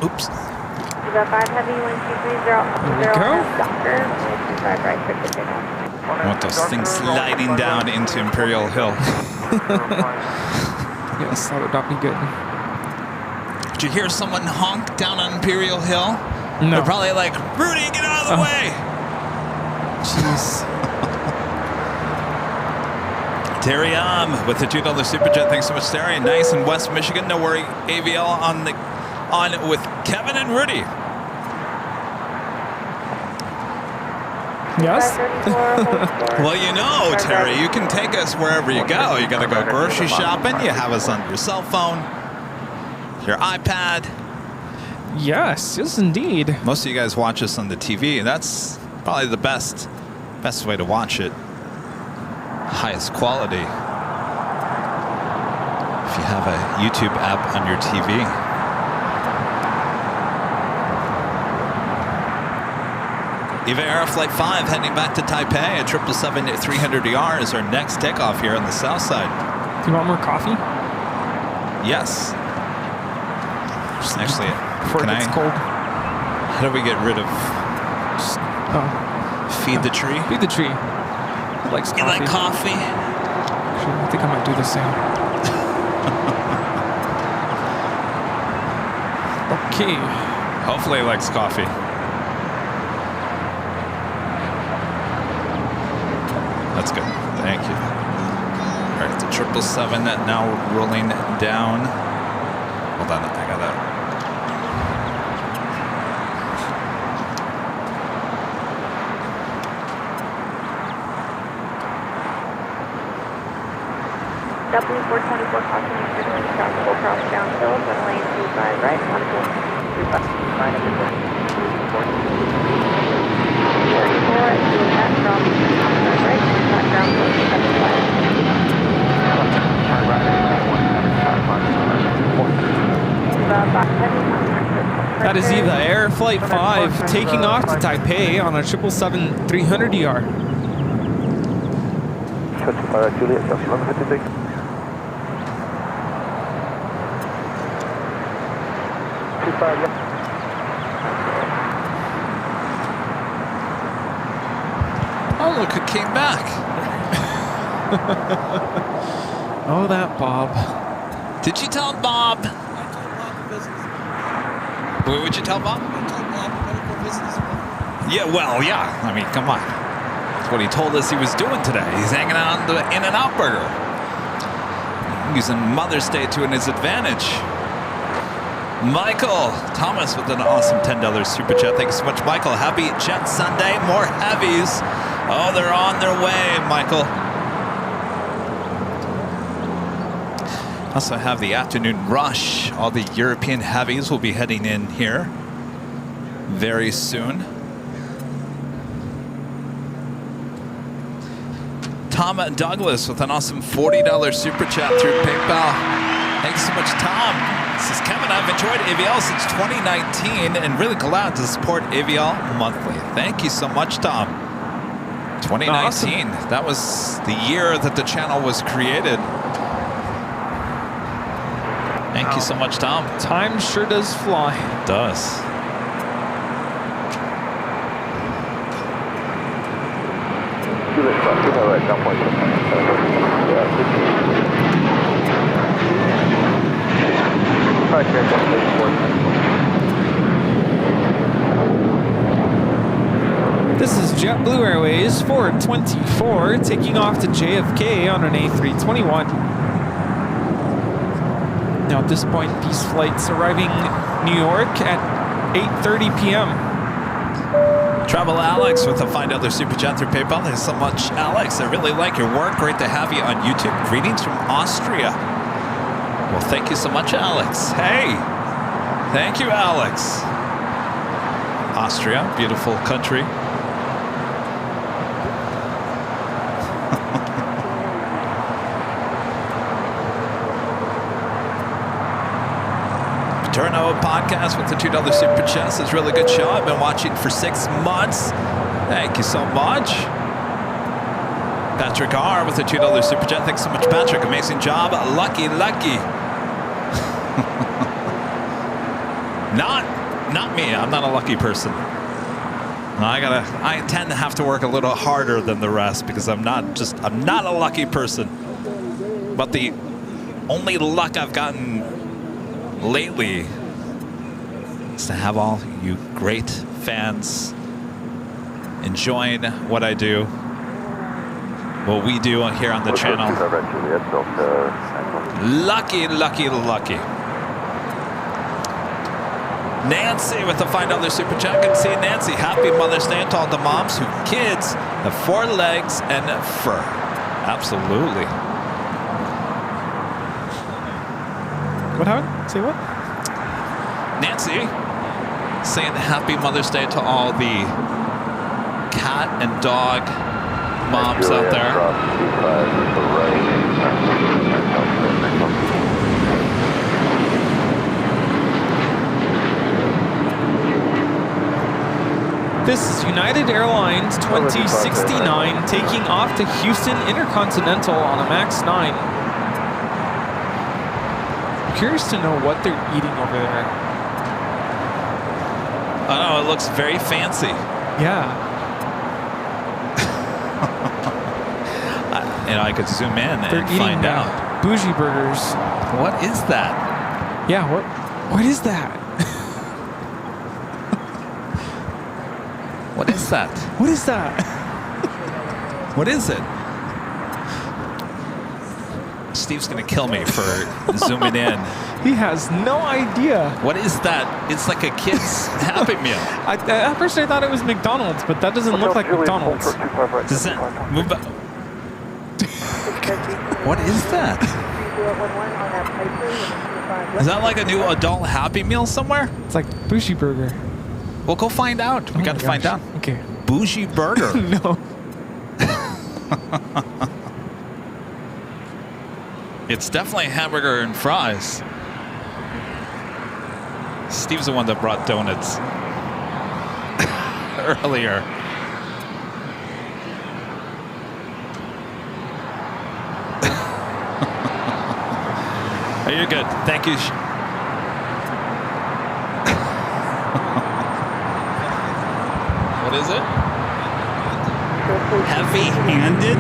[SPEAKER 1] Oops.
[SPEAKER 4] The 5 Heavy 1230 Doctor, 25 right for ticket.
[SPEAKER 1] I want those things sliding down into Imperial Hill.
[SPEAKER 7] Yes, that would not be good.
[SPEAKER 1] Did you hear someone honk down on Imperial Hill?
[SPEAKER 7] No.
[SPEAKER 1] They're probably like, Rudy, get out of the way.
[SPEAKER 7] Jeez.
[SPEAKER 1] Terry with the $2 super chat. Thanks so much, Terry. Nice in West Michigan. No worry, AVL on with Kevin and Rudy.
[SPEAKER 7] Yes?
[SPEAKER 1] Well, you know, Terry, you can take us wherever you go. You got to go grocery shopping. You have us on your cell phone, your iPad.
[SPEAKER 7] Yes, indeed.
[SPEAKER 1] Most of you guys watch us on the TV, and that's probably the best way to watch it. Highest quality. If you have a YouTube app on your TV. Eva Air Flight 5 heading back to Taipei at 777-300ER is our next takeoff here on the south side.
[SPEAKER 7] Do you want more coffee?
[SPEAKER 1] Yes. Actually,
[SPEAKER 7] Before it gets cold.
[SPEAKER 1] How do we get rid of... Feed the tree?
[SPEAKER 7] Feed the tree. It likes coffee.
[SPEAKER 1] You like coffee?
[SPEAKER 7] Actually, I think I might do the same. Okay.
[SPEAKER 1] Hopefully it likes coffee. That's good. Thank you. All right, the 777 now rolling down. Hold on, I got that.
[SPEAKER 4] W424 caution signaling crossable cross downhill, then lane 25 right, 1-4. 34 at Juliet, crossing 25 right, contact downhill, 75.
[SPEAKER 7] That is Eva Air Flight 5 taking off to Taipei on a 777-300ER.
[SPEAKER 5] Juliet, 1156.
[SPEAKER 1] Oh, look, it came back.
[SPEAKER 7] Oh, that Bob.
[SPEAKER 1] Did you tell Bob? What would you tell Bob? Yeah, well, yeah. I mean, come on. That's what he told us he was doing today. He's hanging out on the In-N-Out Burger. Using Mother's Day to his advantage. Michael Thomas with an awesome $10 super chat. Thank you so much, Michael. Happy Jet Sunday. More heavies. Oh, they're on their way, Michael. Also have the afternoon rush. All the European heavies will be heading in here very soon. Tom Douglas with an awesome $40 super chat through PayPal. Thanks so much, Tom. This is Kevin. I've enjoyed AVL since 2019 and really glad to support AVL monthly. Thank you so much, Tom. 2019.
[SPEAKER 7] Awesome.
[SPEAKER 1] That was the year that the channel was created. Thank you so much, Tom.
[SPEAKER 7] Time sure does fly.
[SPEAKER 1] It does.
[SPEAKER 7] This is JetBlue Airways 424 taking off to JFK on an A321. Now at this point, these flights arriving New York at 8:30 p.m.
[SPEAKER 1] Travel Alex with a Find Other Super Chat through PayPal. Thanks so much, Alex. I really like your work. Great to have you on YouTube. Greetings from Austria. Well, thank you so much, Alex. Hey, thank you, Alex. Austria, beautiful country. Turno podcast with the $2 super chat. It's a really good show. I've been watching for 6 months. Thank you so much. Patrick R with the $2 super chat. Thanks so much, Patrick. Amazing job. Lucky. Not me. I'm not a lucky person. I tend to have to work a little harder than the rest because I'm not a lucky person. But the only luck I've gotten lately is to have all you great fans enjoying what I do, what we do here on the channel. Lucky. Nancy with the $5 super chat. Good to see you, Nancy. Happy Mother's Day to all the moms whose kids have 4 legs and fur. Absolutely.
[SPEAKER 7] What happened? Say what?
[SPEAKER 1] Nancy saying Happy Mother's Day to all the cat and dog moms out there.
[SPEAKER 7] This is United Airlines 2069 taking off to Houston Intercontinental on a MAX 9. Curious to know what they're eating over there.
[SPEAKER 1] I don't know, it looks very fancy.
[SPEAKER 7] Yeah.
[SPEAKER 1] I could zoom in
[SPEAKER 7] They're
[SPEAKER 1] and
[SPEAKER 7] eating
[SPEAKER 1] find out.
[SPEAKER 7] bougie burgers.
[SPEAKER 1] What is that?
[SPEAKER 7] Yeah, what is that?
[SPEAKER 1] What is that?
[SPEAKER 7] What is that?
[SPEAKER 1] What is it? Steve's gonna kill me for zooming in.
[SPEAKER 7] He has no idea.
[SPEAKER 1] What is that? It's like a kid's Happy Meal.
[SPEAKER 7] At first I thought it was McDonald's, but that doesn't look like McDonald's.
[SPEAKER 1] Does that move back? What is that? Is that like a new adult Happy Meal somewhere?
[SPEAKER 7] It's like bougie burger.
[SPEAKER 1] We'll go find out. We got to find out.
[SPEAKER 7] Okay.
[SPEAKER 1] Bougie burger.
[SPEAKER 7] No.
[SPEAKER 1] It's definitely hamburger and fries. Steve's the one that brought donuts earlier. Oh, you're good. Thank you. What is it? Heavy-handed?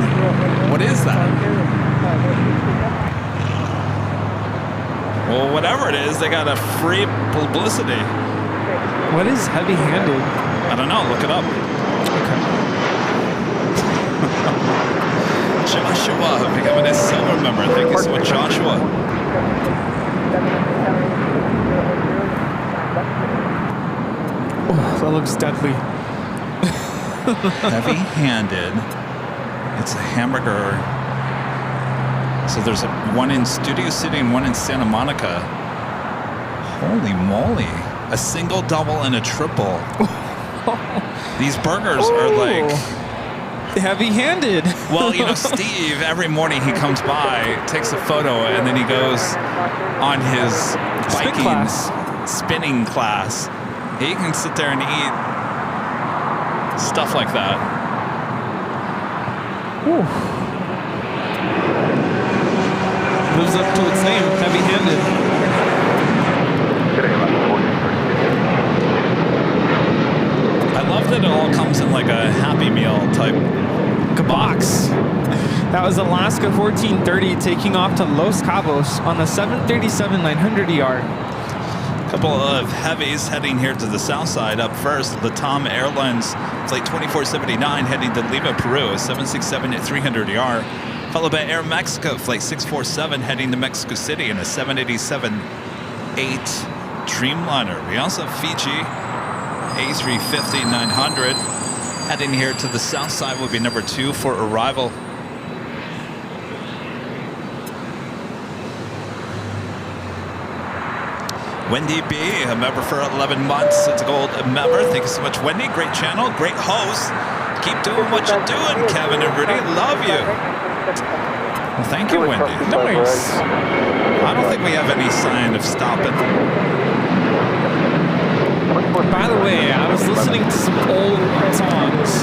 [SPEAKER 1] What is that? Well, whatever it is, they got a free publicity.
[SPEAKER 7] What is heavy-handed?
[SPEAKER 1] I don't know. Look it up.
[SPEAKER 7] Okay.
[SPEAKER 1] Joshua becoming a silver member. Thank you so much, Joshua.
[SPEAKER 7] Oh, that looks deadly.
[SPEAKER 1] Heavy-handed. It's a hamburger. So there's one in Studio City and one in Santa Monica. Holy moly. A single, double, and a triple. These burgers are like...
[SPEAKER 7] Heavy-handed.
[SPEAKER 1] Well, Steve, every morning he comes by, takes a photo, and then he goes on his spinning class. He can sit there and eat stuff like that.
[SPEAKER 7] Whew. Lives up to its name, heavy-handed.
[SPEAKER 1] I love that it all comes in like a Happy Meal type
[SPEAKER 7] Box. That was Alaska 1430 taking off to Los Cabos on the 737-900ER.
[SPEAKER 1] couple of heavies heading here to the south side. Up first, Latam Airlines flight 2479 heading to Lima, Peru, 767 at 300ER. Followed by Air Mexico flight 647 heading to Mexico City in a 787-8 Dreamliner. We also have Fiji A350-900 heading here to the south side will be number 2 for arrival. Wendy B, a member for 11 months. It's a gold member. Thank you so much, Wendy. Great channel, great host. Keep doing what you're doing, Kevin and Rudy. Love you. Well, thank you, Wendy.
[SPEAKER 7] Nice.
[SPEAKER 1] I don't think we have any sign of stopping.
[SPEAKER 7] By the way, I was listening to some old songs,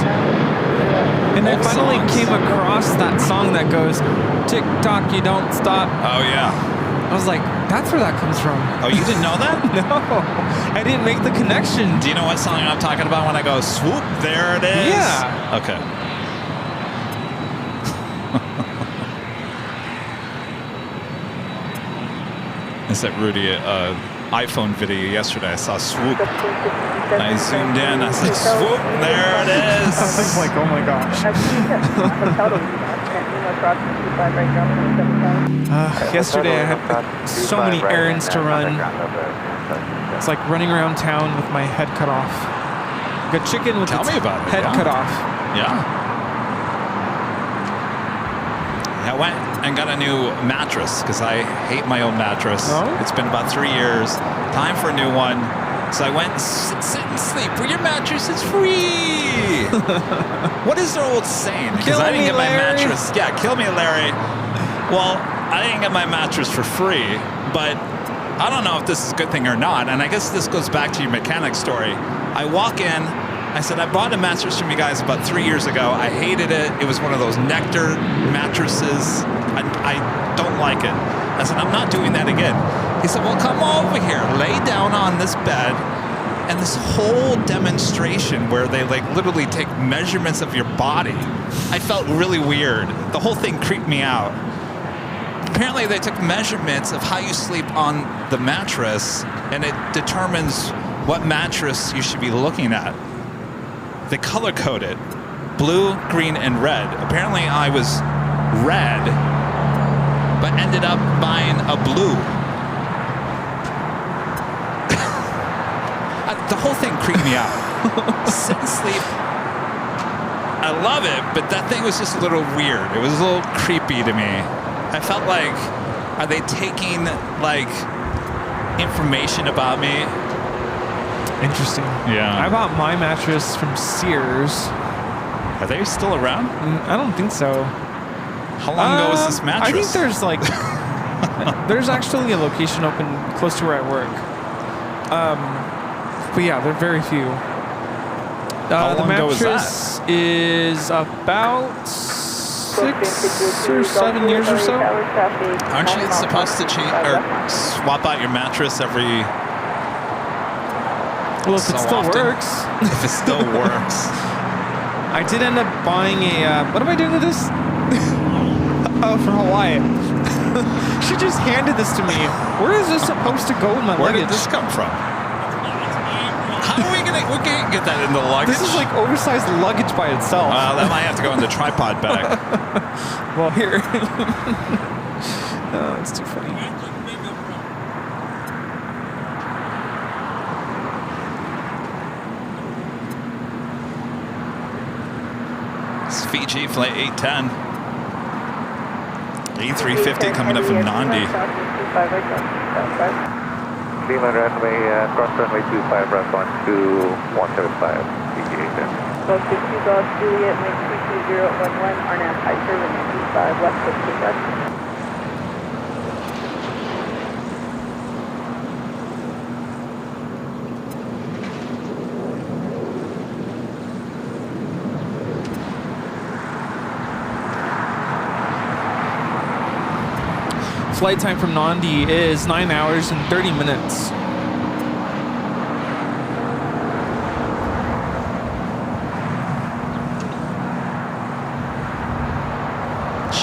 [SPEAKER 7] and I finally came across that song that goes, "Tick tock, you don't stop."
[SPEAKER 1] Oh yeah.
[SPEAKER 7] I was like, that's where that comes from.
[SPEAKER 1] Oh, you didn't know that?
[SPEAKER 7] No, I didn't make the connection.
[SPEAKER 1] Do you know what song I'm talking about when I go swoop? There it is.
[SPEAKER 7] Yeah.
[SPEAKER 1] Okay. I sent Rudy iPhone video yesterday. I saw swoop. I zoomed in. I said, swoop. There it is.
[SPEAKER 7] I was like, oh my gosh. Yesterday I had so many errands to run. It's like running around town with my head cut off. Got chicken with its head cut off.
[SPEAKER 1] Yeah. I went and got a new mattress because I hate my old mattress.
[SPEAKER 7] Oh?
[SPEAKER 1] It's been about 3 years. Time for a new one. So I went and sit and sleep. For your mattress, it's free. What is their old saying? Because I didn't get my mattress. Yeah, kill me, Larry. Well, I didn't get my mattress for free, but I don't know if this is a good thing or not. And I guess this goes back to your mechanic story. I walk in. I said, I bought a mattress from you guys about 3 years ago. I hated it. It was one of those Nectar mattresses. I don't like it. I said, I'm not doing that again. He said, well, come over here. Lay down on this bed. And this whole demonstration where they like literally take measurements of your body. I felt really weird. The whole thing creeped me out. Apparently they took measurements of how you sleep on the mattress, and it determines what mattress you should be looking at. They color code it. Blue, green, and red. Apparently I was red, but ended up buying a blue. The whole thing creeped me out. Sit and sleep. I love it, but that thing was just a little weird. It was a little creepy to me. I felt like, are they taking like information about me?
[SPEAKER 7] Interesting.
[SPEAKER 1] Yeah.
[SPEAKER 7] I bought my mattress from Sears.
[SPEAKER 1] Are they still around?
[SPEAKER 7] I don't think so.
[SPEAKER 1] How long ago was this mattress?
[SPEAKER 7] I think there's like, there's actually a location open close to where I work. But yeah, there are very few.
[SPEAKER 1] How long ago was that?
[SPEAKER 7] The mattress is about 6 or 7 years or so.
[SPEAKER 1] Aren't you supposed to change or swap out your mattress every?
[SPEAKER 7] Well, if
[SPEAKER 1] so
[SPEAKER 7] it still
[SPEAKER 1] often?
[SPEAKER 7] works.
[SPEAKER 1] If it still works.
[SPEAKER 7] I did end up buying a. What am I doing with this? Oh, for Hawaii. She just handed this to me. Where is this supposed to go in my
[SPEAKER 1] Where
[SPEAKER 7] luggage?
[SPEAKER 1] did this come from? How are we gonna get that in the luggage?
[SPEAKER 7] This is like oversized luggage by itself.
[SPEAKER 1] That might have to go in the tripod bag.
[SPEAKER 7] Well, here. Oh, it's too funny.
[SPEAKER 1] It's Fiji flight 810. A350 coming up from Nandi.
[SPEAKER 5] Lima runway, cross runway 25, run 12175, Aviation.
[SPEAKER 4] Both 62 Golf Juliet, wind 32011, RNAV high service 25, left foot takeoff.
[SPEAKER 7] flight time from Nandi is 9 hours and 30 minutes.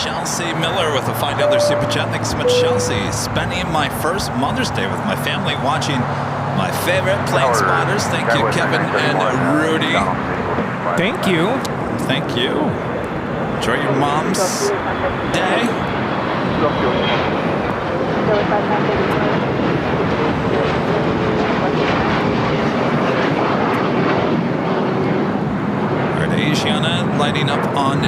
[SPEAKER 1] Chelsea Miller with a $5 super chat. Thanks so much, Chelsea. Spending my first Mother's Day with my family watching my favorite plane spotters. Thank you, Kevin and Rudy.
[SPEAKER 7] Thank you.
[SPEAKER 1] Thank you. Enjoy your mom's day. All right, Asiana lighting up on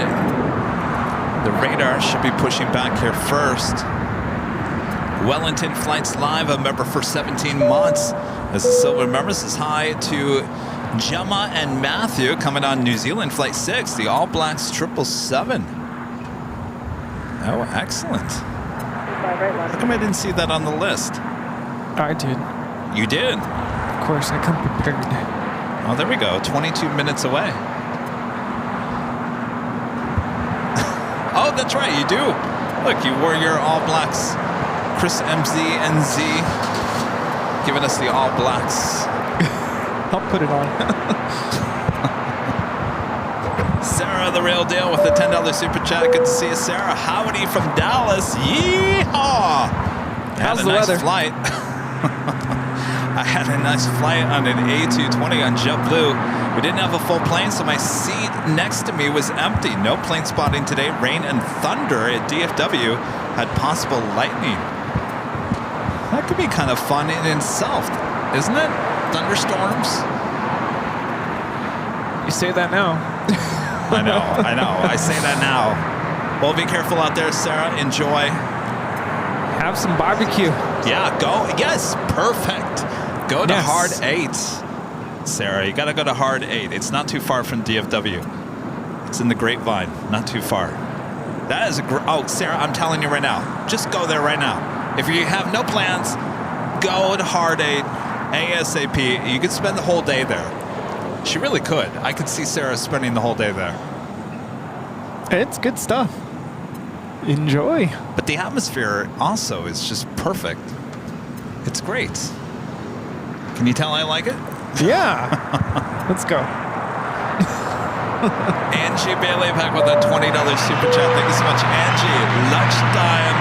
[SPEAKER 1] the radar. Should be pushing back here first. Wellington Flights Live, a member for 17 months. As the silver member says hi to Gemma and Matthew coming on New Zealand Flight 6, the All Blacks 777. Oh, excellent. How come I didn't see that on the list?
[SPEAKER 7] I did.
[SPEAKER 1] You did?
[SPEAKER 7] Of course, I come prepared.
[SPEAKER 1] Oh, there we go. 22 minutes away. Oh, that's right. You do. Look, you wore your All Blacks. Chris MZNZ giving us the All Blacks.
[SPEAKER 7] I'll put it on.
[SPEAKER 1] Sarah, the real deal, with the $10 super chat. Good to see you, Sarah. Howdy from Dallas. Yeehaw!
[SPEAKER 7] How's the
[SPEAKER 1] nice
[SPEAKER 7] weather?
[SPEAKER 1] Flight. I had a nice flight on an A220 on JetBlue. We didn't have a full plane, so my seat next to me was empty. No plane spotting today. Rain and thunder at DFW. Had possible lightning. That could be kind of fun in itself, isn't it? Thunderstorms.
[SPEAKER 7] You say that now.
[SPEAKER 1] I know. I say that now. Well, be careful out there, Sarah. Enjoy.
[SPEAKER 7] Have some barbecue.
[SPEAKER 1] Yeah, go. Yes, perfect. Go to
[SPEAKER 7] Yes.
[SPEAKER 1] Hard 8. Sarah, you got to go to Hard 8. It's not too far from DFW. It's in the Grapevine. Not too far. That is a oh, Sarah, I'm telling you right now. Just go there right now. If you have no plans, go to Hard 8 ASAP. You could spend the whole day there. She really could. I could see Sarah spending the whole day there.
[SPEAKER 7] It's good stuff. Enjoy.
[SPEAKER 1] But the atmosphere also is just perfect. It's great. Can you tell I like it?
[SPEAKER 7] Yeah. Let's go.
[SPEAKER 1] Angie Bailey back with a $20 super chat. Thank you so much, Angie. Lunchtime.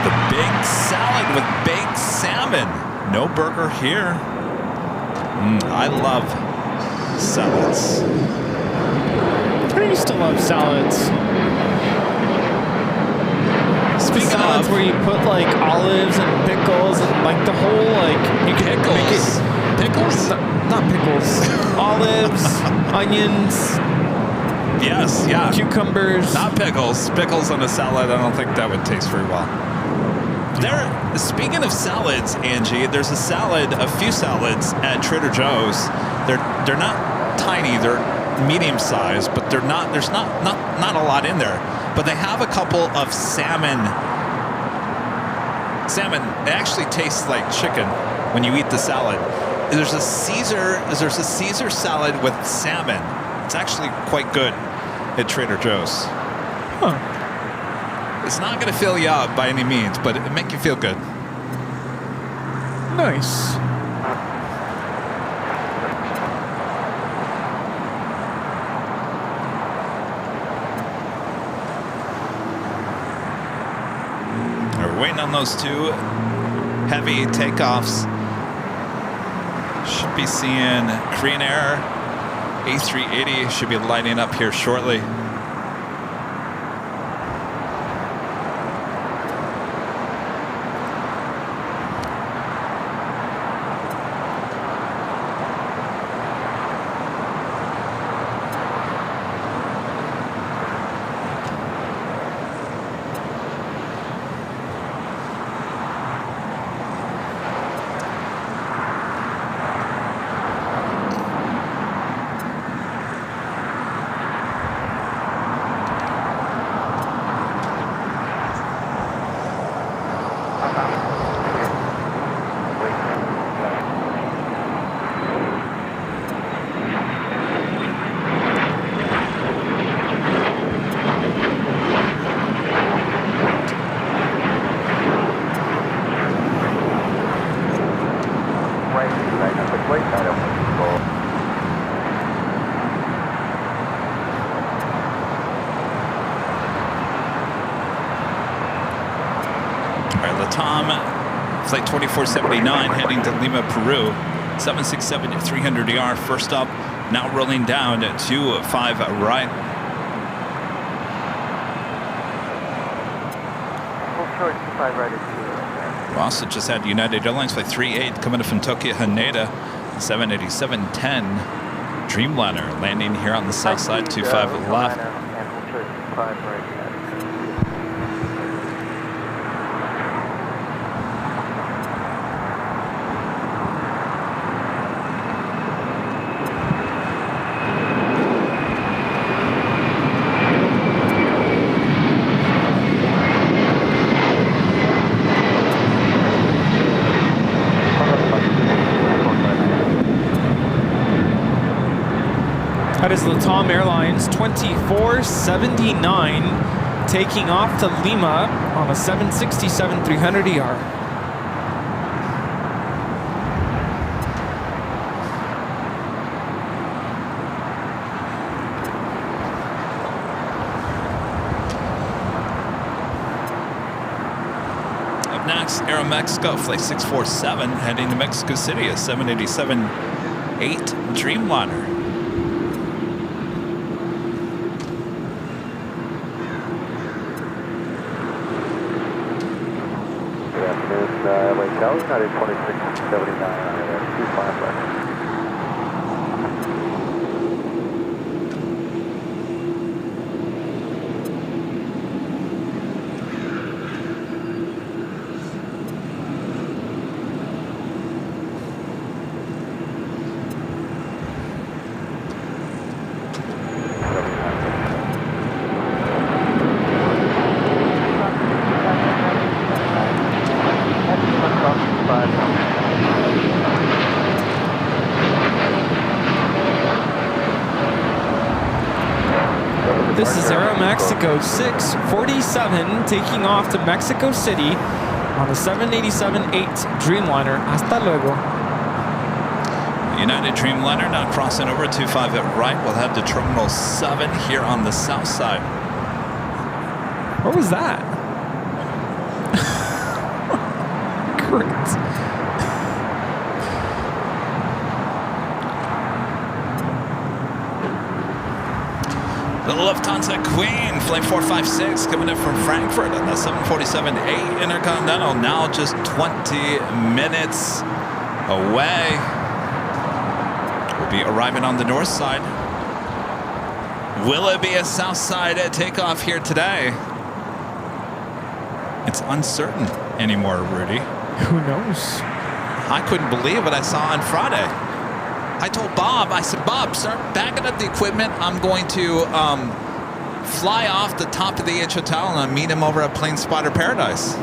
[SPEAKER 1] The big salad with baked salmon. No burger here. I love salads.
[SPEAKER 7] I used to love salads.
[SPEAKER 1] Speaking
[SPEAKER 7] Salads
[SPEAKER 1] of
[SPEAKER 7] where you put like olives and pickles and like the whole like you can make it
[SPEAKER 1] pickles?
[SPEAKER 7] not pickles. Olives, onions.
[SPEAKER 1] Yes, yeah.
[SPEAKER 7] Cucumbers.
[SPEAKER 1] Not pickles. Pickles on a salad, I don't think that would taste very well. Speaking of salads, Angie, there's a few salads at Trader Joe's. They're not tiny, they're medium sized, but there's not a lot in there. But they have a couple of salmon. It actually tastes like chicken when you eat the salad. There's a Caesar salad with salmon. It's actually quite good at Trader Joe's.
[SPEAKER 7] Huh.
[SPEAKER 1] It's not going to fill you up by any means, but it'll make you feel good.
[SPEAKER 7] Nice.
[SPEAKER 1] We're waiting on those two heavy takeoffs. Should be seeing Korean Air A380 should be lighting up here shortly. right, Latam, flight 2479 heading to Lima, Peru. 767 300ER first up, now rolling down to 25 right.
[SPEAKER 6] Full short, 25 right is 2.
[SPEAKER 1] We also just had United Airlines flight 38 coming up from Tokyo Haneda, 787-10 Dreamliner landing here on the south side, 25 left.
[SPEAKER 6] And full short, 5 right.
[SPEAKER 7] That is Latam Airlines 2479 taking off to Lima on a 767 300ER.
[SPEAKER 1] Up next, Aeromexico flight 647 heading to Mexico City, a 787-8 Dreamliner.
[SPEAKER 5] LA Cali, United 2679 on 25 left.
[SPEAKER 7] This is Aeromexico 647 taking off to Mexico City on the 787-8 Dreamliner. Hasta luego.
[SPEAKER 1] United Dreamliner now crossing over 25 at right. We'll head to Terminal 7 here on the south side.
[SPEAKER 7] What was that? Great.
[SPEAKER 1] The Lufthansa Queen, flight 456, coming in from Frankfurt on the 747-8 Intercontinental, now just 20 minutes away. We'll be arriving on the north side. Will it be a south side takeoff here today? It's uncertain anymore, Rudy.
[SPEAKER 7] Who knows?
[SPEAKER 1] I couldn't believe what I saw on Friday. I told Bob, I said, Bob, start backing up the equipment. I'm going to fly off the top of the H Hotel and I'll meet him over at Plane Spotter Paradise.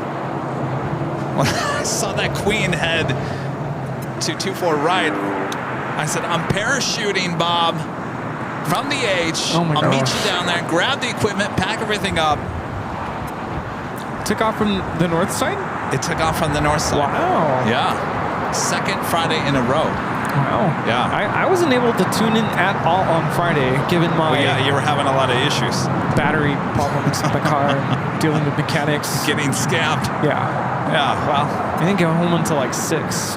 [SPEAKER 1] When I saw that Queen head to 24 right, I said, I'm parachuting, Bob, from the H.
[SPEAKER 7] Oh my
[SPEAKER 1] I'll meet
[SPEAKER 7] gosh.
[SPEAKER 1] you down there, grab the equipment, pack everything up.
[SPEAKER 7] Took off from the north side?
[SPEAKER 1] It took off from the north side.
[SPEAKER 7] Wow.
[SPEAKER 1] Yeah. Second Friday in a row.
[SPEAKER 7] Wow.
[SPEAKER 1] Yeah.
[SPEAKER 7] I wasn't able to tune in at all on Friday, given my
[SPEAKER 1] Well, yeah, you were having a lot of issues.
[SPEAKER 7] battery problems in the car, and dealing with mechanics.
[SPEAKER 1] Getting scammed.
[SPEAKER 7] Yeah.
[SPEAKER 1] Yeah, well,
[SPEAKER 7] I didn't get home until like 6.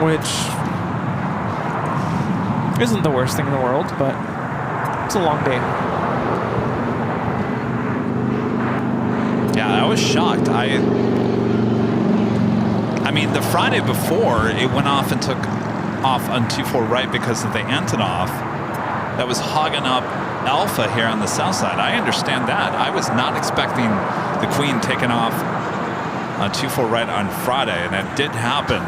[SPEAKER 7] Which isn't the worst thing in the world, but it's a long day.
[SPEAKER 1] yeah, I was shocked. I mean, the Friday before, it went off and took off on 24 right because of the Antonov that was hogging up Alpha here on the south side. I understand that. I was not expecting the Queen taking off on 24 right on Friday, and it did happen.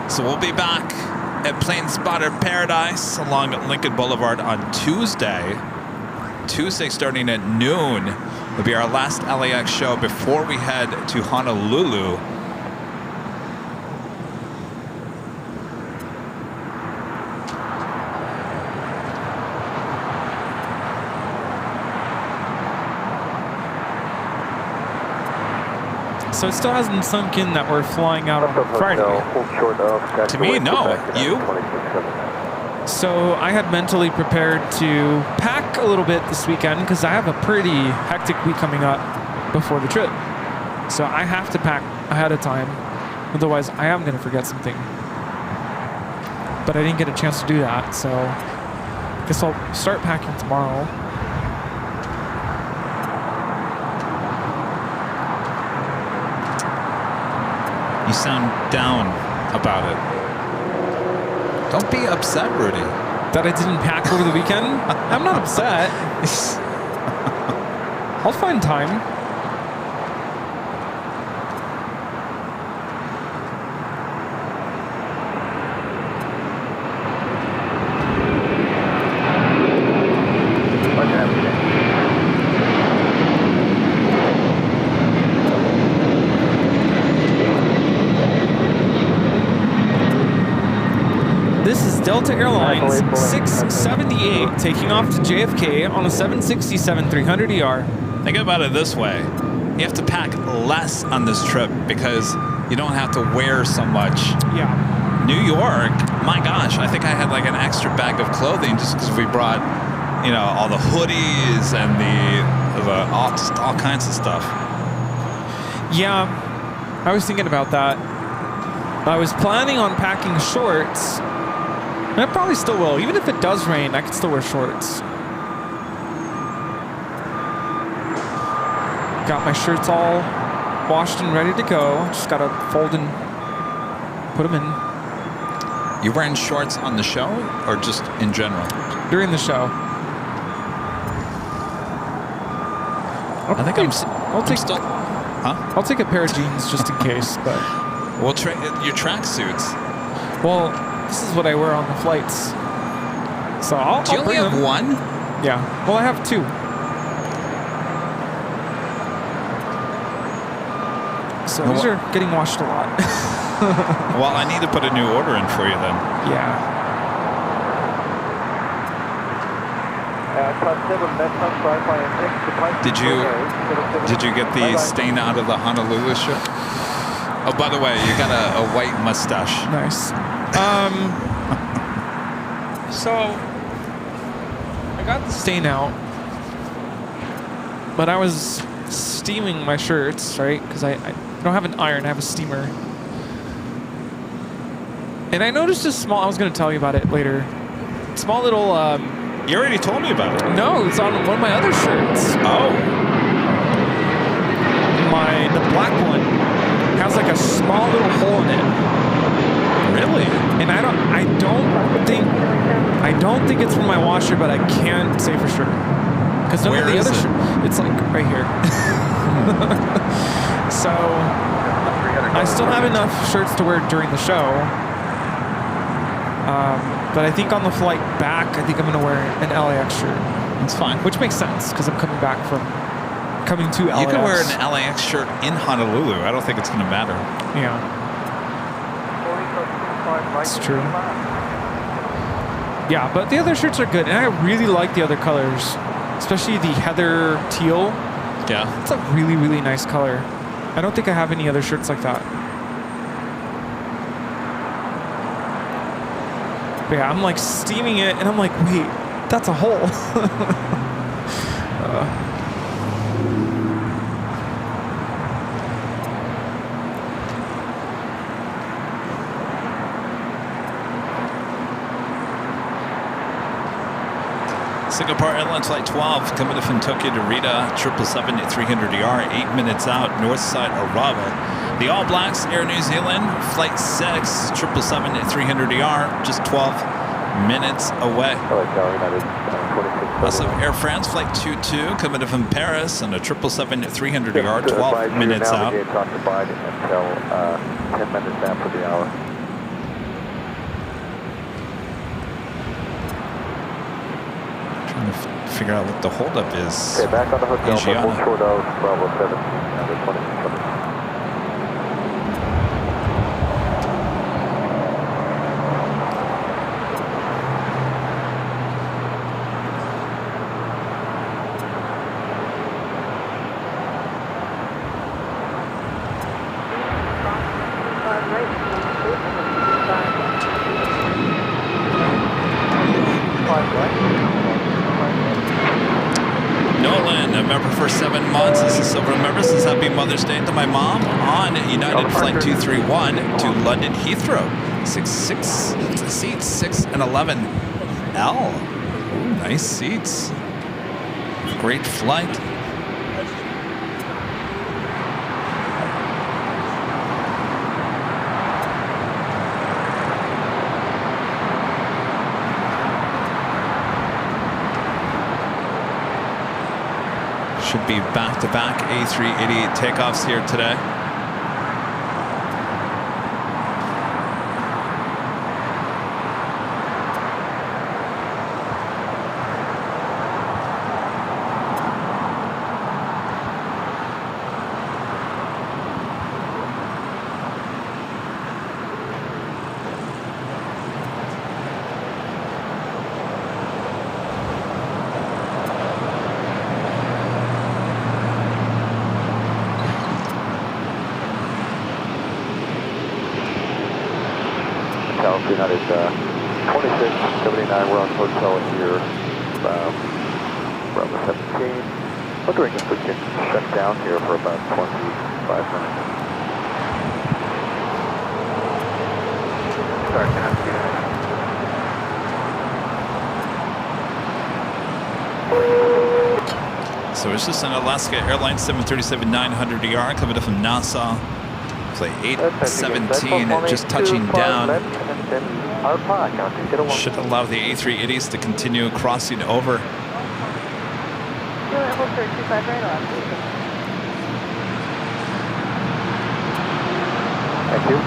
[SPEAKER 1] So we'll be back at Plane Spotter Paradise along Lincoln Boulevard on Tuesday. Tuesday starting at noon will be our last LAX show before we head to Honolulu.
[SPEAKER 7] So it still hasn't sunk in that we're flying out on Friday.
[SPEAKER 1] To me, no. You?
[SPEAKER 7] So I had mentally prepared to pack a little bit this weekend because I have a pretty hectic week coming up before the trip. So I have to pack ahead of time. Otherwise, I am going to forget something. But I didn't get a chance to do that, so I guess I'll start packing tomorrow.
[SPEAKER 1] You sound down about it. Don't be upset, Rudy.
[SPEAKER 7] That I didn't pack over the weekend? I'm not upset. I'll find time. This is Delta Airlines 678 taking off to JFK on a 767-300ER.
[SPEAKER 1] Think about it this way. You have to pack less on this trip because you don't have to wear so much.
[SPEAKER 7] Yeah.
[SPEAKER 1] New York, my gosh, I think I had like an extra bag of clothing just because we brought, you know, all the hoodies and just all kinds of stuff.
[SPEAKER 7] Yeah, I was thinking about that. I was planning on packing shorts. And I probably still will. Even if it does rain, I can still wear shorts. Got my shirts all washed and ready to go. Just gotta fold and put them in.
[SPEAKER 1] You wearing shorts on the show or just in general?
[SPEAKER 7] During the show.
[SPEAKER 1] I think
[SPEAKER 7] I'll take a pair of jeans just in case, but...
[SPEAKER 1] Well, your tracksuits.
[SPEAKER 7] Well, this is what I wear on the flights. So I'll
[SPEAKER 1] Do you only have one?
[SPEAKER 7] Yeah. Well, I have two. So these are getting washed a lot.
[SPEAKER 1] Well, I need to put a new order in for you then.
[SPEAKER 7] Yeah.
[SPEAKER 1] Did you get the stain out of the Honolulu shirt? Oh, by the way, you got a white mustache.
[SPEAKER 7] Nice. So I got the stain out, but I was steaming my shirts, right? Because I don't have an iron, I have a steamer. And I noticed a small, I was going to tell you about it later, small little...
[SPEAKER 1] You already told me about it.
[SPEAKER 7] No, it's on one of my other shirts.
[SPEAKER 1] Oh.
[SPEAKER 7] The black one has like a small little hole in it.
[SPEAKER 1] Really?
[SPEAKER 7] And I don't think it's from my washer, but I can't say for sure. Because none of the other it's like right here. So I still have enough shirts to wear during the show. But I think on the flight back, I think I'm going to wear an LAX shirt.
[SPEAKER 1] That's fine.
[SPEAKER 7] Which makes sense because I'm coming to LAX.
[SPEAKER 1] You can wear an LAX shirt in Honolulu. I don't think it's going to matter.
[SPEAKER 7] Yeah. That's true. Yeah, but the other shirts are good. And I really like the other colors, especially the heather teal.
[SPEAKER 1] Yeah.
[SPEAKER 7] It's a really, really nice color. I don't think I have any other shirts like that. But yeah, I'm like steaming it, and I'm like, wait, that's a hole.
[SPEAKER 1] Singapore Airlines Flight 12 coming from Tokyo to Rita, 777 at 300ER, 8 minutes out, north side Arava. The All Blacks, Air New Zealand, Flight 6, 777 at 300ER, just 12 minutes away. Also, Air France Flight 22 coming from Paris on a 777 at 300ER, 12 minutes out.
[SPEAKER 5] Talk to Biden until 10 minutes after the hour.
[SPEAKER 1] Trying to figure out what the holdup is.
[SPEAKER 5] Okay, back on the hotel,
[SPEAKER 1] Asiana.
[SPEAKER 5] short of Bravo 7, number 20 coming.
[SPEAKER 1] United member for 7 months. This is Silver member. Says Happy Mother's Day to my mom on United Flight 231 to London Heathrow. 6 seats, 6 and 11. L. Ooh, nice seats. Great flight. Should be back-to-back A380 takeoffs here today.
[SPEAKER 5] United 2679, we're on hotel here, around the 17. Wondering if we can shut down here for about 25 minutes. Sorry, can I see that?
[SPEAKER 1] So it's just an Alaska Airline 737-900ER coming up from Nassau. Play 817, just touching down. Should allow the A380s to continue crossing over.
[SPEAKER 5] Thank you.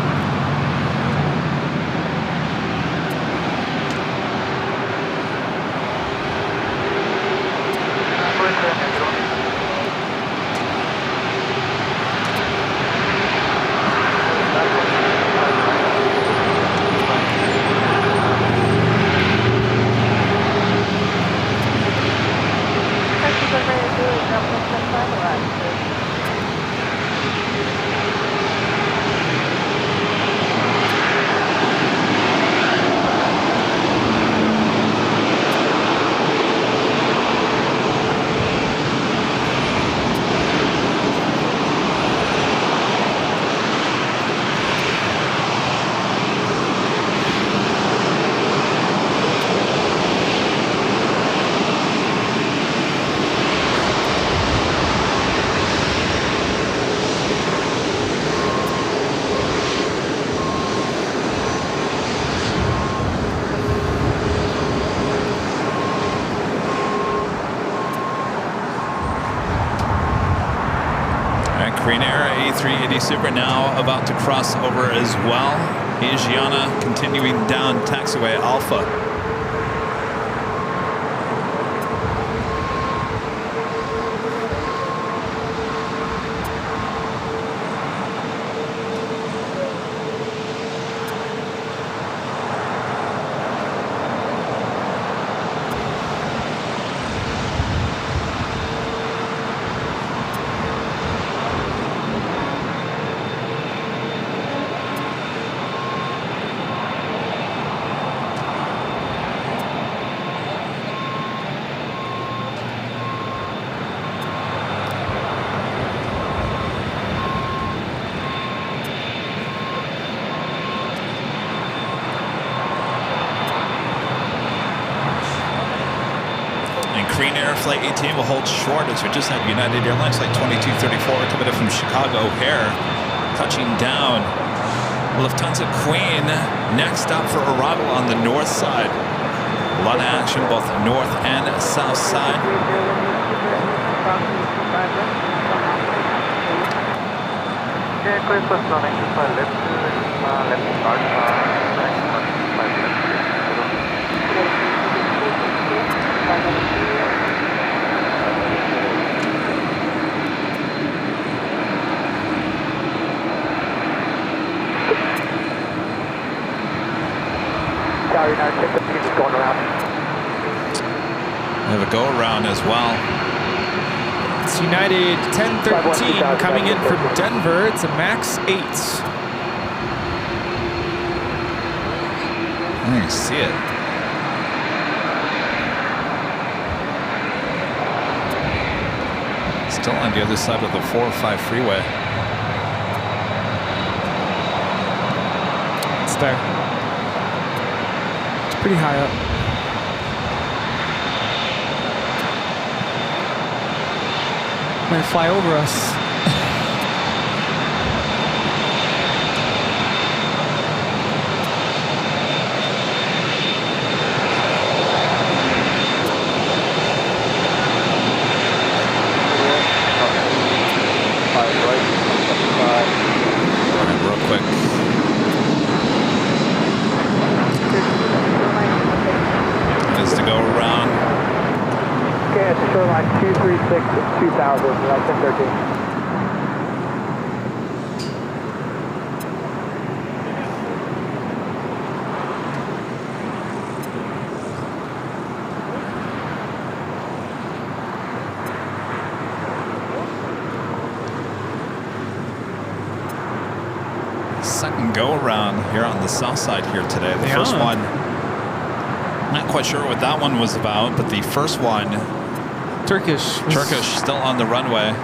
[SPEAKER 1] Green Air A380 Super now about to cross over as well. Asiana continuing down taxiway Alpha. Green Air Flight 18 will hold short as we just had United Airlines Flight 2234 coming in from Chicago O'Hare, touching down. Lufthansa Queen next up for arrival on the north side. A lot of action both north and south side.
[SPEAKER 5] Sorry, now check the people going around.
[SPEAKER 1] We have a go around as well.
[SPEAKER 7] It's United 1013 coming in from Denver. It's a max 8.
[SPEAKER 1] I can see it. Still on the other side of the 405 freeway.
[SPEAKER 7] It's there. It's pretty high up. Might fly over us.
[SPEAKER 6] Shoreline 236 2000, that's 13.
[SPEAKER 1] Second go around here on the south side here today. The first one, not quite sure what that one was about, but the first one,
[SPEAKER 7] Turkish,
[SPEAKER 1] still on the runway.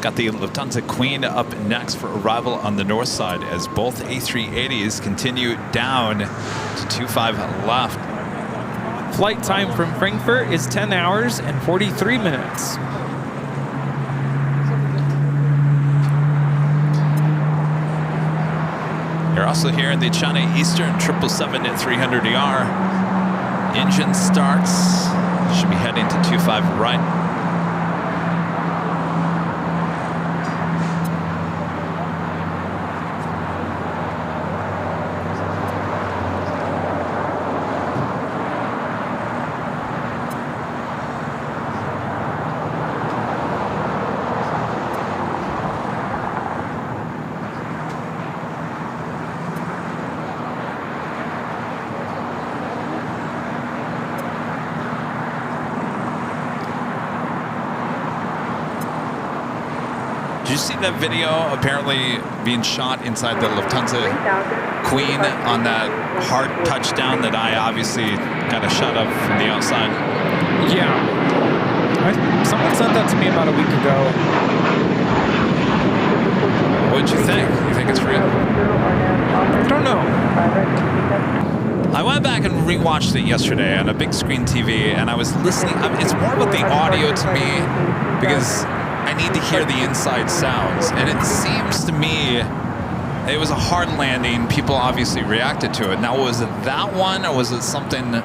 [SPEAKER 1] Got the Lufthansa Queen up next for arrival on the north side as both A380s continue down to 25 left.
[SPEAKER 7] Flight time from Frankfurt is 10 hours and 43 minutes.
[SPEAKER 1] You're also here in the China Eastern 777-300ER. Engine starts. Should be heading to 25 right. Did you see that video apparently being shot inside the Lufthansa Queen on that hard touchdown that I obviously got a shot of from the outside?
[SPEAKER 7] Yeah. Someone sent that to me about a week ago.
[SPEAKER 1] What did you think? You think it's real?
[SPEAKER 7] I don't know.
[SPEAKER 1] I went back and rewatched it yesterday on a big screen TV, and I was listening. It's more about the audio to me because I need to hear the inside sounds. And it seems to me it was a hard landing. People obviously reacted to it. Now, was it that one or was it something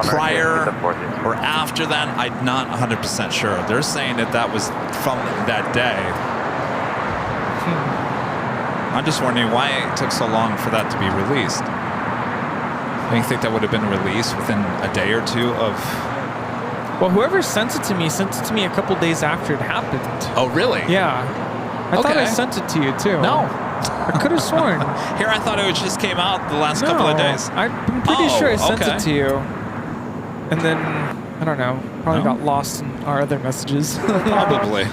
[SPEAKER 1] prior or after that? I'm not 100% sure. They're saying that that was from that day. I'm just wondering why it took so long for that to be released. Do you think that would have been released within a day or two of...
[SPEAKER 7] Well, whoever sent it to me a couple days after it happened.
[SPEAKER 1] Oh, really?
[SPEAKER 7] Yeah. I thought I sent it to you, too.
[SPEAKER 1] No.
[SPEAKER 7] I could have sworn.
[SPEAKER 1] Here, I thought it just came out the last couple of days.
[SPEAKER 7] I'm pretty sure I sent it to you. And then, I don't know, probably got lost in our other messages.
[SPEAKER 1] Probably.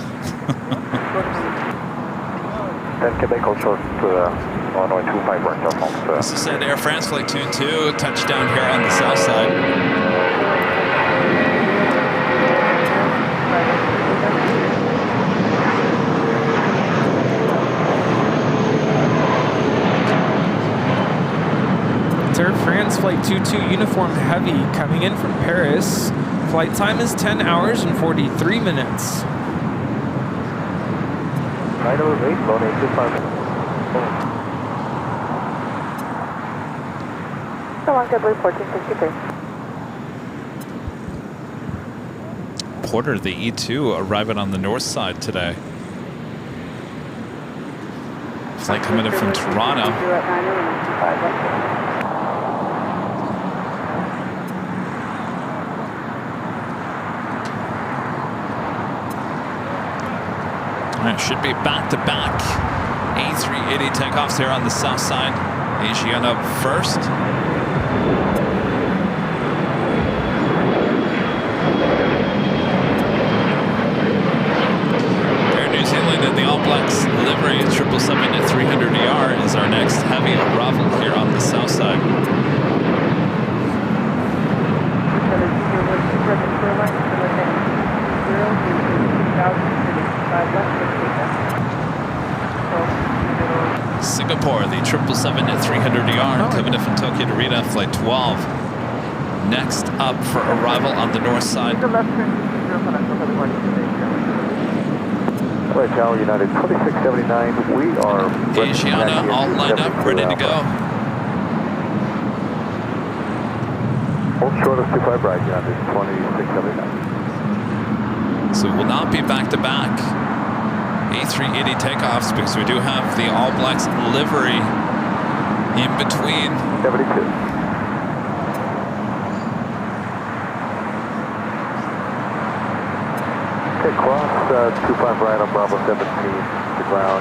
[SPEAKER 5] Quebec Culture to Illinois 25 right now.
[SPEAKER 1] This is at Air France Flight 22, touchdown here on the south side.
[SPEAKER 7] It's Air France Flight 22 Uniform Heavy coming in from Paris. Flight time is 10 hours and 43 minutes.
[SPEAKER 5] 908, load 825.
[SPEAKER 4] So long, February 1463.
[SPEAKER 1] Porter, the E2, arriving on the north side today. Flight coming in from Toronto. It should be back-to-back A380 takeoffs here on the south side. Asiana up first. Singapore, the 777 at 300ER coming in from Tokyo to Narita, flight 12. Next up for arrival on the north side.
[SPEAKER 5] Flight Tower United 2679, we are...
[SPEAKER 1] Asiana all lined up, ready to go.
[SPEAKER 5] Hold short of 25 right, United 2679.
[SPEAKER 1] So we will not be back-to-back A380 takeoffs because we do have the All Blacks livery in between.
[SPEAKER 5] 72. Okay, cross 25 right on Bravo 17 to ground,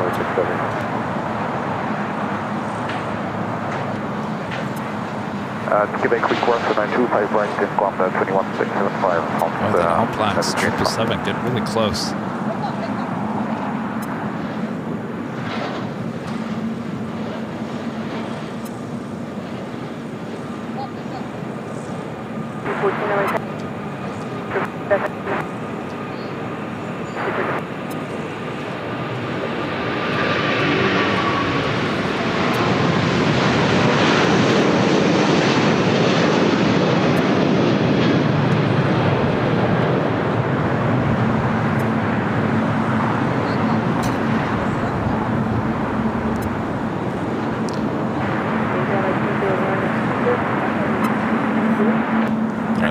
[SPEAKER 5] 2679. Quebec request for 925 right, Guam 21675.
[SPEAKER 1] Oh, the All Blacks 777 get really close.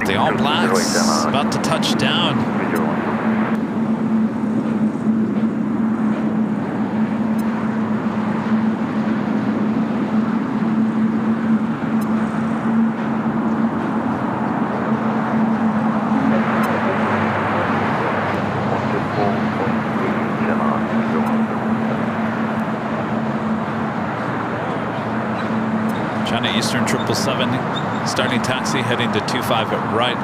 [SPEAKER 1] The All Blacks about to touch down. China Eastern 777 starting taxi heading to 25 at right.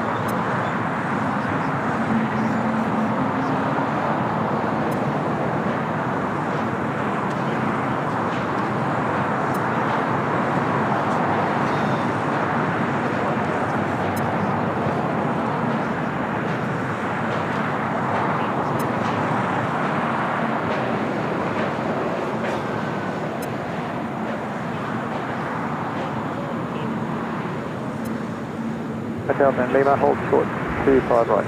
[SPEAKER 5] Hotel then Lima, hold short, 25 right.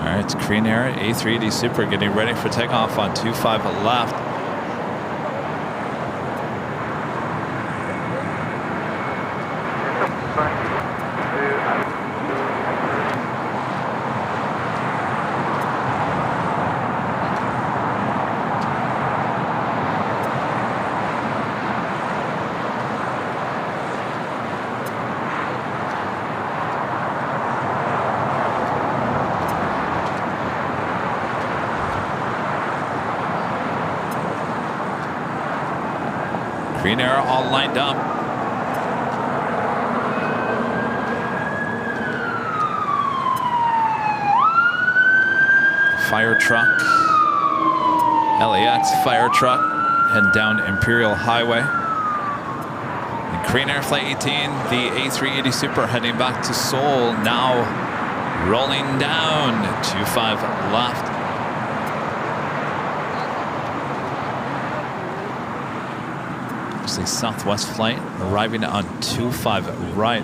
[SPEAKER 1] All right, it's Korean Air A380 Super getting ready for takeoff on 25 left. Green Air all lined up. Fire truck, LAX fire truck, heading down Imperial Highway. And Korean Air Flight 18, the A380 Super heading back to Seoul, now rolling down 25 left. There's a Southwest flight arriving on 25 right.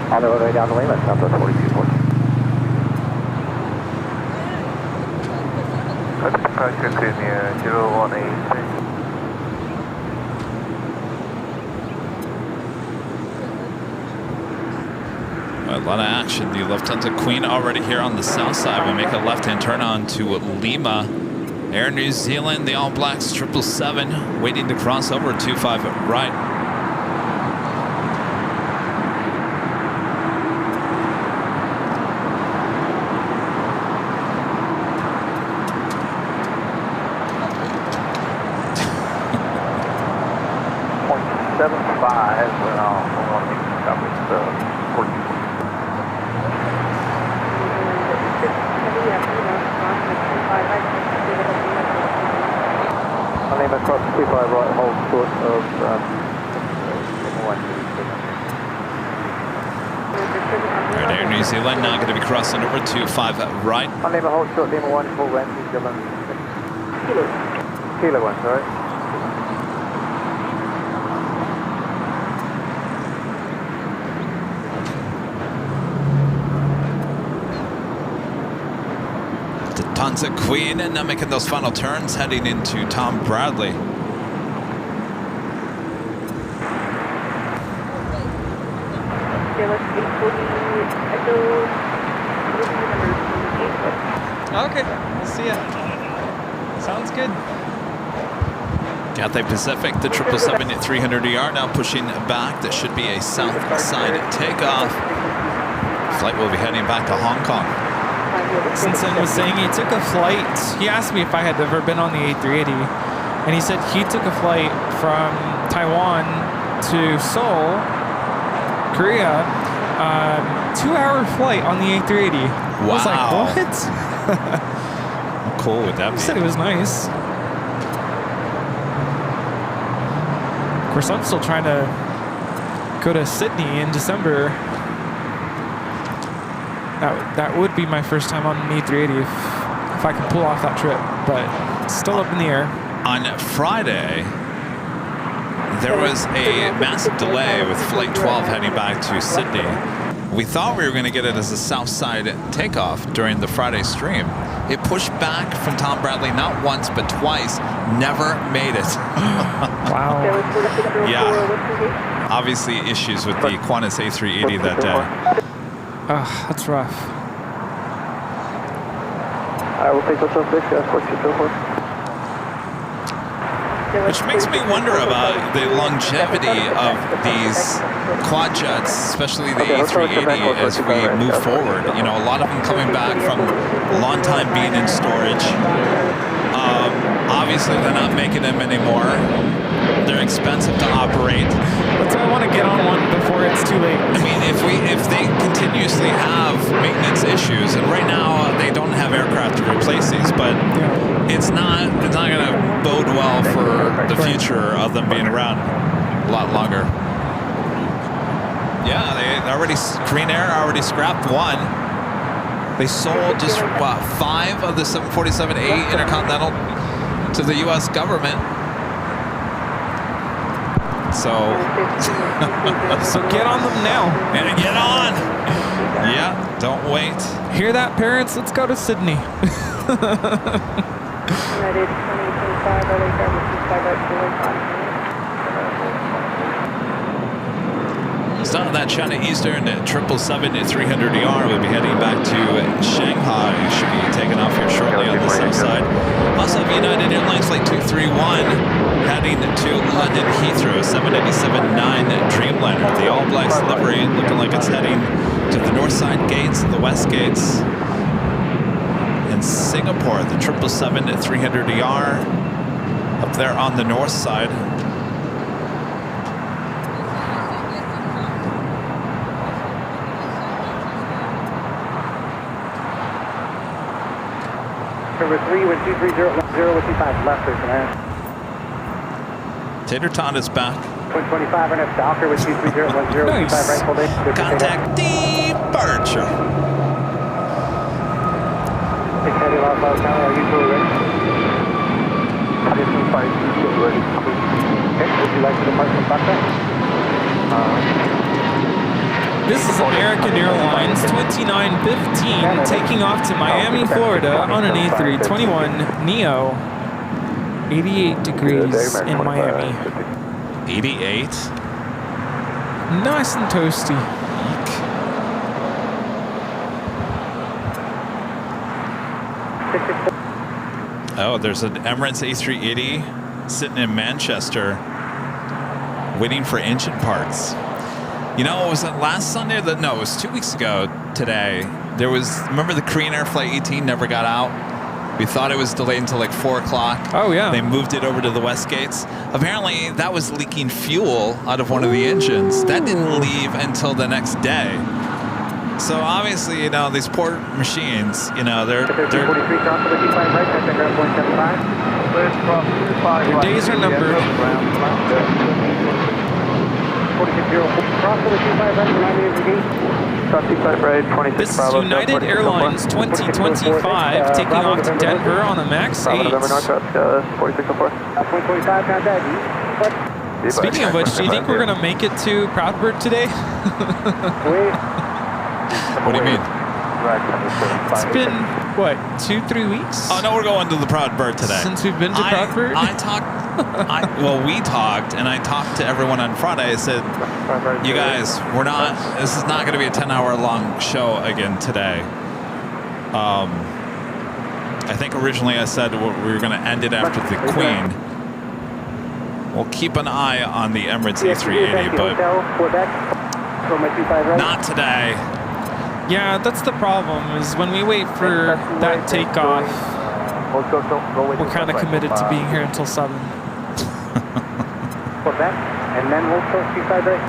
[SPEAKER 5] On the way down to Lima, Southwest 4240. Continue 0183.
[SPEAKER 1] lot of action. The Lufthansa Queen already here on the south side. We make a left-hand turn on to Lima. Air New Zealand, the All Blacks 777, waiting to cross over 25 right. Air New Zealand now going to be crossing over to 5 right.
[SPEAKER 6] I'll name a hold short, Lima 1, full length, New Zealand. Kilo 1, sorry.
[SPEAKER 1] The Lufthansa Queen and now making those final turns, heading into Tom Bradley.
[SPEAKER 7] Okay, we'll see ya. Sounds good.
[SPEAKER 1] Cathay Pacific, the 777 at 300ER now pushing back. That should be a south side takeoff. Flight will be heading back to Hong Kong.
[SPEAKER 7] Simpson was saying he took a flight. He asked me if I had ever been on the A380, and he said he took a flight from Taiwan to Seoul, Korea, 2-hour flight on the A380.
[SPEAKER 1] Wow.
[SPEAKER 7] I was like, what?
[SPEAKER 1] How cool would that be?
[SPEAKER 7] He said it was nice. Of course, I'm still trying to go to Sydney in December. That would be my first time on an A380 if I can pull off that trip, but it's still up in the air.
[SPEAKER 1] On Friday, there was a massive delay with Flight 12 heading back to Sydney. We thought we were going to get it as a south side takeoff during the Friday stream. It pushed back from Tom Bradley not once but twice, never made it.
[SPEAKER 7] Wow.
[SPEAKER 1] Yeah. Obviously issues with the Qantas A380 that day.
[SPEAKER 7] That's rough.
[SPEAKER 6] I will take what's up this, escort you to
[SPEAKER 1] Which makes me wonder about the longevity of these quad jets, especially the A380, as we move forward. You know, a lot of them coming back from a long time being in storage. Obviously, they're not making them anymore. They're expensive to operate.
[SPEAKER 7] That's why I want to get on one before it's too late.
[SPEAKER 1] I mean, if they continuously have maintenance issues, and right now they don't have aircraft to replace these, but it's not going to bode well for the future of them being around a lot longer. Yeah, they already, Korean Air already scrapped one. They sold just what, 5 of the 747-8 Intercontinental to the U.S. government. So
[SPEAKER 7] get on them now.
[SPEAKER 1] And get on. Yeah, don't wait.
[SPEAKER 7] Hear that, parents? Let's go to Sydney.
[SPEAKER 4] United 2025, LA Travel 25
[SPEAKER 1] Start of that China Eastern at 777 at 300ER. We'll be heading back to Shanghai. Should be taking off here shortly on the south side. Also have United Airlines Flight 231 heading to London Heathrow, 787-9 Dreamliner. The All Blacks livery looking like it's heading to the north side gates and the west gates. In Singapore, the 777 at 300ER up there on the north side.
[SPEAKER 6] Number 3 with 23010 with 25 left, please, command.
[SPEAKER 1] Tater Tot is back.
[SPEAKER 6] 125 and Stalker with 23010 with 25 right, full day.
[SPEAKER 1] Contact departure.
[SPEAKER 6] 690 Los Angeles County, are you fully ready? Houston 5, ready. Okay, would you like to depart from Buckeye?
[SPEAKER 7] This is American Airlines 2915 taking off to Miami, Florida on an A321 Neo. 88 degrees in Miami.
[SPEAKER 1] 88.
[SPEAKER 7] Nice and toasty.
[SPEAKER 1] Oh, there's an Emirates A380 sitting in Manchester waiting for engine parts. You know, was it last Sunday? No, it was 2 weeks ago today. There was, remember the Korean Air Flight 18 never got out? We thought it was delayed until like 4 o'clock.
[SPEAKER 7] Oh, yeah.
[SPEAKER 1] They moved it over to the West Gates. Apparently, that was leaking fuel out of one of the engines. That didn't leave until the next day. So obviously, you know, these poor machines, you know, they're
[SPEAKER 7] Your days are numbered. This is United Airlines 2025 taking off to Denver on a MAX 8. Speaking of which, do you think we're going to make it to Proudbird today?
[SPEAKER 1] What do you mean?
[SPEAKER 7] It's been, what, 2-3 weeks?
[SPEAKER 1] Oh, no, we're going to the Proud Bird today.
[SPEAKER 7] Since we've been to Proudbird?
[SPEAKER 1] We talked, and I talked to everyone on Friday. I said, you guys, this is not going to be a 10-hour long show again today. I think originally I said we were going to end it after the Queen. We'll keep an eye on the Emirates A380, but not today.
[SPEAKER 7] Yeah, that's the problem, is when we wait for that takeoff, we're kind of committed to being here until 7.
[SPEAKER 6] And then we'll close 25 right.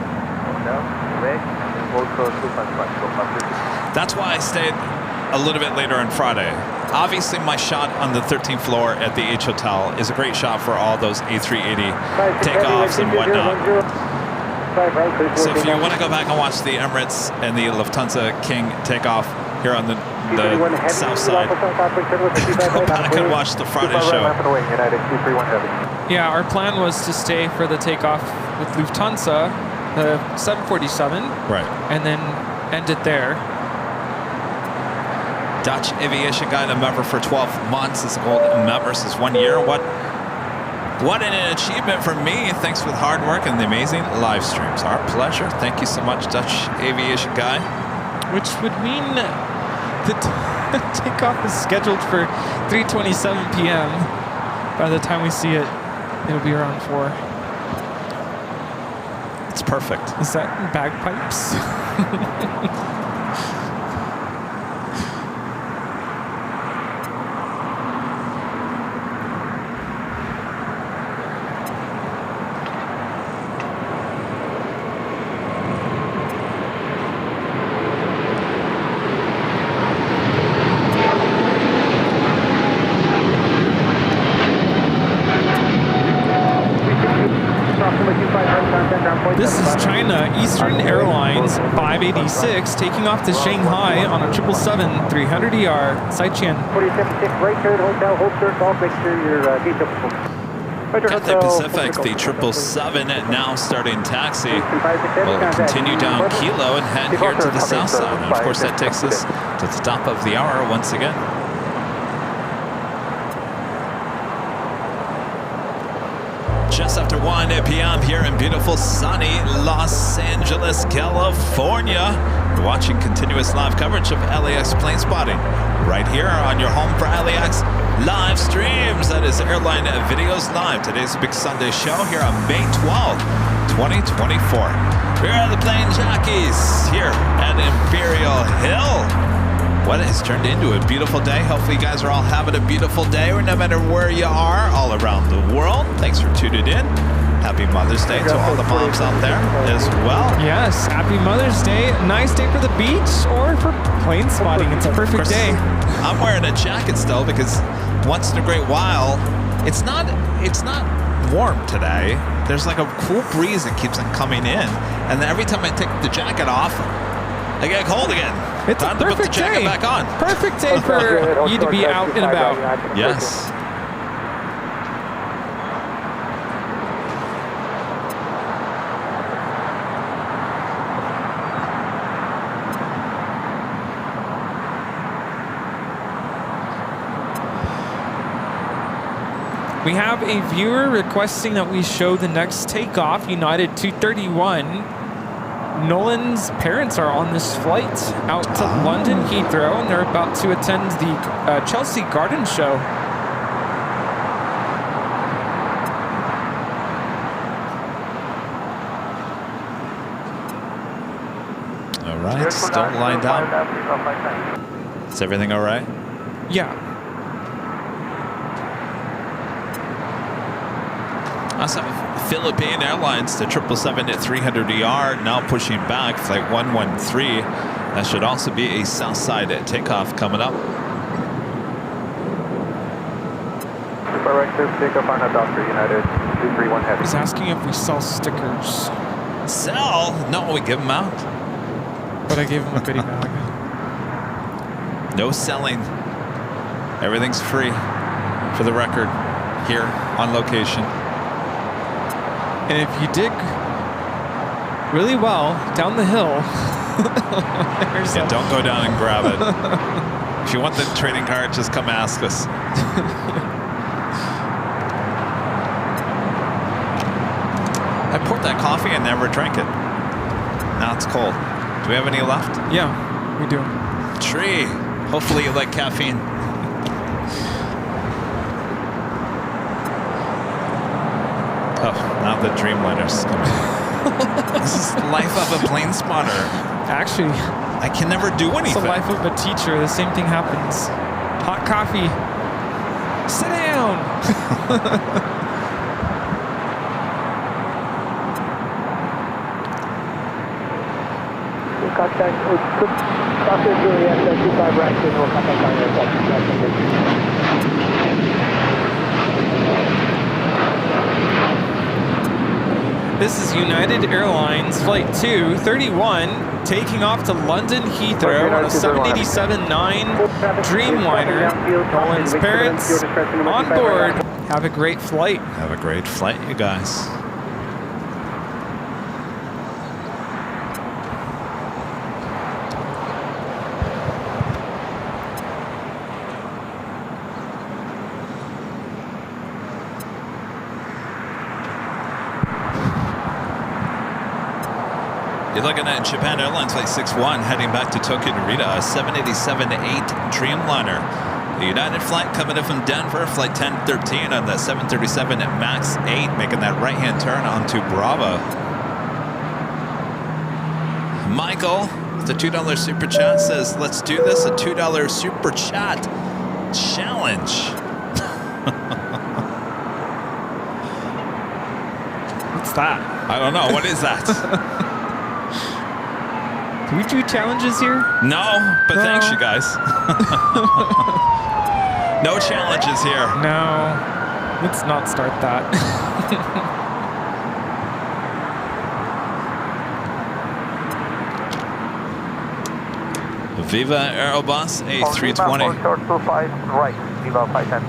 [SPEAKER 1] That's why I stayed a little bit later on Friday. Obviously, my shot on the 13th floor at the H Hotel is a great shot for all those A380 takeoffs and whatnot. So if you want to go back and watch the Emirates and the Lufthansa King takeoff here on the south side, go back and watch the Friday show.
[SPEAKER 7] Yeah, our plan was to stay for the takeoff with Lufthansa, the 747,
[SPEAKER 1] Right.
[SPEAKER 7] and then end it there.
[SPEAKER 1] Dutch Aviation Guide, a member for 12 months. This old member says 1 year. What an achievement for me. Thanks for the hard work and the amazing live streams. Our pleasure. Thank you so much, Dutch Aviation Guide.
[SPEAKER 7] Which would mean the takeoff is scheduled for 3:27 p.m. By the time we see it, it'll be around 4.
[SPEAKER 1] It's perfect.
[SPEAKER 7] Is that bagpipes? This is China Eastern Airlines 586 taking off to Shanghai on a 777 300ER. Sidechain.
[SPEAKER 6] 47.6 right turn, hotel, hold third golf, make sure your gate up.
[SPEAKER 1] Cathay Pacific, the 777 now starting taxi. We'll continue down Kilo and head here to the south side. And of course, that takes us to the top of the hour once again. Just after 1 p.m. here in beautiful sunny Los Angeles, California. You're watching continuous live coverage of LAX plane spotting right here on your home for LAX live streams. That is Airline Videos Live. Today's a big Sunday show here on May 12th, 2024. We're at the plane Jockeys here at Imperial Hill. What has turned into a beautiful day. Hopefully you guys are all having a beautiful day, or no matter where you are all around the world. Thanks for tuning in. Happy Mother's Day to all the moms out there as well.
[SPEAKER 7] Yes, happy Mother's Day. Nice day for the beach or for plane spotting. It's a perfect day.
[SPEAKER 1] I'm wearing a jacket still because once in a great while, it's not warm today. There's like a cool breeze that keeps on coming in, and then every time I take the jacket off, I get cold again.
[SPEAKER 7] It's
[SPEAKER 1] time
[SPEAKER 7] a
[SPEAKER 1] to put the
[SPEAKER 7] perfect
[SPEAKER 1] jacket
[SPEAKER 7] day.
[SPEAKER 1] back on.
[SPEAKER 7] Perfect day for you to be out and about.
[SPEAKER 1] Yes.
[SPEAKER 7] We have a viewer requesting that we show the next takeoff, United 231. Nolan's parents are on this flight out to London Heathrow, and they're about to attend the Chelsea Garden Show.
[SPEAKER 1] right, still lined up. Is everything all right?
[SPEAKER 7] Yeah.
[SPEAKER 1] Also, Philippine Airlines, the 777 at 300 ER, now pushing back, flight 113. That should also be a south side takeoff coming up.
[SPEAKER 5] Director, takeoff on a Dr. United 231 Heavy.
[SPEAKER 7] He's asking if we sell stickers,
[SPEAKER 1] Sell? No, we give them out.
[SPEAKER 7] but I gave him a goodie bag.
[SPEAKER 1] No selling. Everything's free, for the record, here on location.
[SPEAKER 7] And if you dig really well down the hill, there's
[SPEAKER 1] Yeah,
[SPEAKER 7] a-
[SPEAKER 1] don't go down and grab it. If you want the trading card, just come ask us. I poured that coffee and never drank it. Now it's cold. Do we have any left?
[SPEAKER 7] Yeah, we do.
[SPEAKER 1] Tree. Hopefully you like caffeine. Oh, now the Dreamliner's coming. This is the life of a plane spotter.
[SPEAKER 7] Actually,
[SPEAKER 1] I can never do
[SPEAKER 7] it's
[SPEAKER 1] anything.
[SPEAKER 7] the life of a teacher. The same thing happens. Hot coffee. Sit down.
[SPEAKER 6] Contact Dr. Juliet 25 Braxton will contact on your
[SPEAKER 7] This is United Airlines Flight 231 taking off to London Heathrow on a 787-9 Dreamliner. Roland's parents on board. Have a great flight.
[SPEAKER 1] Have a great flight, you guys. You're looking at Japan Airlines Flight 61 heading back to Tokyo Narita, a 787-8 Dreamliner. The United flight coming in from Denver, Flight 1013 on the 737 MAX 8, making that right-hand turn onto Bravo. Michael, the $2 Super Chat says, let's do this, a $2 Super Chat challenge.
[SPEAKER 7] What's that?
[SPEAKER 1] I don't know, what is that?
[SPEAKER 7] Do we do challenges here?
[SPEAKER 1] No, but
[SPEAKER 7] No.
[SPEAKER 1] thanks, you guys. No challenges here.
[SPEAKER 7] No. Let's not start that.
[SPEAKER 1] Viva Aerobus A320.
[SPEAKER 5] Short 25 right, Viva 510.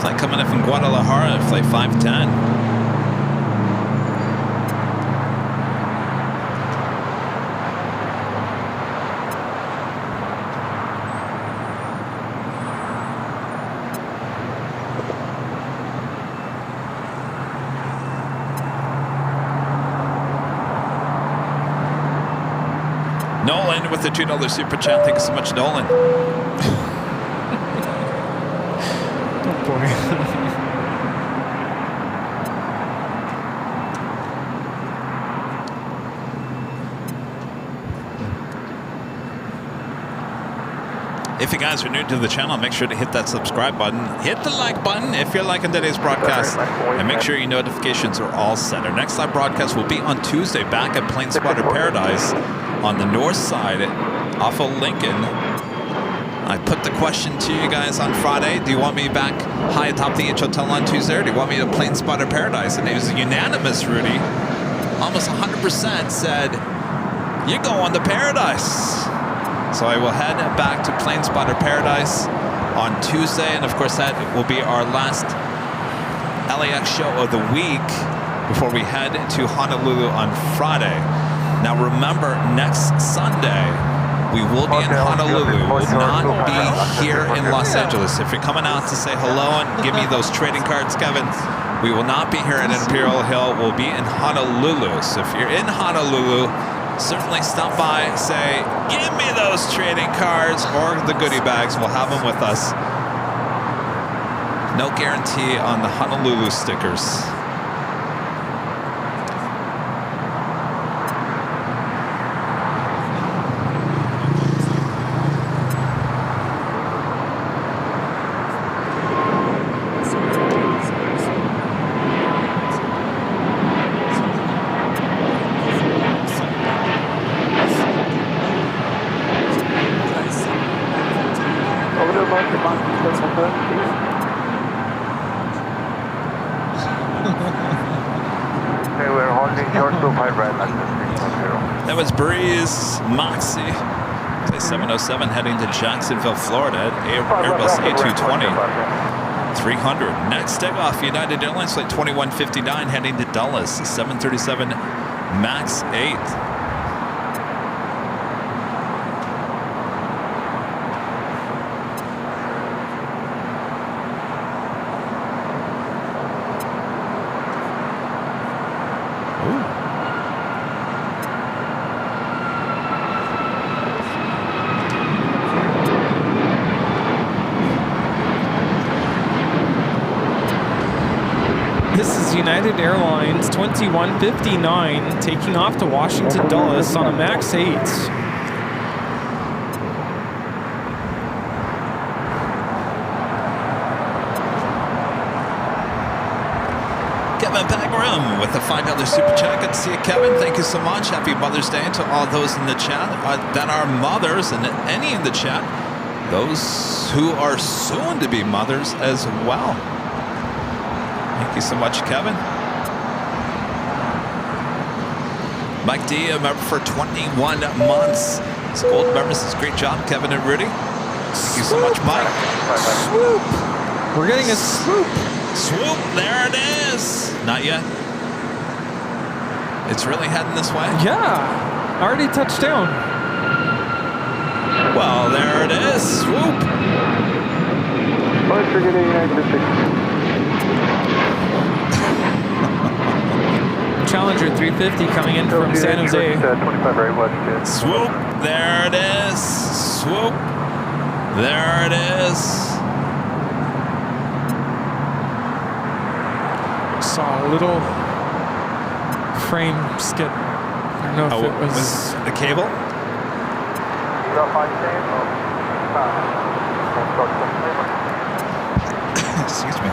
[SPEAKER 1] Flight coming in from Guadalajara, Flight 510. Nolan with the $2 Super Chat. Thank you so much, Nolan.
[SPEAKER 7] Oh boy.
[SPEAKER 1] If you guys are new to the channel, make sure to hit that subscribe button. Hit the like button if you're liking today's broadcast. And make sure your notifications are all set. Our next live broadcast will be on Tuesday back at Plane Spotter Paradise on the north side off of Lincoln. I put the question to you guys on Friday. Do you want me back high atop the H Hotel on Tuesday, or do you want me to Plane Spotter Paradise? And it was unanimous, Rudy. Almost 100% said, you're going to Paradise. So I will head back to Plane Spotter Paradise on Tuesday. And of course, that will be our last LAX show of the week before we head to Honolulu on Friday. Now remember, next Sunday, we will be in Honolulu. We will not be here in Los Angeles. If you're coming out to say hello and give me those trading cards, Kevin, we will not be here at Imperial Hill. We'll be in Honolulu. So if you're in Honolulu, certainly stop by, say, give me those trading cards or the goodie bags. We'll have them with us. No guarantee on the Honolulu stickers. That was Breeze Moxie. Play 707 heading to Jacksonville, Florida at Airbus A220. 300. Next takeoff, United Airlines flight 2159 heading to Dulles, 737 MAX 8.
[SPEAKER 7] United Airlines 2159 taking off to Washington Dulles on a MAX 8.
[SPEAKER 1] Kevin Bagram with the $5 super chat. Good to see you, Kevin. Thank you so much. Happy Mother's Day to all those in the chat that are mothers, and any in the chat, those who are soon to be mothers as well. Thank you so much, Kevin. Mike D, a member for 21 months. It's gold member says, great job, Kevin and Rudy. Thank you so much, Mike.
[SPEAKER 7] Swoop. We're getting a swoop.
[SPEAKER 1] Swoop, there it is. Not yet. It's really heading this way?
[SPEAKER 7] Yeah, already touched down.
[SPEAKER 1] Well, there it is. Swoop.
[SPEAKER 7] Challenger 350 coming in from San Jose.
[SPEAKER 5] 25 right west.
[SPEAKER 1] Swoop, there it is. Swoop, there it is.
[SPEAKER 7] Saw a little frame skip. I don't know if it was
[SPEAKER 1] the cable. Excuse me.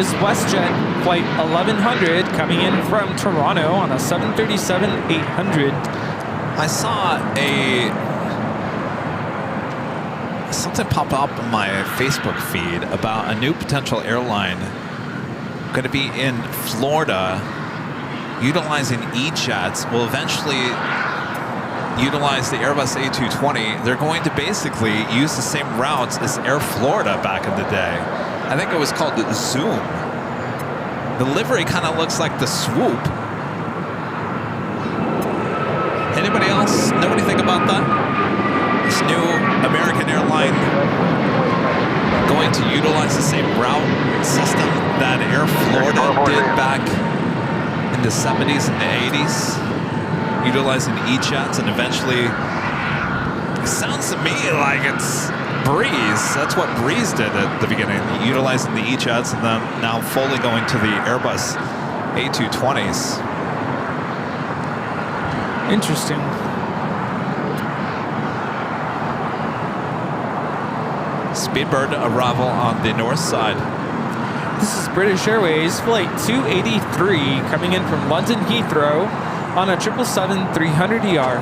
[SPEAKER 7] is WestJet flight 1100 coming in from Toronto on a 737-800.
[SPEAKER 1] I saw something pop up on my Facebook feed about a new potential airline going to be in Florida utilizing E-jets. Will eventually utilize the Airbus A220. They're going to basically use the same routes as Air Florida back in the day. I think it was called the Zoom. The livery kind of looks like the Swoop. Anybody else know anything about that? This new American airline going to utilize the same route system that Air Florida did back in the 70s and the 80s, utilizing E-jets, and eventually, it sounds to me like it's Breeze. That's what Breeze did at the beginning, utilizing the E-jets and then now fully going to the Airbus A220s.
[SPEAKER 7] Interesting.
[SPEAKER 1] Speedbird arrival on the north side.
[SPEAKER 7] This is British Airways flight 283 coming in from London Heathrow on a 777-300ER.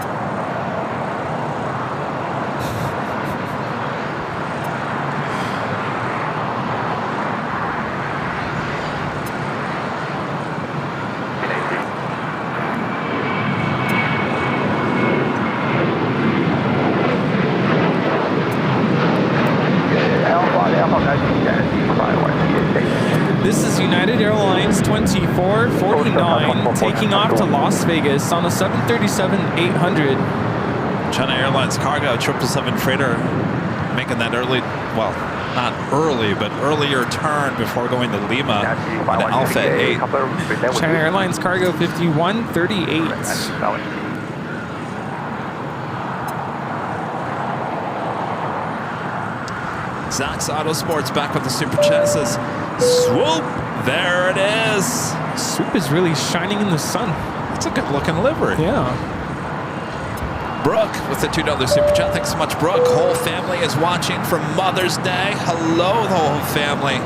[SPEAKER 7] This is United Airlines 2449 taking off to Las Vegas on a 737-800.
[SPEAKER 1] China Airlines cargo 777 freighter making that early, well, not early, but earlier turn before going to Lima on the Alpha 8.
[SPEAKER 7] China Airlines cargo 5138.
[SPEAKER 1] Zach's Autosports back with the super chat says, swoop, there it is.
[SPEAKER 7] Swoop is really shining in the sun.
[SPEAKER 1] It's a good looking livery.
[SPEAKER 7] Yeah.
[SPEAKER 1] Brooke with the $2 super chat. Thanks so much, Brooke. Whole family is watching for Mother's Day. Hello, the whole family.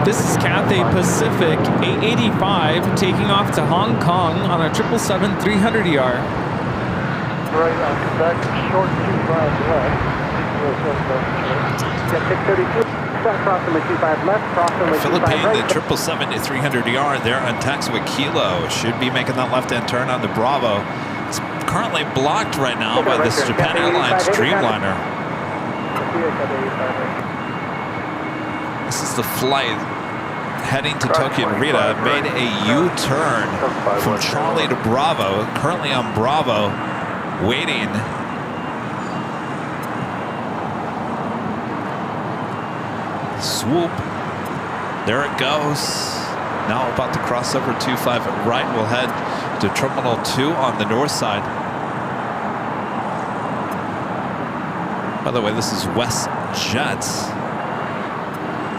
[SPEAKER 7] This is Cathay Pacific 885 taking off to Hong Kong on a 777 300ER.
[SPEAKER 6] Right, back short 25 left. Get 632. Crossing with 25 left. Crossing with 25
[SPEAKER 1] Philippine,
[SPEAKER 6] right.
[SPEAKER 1] the 777-300ER there on taxiway Kilo. Should be making that left-hand turn on the Bravo. It's currently blocked right now by this Japan Airlines Dreamliner. This is the flight heading to Tokyo Narita. Made a U-turn from Charlie to Bravo. Currently on Bravo, waiting. Swoop. There it goes. Now about to cross over 25 right. We'll head to Terminal 2 on the north side. By the way, this is WestJet.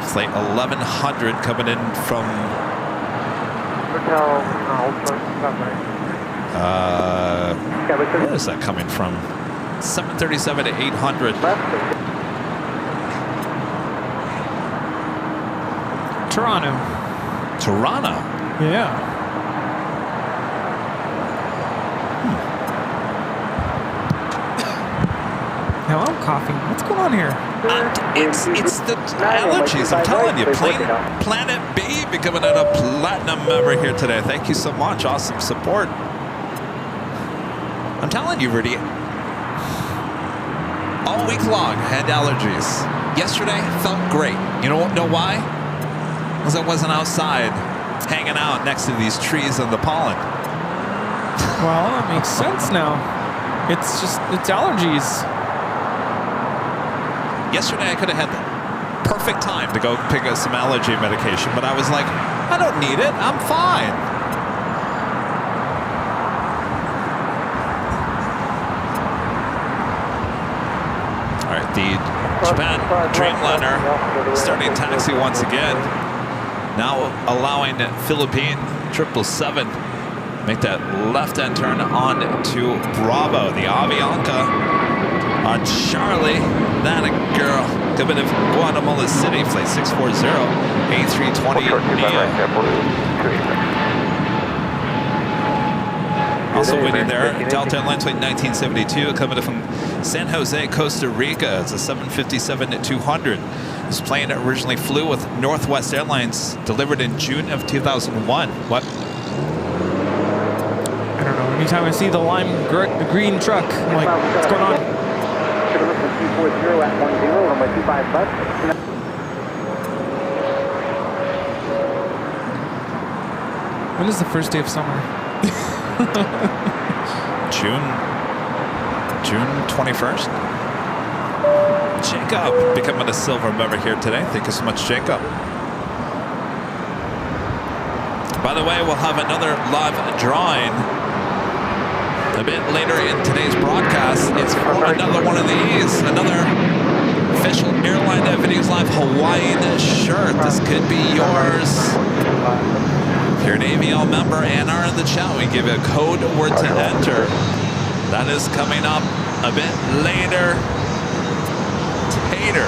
[SPEAKER 1] Flight 1100 coming in from where is that coming from? 737 to 800.
[SPEAKER 7] Toronto.
[SPEAKER 1] Toronto.
[SPEAKER 7] Yeah. Now I'm coughing. What's going on here?
[SPEAKER 1] It's the allergies. I'm telling you. Planet B becoming a platinum member here today. Thank you so much. Awesome support. I'm telling you, Rudy. All week long, had allergies. Yesterday felt great. You know why? Because I wasn't outside hanging out next to these trees and the pollen.
[SPEAKER 7] Well, that makes sense now. It's allergies.
[SPEAKER 1] Yesterday I could have had the perfect time to go pick up some allergy medication, but I was like, I don't need it. I'm fine. All right, the Japan Dreamliner starting taxi once again. Now allowing Philippine 777 make that left-hand turn on to Bravo. The Avianca on Charlie. That a girl. Coming in from Guatemala City, flight 640, A320 Neo. Also waiting there, Delta Airlines flight 1972, coming in from San Jose, Costa Rica. It's a 757-200. This plane originally flew with Northwest Airlines, delivered in June of 2001. What?
[SPEAKER 7] I don't know. Anytime I see the lime green truck, I'm like, what's going on?
[SPEAKER 6] At 10, runway 25 left.
[SPEAKER 7] When is the first day of summer?
[SPEAKER 1] June 21st. Jacob becoming a silver member here today. Thank you so much, Jacob. By the way, we'll have another live drawing a bit later in today's broadcast. It's for another one of these, another official Airline Videos Live Hawaiian shirt. This could be yours. If you're an AVL member and are in the chat, we give you a code word to enter. That is coming up a bit later. Tater.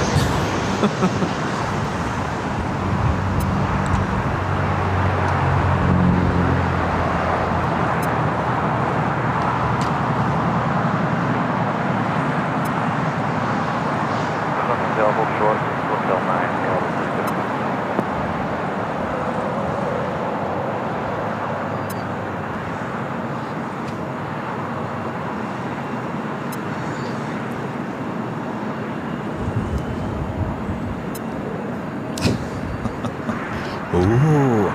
[SPEAKER 1] Ooh,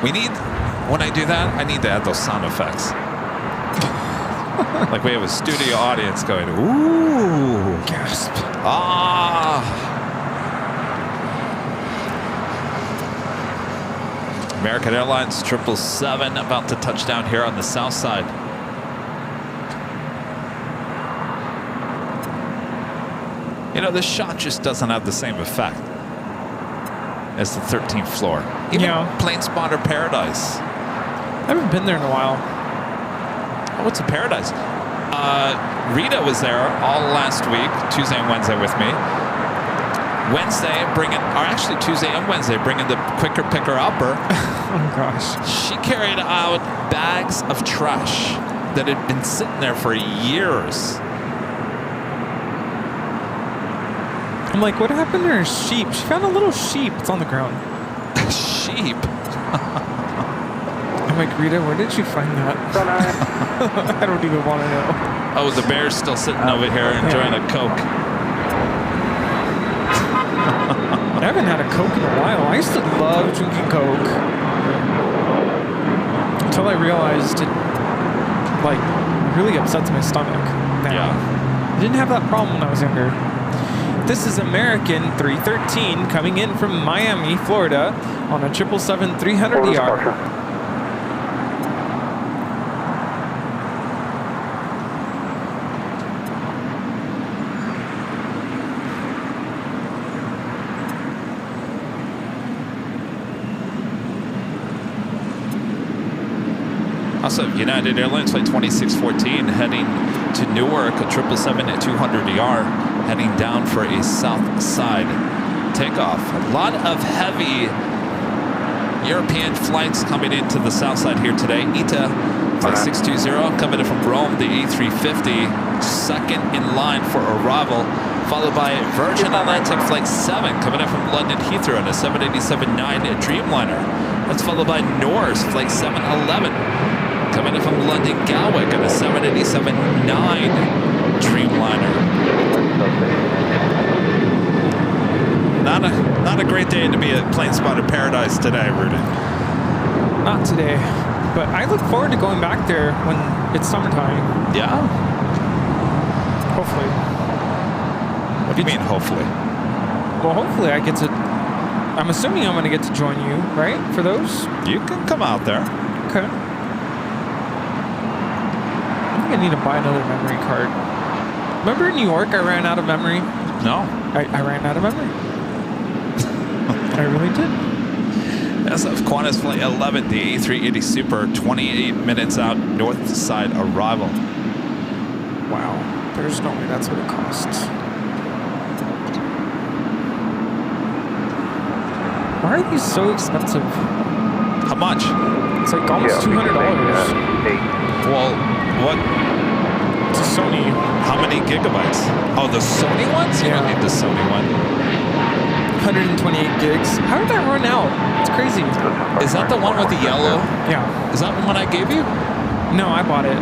[SPEAKER 1] we need, when I do that, I need to add those sound effects. Like we have a studio audience going, ooh.
[SPEAKER 7] Gasp.
[SPEAKER 1] American Airlines 777 about to touch down here on the south side. You know, this shot just doesn't have the same effect as the 13th floor. Even Plane Spotter Paradise.
[SPEAKER 7] I haven't been there in a while.
[SPEAKER 1] Oh, what's a paradise? Rita was there all last week, Tuesday and Wednesday with me. Wednesday, Tuesday and Wednesday, bringing the quicker picker-upper.
[SPEAKER 7] Oh, gosh.
[SPEAKER 1] She carried out bags of trash that had been sitting there for years.
[SPEAKER 7] I'm like, what happened to her sheep? She found a little sheep. It's on the ground.
[SPEAKER 1] Sheep?
[SPEAKER 7] I'm like, Rita, where did you find that? I don't even want to know.
[SPEAKER 1] Oh, the bear's still sitting over here enjoying a Coke.
[SPEAKER 7] I haven't had a Coke in a while. I used to love drinking Coke until I realized it, like, really upsets my stomach now.
[SPEAKER 1] Yeah.
[SPEAKER 7] I didn't have that problem when I was younger. This is American 313 coming in from Miami, Florida on a 777-300ER.
[SPEAKER 1] Also, United Airlines flight 2614 heading to Newark, a 777-200ER, heading down for a south side takeoff. A lot of heavy European flights coming into the south side here today. ITA flight 620 coming in from Rome, the A350, second in line for arrival, followed by Virgin Atlantic flight 7 coming in from London Heathrow on a 787-9 Dreamliner. That's followed by Norse flight 711 coming in from London Gatwick on a 787-9 Dreamliner. Not a great day to be at Plane Spotter Paradise today, Rudy.
[SPEAKER 7] Not today, but I look forward to going back there when it's summertime.
[SPEAKER 1] Yeah?
[SPEAKER 7] Hopefully.
[SPEAKER 1] What do you mean, hopefully?
[SPEAKER 7] Well, hopefully I get to... I'm assuming I'm going to get to join you, right, for those?
[SPEAKER 1] You can come out there.
[SPEAKER 7] Okay. I think I need to buy another memory card. Remember in New York, I ran out of memory?
[SPEAKER 1] No.
[SPEAKER 7] I ran out of memory. I really did.
[SPEAKER 1] SF Qantas Flight 11, the A380 Super, 28 minutes out, north side arrival.
[SPEAKER 7] Wow. There's no way that's what it costs. Why are these so expensive?
[SPEAKER 1] How much?
[SPEAKER 7] It's like almost $200.
[SPEAKER 1] Well, what?
[SPEAKER 7] It's a Sony.
[SPEAKER 1] How many gigabytes? Oh, the Sony ones? You don't need the Sony one.
[SPEAKER 7] 128 gigs. How did that run out? It's crazy.
[SPEAKER 1] Is that the one with the yellow?
[SPEAKER 7] Yeah.
[SPEAKER 1] Is that the one I gave you?
[SPEAKER 7] No, I bought it.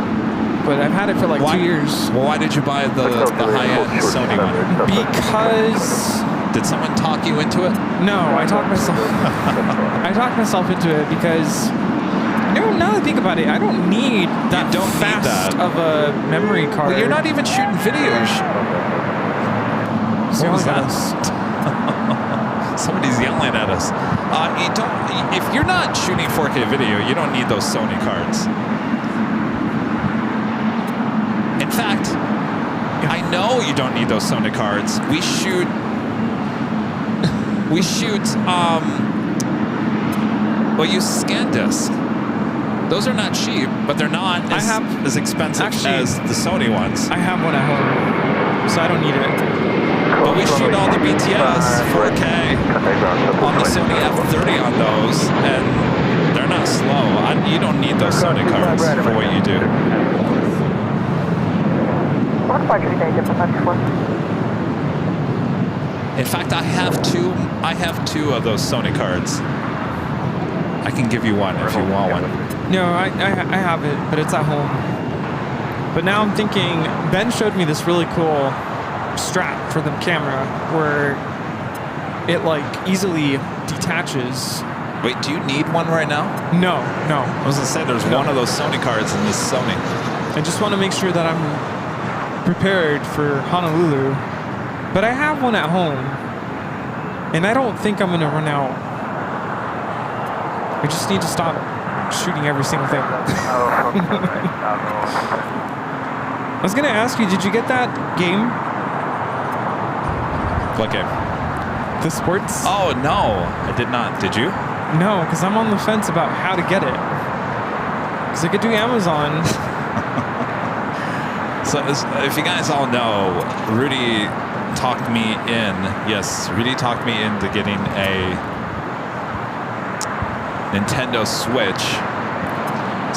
[SPEAKER 7] But I've had it for like 2 years.
[SPEAKER 1] Well, why did you buy the high-end Sony one?
[SPEAKER 7] Because...
[SPEAKER 1] Did someone talk you into it?
[SPEAKER 7] No, I talked myself... I talked myself into it because... No, now that I think about it, I don't need that fast of a memory card.
[SPEAKER 1] Well, you're not even shooting videos. What was that? Somebody's yelling at us. You don't. If you're not shooting 4K video, you don't need those Sony cards. In fact, I know you don't need those Sony cards. We shoot. Well, use ScanDisk. Those are not cheap, but they're not as expensive as the Sony ones.
[SPEAKER 7] I have one at home, so I don't need it.
[SPEAKER 1] But we shoot all the BTS 4K on the Sony F30 on those, and they're not slow. You don't need those Sony cards for what you do. In fact, I have two of those Sony cards. I can give you one if you want one.
[SPEAKER 7] No, I have it, but it's at home. But now I'm thinking, Ben showed me this really cool strap for the camera where it like easily detaches.
[SPEAKER 1] Wait, do you need one right now?
[SPEAKER 7] No.
[SPEAKER 1] I was gonna say there's one of those Sony cards in this Sony.
[SPEAKER 7] I just want to make sure that I'm prepared for Honolulu. But I have one at home, and I don't think I'm gonna run out. I just need to stop shooting every single thing. I was gonna ask you, did you get that game?
[SPEAKER 1] What game?
[SPEAKER 7] The sports?
[SPEAKER 1] Oh, no. I did not. Did you?
[SPEAKER 7] No, because I'm on the fence about how to get it. Because I could do Amazon.
[SPEAKER 1] So if you guys all know, Rudy talked me in. Yes, Rudy talked me into getting a Nintendo Switch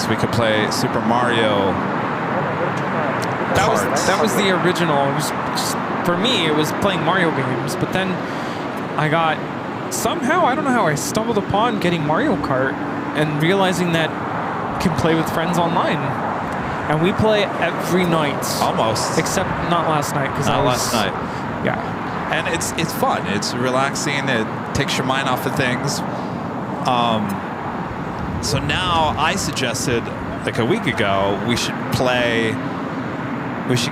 [SPEAKER 1] so we could play Super Mario Kart.
[SPEAKER 7] That was the original. It was just, for me, it was playing Mario games. But then I got somehow, I don't know how I stumbled upon getting Mario Kart and realizing that you can play with friends online. And we play every night.
[SPEAKER 1] Almost.
[SPEAKER 7] Except not last night.
[SPEAKER 1] Not last night.
[SPEAKER 7] Yeah.
[SPEAKER 1] And it's fun. It's relaxing. It takes your mind off of things. So now I suggested, like a week ago, we should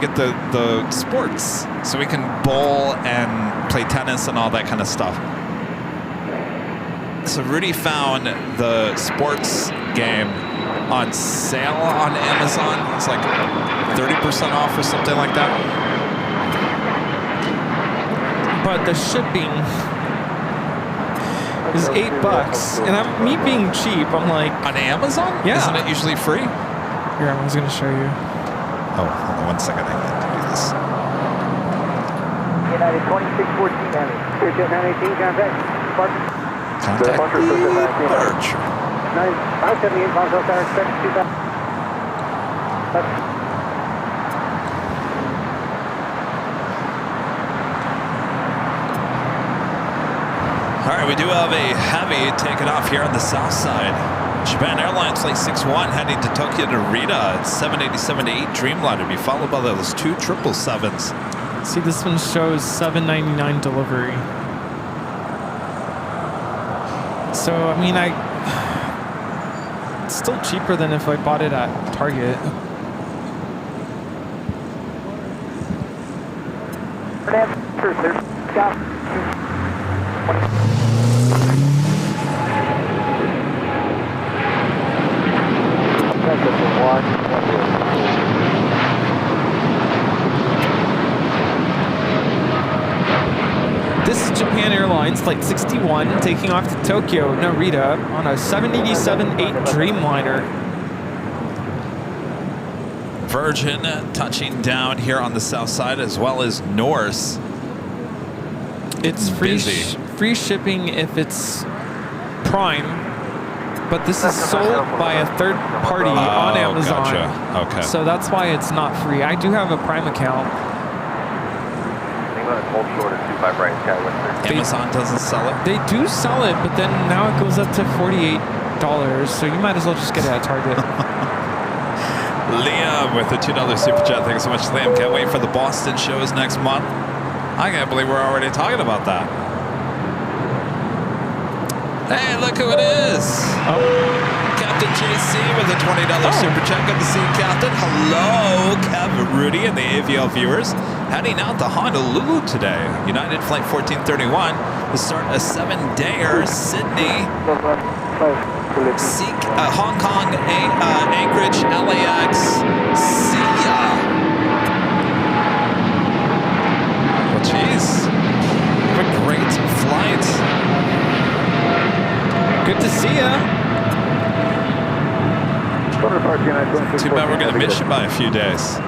[SPEAKER 1] get the sports so we can bowl and play tennis and all that kind of stuff. So Rudy found the sports game on sale on Amazon. It's like 30% off or something like that.
[SPEAKER 7] But the shipping is $8, and me being cheap, I'm like,
[SPEAKER 1] on Amazon?
[SPEAKER 7] Yeah.
[SPEAKER 1] Isn't it usually free?
[SPEAKER 7] Here, I was gonna show you.
[SPEAKER 1] Oh, hold on 1 second. I have to do this.
[SPEAKER 6] United 2614, County. 918, contact.
[SPEAKER 1] Contact Birch.
[SPEAKER 6] 578, Moselle Tower, expect 2000.
[SPEAKER 1] All right, we do have a heavy taking off here on the south side. Japan Airlines Flight 61 heading to Tokyo Narita. It's 787-8 Dreamliner. Be followed by those 2 777s.
[SPEAKER 7] See, this one shows $7.99 delivery. So, I mean, it's still cheaper than if I bought it at Target. This is Japan Airlines Flight 61 taking off to Tokyo Narita on a 787-8 Dreamliner.
[SPEAKER 1] Virgin touching down here on the south side as well as Norse.
[SPEAKER 7] It's free shipping if it's Prime, but this is sold by a third party on Amazon.
[SPEAKER 1] Gotcha. Okay.
[SPEAKER 7] So that's why it's not free. I do have a Prime account.
[SPEAKER 1] Amazon doesn't sell it?
[SPEAKER 7] They do sell it, but then now it goes up to $48, so you might as well just get it at Target.
[SPEAKER 1] Liam with the $2 super chat. Thank you so much, Liam. Can't wait for the Boston shows next month. I can't believe we're already talking about that. Hey, look who it is. Captain JC with a $20 super chat. Good to see you, Captain. Hello, Kev, Rudy, and the AVL viewers. Heading out to Honolulu today. United Flight 1431 to start a 7-dayer Sydney, Hong Kong, Anchorage, LAX. See ya. Well, jeez. What a great flight.
[SPEAKER 7] Good to see ya.
[SPEAKER 1] Too bad we're going to miss you by a few days.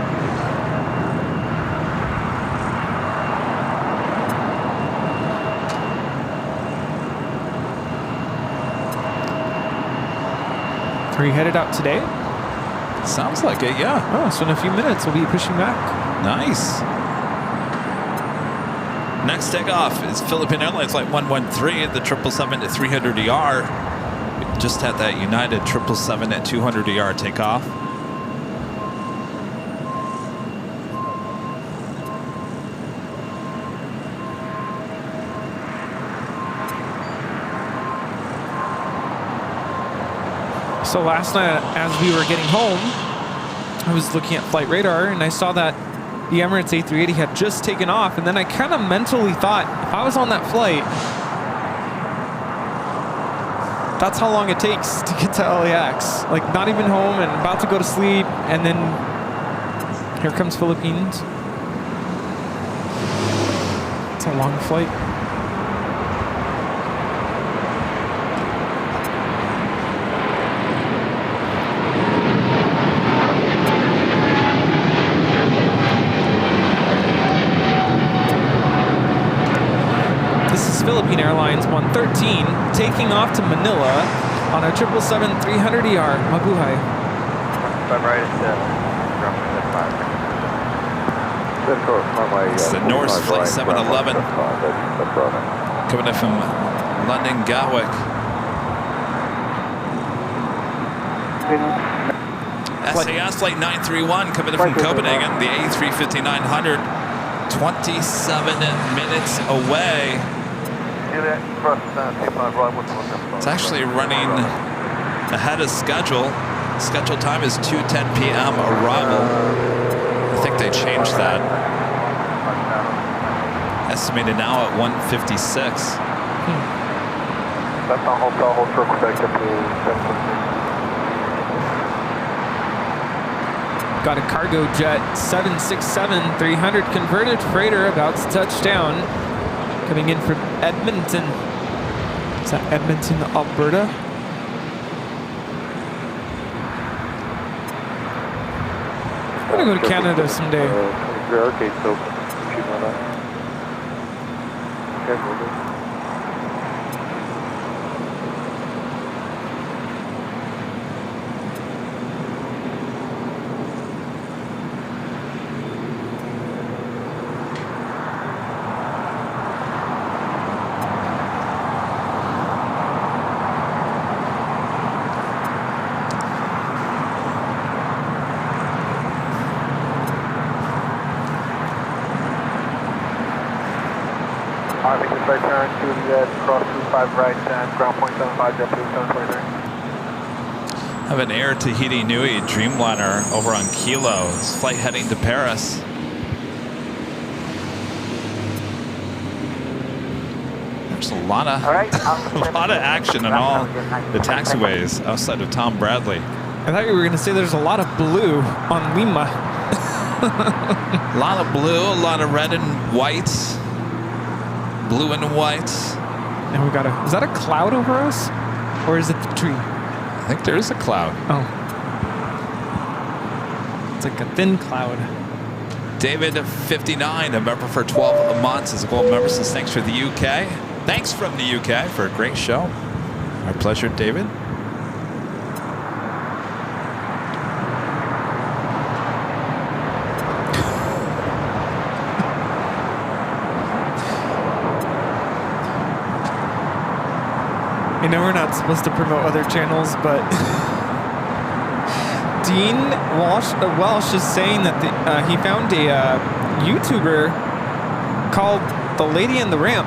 [SPEAKER 7] Are you headed out today?
[SPEAKER 1] Sounds like it, yeah.
[SPEAKER 7] Oh, so in a few minutes we'll be pushing back.
[SPEAKER 1] Nice. Next takeoff is Philippine Airlines Flight 113 at the 777 at 300ER. We just had that United 777 at 200ER takeoff.
[SPEAKER 7] So last night, as we were getting home, I was looking at flight radar and I saw that the Emirates A380 had just taken off, and then I kind of mentally thought, if I was on that flight, That's how long it takes to get to LAX. Like, not even home and about to go to sleep, and then here comes Philippines. It's a long flight. Philippine Airlines 113 taking off to Manila on a 777-300ER. Mabuhay.
[SPEAKER 6] 5 right,
[SPEAKER 1] It's the Norse Flight 711 coming in from London Gatwick. SAS Flight 931 coming in from Copenhagen, the A350-900, 27 minutes away. It's actually running ahead of schedule. Schedule time is 2:10 p.m. arrival. I think they changed that. Estimated now at 1:56.
[SPEAKER 5] That's on hotel, hold circle back up to 746.
[SPEAKER 7] Got a cargo jet 767-300 converted freighter about to touch down. Coming in from Edmonton. Is that Edmonton, Alberta? I'm gonna go to Canada someday.
[SPEAKER 5] Arcade, so shoot on that. Okay, we'll do. Turn to the cross 25 right and ground point 75, jet 723.
[SPEAKER 1] Have an Air Tahiti Nui Dreamliner over on Kilo. It's flight heading to Paris. There's a lot of action in all the taxiways outside of Tom Bradley.
[SPEAKER 7] I thought you were going to say there's a lot of blue on Lima.
[SPEAKER 1] A lot of blue, a lot of red and white. Blue and white.
[SPEAKER 7] And we got a... Is that a cloud over us? Or is it the tree?
[SPEAKER 1] I think there is a cloud.
[SPEAKER 7] Oh. It's like a thin cloud.
[SPEAKER 1] David, 59, a member for 12 months, is a gold member. Says thanks for the UK. Thanks from the UK for a great show. My pleasure, David.
[SPEAKER 7] You know we're not supposed to promote other channels, but Dean Welsh is saying that he found a YouTuber called The Lady in the Ramp.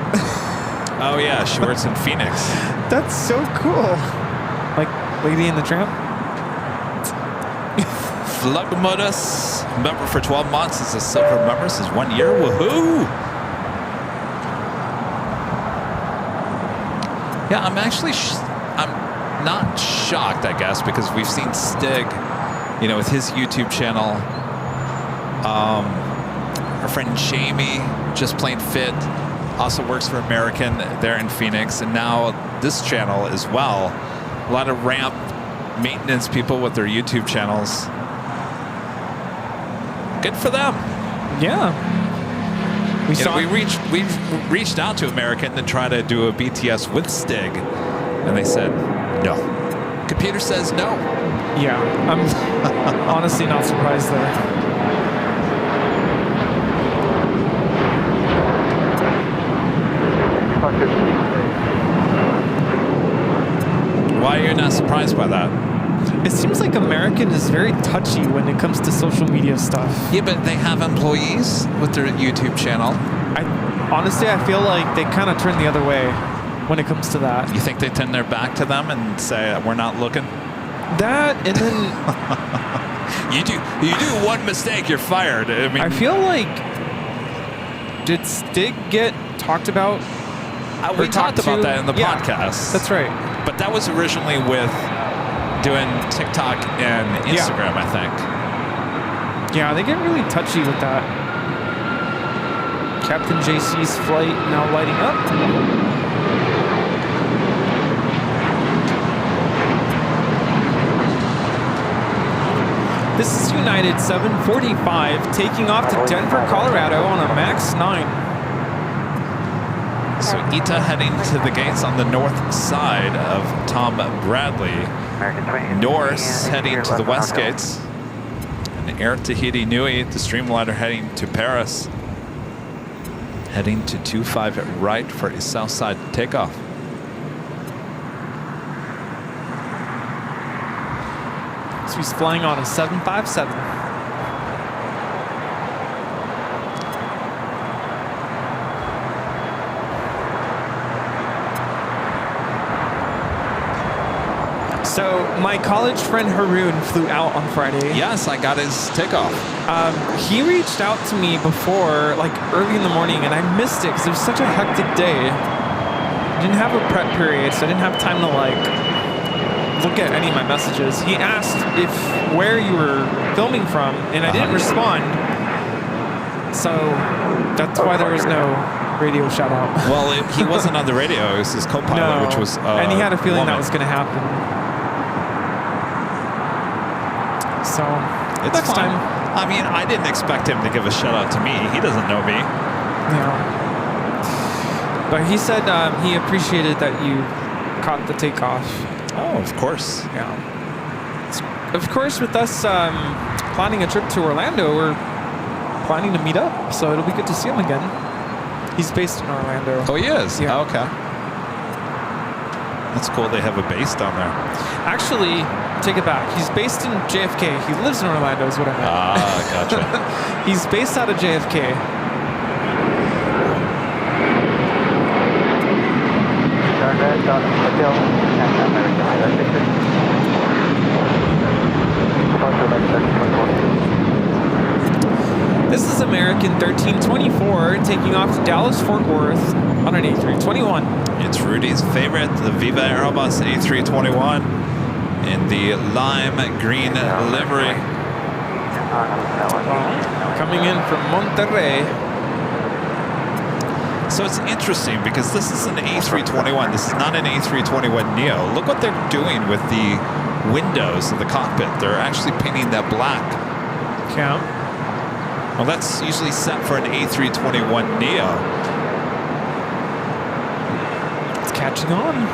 [SPEAKER 1] Oh yeah, she works in Phoenix.
[SPEAKER 7] That's so cool. Like Lady in the Tramp.
[SPEAKER 1] Flugmodus, member for 12 months, is a silver member. This is 1 year. Woohoo! Yeah, I'm actually, I'm not shocked, I guess, because we've seen Stig, you know, with his YouTube channel. Our friend Jamie, Just Plain Fit, also works for American there in Phoenix, and now this channel as well. A lot of ramp maintenance people with their YouTube channels. Good for them.
[SPEAKER 7] Yeah.
[SPEAKER 1] We reached out to American to try to do a BTS with Stig, and they said no. Computer says no.
[SPEAKER 7] Yeah, I'm honestly not surprised there.
[SPEAKER 1] Why are you not surprised by that?
[SPEAKER 7] It seems like American is very touchy when it comes to social media stuff.
[SPEAKER 1] Yeah, but they have employees with their YouTube channel.
[SPEAKER 7] Honestly, I feel like they kind of turn the other way when it comes to that.
[SPEAKER 1] You think they turn their back to them and say, we're not looking?
[SPEAKER 7] That, and then...
[SPEAKER 1] you do one mistake, you're fired. I mean,
[SPEAKER 7] I feel like... Did Stig get talked about?
[SPEAKER 1] we talked about that in the
[SPEAKER 7] yeah,
[SPEAKER 1] podcast.
[SPEAKER 7] That's right.
[SPEAKER 1] But that was originally with doing TikTok and Instagram, I think.
[SPEAKER 7] Yeah, they get really touchy with that. Captain JC's flight now lighting up. This is United 745 taking off to Denver, Colorado on a MAX 9.
[SPEAKER 1] So Ita heading to the gates on the north side of Tom Bradley. Norris heading to the west gates. And Air Tahiti Nui, the Streamliner, heading to Paris. Heading to 25 at right for a south side takeoff.
[SPEAKER 7] So he's flying on a 757. So my college friend Haroon flew out on Friday.
[SPEAKER 1] Yes, I got his takeoff.
[SPEAKER 7] He reached out to me before, like early in the morning, and I missed it because it was such a hectic day. I didn't have a prep period, so I didn't have time to like look at any of my messages. He asked where you were filming from, and I didn't respond. So that's why there was no radio shout out.
[SPEAKER 1] Well, he wasn't on the radio. It was his co-pilot, which was
[SPEAKER 7] and he had a feeling that was going to happen. So
[SPEAKER 1] it's
[SPEAKER 7] next
[SPEAKER 1] fine.
[SPEAKER 7] time.
[SPEAKER 1] I mean, I didn't expect him to give a shout out to me. He doesn't know me.
[SPEAKER 7] Yeah. But he said he appreciated that you caught the takeoff.
[SPEAKER 1] Oh, of course.
[SPEAKER 7] Yeah. Of course, with us planning a trip to Orlando, we're planning to meet up, so it'll be good to see him again. He's based in Orlando.
[SPEAKER 1] Oh, he is?
[SPEAKER 7] Yeah.
[SPEAKER 1] Oh, okay. That's cool. They have a base down there.
[SPEAKER 7] Actually, take it back. He's based in JFK. He lives in Orlando is what I meant.
[SPEAKER 1] Ah, gotcha.
[SPEAKER 7] He's based out of JFK. This is American 1324 taking off to Dallas-Fort Worth on an A321.
[SPEAKER 1] It's Rudy's favorite, the Viva Aerobus A321 in the lime green livery.
[SPEAKER 7] Coming in from Monterrey.
[SPEAKER 1] So it's interesting because this is an A321. This is not an A321neo. Look what they're doing with the windows of the cockpit. They're actually painting that black.
[SPEAKER 7] Yeah.
[SPEAKER 1] Well, that's usually set for an A321neo.
[SPEAKER 7] It's catching on.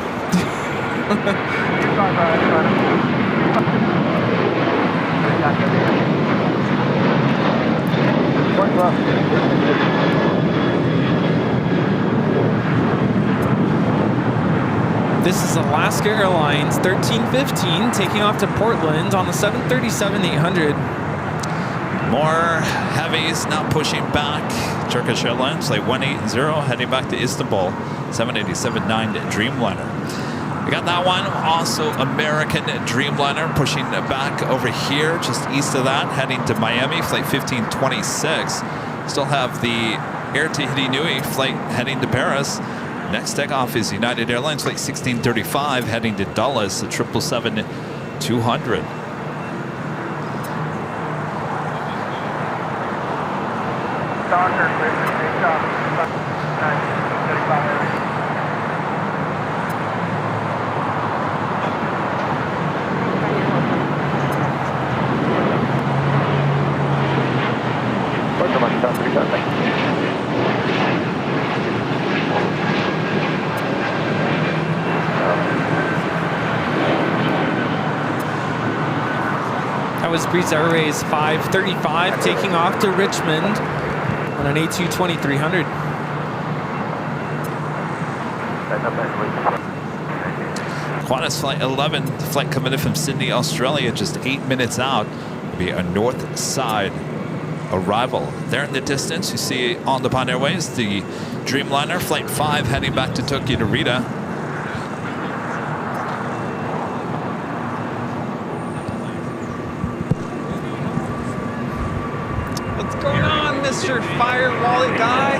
[SPEAKER 7] This is Alaska Airlines 1315 taking off to Portland on the 737-800.
[SPEAKER 1] More heavies now pushing back. Turkish Airlines flight 180 heading back to Istanbul. 787-9 Dreamliner. We got that one. Also American Dreamliner pushing back over here, just east of that, heading to Miami, flight 1526. Still have the Air Tahiti Nui flight heading to Paris. Next takeoff is United Airlines flight 1635 heading to Dulles, the 777-200.
[SPEAKER 7] That was Breeze Airways 535 taking off to Richmond on an A220-300.
[SPEAKER 1] Qantas Flight 11, the flight coming in from Sydney, Australia, just 8 minutes out. Will be a north side arrival. There in the distance, you see on the Pond Airways, the Dreamliner, Flight 5, heading back to Tokyo Narita.
[SPEAKER 7] What's going on, Mr. Fire Wallet guy?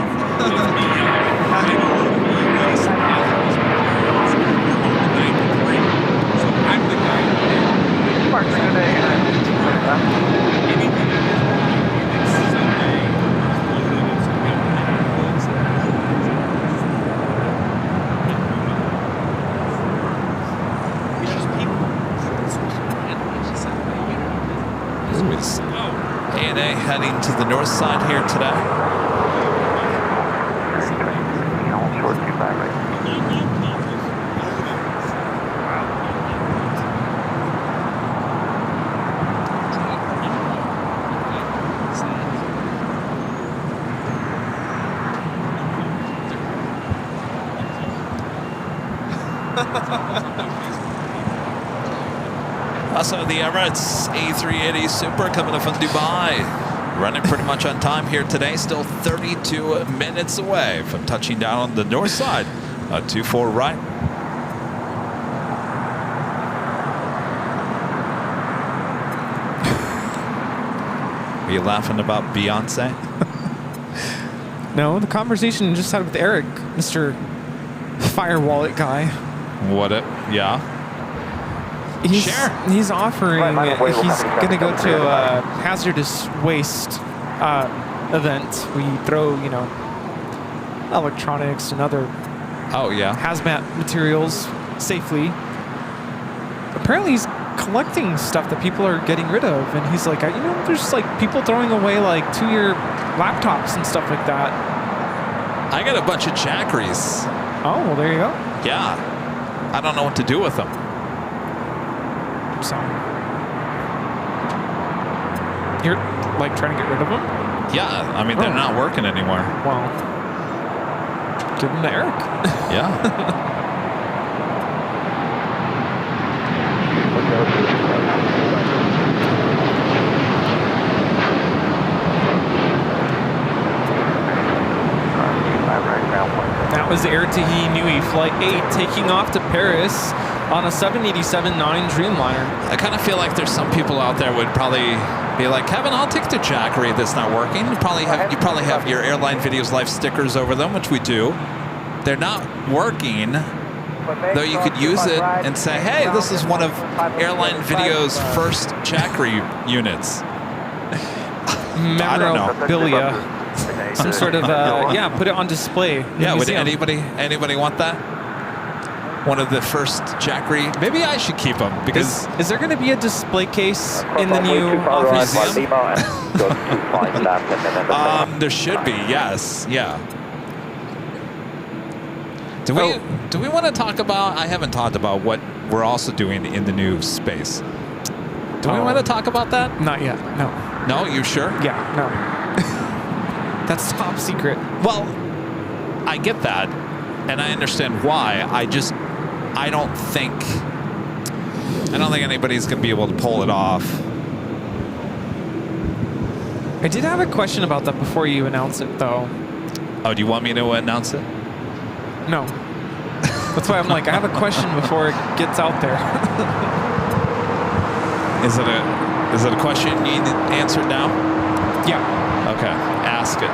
[SPEAKER 1] ANA heading to the north side here today.
[SPEAKER 5] Short 25 right.
[SPEAKER 1] Also, the Emirates A380 Super coming up from Dubai. Running pretty much on time here today. Still 32 minutes away from touching down on the north side. 24 right. Are you laughing about Beyonce?
[SPEAKER 7] No, the conversation just had with Eric, Mr. Fire Wallet guy.
[SPEAKER 1] What it? Yeah.
[SPEAKER 7] He's offering, he's going to go to a hazardous waste event. We throw, you know, electronics and other hazmat materials safely. Apparently he's collecting stuff that people are getting rid of. And he's like, you know, there's like people throwing away like 2-year laptops and stuff like that.
[SPEAKER 1] I got a bunch of Jackeries.
[SPEAKER 7] Oh, well, there you go.
[SPEAKER 1] Yeah. I don't know what to do with them.
[SPEAKER 7] So you're like trying to get rid of them?
[SPEAKER 1] Yeah, I mean, they're not working anymore.
[SPEAKER 7] Well, give them to Eric.
[SPEAKER 1] Yeah.
[SPEAKER 7] That was Air Tahiti Nui Flight 8 taking off to Paris on a 787-9 Dreamliner.
[SPEAKER 1] I kind of feel like there's some people out there would probably be like, Kevin, I'll take the Jackery that's not working. You probably have your Airline Videos Life stickers over them, which we do. They're not working, though you could use it and say, hey, this is one of Airline Videos' first Jackery units.
[SPEAKER 7] Memorabilia. Some sort of, put it on display.
[SPEAKER 1] Yeah, would anybody want that? One of the first Jackery. Maybe I should keep them because
[SPEAKER 7] is there going to be a display case in the new office?
[SPEAKER 1] There should be. Yes. Yeah. Do we want to talk about? I haven't talked about what we're also doing in the new space. Do we want to talk about that?
[SPEAKER 7] Not yet. No.
[SPEAKER 1] No, you sure?
[SPEAKER 7] Yeah. No. That's top secret.
[SPEAKER 1] Well, I get that, and I understand why. I don't think anybody's going to be able to pull it off.
[SPEAKER 7] I did have a question about that before you announce it, though.
[SPEAKER 1] Oh, do you want me to announce it?
[SPEAKER 7] No. That's why I'm like, I have a question before it gets out there.
[SPEAKER 1] Is it a question you need answered now?
[SPEAKER 7] Yeah.
[SPEAKER 1] Okay. Ask it.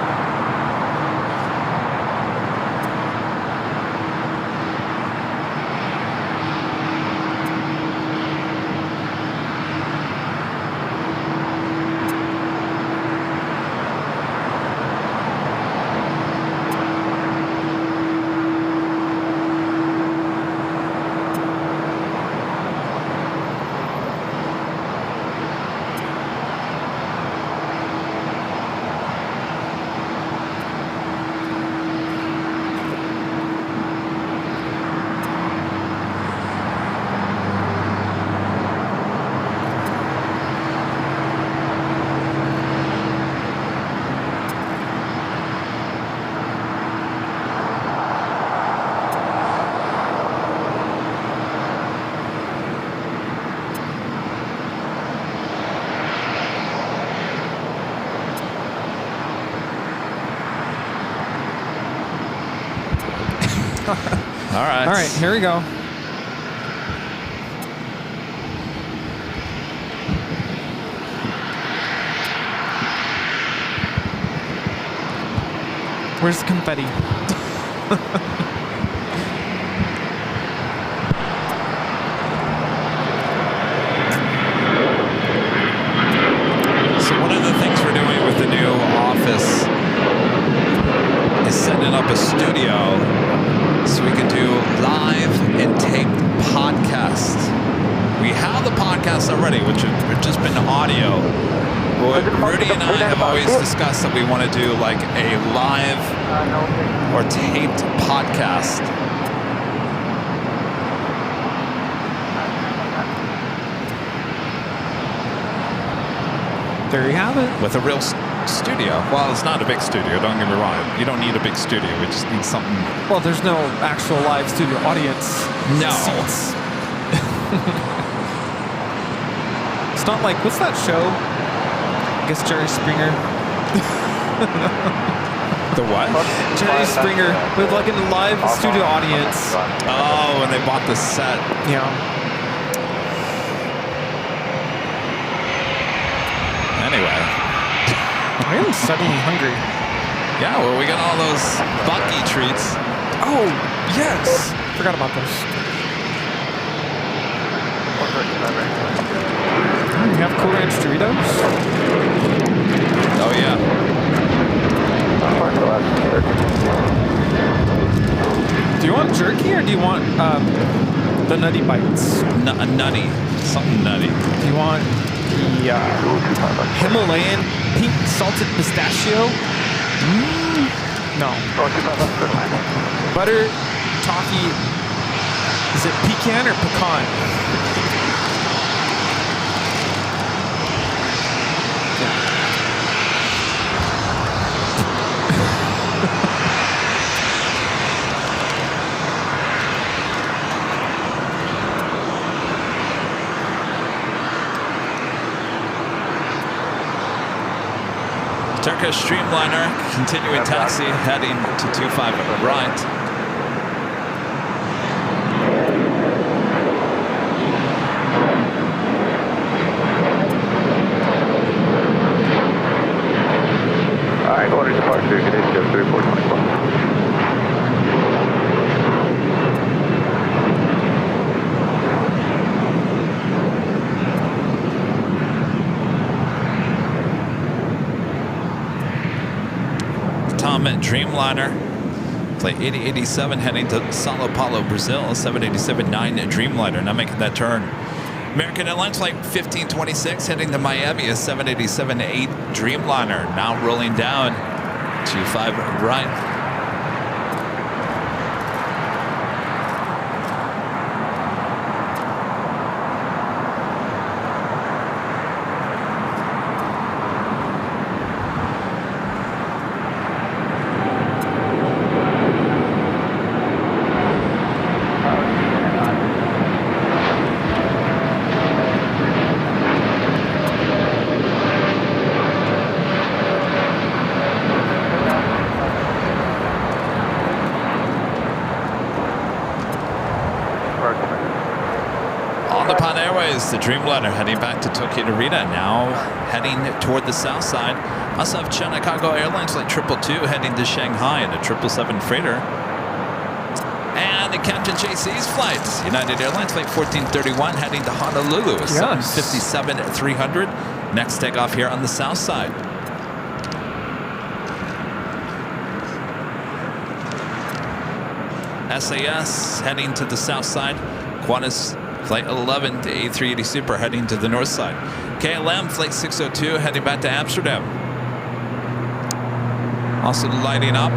[SPEAKER 1] All right,
[SPEAKER 7] here we go. Where's the confetti?
[SPEAKER 1] the studio so we can do live and taped podcasts. We have the podcast already, which have just been audio. But Rudy and I have always discussed that we want to do like a live or taped podcast.
[SPEAKER 7] There you have it.
[SPEAKER 1] With a real studio. Well, it's not a big studio, don't get me wrong. You don't need a big studio. We just need something.
[SPEAKER 7] Well, there's no actual live studio audience.
[SPEAKER 1] No.
[SPEAKER 7] Seats. It's not like, what's that show? I guess Jerry Springer.
[SPEAKER 1] The what?
[SPEAKER 7] Jerry Springer with like a live studio audience.
[SPEAKER 1] Oh, when they bought the set.
[SPEAKER 7] Yeah.
[SPEAKER 1] Anyway.
[SPEAKER 7] I am suddenly hungry.
[SPEAKER 1] Yeah, well, we got all those Bucky treats.
[SPEAKER 7] Oh, yes. Forgot about those. You have Cool Ranch Doritos?
[SPEAKER 1] Oh, yeah.
[SPEAKER 7] Do you want jerky or do you want the Nutty Bites?
[SPEAKER 1] Nutty. Something nutty.
[SPEAKER 7] Do you want the Himalayan pink salted pistachio? No. Butter toffee. Is it pecan or pecan?
[SPEAKER 1] Turkish Streamliner, continuing taxi, heading to 25 right.
[SPEAKER 5] All right, order departure, condition 3424.
[SPEAKER 1] Dreamliner, flight 8087 heading to Sao Paulo, Brazil, 787-9 Dreamliner, now making that turn. American Airlines flight 1526 heading to Miami, a 787-8 Dreamliner, now rolling down 25 right. The Dreamliner heading back to Tokyo Narita, now heading toward the south side. Also have Chicago Airlines flight 222 heading to Shanghai in a 777 freighter. And the Captain JC's flight, United Airlines flight 1431 heading to Honolulu, a 757-300. Next takeoff here on the south side. SAS heading to the south side. Qantas Flight 11 to A380 Super heading to the north side. KLM Flight 602 heading back to Amsterdam. Also lighting up.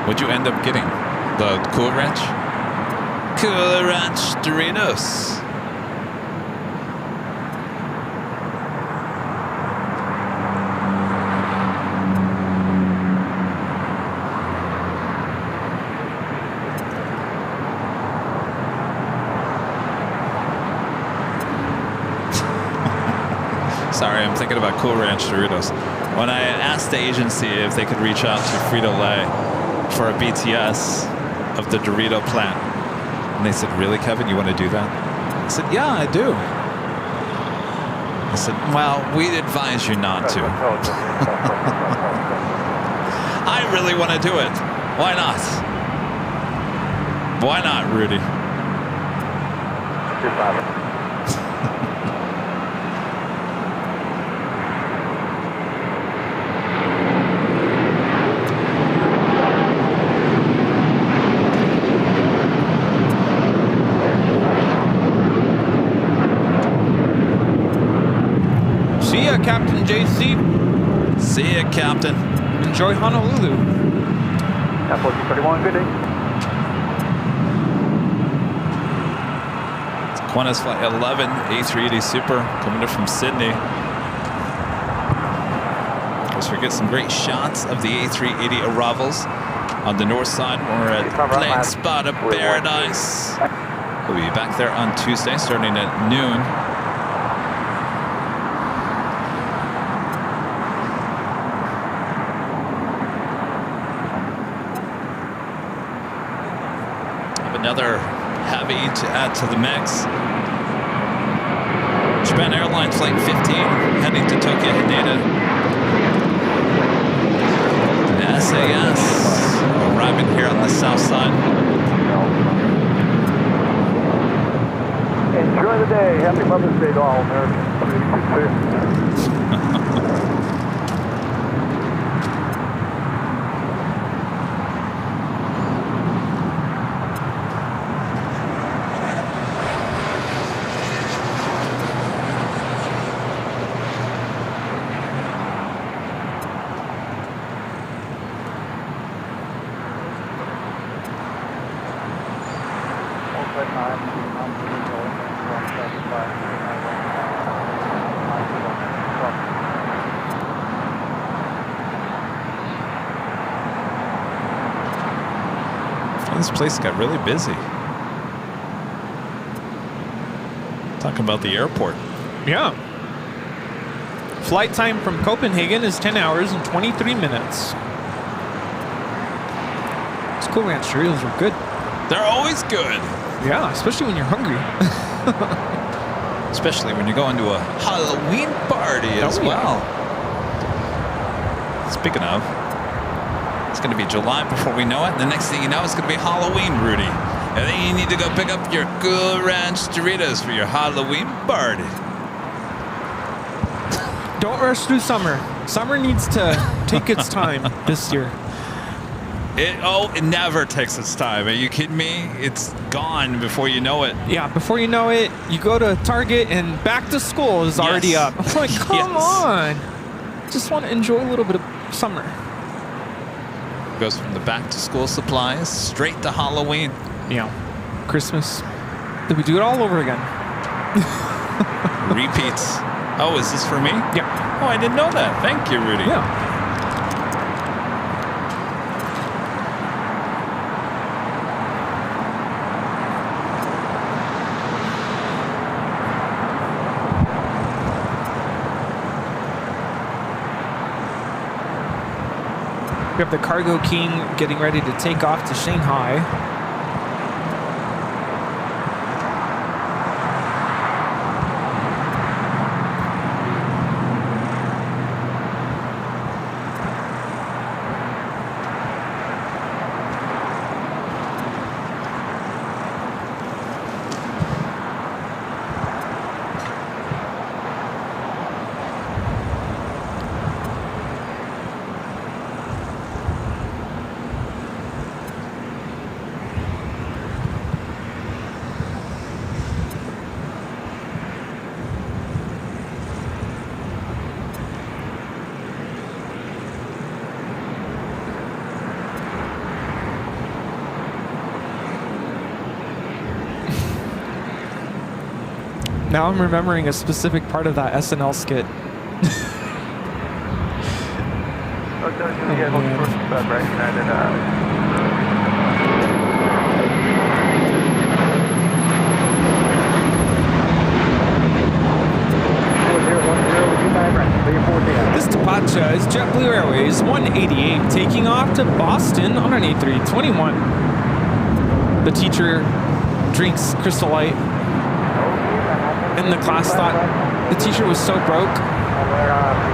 [SPEAKER 1] What'd you end up getting? The Cool Ranch? Cool Ranch Doritos. Sorry, I'm thinking about Cool Ranch Doritos. When I asked the agency if they could reach out to Frito-Lay for a BTS, of the Dorito plant. And they said, really, Kevin, you want to do that? I said, yeah, I do. I said, well, we'd advise you not to. I really want to do it. Why not? Why not, Rudy?
[SPEAKER 7] See ya, Captain JC.
[SPEAKER 1] See ya, Captain.
[SPEAKER 7] Enjoy Honolulu.
[SPEAKER 6] Apple 31, good day.
[SPEAKER 1] Qantas Flight 11, A380 Super, coming in from Sydney. Of course, we get some great shots of the A380 arrivals. On the north side, we're at Plane Spot of Paradise. We'll be back there on Tuesday, starting at noon. Another heavy to add to the mix. Japan Airline Flight 15 heading to Tokyo Haneda. And SAS arriving here on the south side.
[SPEAKER 6] Enjoy the day. Happy Mother's Day to all Americans.
[SPEAKER 1] This place got really busy. Talking about the airport.
[SPEAKER 7] Yeah. Flight time from Copenhagen is 10 hours and 23 minutes. These Cool Ranch Doritos are good.
[SPEAKER 1] They're always good.
[SPEAKER 7] Yeah, especially when you're hungry.
[SPEAKER 1] Especially when you're going to a Halloween party as well. Speaking of, it's going to be July before we know it. And the next thing you know, it's going to be Halloween, Rudy. And then you need to go pick up your Cool Ranch Doritos for your Halloween party.
[SPEAKER 7] Don't rush through summer. Summer needs to take its time this year.
[SPEAKER 1] It never takes its time. Are you kidding me? It's gone before you know it.
[SPEAKER 7] Yeah, before you know it, you go to Target and back to school is already up. I'm like, come on. Just want to enjoy a little bit of summer.
[SPEAKER 1] Goes from the back to school supplies straight to Halloween.
[SPEAKER 7] Yeah. Christmas. Then we do it all over again.
[SPEAKER 1] Repeats. Oh, is this for me?
[SPEAKER 7] Yeah.
[SPEAKER 1] Oh, I didn't know that. Thank you, Rudy.
[SPEAKER 7] Yeah. We have the Cargo King getting ready to take off to Shanghai. Now I'm remembering a specific part of that SNL skit. This Tapacha is JetBlue Airways 188 taking off to Boston on an A321. the teacher drinks Crystal Light. And the class thought the teacher was so broke,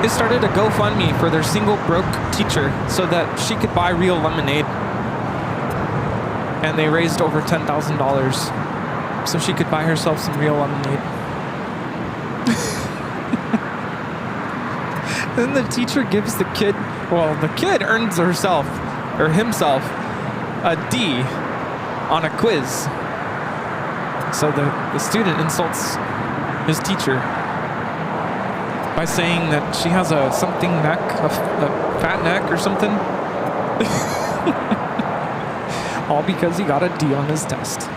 [SPEAKER 7] they started a GoFundMe for their single broke teacher so that she could buy real lemonade. And they raised over $10,000 so she could buy herself some real lemonade. Then the teacher gives the kid, well, the kid earns himself a D on a quiz. So the student insults his teacher by saying that she has a something neck, a fat neck or something. All because he got a D on his test.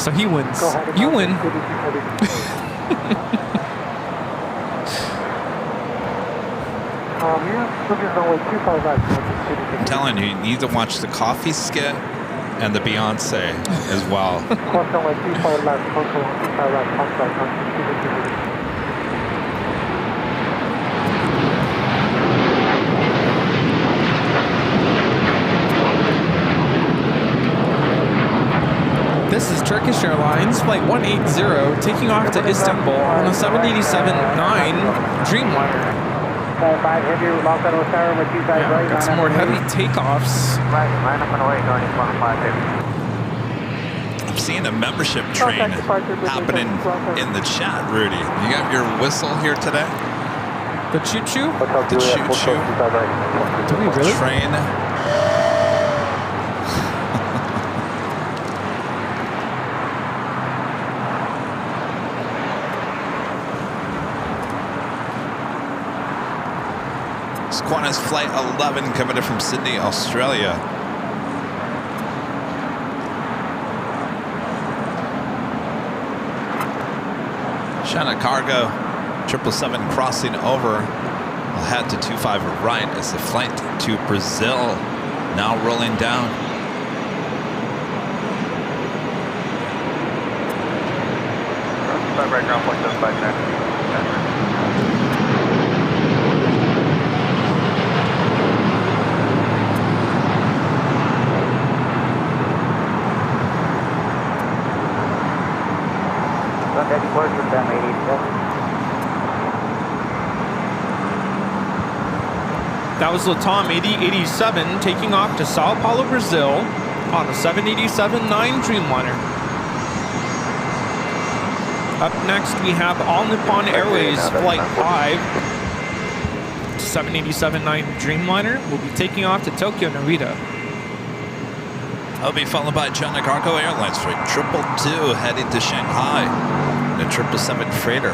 [SPEAKER 7] So he wins. You win.
[SPEAKER 1] I'm telling you, you need to watch the coffee skit and the Beyonce as well.
[SPEAKER 7] This is Turkish Airlines, flight 180, taking off to Istanbul on a 787-9 Dreamliner. Yeah, got some more heavy takeoffs.
[SPEAKER 1] I'm seeing a membership train happening in the chat, Rudy. You got your whistle here today?
[SPEAKER 7] The choo-choo?
[SPEAKER 1] The choo-choo.
[SPEAKER 7] Do we really?
[SPEAKER 1] Train. Qantas Flight 11 coming in from Sydney, Australia. China Cargo, 777 crossing over. I'll head to 25 right as the flight to Brazil now rolling down.
[SPEAKER 6] Right ground point 759.
[SPEAKER 7] That was Latam 8087 taking off to Sao Paulo, Brazil on a 787-9 Dreamliner. Up next, we have All Nippon Airways Flight 5, 787-9 Dreamliner will be taking off to Tokyo, Narita.
[SPEAKER 1] I'll be followed by China Cargo Airlines Flight 222 heading to Shanghai, the 777 freighter.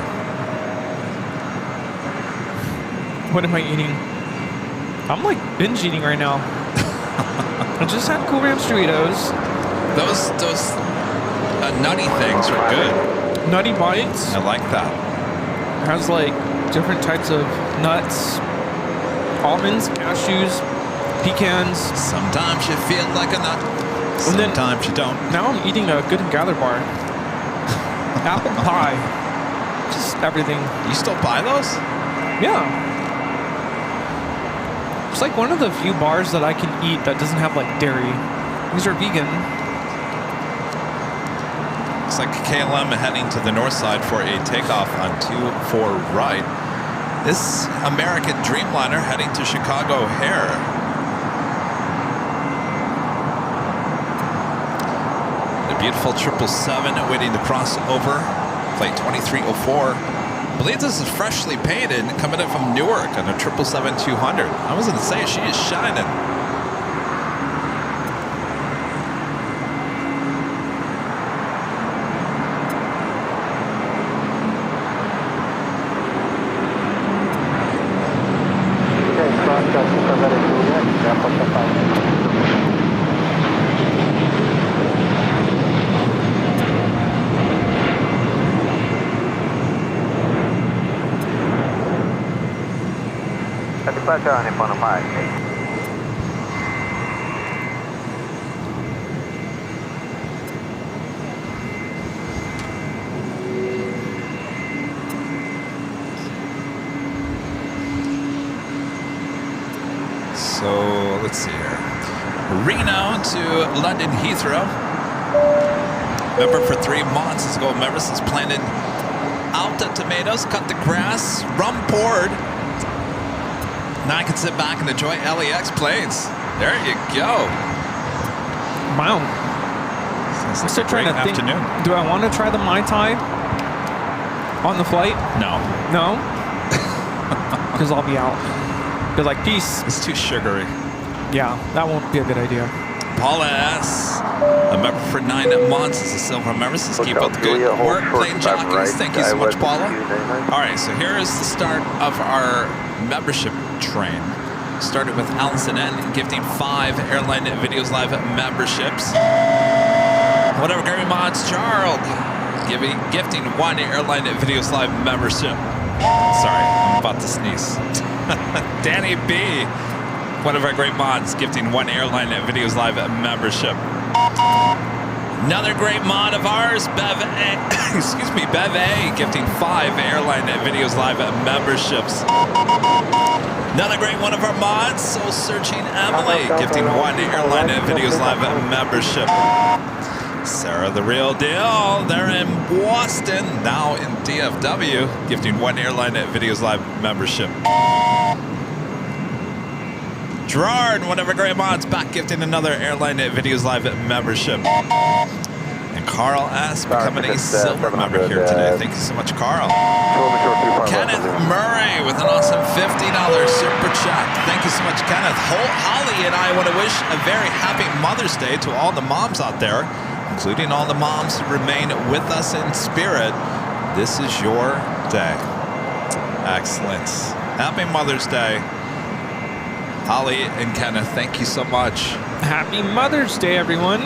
[SPEAKER 7] What am I eating? I'm like binge eating right now. I just had Cool Ranch Doritos.
[SPEAKER 1] Those nutty things are good.
[SPEAKER 7] Nutty Bites.
[SPEAKER 1] I like that.
[SPEAKER 7] It has like different types of nuts, almonds, cashews, pecans.
[SPEAKER 1] Sometimes you feel like a nut. Sometimes you don't.
[SPEAKER 7] Now I'm eating a Good and Gather bar. Apple pie. Just everything.
[SPEAKER 1] You still buy those?
[SPEAKER 7] Yeah. It's like one of the few bars that I can eat that doesn't have like dairy. These are vegan.
[SPEAKER 1] Looks like KLM heading to the north side for a takeoff on 24 right. This American Dreamliner heading to Chicago O'Hare. The beautiful 777 waiting to cross over. Flight 2304. I believe this is freshly painted coming in from Newark on a 777-200. I was going to say, she is shining. So let's see here. Reno to London Heathrow. Member for 3 months. Let's go. Members is planted out the tomatoes, cut the grass, rum poured. Now I can sit back and enjoy LAX planes. There you go.
[SPEAKER 7] Wow.
[SPEAKER 1] Sounds
[SPEAKER 7] I'm
[SPEAKER 1] like
[SPEAKER 7] still
[SPEAKER 1] a
[SPEAKER 7] trying
[SPEAKER 1] great
[SPEAKER 7] to think.
[SPEAKER 1] afternoon.
[SPEAKER 7] Do I want to try the Mai Tai on the flight?
[SPEAKER 1] No,
[SPEAKER 7] No. Because I'll be out. They're like, peace.
[SPEAKER 1] it's too sugary.
[SPEAKER 7] Yeah, that won't be a good idea.
[SPEAKER 1] Paula S., a member for 9 months, is a silver member. Says keep up the good work, plane jockeys. Thank you so much, Paula. All right, so here is the start of our membership train. Started with Allison N. gifting 5 Airline Videos Live memberships. Whatever Gary Mods Charles gifting 1 Airline Videos Live membership. Sorry, I'm about to sneeze. Danny B., one of our great mods, gifting 1 Airline Videos Live membership. Another great mod of ours, Bev A. Excuse me, Bev A, gifting 5 Airline Videos Live memberships. Another great one of our mods, Soul Searching Emily, gifting 1 Airline Videos Live membership. Sarah the Real Deal, they're in Boston, now in DFW, gifting 1 Airline Videos Live membership. Gerard, one of our great mods, back gifting another Airline Videos Live membership. And Carl S. becoming a silver member here today. Thank you so much, Carl. Kenneth Murray with an awesome $50 super chat. Thank you so much, Kenneth. Holly and I want to wish a very happy Mother's Day to all the moms out there, including all the moms who remain with us in spirit. This is your day. Excellent. Happy Mother's Day. Holly and Kenneth, thank you so much.
[SPEAKER 7] Happy Mother's Day, everyone.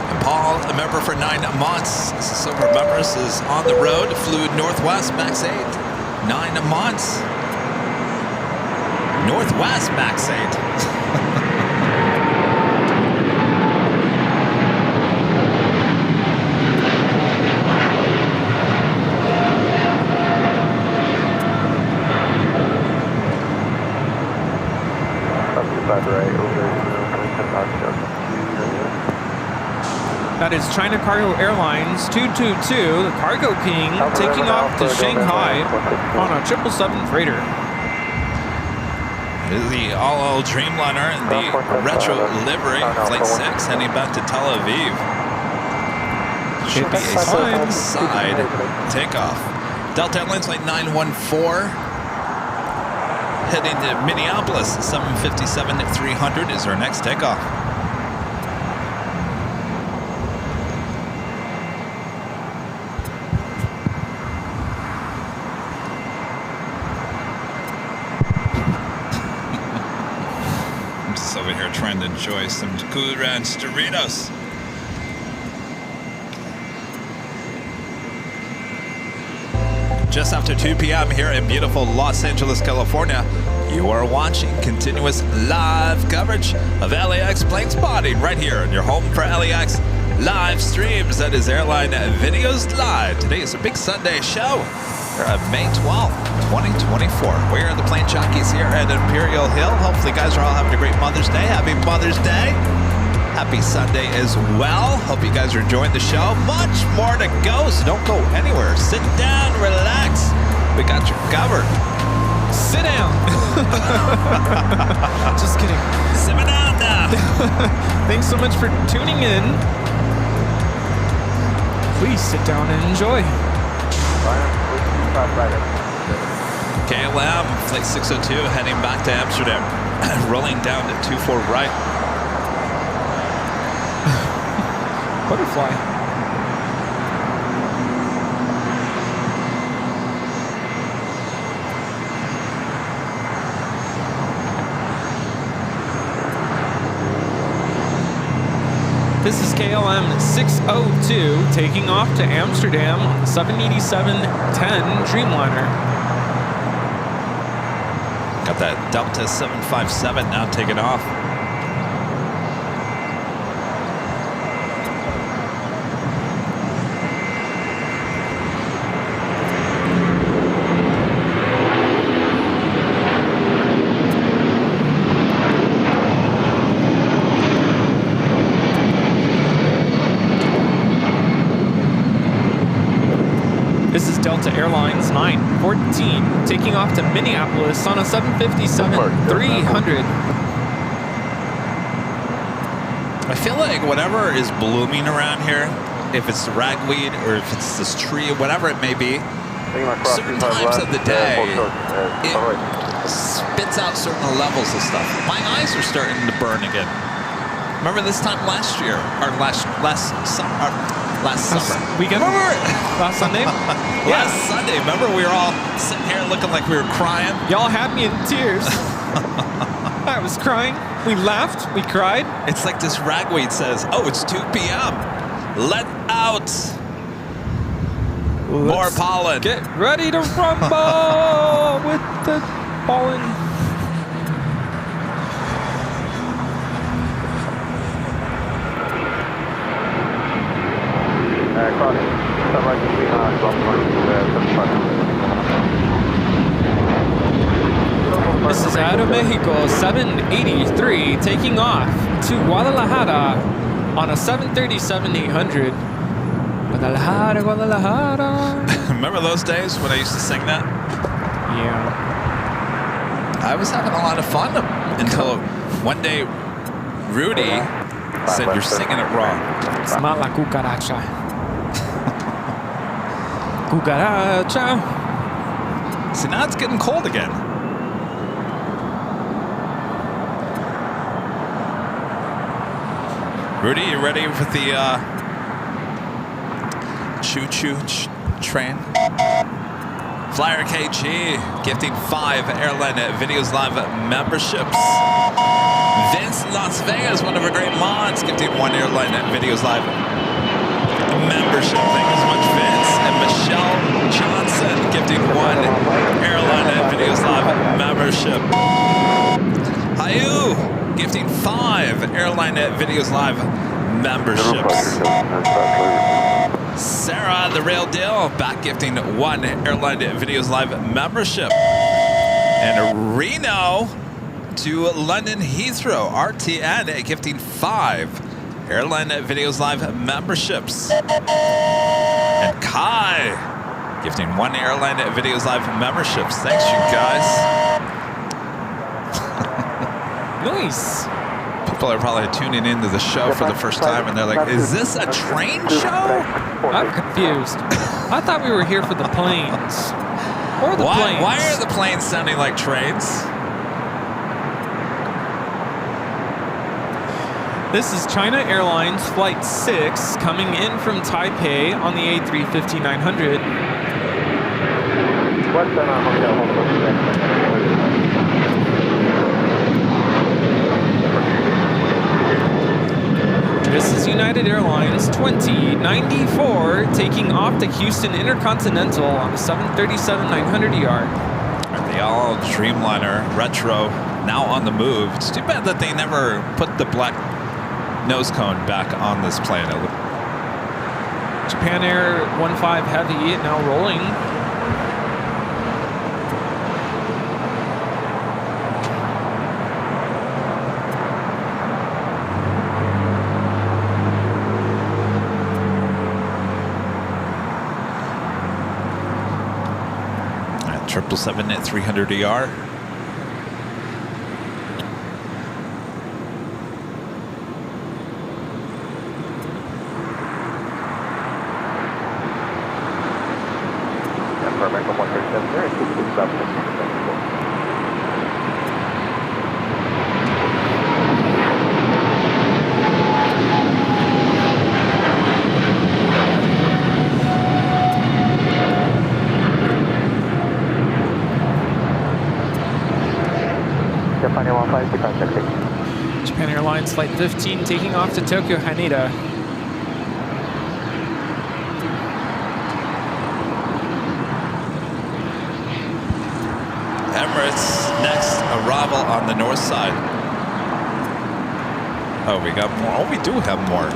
[SPEAKER 1] And Paul, a member for 9 months. This is silver members, is on the road. Flew Northwest, max 8. 9 months. Northwest, max 8.
[SPEAKER 7] That is China Cargo Airlines 222, the Cargo King, taking off to Shanghai on a 777 freighter.
[SPEAKER 1] The all Dreamliner and the retro livery, Flight 6, heading back to Tel Aviv. Should be a side takeoff. Delta Airlines Flight 914, heading to Minneapolis. 757-300 is our next takeoff. Over here trying to enjoy some Cool Ranch Doritos. Just after 2 p.m. here in beautiful Los Angeles, California, you are watching continuous live coverage of LAX plane spotting right here on your home for LAX live streams. That is Airline Videos Live. Today is a big Sunday show. We're on May 12th, 2024. We are the plane jockeys here at Imperial Hill. Hopefully, you guys are all having a great Mother's Day. Happy Mother's Day. Happy Sunday as well. Hope you guys are enjoying the show. Much more to go, so don't go anywhere. Sit down, relax. We got you covered.
[SPEAKER 7] Sit down. Just kidding.
[SPEAKER 1] Sit down now.
[SPEAKER 7] Thanks so much for tuning in. Please sit down and enjoy.
[SPEAKER 1] KLM, Flight 602, heading back to Amsterdam. Rolling down to 24 right.
[SPEAKER 7] Butterfly. This is KLM 602 taking off to Amsterdam on the 787-10 Dreamliner.
[SPEAKER 1] Got that Delta 757 now taking off.
[SPEAKER 7] This is Delta Airlines 914 taking off to Minneapolis on a 757-300.
[SPEAKER 1] I feel like whatever is blooming around here, if it's the ragweed or if it's this tree, whatever it may be, certain times of the day, it spits out certain levels of stuff. My eyes are starting to burn again. Remember this time last year, or last summer?
[SPEAKER 7] Weekend? Last Sunday?
[SPEAKER 1] Last Sunday. Remember we were all sitting here looking like we were crying?
[SPEAKER 7] Y'all had me in tears. I was crying. We laughed. We cried.
[SPEAKER 1] It's like this ragweed says, oh, it's 2 p.m. Let out more pollen.
[SPEAKER 7] Get ready to rumble with the pollen. This is Aeromexico 783 taking off to Guadalajara on a 737-800. Guadalajara, Guadalajara.
[SPEAKER 1] Remember those days when I used to sing that?
[SPEAKER 7] Yeah.
[SPEAKER 1] I was having a lot of fun until one day Rudy said, you're singing it wrong.
[SPEAKER 7] It's not la cucaracha. Cucaracha.
[SPEAKER 1] See, now it's getting cold again. Rudy, you ready for the choo-choo train? Flyer KG gifting 5 Airline Videos Live memberships. Vince Las Vegas, one of our great mods, gifting 1 Airline Videos Live membership. Thank you so much, Vince. And Michelle Johnson gifting 1 Airline Videos Live membership. Hayu gifting 5 Airline Videos Live memberships. Sarah, the real deal, back gifting 1 Airline Videos Live membership. And Reno to London Heathrow, RTN, gifting 5 Airline Videos Live memberships. And Kai gifting 1 Airline Videos Live memberships. Thanks, you guys.
[SPEAKER 7] Nice.
[SPEAKER 1] People are probably tuning into the show for the first time and they're like, is this a train show?
[SPEAKER 7] I'm confused. I thought we were here for the planes. Or the planes.
[SPEAKER 1] Why are the planes sounding like trains?
[SPEAKER 7] This is China Airlines Flight 6 coming in from Taipei on the A350-900. This is United Airlines 2094 taking off to Houston Intercontinental on the 737-900ER.
[SPEAKER 1] Are they all Dreamliner Retro now on the move? It's too bad that they never put the black nose cone back on this plane.
[SPEAKER 7] Japan Air 15 Heavy now rolling.
[SPEAKER 1] At 777 at 300ER.
[SPEAKER 7] Japan Airlines Flight 15 taking off to Tokyo Haneda.
[SPEAKER 1] Emirates next arrival on the north side. Oh, we got more. Oh, we do have more.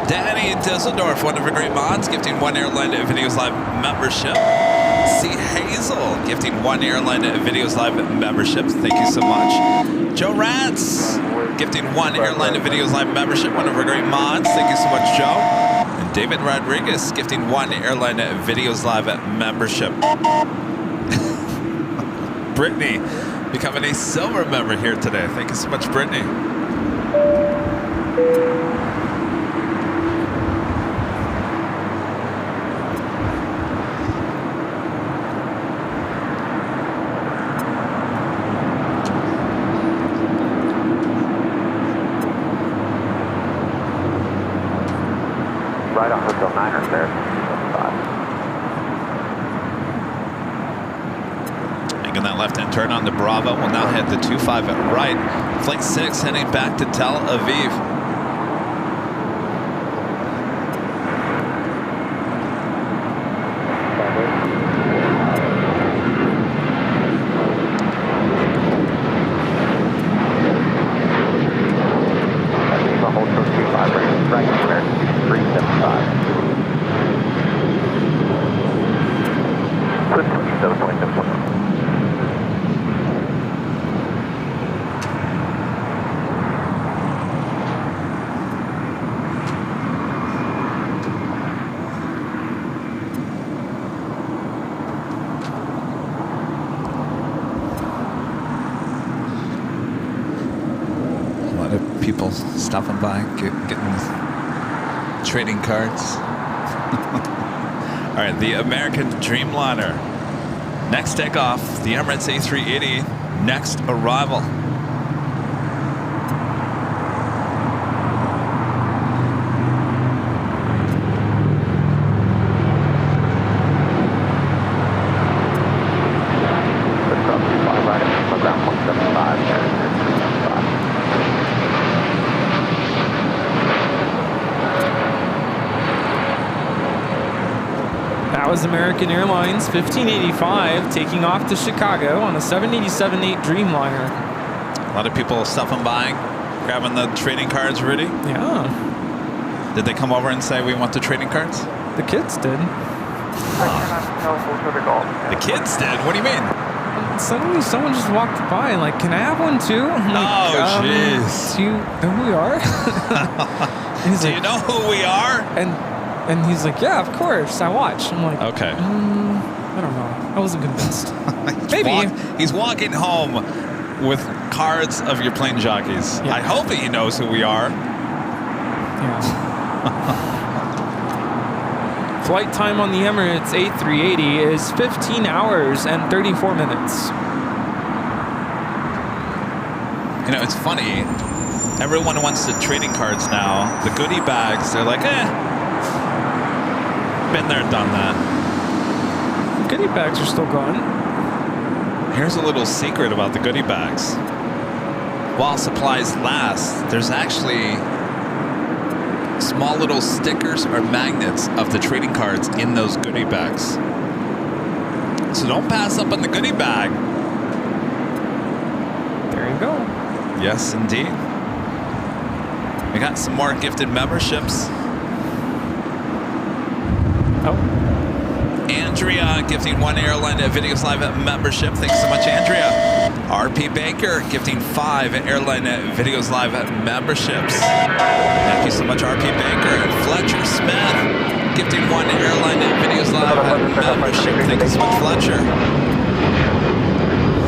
[SPEAKER 1] Danny in Düsseldorf, one of our great mods, gifting 1 Airline Videos Live membership. C. Hazel, gifting 1 Airline Videos Live membership. Thank you so much. Joe Rats, gifting 1 Airline Videos Live membership, one of our great mods. Thank you so much, Joe. And David Rodriguez gifting 1 Airline Videos Live membership. Brittany becoming a silver member here today. Thank you so much, Brittany.
[SPEAKER 5] Right on Hotel Niners there.
[SPEAKER 1] Making that left-hand turn on the Bravo. We'll now head the 25 at right. Flight 6 heading back to Tel Aviv. People stopping by, getting trading cards. All right, the American Dreamliner. Next takeoff, the Emirates A380. Next arrival.
[SPEAKER 7] That was American Airlines 1585 taking off to Chicago on a 787-8 Dreamliner.
[SPEAKER 1] A lot of people stopping by, grabbing the trading cards, Rudy.
[SPEAKER 7] Yeah.
[SPEAKER 1] Did they come over and say, we want the trading cards?
[SPEAKER 7] The kids did.
[SPEAKER 1] The kids did? What do you mean?
[SPEAKER 7] Suddenly someone just walked by and like, can I have one too? I'm like,
[SPEAKER 1] oh, jeez.
[SPEAKER 7] Do you know who we are?
[SPEAKER 1] Do you know who we are?
[SPEAKER 7] And he's like, yeah, of course, I watch. I'm like,
[SPEAKER 1] okay.
[SPEAKER 7] I don't know. I wasn't convinced. Maybe.
[SPEAKER 1] He's walking home with cards of your plane jockeys.
[SPEAKER 7] Yeah.
[SPEAKER 1] I hope that he knows who we are.
[SPEAKER 7] Yeah. Flight time on the Emirates A380 is 15 hours and 34 minutes.
[SPEAKER 1] You know, it's funny. Everyone wants the trading cards now. The goodie bags, they're like, been there, done that.
[SPEAKER 7] Goodie bags are still going.
[SPEAKER 1] Here's a little secret about the goodie bags. While supplies last, there's actually small little stickers or magnets of the trading cards in those goodie bags. So don't pass up on the goodie bag.
[SPEAKER 7] There you go.
[SPEAKER 1] Yes, indeed. We got some more gifted memberships.
[SPEAKER 7] Oh.
[SPEAKER 1] Andrea gifting 1 Airline Videos Live membership. Thanks so much, Andrea. RP Baker gifting 5 Airline Videos Live memberships. Thank you so much, RP Baker. And Fletcher Smith gifting 1 Airline Videos Live membership. Thank you so much, Fletcher.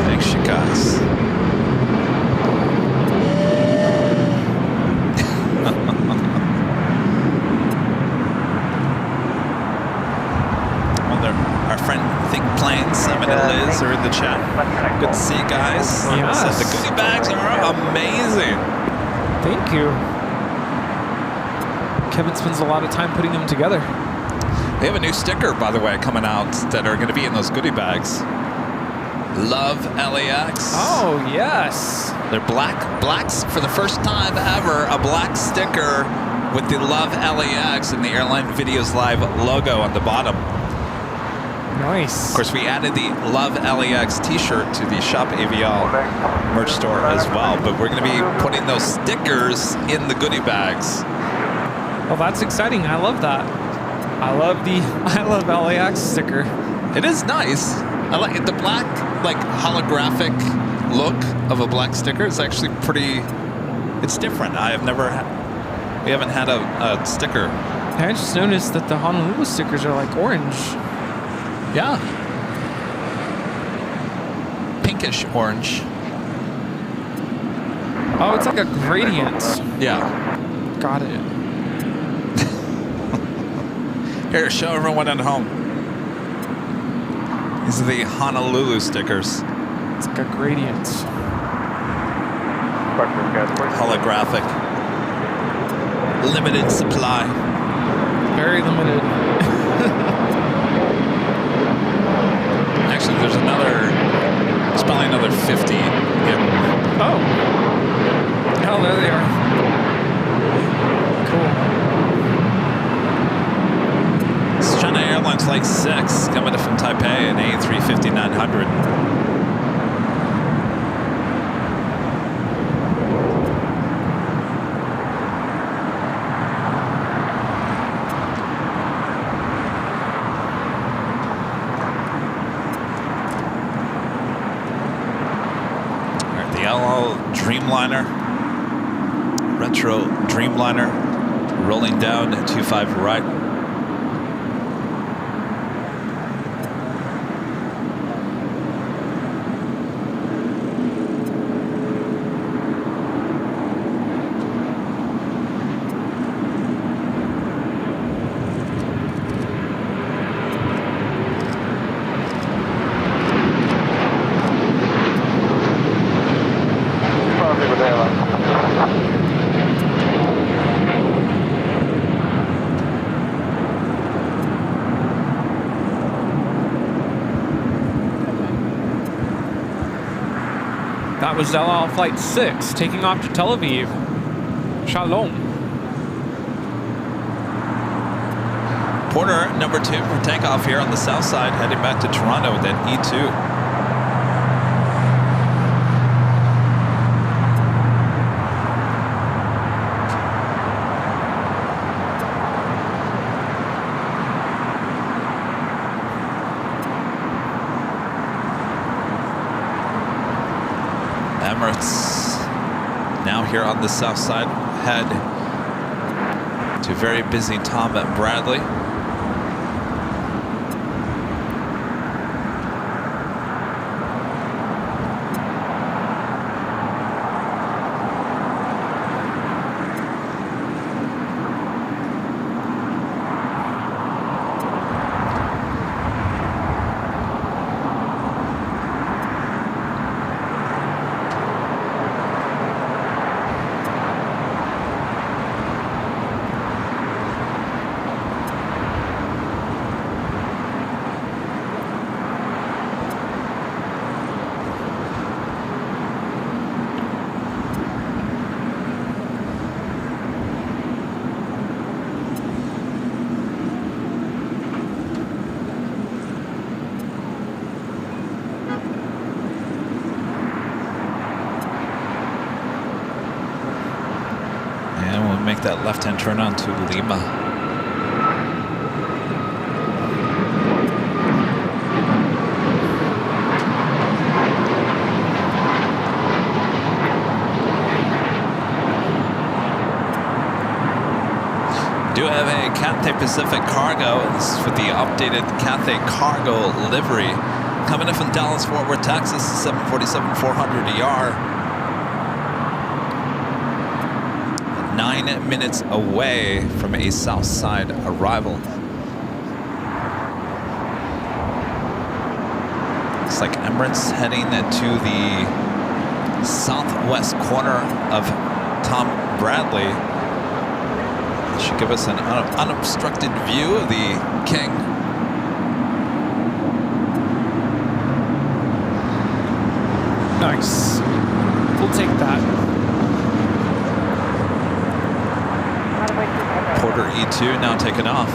[SPEAKER 1] Thanks, you guys. Simon and Liz are in the chat. Good to see you guys.
[SPEAKER 7] Yes.
[SPEAKER 1] The goodie bags are amazing.
[SPEAKER 7] Thank you. Kevin spends a lot of time putting them together.
[SPEAKER 1] They have a new sticker, by the way, coming out that are going to be in those goodie bags. Love LAX.
[SPEAKER 7] Oh, yes.
[SPEAKER 1] They're blacks for the first time ever. A black sticker with the Love LAX and the Airline Videos Live logo on the bottom.
[SPEAKER 7] Nice.
[SPEAKER 1] Of course, we added the Love LAX t-shirt to the Shop Aviation merch store as well, but we're going to be putting those stickers in the goodie bags.
[SPEAKER 7] Well, that's exciting. I love that. I love the I Love LAX sticker.
[SPEAKER 1] It is nice. I like it. The black, like, holographic look of a black sticker is actually pretty, it's different. I have never we haven't had a sticker
[SPEAKER 7] I just noticed that the Honolulu stickers are like orange.
[SPEAKER 1] Yeah. Pinkish orange.
[SPEAKER 7] Oh, it's like a gradient.
[SPEAKER 1] Yeah.
[SPEAKER 7] Got it.
[SPEAKER 1] Here, show everyone at home. These are the Honolulu stickers.
[SPEAKER 7] It's like a gradient.
[SPEAKER 1] Holographic. Limited supply.
[SPEAKER 7] Very limited.
[SPEAKER 1] Actually, there's probably another 50 in.
[SPEAKER 7] Oh. Oh, there they are. Cool.
[SPEAKER 1] It's China Airlines Flight 6 coming in from Taipei, an A350-900. Dreamliner, retro Dreamliner, rolling down at 25 right.
[SPEAKER 7] That was El Al Flight 6 taking off to Tel Aviv. Shalom.
[SPEAKER 1] Porter, number 2 for takeoff here on the south side, heading back to Toronto with that E2. Emirates now here on the south side, head to very busy Tom at Bradley. Make that left-hand turn on to Lima. Do have a Cathay Pacific Cargo. This is for the updated Cathay Cargo livery. Coming in from Dallas, Fort Worth, Texas, 747-400ER. 9 minutes away from a south side arrival. Looks like Emirates heading to the southwest corner of Tom Bradley. This should give us an unobstructed view of the King.
[SPEAKER 7] Nice. We'll take that.
[SPEAKER 1] Porter E2 now taking off.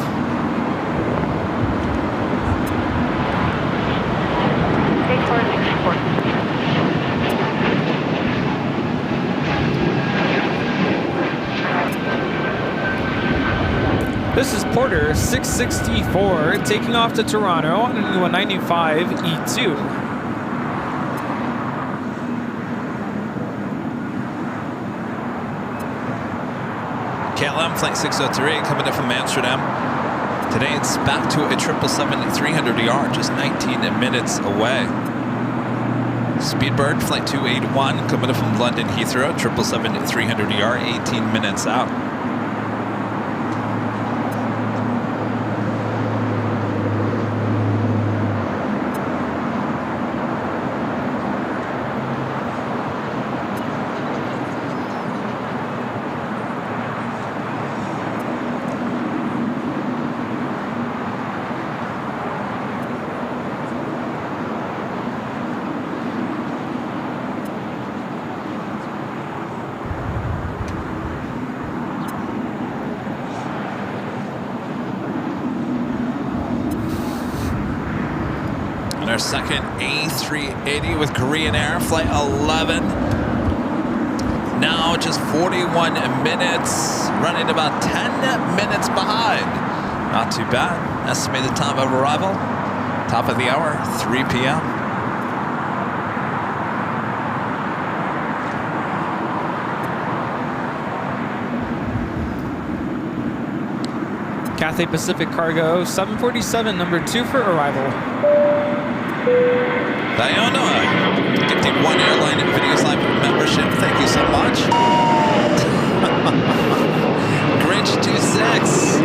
[SPEAKER 7] This is Porter 664 taking off to Toronto on a 195 E2.
[SPEAKER 1] KLM Flight 603 coming in from Amsterdam. Today it's back to a 777-300ER, just 19 minutes away. Speedbird Flight 281 coming in from London Heathrow, 777-300ER, 18 minutes out. Our second A380 with Korean Air, Flight 11. Now just 41 minutes, running about 10 minutes behind. Not too bad. Estimated time of arrival, top of the hour, 3 p.m.
[SPEAKER 7] Cathay Pacific Cargo 747, number 2 for arrival.
[SPEAKER 1] Diana, gifting 1 AirLineVideos Live membership. Thank you so much. Grinch26.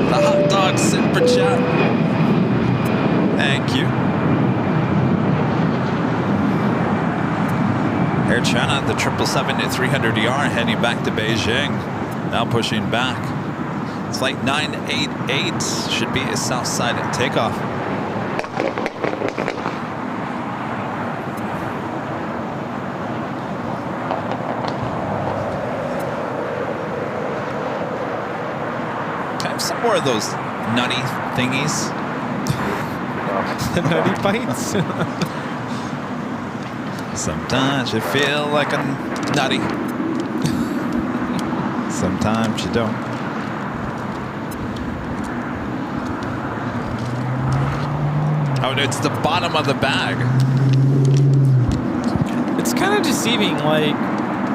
[SPEAKER 1] The hot dog super chat. Thank you. Air China, the 777-300ER heading back to Beijing. Now pushing back. Flight 988 should be a south side takeoff. Some more of those nutty thingies.
[SPEAKER 7] The nutty bites.
[SPEAKER 1] Sometimes you feel like a nutty. Sometimes you don't. Oh, it's the bottom of the bag.
[SPEAKER 7] It's kind of deceiving. Like,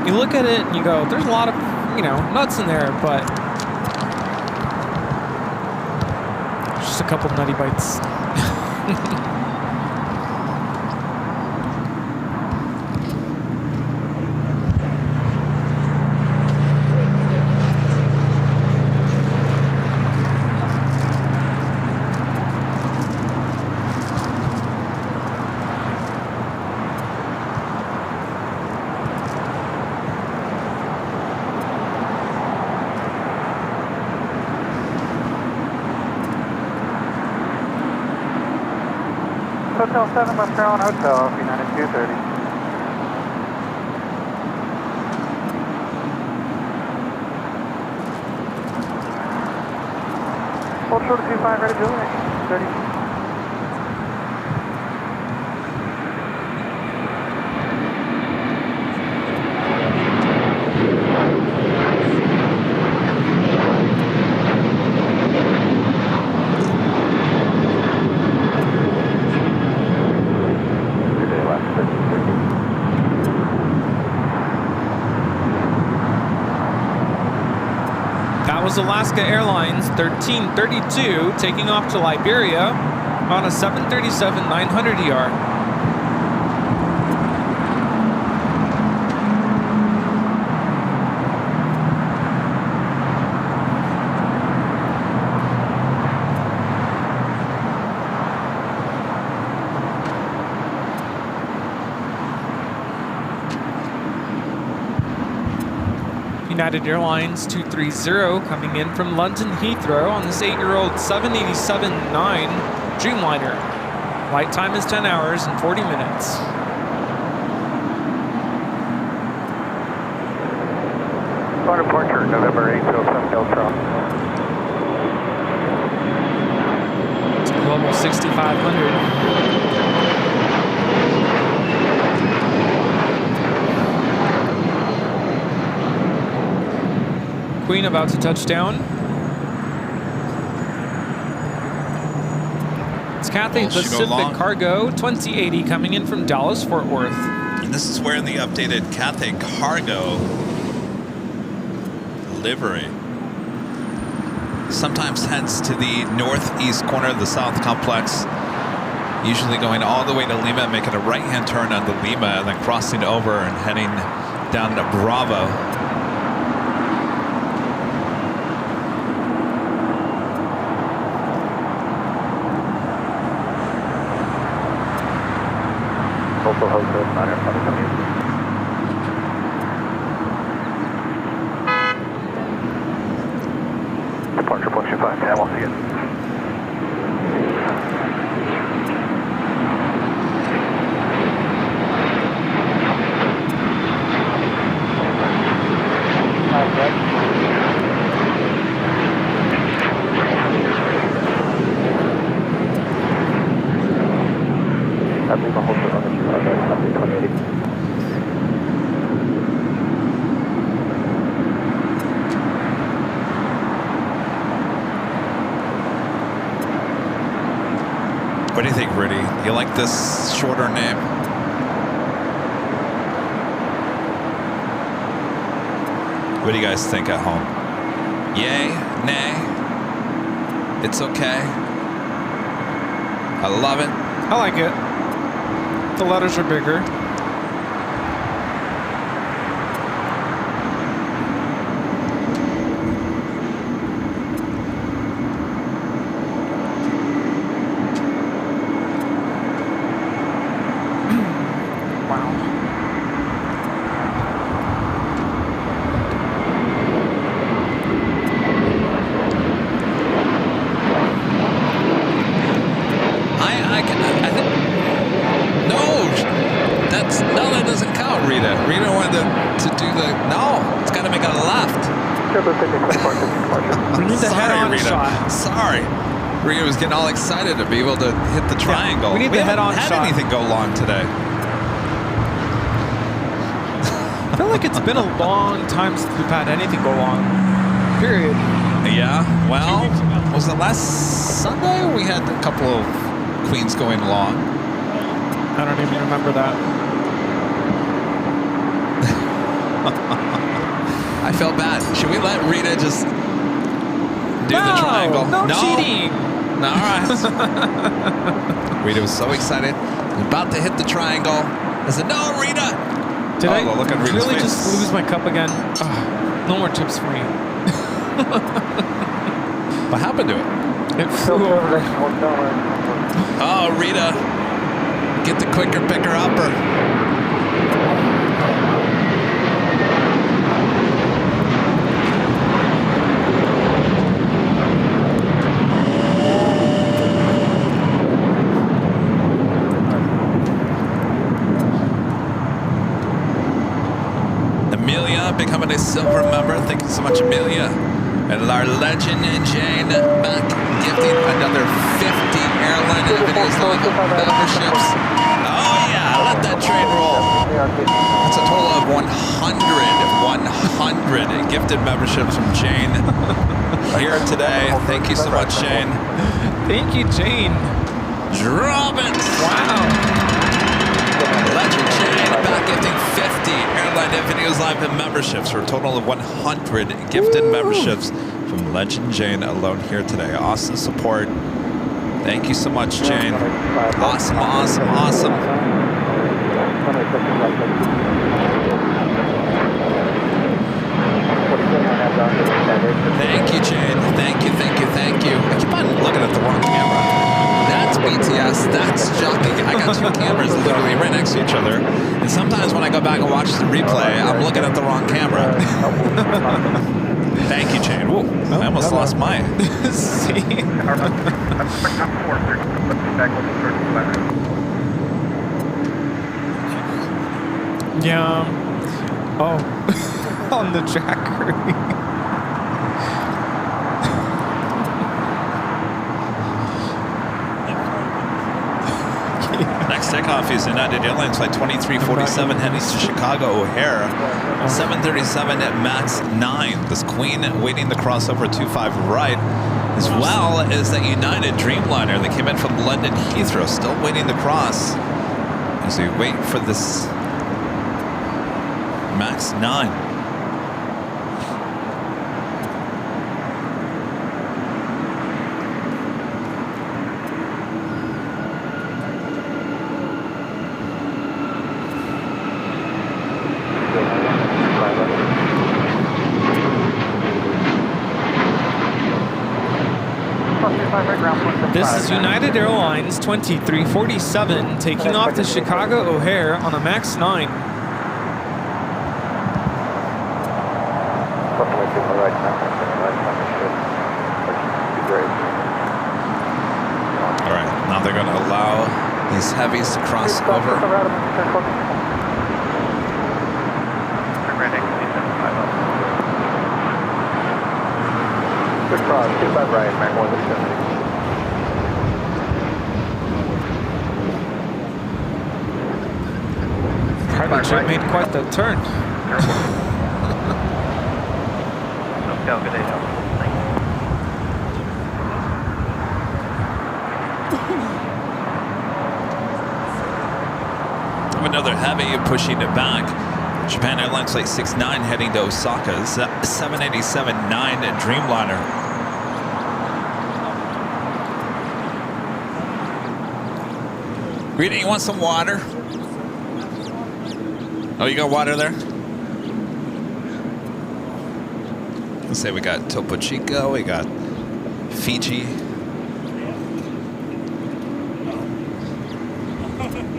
[SPEAKER 7] you look at it and you go, there's a lot of, nuts in there, but just a couple nutty bites.
[SPEAKER 6] Hotel 7, West Carolina Hotel, United 230. Hold short of 25, ready to go, 30.
[SPEAKER 7] Alaska Airlines 1332 taking off to Liberia on a 737-900ER. United Airlines 230 coming in from London Heathrow on this 8-year-old 787-9 Dreamliner. Flight time is 10 hours and 40 minutes.
[SPEAKER 6] Bar departure, November 8, 07 Delta.
[SPEAKER 7] Global 6500. Queen about to touch down. It's Cathay Pacific Cargo 2080 coming in from Dallas, Fort Worth.
[SPEAKER 1] And this is where in the updated Cathay Cargo delivery. Sometimes heads to the northeast corner of the South Complex, usually going all the way to Lima, making a right-hand turn onto Lima, and then crossing over and heading down to Bravo.
[SPEAKER 5] Also hotel 9 aircraft coming in. Departure function 5, I won't see it. I believe a holster on the 2080.
[SPEAKER 1] What do you think, Rudy? You like this shorter name? What do you guys think at home? Yay? Nay? It's okay? I love it.
[SPEAKER 7] I like it. The letters are bigger.
[SPEAKER 1] Rita was getting all excited to be able to hit the triangle.
[SPEAKER 7] Yeah, we need the head-on shot.
[SPEAKER 1] We haven't had anything go long today.
[SPEAKER 7] I feel like it's been a long time since we've had anything go long. Period.
[SPEAKER 1] Yeah. Well, was it last Sunday? We had a couple of queens going long.
[SPEAKER 7] I don't even remember that.
[SPEAKER 1] I felt bad. Should we let Rita just do the triangle?
[SPEAKER 7] No cheating.
[SPEAKER 1] All right. Rita was so excited, about to hit the triangle. I said, "No, Rita."
[SPEAKER 7] Did I
[SPEAKER 1] look at Rita's
[SPEAKER 7] really
[SPEAKER 1] face.
[SPEAKER 7] just lose my cup again? Ugh, no more tips for me.
[SPEAKER 1] What happened to it?
[SPEAKER 7] It flew over.
[SPEAKER 1] Oh, Rita, get the quicker picker upper. Becoming a silver member. Thank you so much, Amelia. And our legend Jane back gifting another 50 Airline Videos Live memberships. Oh yeah, let that train roll. That's a total of 100 gifted memberships from Jane here today. Thank you so much, Jane.
[SPEAKER 7] Thank you, Jane.
[SPEAKER 1] Drop it. Wow. Legend Jane back gifting 50 Airline Videos Live memberships for a total of 100 gifted memberships from Legend Jane alone here today. Awesome support. Thank you so much, Jane. Awesome, awesome, awesome. Thank you, Jane. Thank you, thank you, thank you. I keep on looking at the wrong camera. That's BTS, that's Jockey. I got two cameras literally right next to each other. And sometimes when I go back and watch the replay, I'm looking at the wrong camera. Thank you, Jane. Whoa, I almost lost mine. See?
[SPEAKER 7] Yeah. Oh. On the tracker.
[SPEAKER 1] Next takeoff is United Airlines flight 2347 heading to Chicago O'Hare. 737 at MAX 9. This Queen waiting to cross over 25 right. As well as that United Dreamliner that came in from London Heathrow, still waiting to cross. As we wait for this MAX 9.
[SPEAKER 7] This is United Airlines 2347 taking off to Chicago O'Hare on a MAX 9.
[SPEAKER 1] All right, now they're going to allow these heavies to cross over.
[SPEAKER 5] Good cross, 25 right, Mac 170.
[SPEAKER 7] Private jet made quite the turn.
[SPEAKER 1] Another heavy pushing it back. Japan Airlines Flight 69 heading to Osaka. 787-9 Dreamliner. Rita, you want some water? Oh, you got water there? Let's say we got Topo Chico, we got Fiji.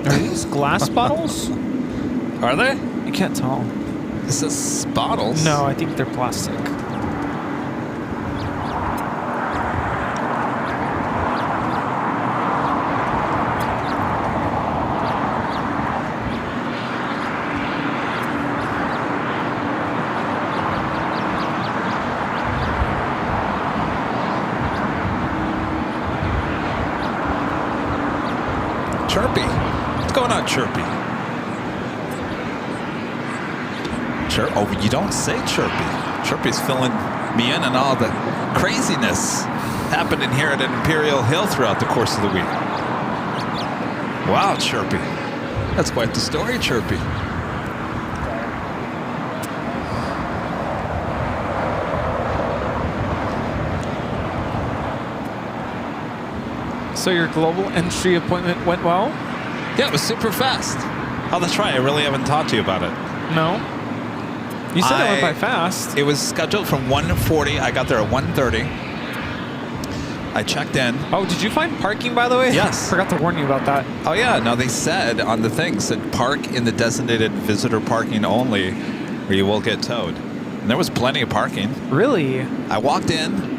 [SPEAKER 7] Are these glass bottles?
[SPEAKER 1] Are they?
[SPEAKER 7] You can't tell.
[SPEAKER 1] Is this bottles?
[SPEAKER 7] No, I think they're plastic.
[SPEAKER 1] Chirpy. What's going on, Chirpy? Oh, you don't say Chirpy. Chirpy's filling me in on all the craziness happening here at Imperial Hill throughout the course of the week. Wow, Chirpy. That's quite the story, Chirpy.
[SPEAKER 7] So your global entry appointment went well?
[SPEAKER 1] Yeah, it was super fast. Oh, that's right. I really haven't talked to you about it.
[SPEAKER 7] No. You said it went by fast.
[SPEAKER 1] It was scheduled from 1:40. I got there at 1:30. I checked in.
[SPEAKER 7] Oh, did you find parking, by the way?
[SPEAKER 1] Yes.
[SPEAKER 7] Forgot to warn you about that.
[SPEAKER 1] Oh, yeah. No, they said on the thing, said park in the designated visitor parking only, or you will get towed. And there was plenty of parking.
[SPEAKER 7] Really?
[SPEAKER 1] I walked in.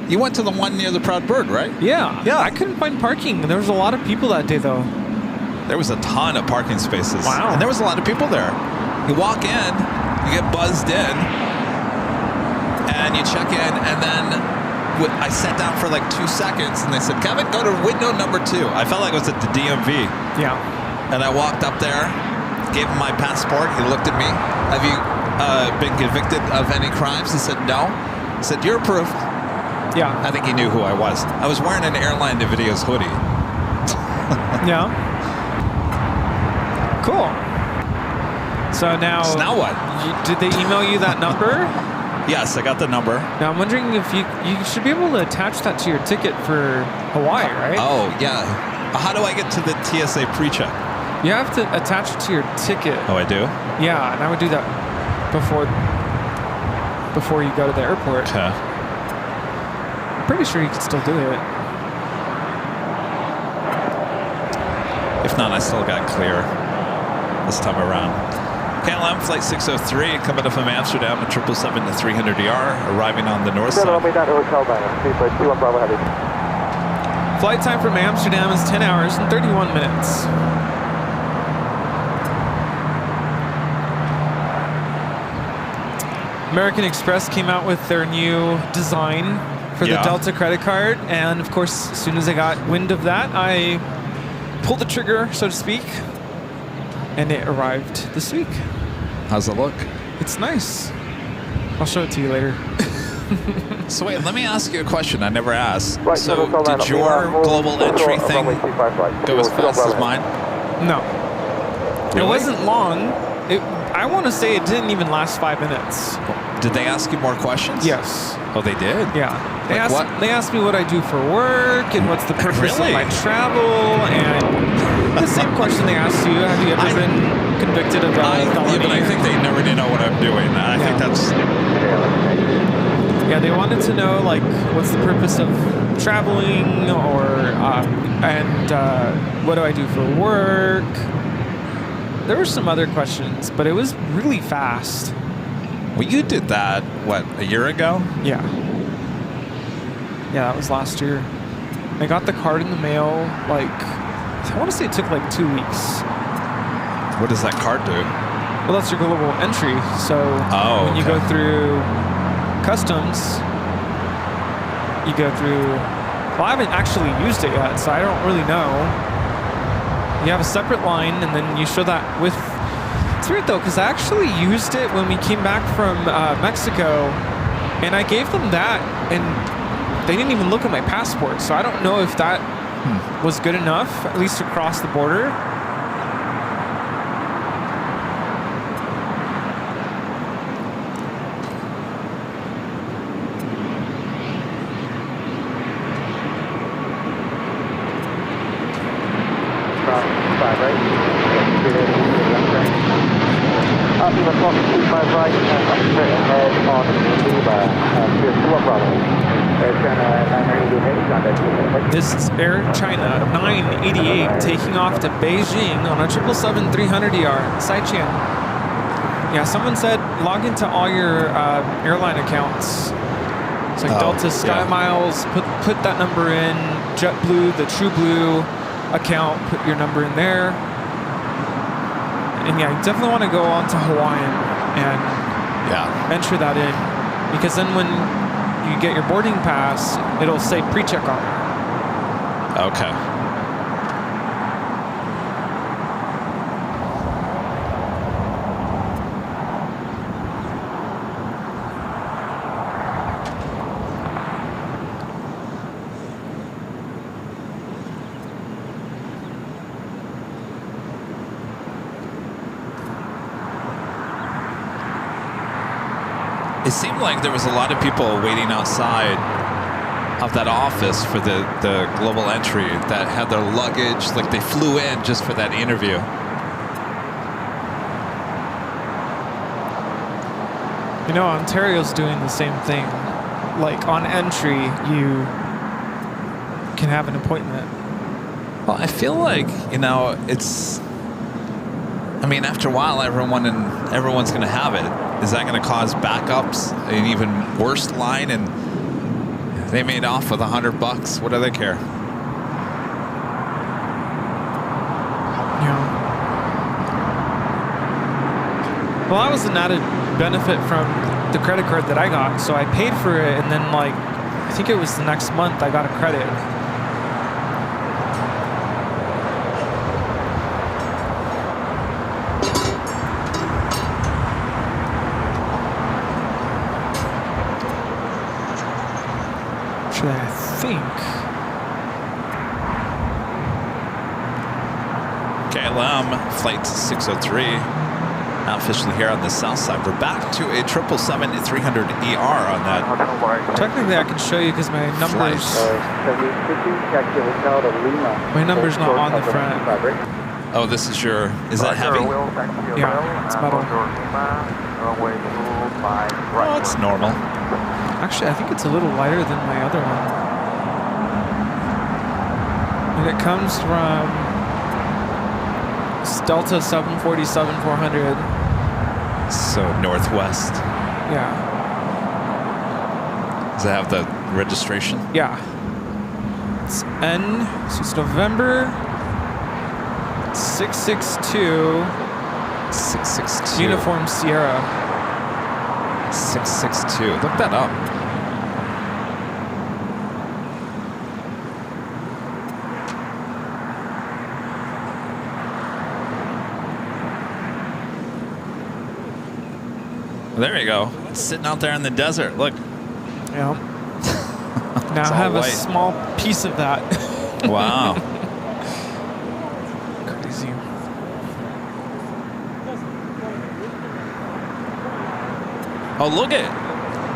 [SPEAKER 1] You went to the one near the Proud Bird, right?
[SPEAKER 7] Yeah.
[SPEAKER 1] Yeah.
[SPEAKER 7] I couldn't find parking. There was a lot of people that day, though.
[SPEAKER 1] There was a ton of parking spaces.
[SPEAKER 7] Wow.
[SPEAKER 1] And there was a lot of people there. You walk in, you get buzzed in, and you check in, and then I sat down for like 2 seconds, and they said, Kevin, go to window number 2. I felt like I was at the DMV.
[SPEAKER 7] Yeah.
[SPEAKER 1] And I walked up there, gave him my passport. He looked at me. Have you been convicted of any crimes? He said, no. I said, you're approved.
[SPEAKER 7] Yeah.
[SPEAKER 1] I think he knew who I was. I was wearing an AirLineVideos hoodie.
[SPEAKER 7] Yeah. Cool. So now
[SPEAKER 1] what?
[SPEAKER 7] Did they email you that number?
[SPEAKER 1] Yes, I got the number.
[SPEAKER 7] Now I'm wondering if you should be able to attach that to your ticket for Hawaii, right?
[SPEAKER 1] Oh, yeah. How do I get to the TSA pre-check?
[SPEAKER 7] You have to attach it to your ticket.
[SPEAKER 1] Oh, I do?
[SPEAKER 7] Yeah, and I would do that before you go to the airport.
[SPEAKER 1] Okay.
[SPEAKER 7] I'm pretty sure you could still do it.
[SPEAKER 1] If not, I still got clear this time around. KLM Flight 603 coming up from Amsterdam at 777 to 300ER, arriving on the north side.
[SPEAKER 7] Flight time from Amsterdam is 10 hours and 31 minutes. American Express came out with their new design for the Delta credit card, and of course, as soon as I got wind of that, I pulled the trigger, so to speak, and it arrived this week.
[SPEAKER 1] How's it look?
[SPEAKER 7] It's nice. I'll show it to you later.
[SPEAKER 1] So wait, let me ask you a question I never asked. So did your global entry thing go as fast as mine?
[SPEAKER 7] No.
[SPEAKER 1] Really?
[SPEAKER 7] It wasn't long. I want to say it didn't even last 5 minutes.
[SPEAKER 1] Did they ask you more questions?
[SPEAKER 7] Yes.
[SPEAKER 1] Oh, they did?
[SPEAKER 7] Yeah.
[SPEAKER 1] Like what?
[SPEAKER 7] They asked me what I do for work and what's the purpose
[SPEAKER 1] Really?
[SPEAKER 7] of my travel, and the same question they asked you, have you ever been convicted of felony?
[SPEAKER 1] Yeah, but I think they never did know what I'm doing. I think that's...
[SPEAKER 7] Yeah, they wanted to know, like, what's the purpose of traveling, or what do I do for work? There were some other questions, but it was really fast.
[SPEAKER 1] Well, you did that, what, a year ago?
[SPEAKER 7] Yeah. Yeah, that was last year. I got the card in the mail, like, I want to say it took like 2 weeks.
[SPEAKER 1] What does that card do?
[SPEAKER 7] Well, that's your global entry. So when you go through customs, you go through, well, I haven't actually used it yet, so I don't really know. You have a separate line, and then you show that with, it's weird though, because I actually used it when we came back from Mexico, and I gave them that, and they didn't even look at my passport, so I don't know if that was good enough, at least across the border. This is Air China 988 taking off to Beijing on a 777-300ER Saichen. Yeah, someone said log into all your airline accounts. It's like Delta Sky Miles, put that number in. JetBlue, the TrueBlue account, put your number in there. And yeah, you definitely want to go on to Hawaiian and enter that in, because then when you get your boarding pass, it'll say pre-check on it.
[SPEAKER 1] Okay. It seemed like there was a lot of people waiting outside of that office for the global entry that had their luggage, like they flew in just for that interview.
[SPEAKER 7] You know, Ontario's doing the same thing. Like on entry, you can have an appointment.
[SPEAKER 1] Well, I feel like, you know, it's, I mean, after a while, everyone's going to have it. Is that going to cause backups, an even worse line? And they made off with $100. What do they care?
[SPEAKER 7] Yeah. Well, that was an added benefit from the credit card that I got. So I paid for it, and then, like, I think it was the next month I got a credit. I think.
[SPEAKER 1] KLM flight 603, now officially here on the south side. We're back to a 777-300ER on that.
[SPEAKER 7] Technically, I can show you because my number's not on the front.
[SPEAKER 1] Oh, this is your, is that heavy?
[SPEAKER 7] Yeah, it's metal.
[SPEAKER 1] Oh, it's normal.
[SPEAKER 7] Actually, I think it's a little lighter than my other one. And it comes from Delta 747-400.
[SPEAKER 1] So Northwest.
[SPEAKER 7] Yeah.
[SPEAKER 1] Does it have the registration?
[SPEAKER 7] Yeah. It's N, so it's November 662.
[SPEAKER 1] 662.
[SPEAKER 7] Uniform Sierra.
[SPEAKER 1] 662. Look that up. Well, there you go. It's sitting out there in the desert. Look.
[SPEAKER 7] Yeah. Now I have a small piece of that.
[SPEAKER 1] Wow.
[SPEAKER 7] Crazy.
[SPEAKER 1] Oh, look at it.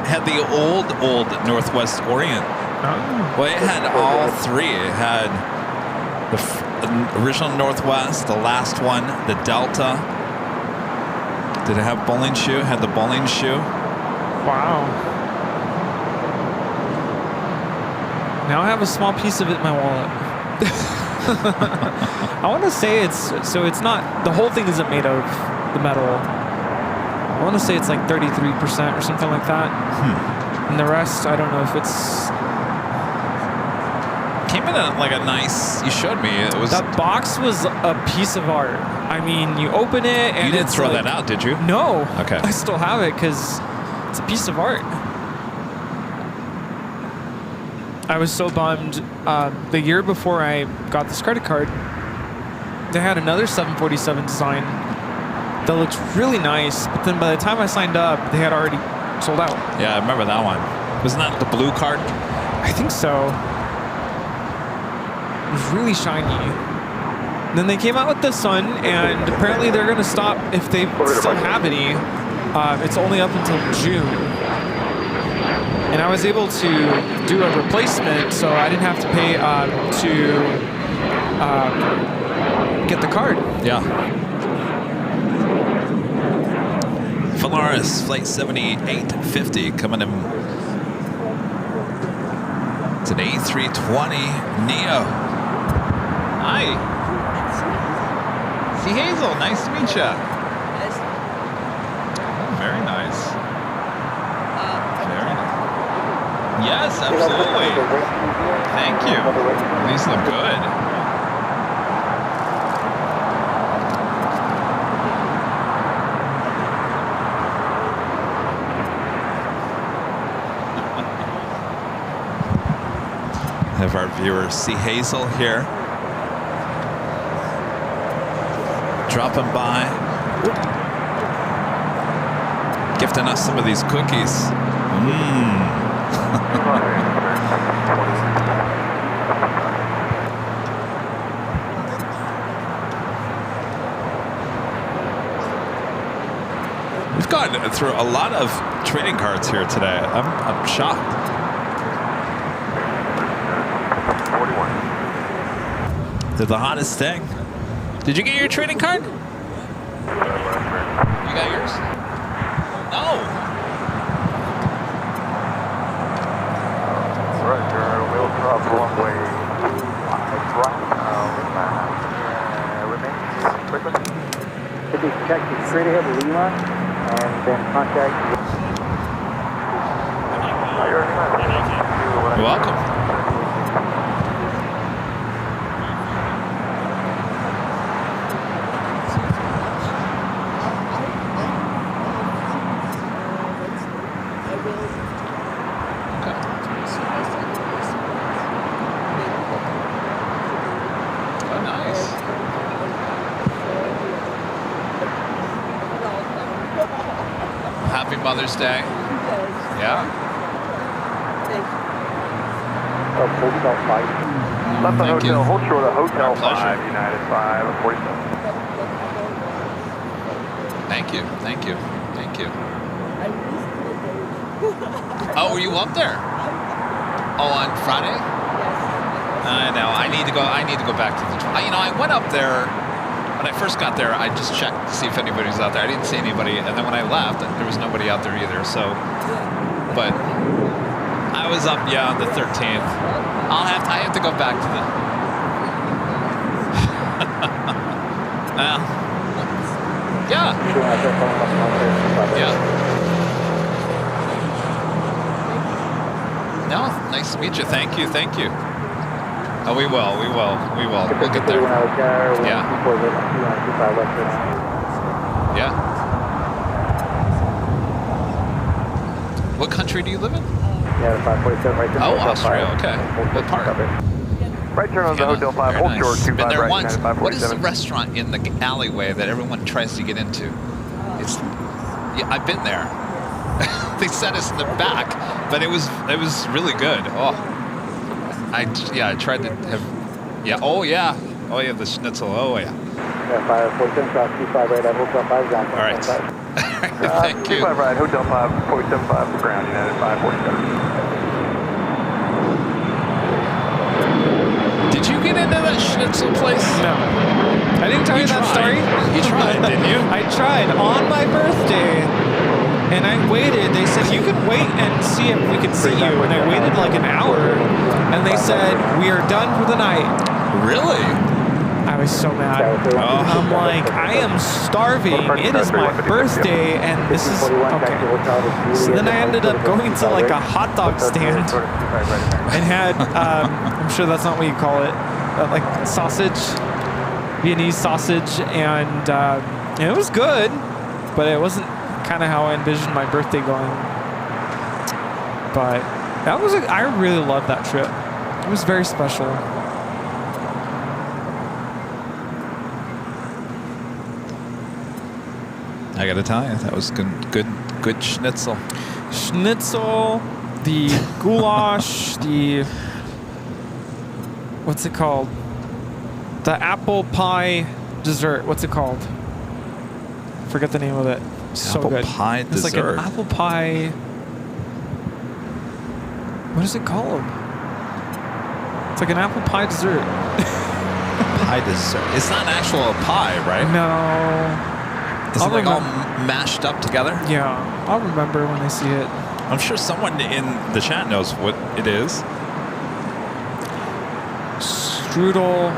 [SPEAKER 1] Had the old Northwest Orient. Well, it had all three. It had the original Northwest, the last one, the Delta. Did it have bowling shoe? Had the bowling shoe.
[SPEAKER 7] Wow. Now I have a small piece of it in my wallet. I want to say it's not, the whole thing isn't made of the metal. I want to say it's like 33% or something like that. And the rest, I don't know if it's...
[SPEAKER 1] Came in like a nice, you showed me, it was...
[SPEAKER 7] That box was a piece of art. I mean, you open it and
[SPEAKER 1] You didn't
[SPEAKER 7] it's
[SPEAKER 1] throw
[SPEAKER 7] like,
[SPEAKER 1] that out, did you?
[SPEAKER 7] No.
[SPEAKER 1] Okay.
[SPEAKER 7] I still have it because it's a piece of art. I was so bummed. The year before I got this credit card, they had another 747 design that looked really nice, but then by the time I signed up, they had already sold out.
[SPEAKER 1] Yeah, I remember that one. Wasn't that the blue card?
[SPEAKER 7] I think so. It was really shiny. Then they came out with this one, and apparently they're going to stop if they still have any. It's only up until June. And I was able to do a replacement, so I didn't have to pay to get the card.
[SPEAKER 1] Yeah. Valaris Flight 7850 coming in. It's an A320 Neo. Hi. See Hazel, nice to meet you. Very nice. Very nice. Yes, absolutely. Thank you. These look good. Have our viewer see Hazel here. Dropping by. Gifting us some of these cookies. We've gone through a lot of trading cards here today. I'm shocked.
[SPEAKER 5] 41.
[SPEAKER 1] They're the hottest thing. Did you get your trading card? You got yours? No.
[SPEAKER 5] Roger, we'll drop runway remains frequency.
[SPEAKER 6] Check straight ahead to Lima and then contact.
[SPEAKER 1] You're welcome. Mother's Day. Yeah.
[SPEAKER 5] Hotel 5. Left the
[SPEAKER 1] Thank
[SPEAKER 5] hotel,
[SPEAKER 1] you.
[SPEAKER 5] hold short of Hotel
[SPEAKER 1] My pleasure.
[SPEAKER 5] 5, United 5, 47.
[SPEAKER 1] Thank you. Thank you. Thank you. Oh, were you up there? Oh, on Friday? I know. I need to go back to the... You know, I went up there... When I first got there, I just checked to see if anybody was out there. I didn't see anybody, and then when I left, there was nobody out there either. So, but I was up, yeah, on the 13th. I have to go back to the. Well, yeah. Yeah. No, nice to meet you. Thank you. Thank you. Oh, we will. We'll get there. Yeah. Yeah. What country do you live in?
[SPEAKER 5] Yeah, 547 right there.
[SPEAKER 1] Oh, Austria. Okay. What part?
[SPEAKER 5] Right turn on the Hotel 5, hold short, 25
[SPEAKER 1] Been there
[SPEAKER 5] right,
[SPEAKER 1] once.
[SPEAKER 5] United
[SPEAKER 1] What is the
[SPEAKER 5] 547.
[SPEAKER 1] restaurant in the alleyway that everyone tries to get into? It's. Yeah, I've been there. They sent us in the back, but it was really good. Oh. I tried to have, oh yeah, the schnitzel, oh yeah.
[SPEAKER 6] Yeah, 547 cross 25 right at Hotel 5, ground.
[SPEAKER 1] All right. Thank you.
[SPEAKER 5] 25 right, Hotel 5, 475 for ground, United 547.
[SPEAKER 1] Did you get into that schnitzel place?
[SPEAKER 7] No. I didn't tell you that story.
[SPEAKER 1] You tried, didn't you?
[SPEAKER 7] I tried on my birthday. And I waited. They said, you can wait and see if we can see you. And I waited like an hour. And they said, we are done for the night.
[SPEAKER 1] Really?
[SPEAKER 7] I was so mad. I'm like, I am starving. It is my birthday. And this is, okay. So then I ended up going to like a hot dog stand and had, I'm sure that's not what you call it, like sausage, Viennese sausage. And it was good, but it wasn't kind of how I envisioned my birthday going. But that was, I really loved that trip. It was very special.
[SPEAKER 1] I gotta tell you, that was good schnitzel.
[SPEAKER 7] Schnitzel, the goulash, the, what's it called? The apple pie dessert. What's it called? Forget the name of it. So
[SPEAKER 1] Apple
[SPEAKER 7] good.
[SPEAKER 1] pie
[SPEAKER 7] It's like
[SPEAKER 1] dessert.
[SPEAKER 7] an apple pie. What is it called? It's like an apple pie dessert.
[SPEAKER 1] Pie dessert. It's not an actual pie, right?
[SPEAKER 7] No.
[SPEAKER 1] Is it like all mashed up together?
[SPEAKER 7] Yeah, I'll remember when I see it.
[SPEAKER 1] I'm sure someone in the chat knows what it is.
[SPEAKER 7] Strudel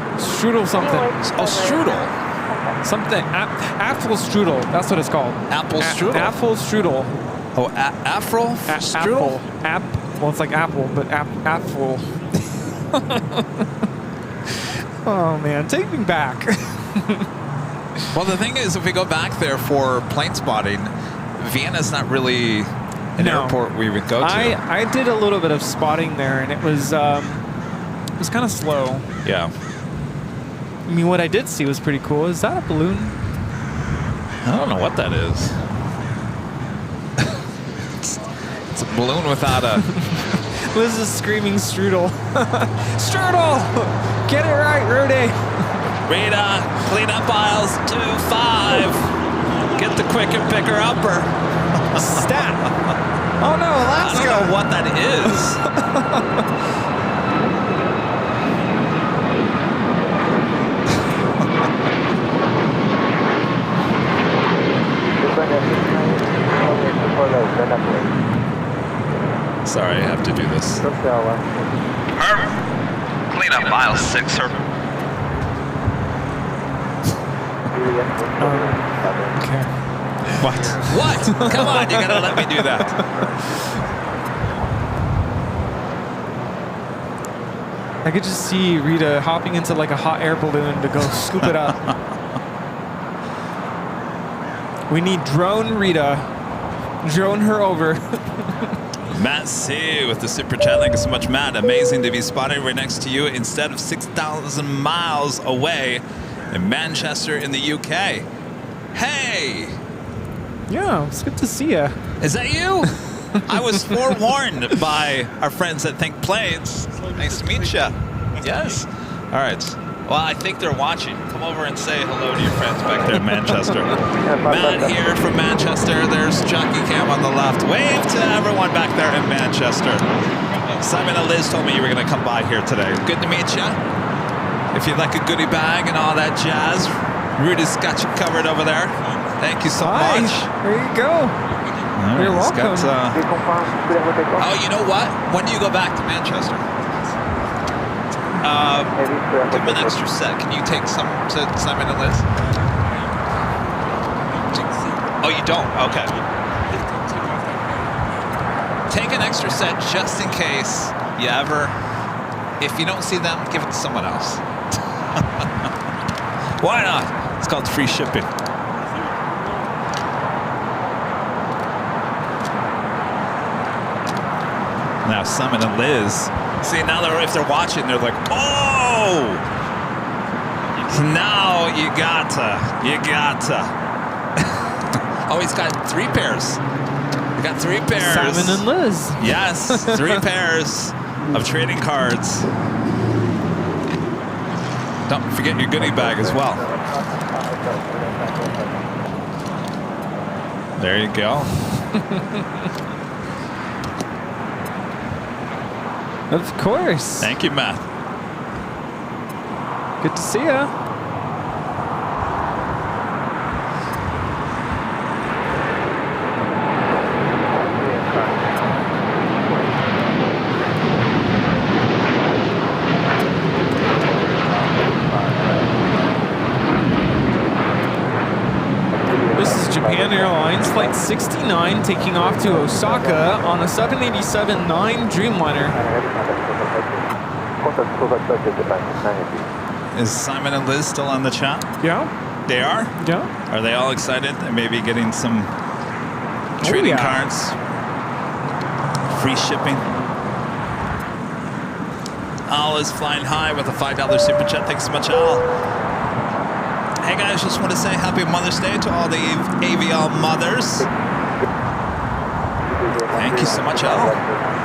[SPEAKER 7] something.
[SPEAKER 1] Oh, strudel.
[SPEAKER 7] Something. Apple strudel. That's what it's called.
[SPEAKER 1] Apple strudel.
[SPEAKER 7] Apple strudel.
[SPEAKER 1] Oh, afro strudel?
[SPEAKER 7] Well, it's like apple, but apple. Oh, man. Take me back.
[SPEAKER 1] Well, the thing is, if we go back there for plane spotting, Vienna's not really an airport we would go to.
[SPEAKER 7] I did a little bit of spotting there, and it was kind of slow.
[SPEAKER 1] Yeah.
[SPEAKER 7] I mean, what I did see was pretty cool. Is that a balloon?
[SPEAKER 1] I don't know what that is. It's a balloon without a...
[SPEAKER 7] Liz is screaming strudel. Strudel! Get it right, Rudy!
[SPEAKER 1] Rita, clean up aisles 2-5. Get the quick and picker upper.
[SPEAKER 7] Stat! Oh no, Alaska!
[SPEAKER 1] I don't know what that is. Sorry, I have to do this. Herb, clean up aisle 6, sir.
[SPEAKER 7] Okay.
[SPEAKER 1] What? What? Come on, you gotta let me do that.
[SPEAKER 7] I could just see Rita hopping into like a hot air balloon to go scoop it up. We need drone Rita. Drone her over.
[SPEAKER 1] Matt C with the super chat. Thank you so much, Matt. Amazing to be spotted right next to you instead of 6,000 miles away in Manchester in the UK. Hey!
[SPEAKER 7] Yeah, it's good to see you.
[SPEAKER 1] Is that you? I was forewarned by our friends that Think Planes. Nice to meet you. Yes. All right. Well, I think they're watching. Come over and say hello to your friends back there in Manchester. Matt here from Manchester. There's Jockey Cam on the left. Wave to everyone back there in Manchester. Simon and Liz told me you were going to come by here today. Good to meet you. If you'd like a goodie bag and all that jazz, Rudy's got you covered over there. Thank you so much.
[SPEAKER 7] There you go.
[SPEAKER 1] Right,
[SPEAKER 7] You're welcome.
[SPEAKER 1] Oh, you know what? When do you go back to Manchester? Give him an extra set. Can you take some to Simon and Liz? Oh, you don't? Okay. Take an extra set just in case you ever... If you don't see them, give it to someone else. Why not? It's called free shipping. Now Simon and Liz, see now if they're watching, they're like, oh! Now you gotta. Oh, he's got 3 pairs. We got 3 pairs.
[SPEAKER 7] Simon and Liz.
[SPEAKER 1] Yes, 3 pairs of trading cards. Don't forget your goodie bag as well. There you go.
[SPEAKER 7] Of course.
[SPEAKER 1] Thank you, Matt.
[SPEAKER 7] Good to see ya. Japan Airlines, flight 69, taking off to Osaka on a 787-9 Dreamliner.
[SPEAKER 1] Is Simon and Liz still on the chat?
[SPEAKER 7] Yeah,
[SPEAKER 1] They are?
[SPEAKER 7] yeah.
[SPEAKER 1] Are they all excited? They may be getting some trading cards. Free shipping. Al is flying high with a $5 super chat. Thanks so much, Al. Hey guys, just want to say happy Mother's Day to all the AVL mothers. Thank you so much, Al.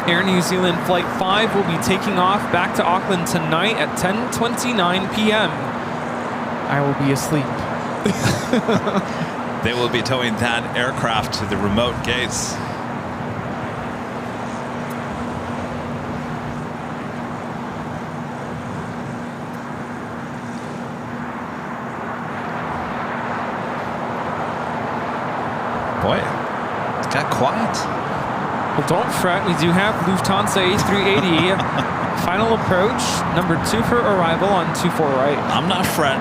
[SPEAKER 7] Air New Zealand Flight 5 will be taking off back to Auckland tonight at 10:29 p.m. I will be asleep.
[SPEAKER 1] They will be towing that aircraft to the remote gates. Boy, it got quiet.
[SPEAKER 7] Well, don't fret. We do have Lufthansa A380 final approach, number 2 for arrival on 24 right.
[SPEAKER 1] I'm not fretting.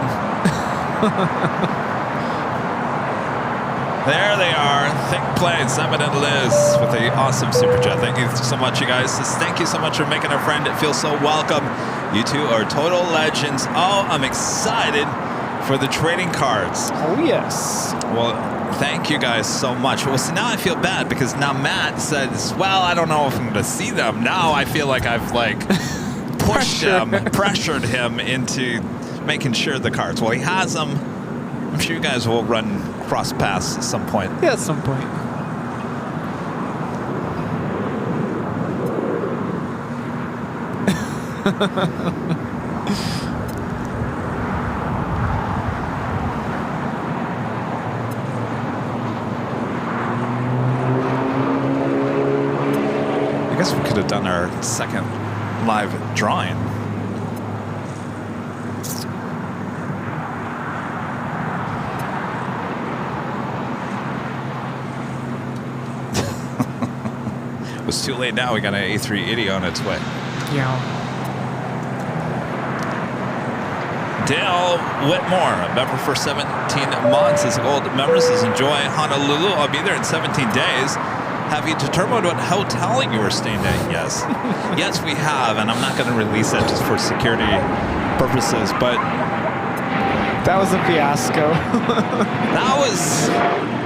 [SPEAKER 1] There they are. Thick planes, Simon and Liz with the awesome super chat. Thank you so much, you guys. Thank you so much for making a friend. It feels so welcome. You two are total legends. Oh, I'm excited for the trading cards.
[SPEAKER 7] Oh, yes.
[SPEAKER 1] Well, thank you guys so much. Well, see, now I feel bad because now Matt says, well, I don't know if I'm going to see them. Now I feel like I've pushed him, pressured him into making sure the cards. Well, he has them. I'm sure you guys will run cross paths at some point.
[SPEAKER 7] Yeah, at some point.
[SPEAKER 1] I guess we could have done our second live drawing. It was too late now. We got an A380 on its way.
[SPEAKER 7] Yeah.
[SPEAKER 1] Dale Whitmore, a member for 17 months, as gold members says, enjoy Honolulu. I'll be there in 17 days. Have you determined what hotel you are staying at? Yes. Yes, we have, and I'm not going to release that just for security purposes, but
[SPEAKER 7] That was a fiasco.
[SPEAKER 1] that was,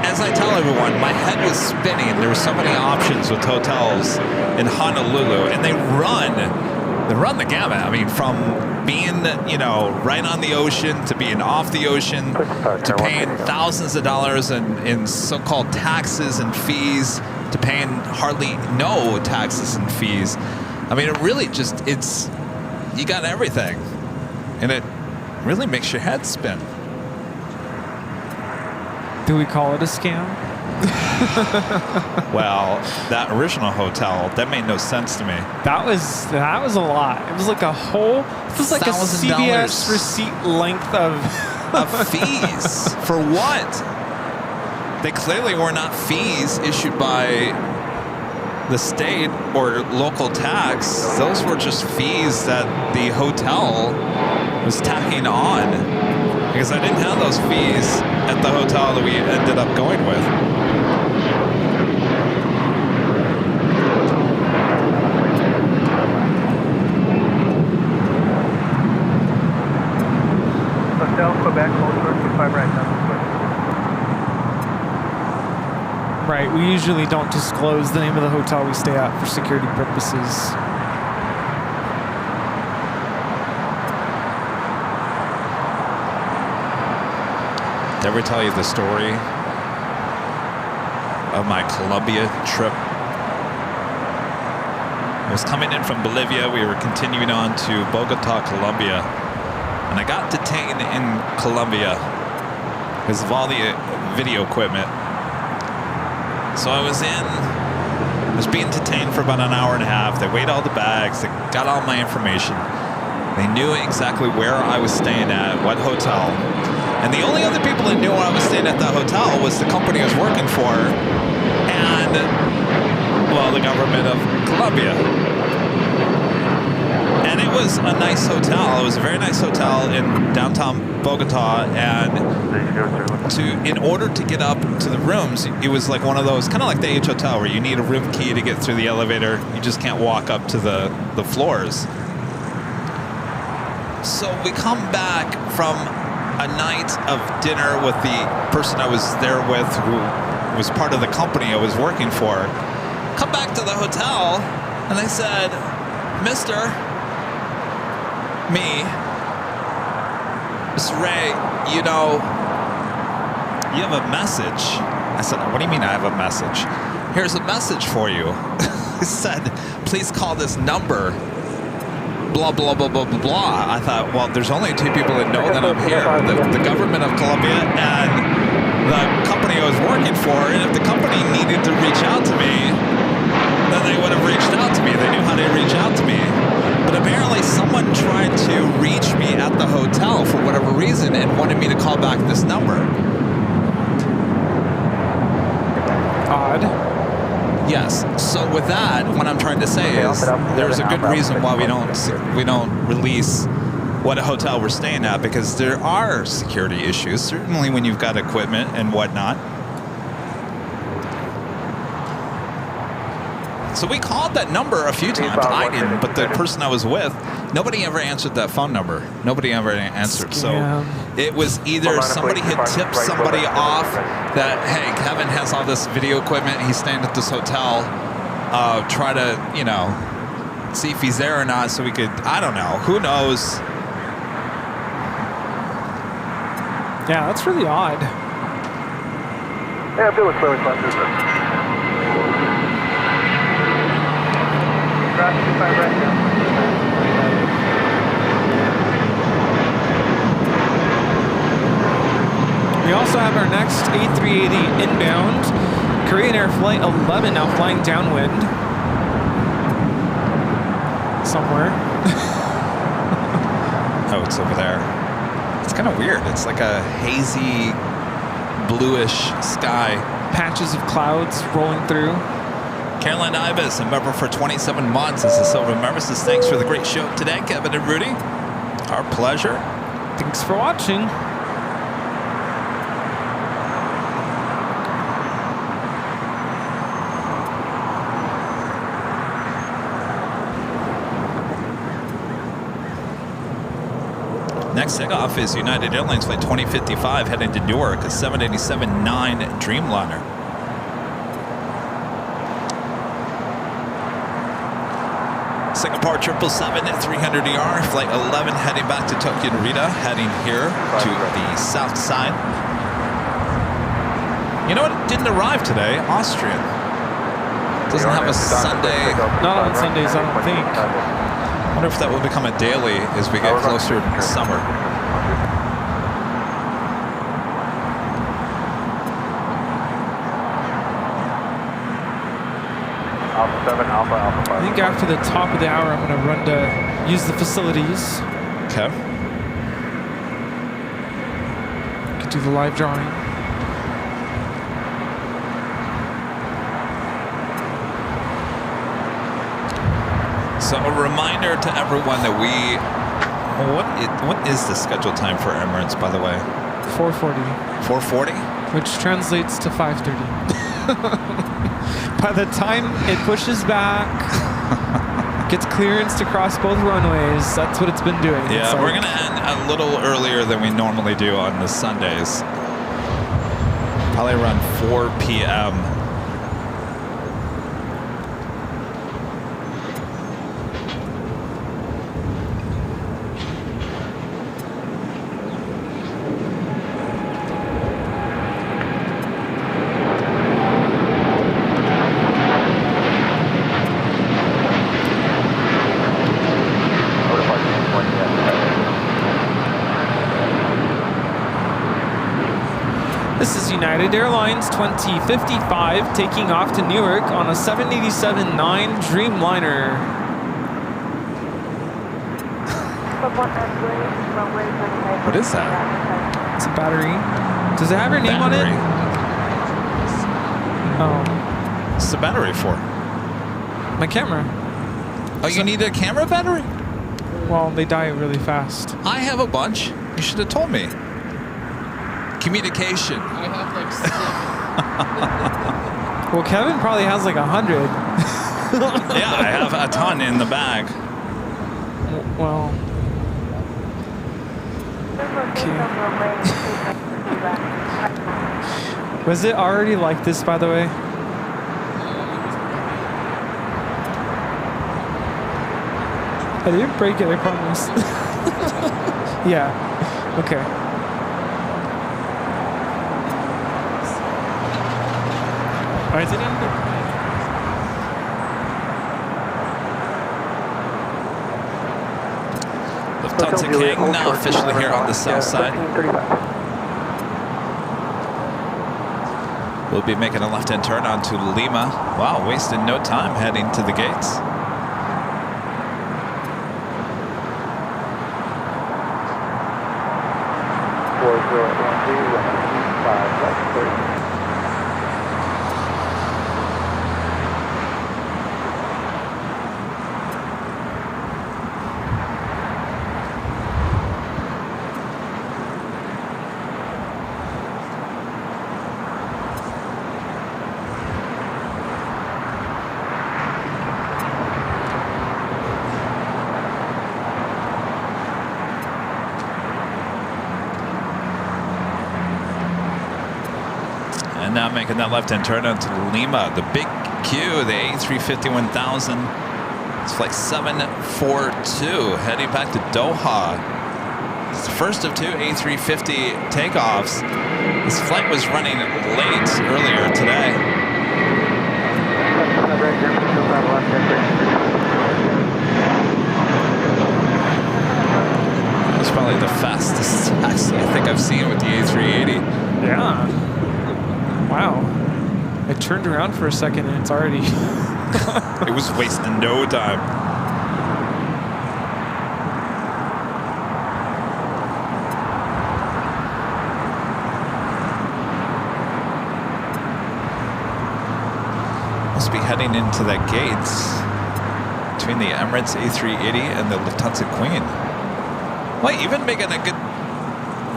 [SPEAKER 1] as I tell everyone, my head was spinning. There were so many options with hotels in Honolulu, and they run the gamut. I mean, from being, right on the ocean to being off the ocean to paying thousands of dollars in so-called taxes and fees to paying hardly no taxes and fees. I mean, it really just, you got everything. And it really makes your head spin.
[SPEAKER 7] Do we call it a scam?
[SPEAKER 1] Well, that original hotel, that made no sense to me.
[SPEAKER 7] That was a lot. It was like a
[SPEAKER 1] $1,000
[SPEAKER 7] CVS receipt length of
[SPEAKER 1] fees. For what? They clearly were not fees issued by the state or local tax. Those were just fees that the hotel was tacking on, because I didn't have those fees at the hotel that we ended up going with.
[SPEAKER 6] Hotel Quebec, Motor 25 right now.
[SPEAKER 7] Right, we usually don't disclose the name of the hotel we stay at for security purposes.
[SPEAKER 1] Did I ever tell you the story of my Colombia trip? I was coming in from Bolivia. We were continuing on to Bogota, Colombia. And I got detained in Colombia because of all the video equipment. So I was in was being detained for about an hour and a half. They weighed all the bags. They got all my information. They knew exactly where I was staying at, what hotel. And the only other people that knew where I was staying at that hotel was the company I was working for and, well, the government of Colombia. And it was a nice hotel. It was a very nice hotel in downtown Bogota. And in order to get up to the rooms, it was like one of those, kind of like the H Hotel, where you need a room key to get through the elevator. You just can't walk up to the floors. So we come back from a night of dinner with the person I was there with, who was part of the company I was working for. Come back to the hotel, and they said, Mr. Ray, you know, you have a message. I said, what do you mean I have a message? Here's a message for you. He said, please call this number. Blah, blah, blah, blah, blah, blah. I thought, well, there's only two people that know that I'm here. The government of Colombia and the company I was working for. And if the company needed to reach out to me, then they would have reached out to me. They knew how to reach out to me. But apparently someone tried to reach me at the hotel for whatever reason and wanted me to call back this number.
[SPEAKER 7] Odd.
[SPEAKER 1] Yes. So with that, what I'm trying to say is there's a good reason why we don't release what a hotel we're staying at, because there are security issues, certainly when you've got equipment and whatnot. So we called that number a few times. I didn't, but the person I was with, nobody ever answered that phone number. Nobody ever answered. So it was either somebody had tipped somebody off that, hey, Kevin has all this video equipment, he's staying at this hotel, try to, you know, see if he's there or not so we could, I don't know, who knows.
[SPEAKER 7] Yeah, that's really odd.
[SPEAKER 6] Yeah, Bill is clearly fine.
[SPEAKER 7] We also have our next A380 inbound. Korean Air Flight 11 now flying downwind. Somewhere.
[SPEAKER 1] Oh, it's over there. It's kind of weird. It's like a hazy, bluish sky.
[SPEAKER 7] Patches of clouds rolling through.
[SPEAKER 1] Caroline Ibis, a member for 27 months, as a silver member, says thanks for the great show today, Kevin and Rudy. Our pleasure.
[SPEAKER 7] Thanks for watching.
[SPEAKER 1] Next takeoff is United Airlines Flight 2055 heading to Newark, a 787-9 Dreamliner. Singapore 777 at 300ER, Flight 11 heading back to Tokyo Narita, heading here to the south side. You know what didn't arrive today? Austrian. Doesn't have a Sunday.
[SPEAKER 7] Not on Sundays, I don't think.
[SPEAKER 1] I wonder if that will become a daily as we get closer to summer.
[SPEAKER 7] I think after the top of the hour, I'm going to run to use the facilities.
[SPEAKER 1] Okay.
[SPEAKER 7] Could do the live drawing.
[SPEAKER 1] So a reminder to everyone that what is the scheduled time for Emirates, by the way?
[SPEAKER 7] 4:40.
[SPEAKER 1] 4:40?
[SPEAKER 7] Which translates to 5:30. By the time it pushes back, gets clearance to cross both runways, that's what it's been doing.
[SPEAKER 1] Yeah,
[SPEAKER 7] so
[SPEAKER 1] we're going to end a little earlier than we normally do on the Sundays. Probably around 4 p.m.
[SPEAKER 7] This is United Airlines 2055 taking off to Newark on a 787-9 Dreamliner.
[SPEAKER 1] What is that?
[SPEAKER 7] It's a battery. Does it have your name on it? Oh,
[SPEAKER 1] What's the battery for?
[SPEAKER 7] my camera.
[SPEAKER 1] Oh, you need a camera battery?
[SPEAKER 7] Well, they die really fast.
[SPEAKER 1] I have a bunch. You should have told me. Communication.
[SPEAKER 8] I have like 7.
[SPEAKER 7] Well, Kevin probably has like 100.
[SPEAKER 1] Yeah, I have a ton in the bag.
[SPEAKER 7] Well, was it already like this, by the way? I didn't break it, I promise. Yeah. Okay. Why is it in there?
[SPEAKER 1] Lufthansa King now officially here on the south side. We'll be making a left-hand turn onto Lima. Wow, wasted no time heading to the gates. And now making that left-hand turn onto Lima. The big Q, the A350-1000. It's flight 742 heading back to Doha. It's the first of 2 A350 takeoffs. This flight was running late earlier today. It's probably the fastest taxi I think I've seen with the A380.
[SPEAKER 7] Yeah. Wow. I turned around for a second and it's already...
[SPEAKER 1] It was wasting no time. Must be heading into the gates between the Emirates A380 and the Lufthansa Queen. Well, even making a good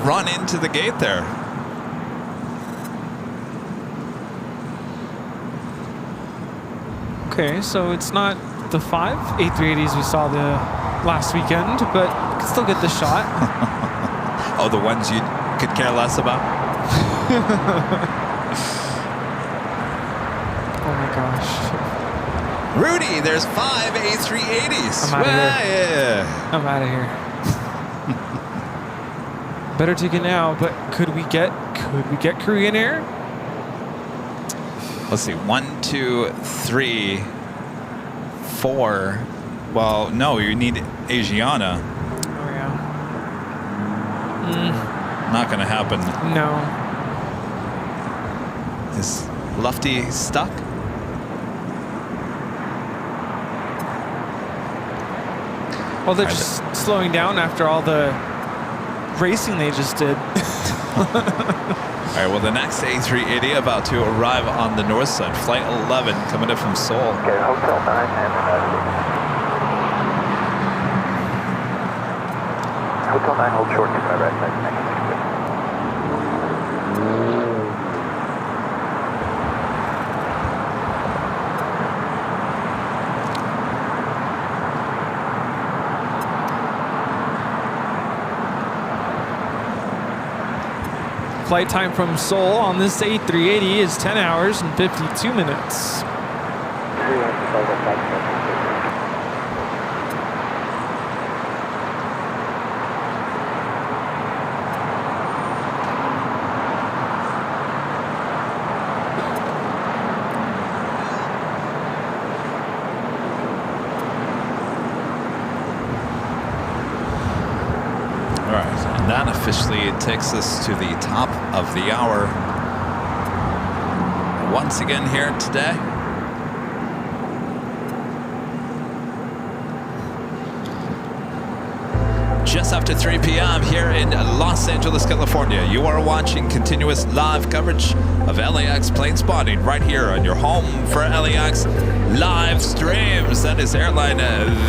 [SPEAKER 1] run into the gate there.
[SPEAKER 7] Okay, so it's not the 5 A380s we saw the last weekend, but you can still get the shot.
[SPEAKER 1] Oh, the ones you could care less about?
[SPEAKER 7] Oh my gosh.
[SPEAKER 1] Rudy, there's 5 A380s.
[SPEAKER 7] I'm outta here.
[SPEAKER 1] Yeah.
[SPEAKER 7] I'm out of here. Better ticket now, but could we get Korean Air?
[SPEAKER 1] Let's see, 1, 2, 3, 4. Well, no, you need Asiana.
[SPEAKER 7] Oh yeah.
[SPEAKER 1] Not gonna happen.
[SPEAKER 7] No.
[SPEAKER 1] Is Lufty stuck?
[SPEAKER 7] Well, they're just slowing down after all the racing they just did.
[SPEAKER 1] All right, well, the next A380 about to arrive on the north side. Flight 11 coming in from Seoul.
[SPEAKER 6] Okay, Hotel 9 and Hotel 9, hold short to my right side.
[SPEAKER 7] Flight time from Seoul on this A380 is 10 hours and 52 minutes.
[SPEAKER 1] officially takes us to the top of the hour once again here today. Just after 3 p.m. here in Los Angeles, California. You are watching continuous live coverage of LAX plane spotting right here on your home for LAX live streams. That is Airline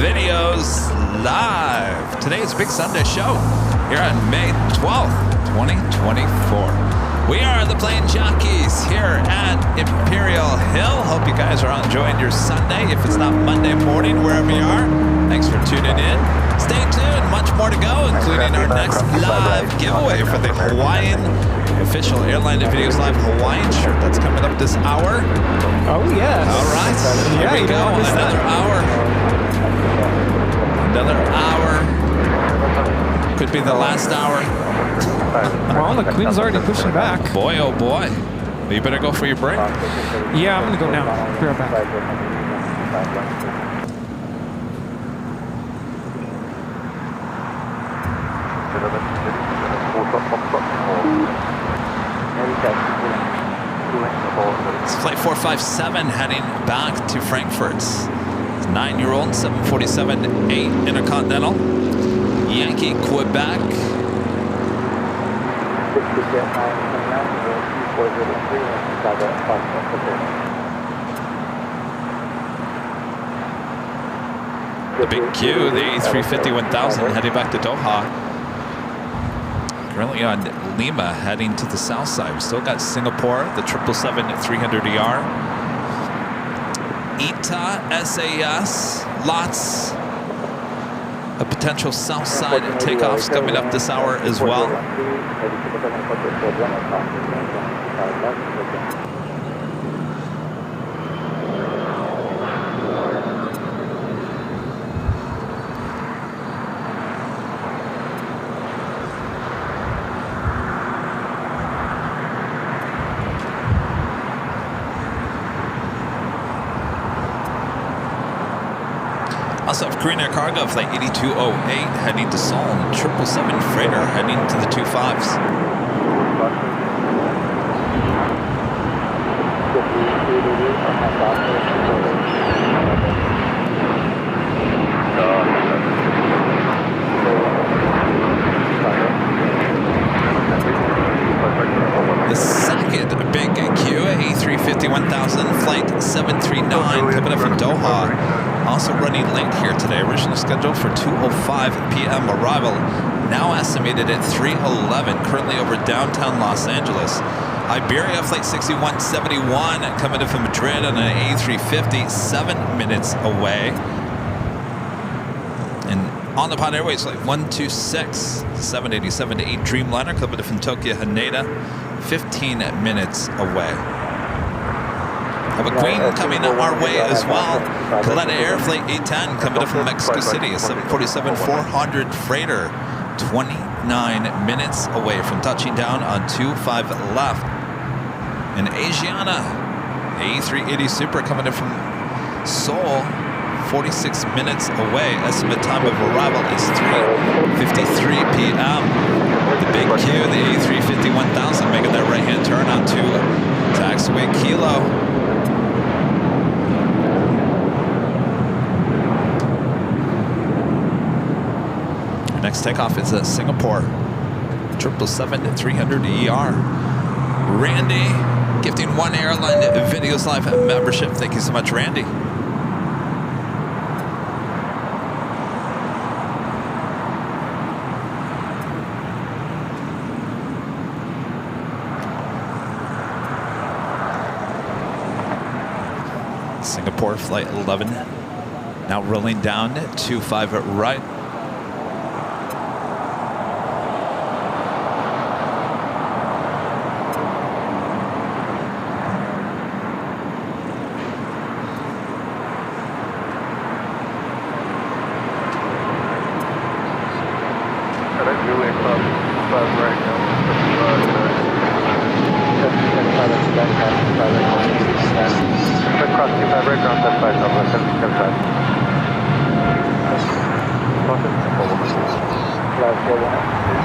[SPEAKER 1] Videos Live. Today is a big Sunday show here on May 12th, 2024. We are the plane jockeys here at Imperial Hill. Hope you guys are enjoying your Sunday. If it's not Monday morning, wherever you are, thanks for tuning in. Stay tuned, much more to go, including our next live giveaway for the Hawaiian official Airline Videos Live Hawaiian shirt that's coming up this hour.
[SPEAKER 7] Oh, yes.
[SPEAKER 1] All right, here we go. Another hour. Could be the last hour.
[SPEAKER 7] Well, the Queen's already pushing back.
[SPEAKER 1] Boy, oh boy. You better go for your break.
[SPEAKER 7] Yeah, I'm going to go now. Be right back.
[SPEAKER 1] It's flight 457 heading back to Frankfurt. It's 9-year-old 747-8 Intercontinental. Yankee, Quebec. The big Q, the A350-1000 heading back to Doha. Currently on Lima, heading to the south side. We've still got Singapore, the 777-300ER. ITA, SAS, lots of potential south side takeoffs coming up this hour as well. Also have Korean Air Cargo flight 8208 heading to Seoul, 777 freighter heading to the 25s. The second big Q, A350-1000 flight 739 coming up from Doha. Also running late here today. Originally scheduled for 2:05 p.m. arrival. Now estimated at 3:11. Currently over downtown Los Angeles. Iberia flight 6171 coming in from Madrid on an A350, 7 minutes away. And on the Pod Airways flight 126, 787-8 Dreamliner coming in from Tokyo Haneda, 15 minutes away. Have a Queen coming our way as well. Caleta Air Flight 810 coming up from Mexico City, a 747-400 freighter, 29 minutes away from touching down on 25 left. And Asiana, A380 Super coming in from Seoul, 46 minutes away. Estimate time of arrival is 3:53 p.m. The big Q, the A350-1000 making that right-hand turn onto taxiway Kilo. Next takeoff is Singapore, 777-300ER. Randy gifting one Airline Videos Live membership. Thank you so much, Randy. Singapore flight 11 now rolling down 25 right.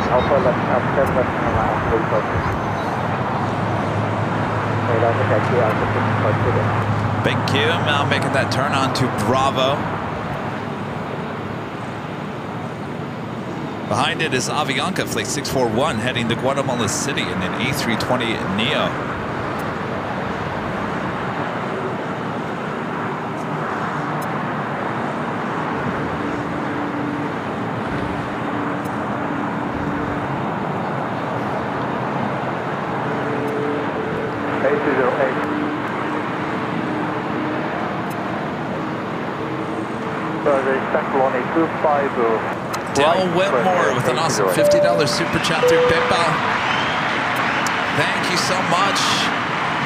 [SPEAKER 6] Alpha left, Alpha 7 left and around, fully focused. Radar to taxi, Alpha 6 parts to it.
[SPEAKER 1] Thank you. Now making that turn on to Bravo. Behind it is Avianca Flight 641 heading to Guatemala City in an A320 Neo. Dale Whitmore with an awesome $50 super chat through PayPal. Thank you so much.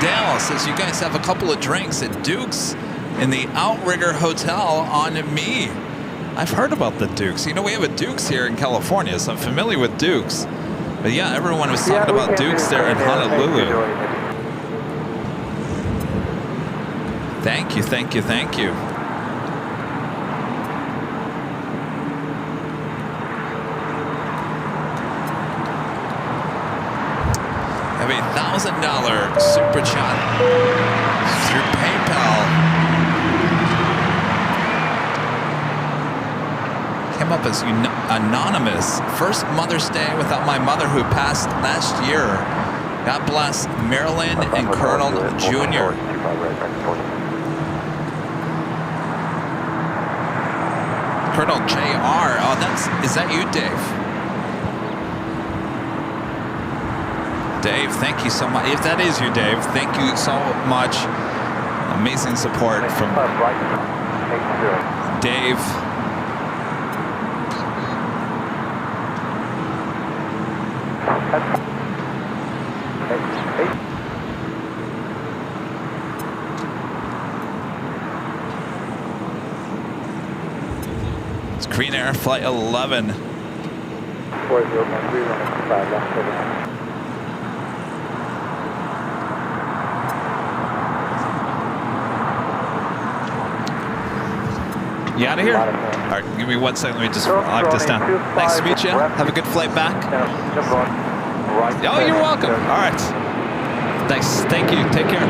[SPEAKER 1] Dale says you guys have a couple of drinks at Duke's in the Outrigger Hotel on me. I've heard about the Duke's. You know, we have a Duke's here in California, so I'm familiar with Duke's. But yeah, everyone was talking about Duke's there in Honolulu. Thank you, thank you, thank you. Have a $1,000 super chat through PayPal. Came up as anonymous. First Mother's Day without my mother who passed last year. God bless Marilyn and Colonel Jr. Colonel JR. Oh, is that you, Dave? Dave, thank you so much. If that is you, Dave, thank you so much. Amazing support from Dave. It's Green Air Flight 11.
[SPEAKER 6] 4013 running 5 left over.
[SPEAKER 1] You out of here? All right, give me 1 second. Let me just lock this down. Nice to meet you. Have a good flight back. Oh, you're welcome. All right. Thanks. Thank you. Take care.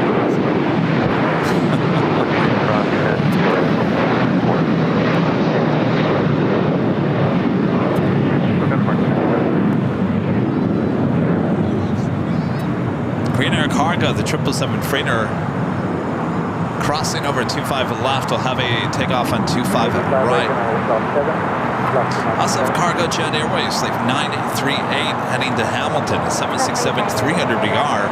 [SPEAKER 1] Green Air Cargo, the 777 freighter, crossing over 25 left, will have a takeoff on 25 right. Also have Cargo Jet Airways Flight 938 heading to Hamilton at 767-300ER.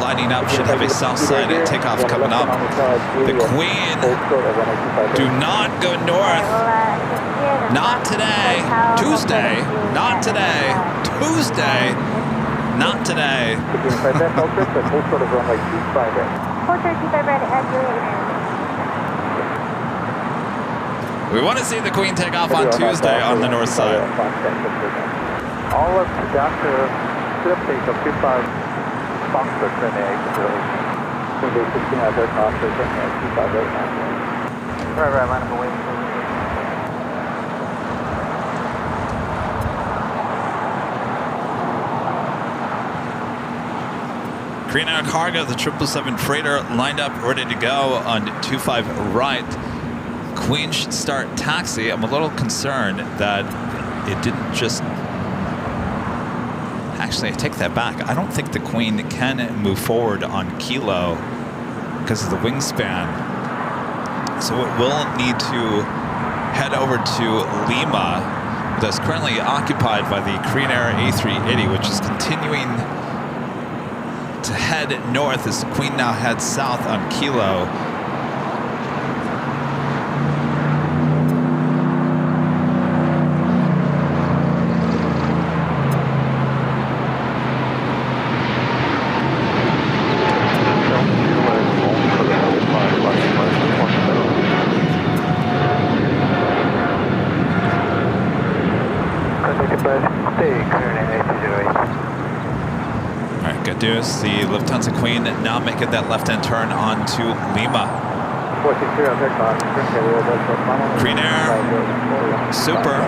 [SPEAKER 1] Lining up, should have a south side takeoff coming up. The Queen, do not go north. Not today. Tuesday. Not today. Tuesday. Not today.
[SPEAKER 4] 4325 right at
[SPEAKER 1] We want to see the Queen take off on Tuesday on the north side.
[SPEAKER 6] All of the Dr. Slip takeoff 25 Foxtrot turning exit. Sunday 16 out there, Foxtrot turning 25 right now. Right, line up away.
[SPEAKER 1] Green Air Cargo, the 777 freighter, lined up, ready to go on 25 right. Queen should start taxi. I'm a little concerned that it didn't just... Actually, I take that back. I don't think the Queen can move forward on Kilo because of the wingspan. So it will need to head over to Lima, that's currently occupied by the Green Air A380, which is continuing to head north as the Queen now heads south on Kilo. The Lufthansa Queen now making that left-hand turn onto Lima. Green Air, super.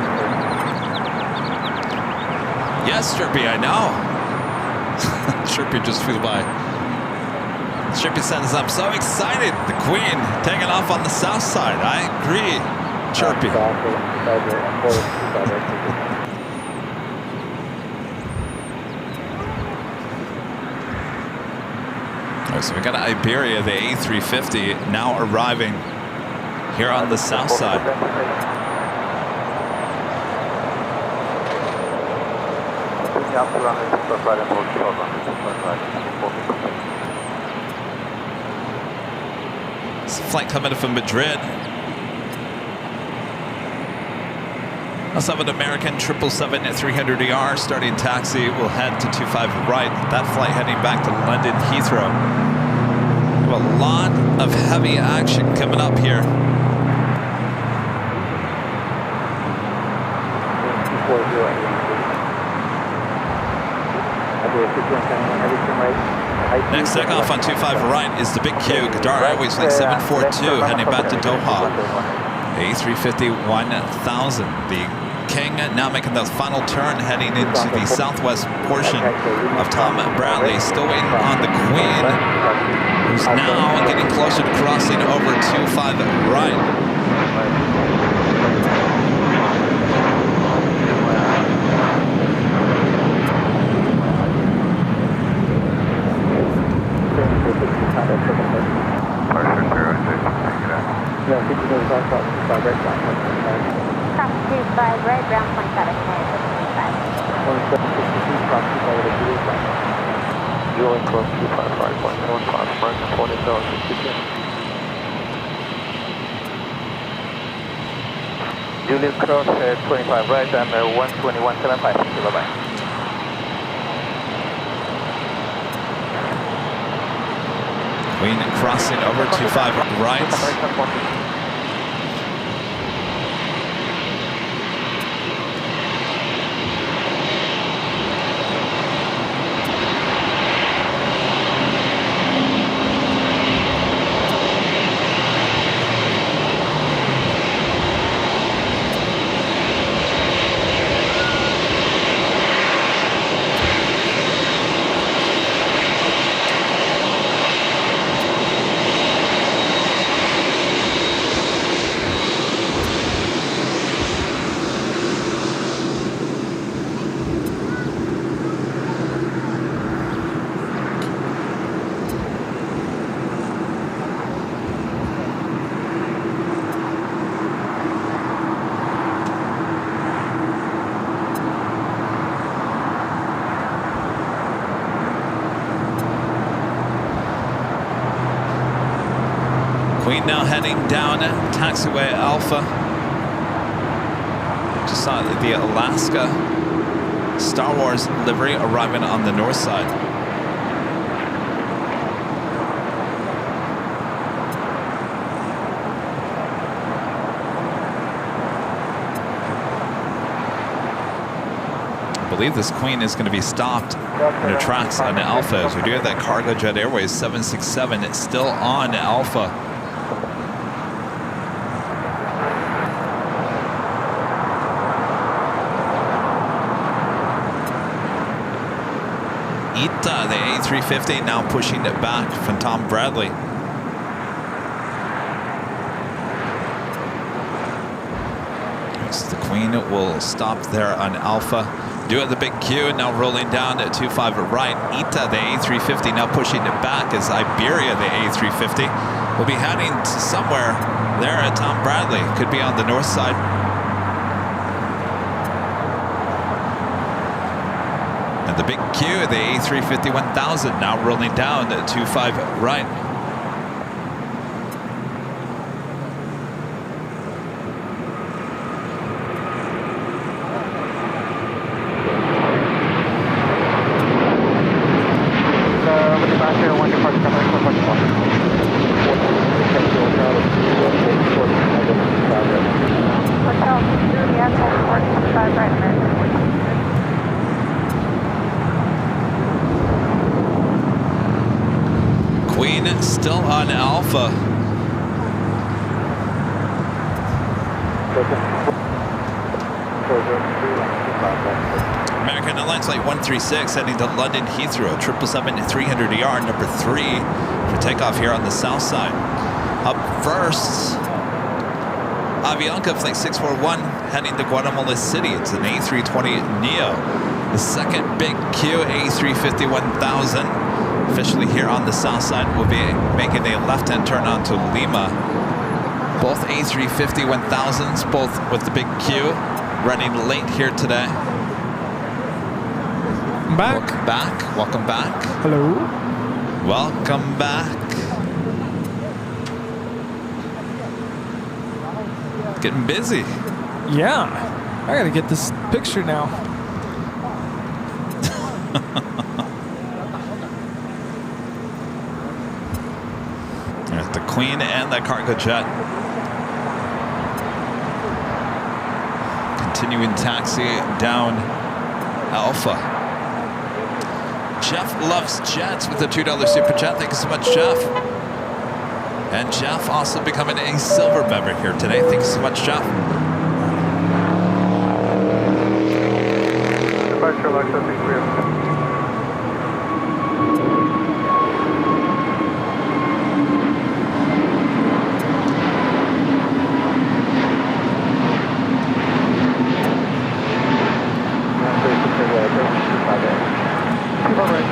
[SPEAKER 1] Yes, Chirpy, I know. Chirpy just flew by. Chirpy says, I'm so excited. The Queen taking off on the south side. I agree. Chirpy. All right, so we got Iberia, the A350, now arriving here on the south side. It's a flight coming in from Madrid. Let's have an American 777 at 300ER starting taxi. We'll head to 25 right. That flight heading back to London Heathrow. We have a lot of heavy action coming up here. Next takeoff on 25 right is the Big Q, Qatar Airways Flight 742, heading back to Doha. A350 1000. The King now making the final turn, heading into the southwest portion of Tom Bradley. Still waiting on the Queen, who's now getting closer to crossing over 25 right.
[SPEAKER 4] Cross 25 right, ground 25 at 25.
[SPEAKER 6] Julian Cross 25 right, 1 class, front, 40,000, Julian Cross 25 right and 121.75, bye-bye.
[SPEAKER 1] Queen crossing over 25 right. Queen now heading down taxiway Alpha. Just saw the Alaska Star Wars livery arriving on the north side. I believe this Queen is going to be stopped in the tracks on Alpha, as we do have that Cargo Jet Airways 767. It's still on Alpha. Ita, the A350, now pushing it back from Tom Bradley. So the Queen will stop there on Alpha. Do it the Big Q, now rolling down at 25 right. Ita, the A350, now pushing it back as Iberia, the A350, will be heading to somewhere there at Tom Bradley. Could be on the north side. And the Big Q, the A350 1000, now rolling down at 25 right. Queen still on Alpha. American Airlines Flight 136 heading to London Heathrow, 777-300ER, number 3 for takeoff here on the south side. Up first, Avianca Flight 641 heading to Guatemala City. It's an A320neo. The second big Q, A350-1000, officially here on the south side, will be making a left-hand turn onto Lima. Both A350-1000s, both with the big Q, running late here today.
[SPEAKER 7] Back.
[SPEAKER 1] Welcome back. Welcome back.
[SPEAKER 7] Hello.
[SPEAKER 1] Welcome back. Getting busy.
[SPEAKER 7] Yeah. I gotta get this picture now.
[SPEAKER 1] There's the Queen and the cargo jet. Continuing taxi down Alpha. Jeff loves jets with a $2 super chat. Thank you so much, Jeff. And Jeff also becoming a silver member here today. Thank you so much, Jeff.
[SPEAKER 6] Departure LAX 3.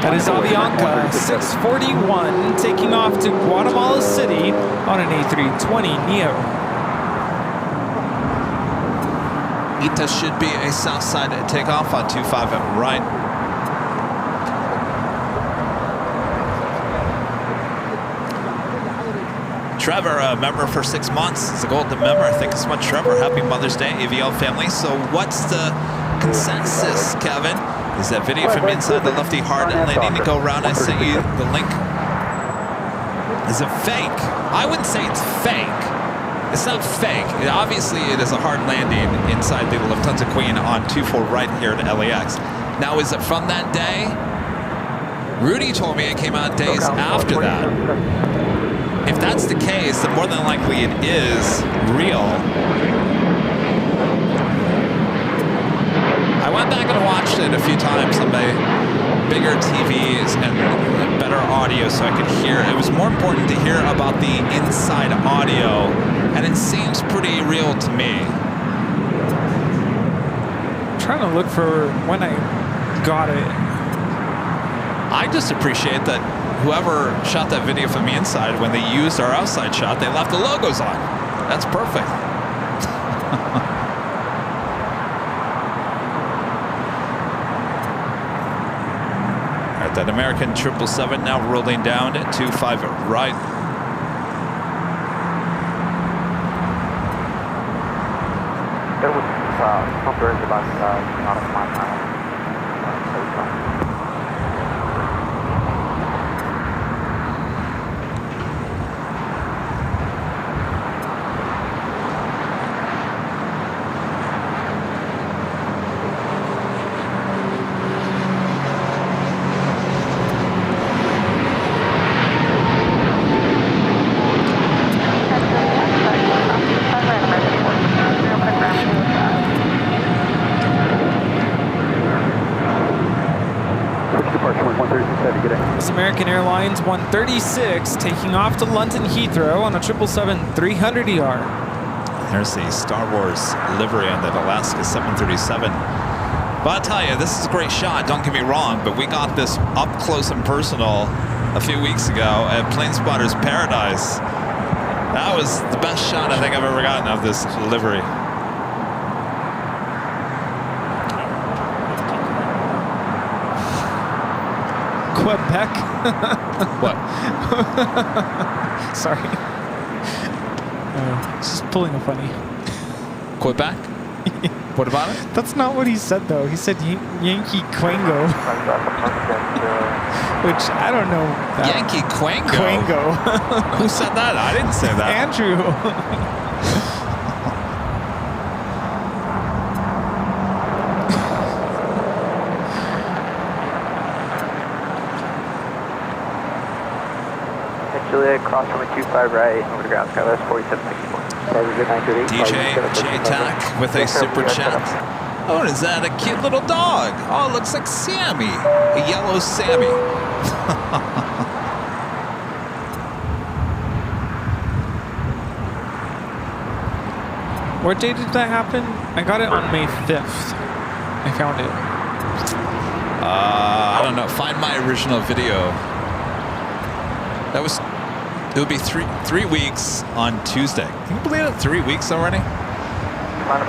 [SPEAKER 7] That is Avianca 641 taking off to Guatemala City on an A320neo.
[SPEAKER 1] ITA should be a south side takeoff on 25 at right. Trevor, a member for 6 months. It's a golden member. Thank you so much, Trevor. Happy Mother's Day, AVL family. So what's the consensus, Kevin? Is that video from inside the Lefty hard landing to go around? I sent you the link. Is it fake? I wouldn't say it's fake. It's not fake. Obviously, it is a hard landing inside the Lufthansa Queen on 24 right here at LAX. Now, is it from that day? Rudy told me it came out days after that. If that's the case, then more than likely it is real. I went back and watched it a few times on my bigger TVs and better audio so I could hear. It was more important to hear about the inside audio, and it seems pretty real to me.
[SPEAKER 7] I'm trying to look for when I got it.
[SPEAKER 1] I just appreciate that whoever shot that video from the inside, when they used our outside shot, they left the logos on. That's perfect. That American 777 now rolling down at 25 right.
[SPEAKER 6] There was somewhere about not a mile.
[SPEAKER 7] American Airlines 136 taking off to London Heathrow on a 777-300ER.
[SPEAKER 1] There's a Star Wars livery on that Alaska 737. But I'll tell you, this is a great shot, don't get me wrong, but we got this up close and personal a few weeks ago at Plane Spotter's Paradise. That was the best shot I think I've ever gotten of this livery.
[SPEAKER 7] Quebec.
[SPEAKER 1] What?
[SPEAKER 7] Sorry. Just pulling a funny.
[SPEAKER 1] Quebec? What about it?
[SPEAKER 7] That's not what he said, though. He said Yankee Quango. Which, I don't know.
[SPEAKER 1] Yankee Quango?
[SPEAKER 7] Quango.
[SPEAKER 1] Who said that? I didn't say that.
[SPEAKER 7] Andrew.
[SPEAKER 6] Juliet, cross runway 25 right, over to ground, Skywest 4764.
[SPEAKER 1] DJ J-Tac with a super chat. Oh, is that a cute little dog? Oh, it looks like Sammy. A yellow Sammy.
[SPEAKER 7] What day did that happen? I got it on May 5th. I found it.
[SPEAKER 1] I don't know. Find my original video. That was. It would be three weeks on Tuesday. Can you believe it? 3 weeks already.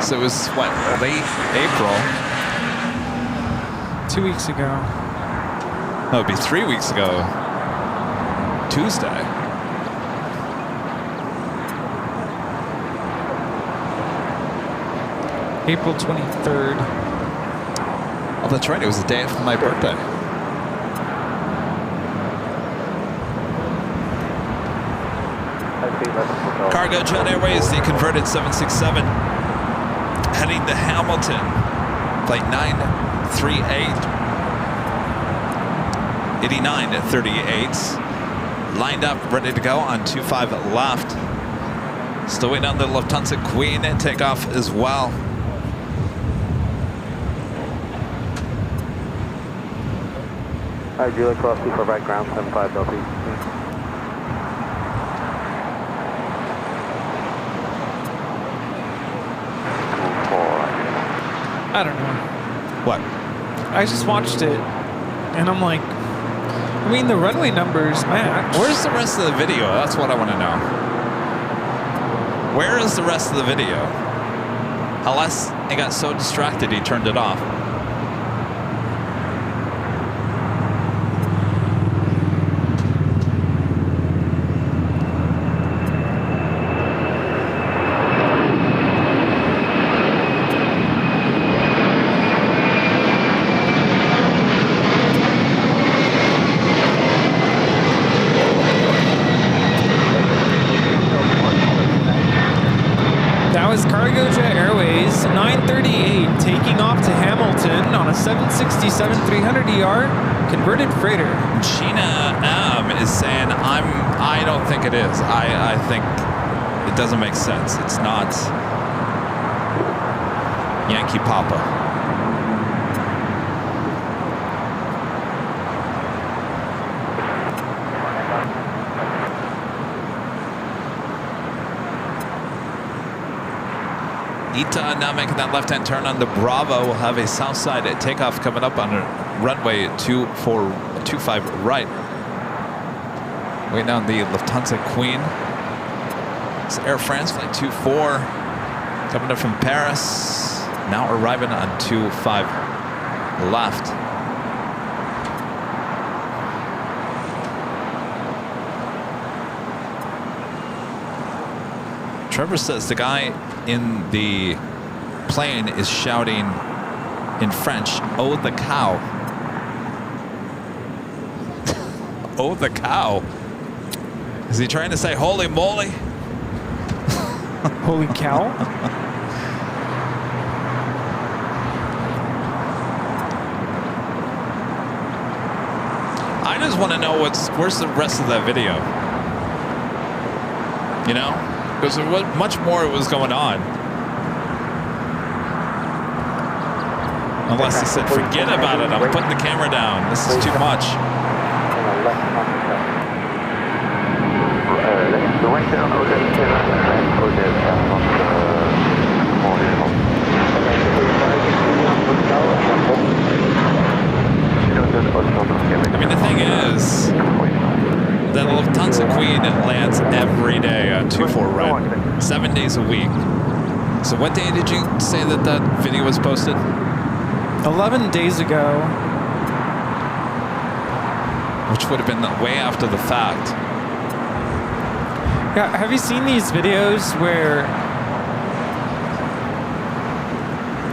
[SPEAKER 1] So it was what, late April.
[SPEAKER 7] 2 weeks ago.
[SPEAKER 1] No, it'd be 3 weeks ago. Tuesday.
[SPEAKER 7] April 23rd.
[SPEAKER 1] Oh, that's right. It was the day after my birthday. Cargo Jet Airways, the converted 767, heading to Hamilton, flight 938, 8938, lined up, ready to go on 25 left. Still waiting on the Lufthansa Queen and takeoff as well.
[SPEAKER 6] Julia cross 24 right ground, 75 LT.
[SPEAKER 7] I don't know.
[SPEAKER 1] What?
[SPEAKER 7] I just watched it, and I'm like, I mean, the runway numbers match.
[SPEAKER 1] Where's the rest of the video? That's what I want to know. Where is the rest of the video? Unless he got so distracted he turned it off.
[SPEAKER 7] Cargo Jet Airways 938 taking off to Hamilton on a 767-300ER converted freighter.
[SPEAKER 1] Gina M is saying, I don't think it is. I think it doesn't make sense. It's not Yankee Papa. Ita now making that left-hand turn on the Bravo. We'll have a south side takeoff coming up on runway 25 right. Waiting on the Lufthansa Queen. It's Air France flight 24 coming up from Paris. Now arriving on 25 left. Trevor says the guy in the plane is shouting in French, "Oh, the cow." Oh, the cow. Is he trying to say, holy moly?
[SPEAKER 7] Holy cow.
[SPEAKER 1] I just want to know where's the rest of that video? You know? Because there was much more was going on. Unless he said, forget about it, I'm putting the camera down. This is too much. I mean, the thing is, the Lufthansa Queen lands every day on 24 right, 7 days a week. So what day did you say that video was posted?
[SPEAKER 7] 11 days ago.
[SPEAKER 1] Which would have been way after the fact.
[SPEAKER 7] Yeah, have you seen these videos where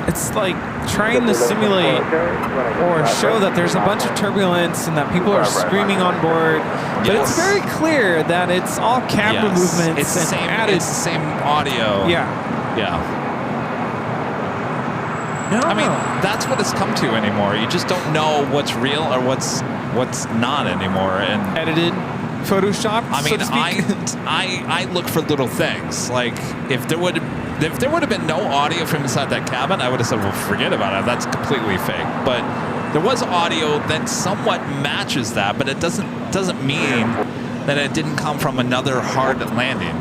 [SPEAKER 7] it's like trying to simulate or show that there's a bunch of turbulence and that people are screaming on board, but it's very clear that it's all camera movements
[SPEAKER 1] it's the
[SPEAKER 7] and
[SPEAKER 1] same,
[SPEAKER 7] added.
[SPEAKER 1] It's the same audio.
[SPEAKER 7] Yeah.
[SPEAKER 1] Yeah.
[SPEAKER 7] No.
[SPEAKER 1] I mean, that's what it's come to anymore. You just don't know what's real or what's not anymore. And
[SPEAKER 7] edited Photoshopped.
[SPEAKER 1] I mean,
[SPEAKER 7] so to speak.
[SPEAKER 1] I look for little things. Like if there would have been no audio from inside that cabin, I would have said, well, forget about it. That's completely fake. But there was audio that somewhat matches that, but it doesn't mean that it didn't come from another hard landing.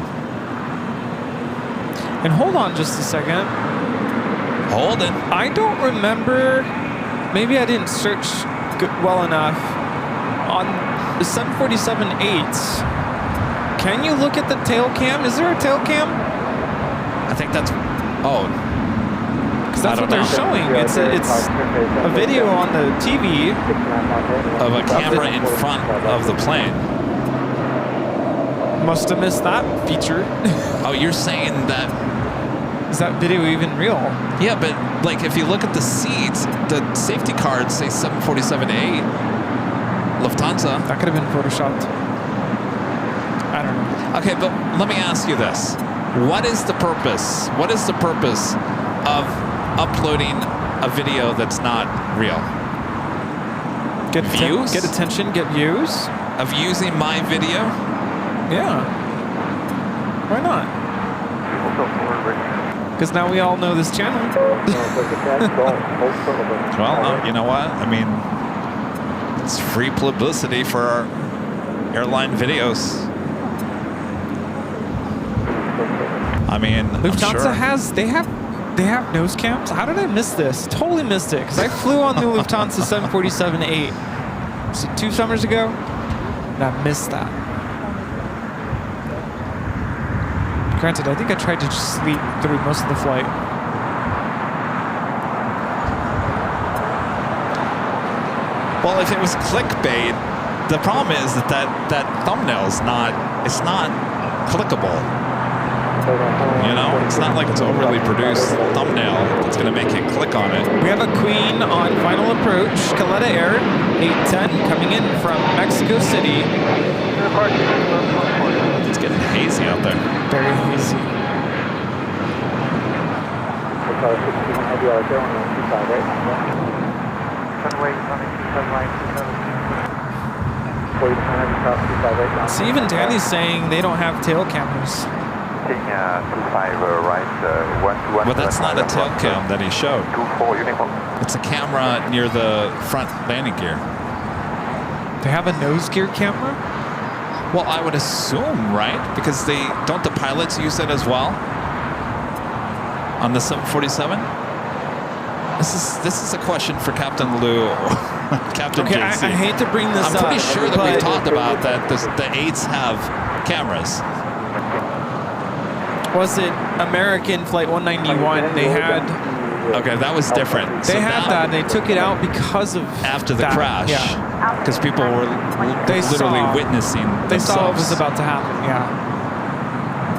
[SPEAKER 7] And hold on just a second.
[SPEAKER 1] Holden.
[SPEAKER 7] I don't remember. Maybe I didn't search well enough on the 747-8s. Can you look at the tail cam? Is there a tail cam?
[SPEAKER 1] I think that's. Oh.
[SPEAKER 7] Because that's what they're showing. It's a video on the TV
[SPEAKER 1] of a camera in front of the plane.
[SPEAKER 7] Must have missed that feature.
[SPEAKER 1] Oh, you're saying that.
[SPEAKER 7] Is that video even real?
[SPEAKER 1] Yeah, but like if you look at the seats, the safety cards say 747-8 Lufthansa.
[SPEAKER 7] That could have been photoshopped. I don't know.
[SPEAKER 1] Okay, but let me ask you this. What is the purpose? What is the purpose of uploading a video that's not real?
[SPEAKER 7] Get
[SPEAKER 1] views?
[SPEAKER 7] Get attention, get views?
[SPEAKER 1] Of using my video?
[SPEAKER 7] Yeah. Why not? Because now we all know this channel.
[SPEAKER 1] Well, you know what? I mean, it's free publicity for our airline videos. I mean,
[SPEAKER 7] Lufthansa has they have nose cams. How did I miss this? Totally missed it because I flew on the Lufthansa 747-8. Was it 2 summers ago? And I missed that. Granted, I think I tried to just sleep through most of the flight.
[SPEAKER 1] Well, if it was clickbait, the problem is that thumbnail's not clickable. You know, it's not like it's overly produced thumbnail that's going to make you click on it.
[SPEAKER 7] We have a Queen on final approach. Caleta Air 810 coming in from Mexico City.
[SPEAKER 1] It's getting hazy out there.
[SPEAKER 7] Very hazy. So even Danny's saying they don't have tail cameras.
[SPEAKER 1] Well, that's not a tail cam that he showed. It's a camera near the front landing gear.
[SPEAKER 7] They have a nose gear camera?
[SPEAKER 1] Well, I would assume, right? Because don't the pilots use it as well on the 747? This is a question for Captain Lou or Captain
[SPEAKER 7] Okay,
[SPEAKER 1] JC.
[SPEAKER 7] I hate to bring this up.
[SPEAKER 1] I'm pretty sure that we've talked about that the 8s have cameras.
[SPEAKER 7] Was it American Flight 191? They had.
[SPEAKER 1] Okay, that was different.
[SPEAKER 7] They had that. They took it out because of
[SPEAKER 1] after the
[SPEAKER 7] that.
[SPEAKER 1] crash.
[SPEAKER 7] Yeah.
[SPEAKER 1] Because people were literally witnessing
[SPEAKER 7] They saw what was
[SPEAKER 1] themselves.
[SPEAKER 7] about to happen. Yeah.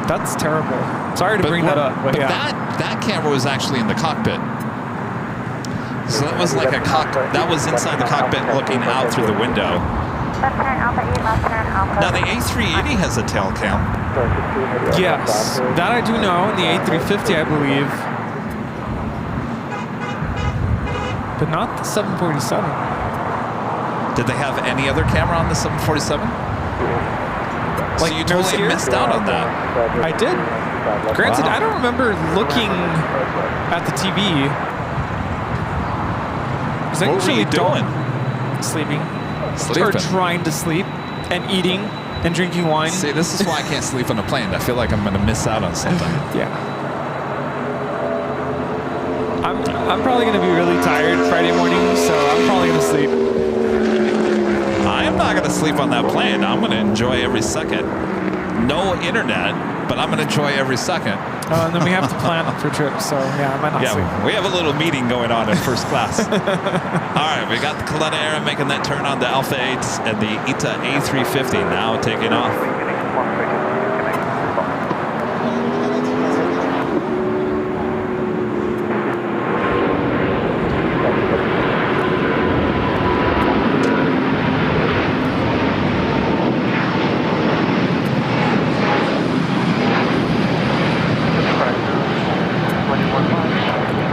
[SPEAKER 7] That's terrible. Sorry to bring that up, but yeah.
[SPEAKER 1] that camera was actually in the cockpit. So that was like that was inside the cockpit looking out through the window. Now the A380 has a tail cam.
[SPEAKER 7] Yes, that I do know. In the A350, I believe, but not the 747.
[SPEAKER 1] Did they have any other camera on the 747? So you totally missed out on that.
[SPEAKER 7] I did. Granted, I don't remember looking at the TV.
[SPEAKER 1] What were you doing?
[SPEAKER 7] Sleeping.
[SPEAKER 1] Sleeping.
[SPEAKER 7] Or trying to sleep and eating and drinking wine.
[SPEAKER 1] See, this is why I can't sleep on a plane. I feel like I'm going to miss out on something.
[SPEAKER 7] Yeah. I'm probably going to be really tired Friday morning, so I'm probably going to sleep.
[SPEAKER 1] I am not going to sleep on that plane. I'm going to enjoy every second. No internet, but I'm going to enjoy every second.
[SPEAKER 7] And then we have to plan for trips, so yeah, I might not sleep.
[SPEAKER 1] We have a little meeting going on in first class. All right, we got the Caleta Air making that turn on the Alpha 8s and the ITA A350 now taking off.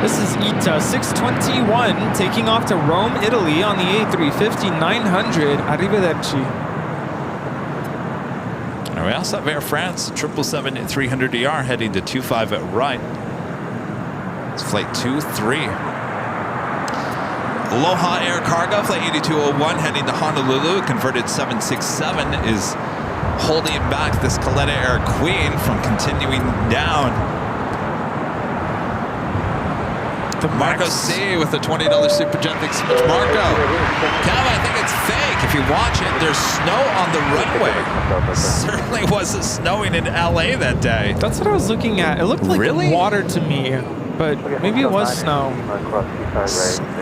[SPEAKER 7] This is ITA 621 taking off to Rome, Italy on the A350 900. Arrivederci.
[SPEAKER 1] And we also have Air France 777-300ER heading to 25 at right. It's flight 23. Aloha Air Cargo flight 8201 heading to Honolulu. Converted 767 is holding back this Kaleta Air Queen from continuing down. Marco C with the $20 super jet. Thanks so much, Marco. Kev, I think it's fake. If you watch it, there's snow on the runway. Certainly wasn't snowing in LA that day.
[SPEAKER 7] That's what I was looking at. It looked like water to me, but maybe it was snow.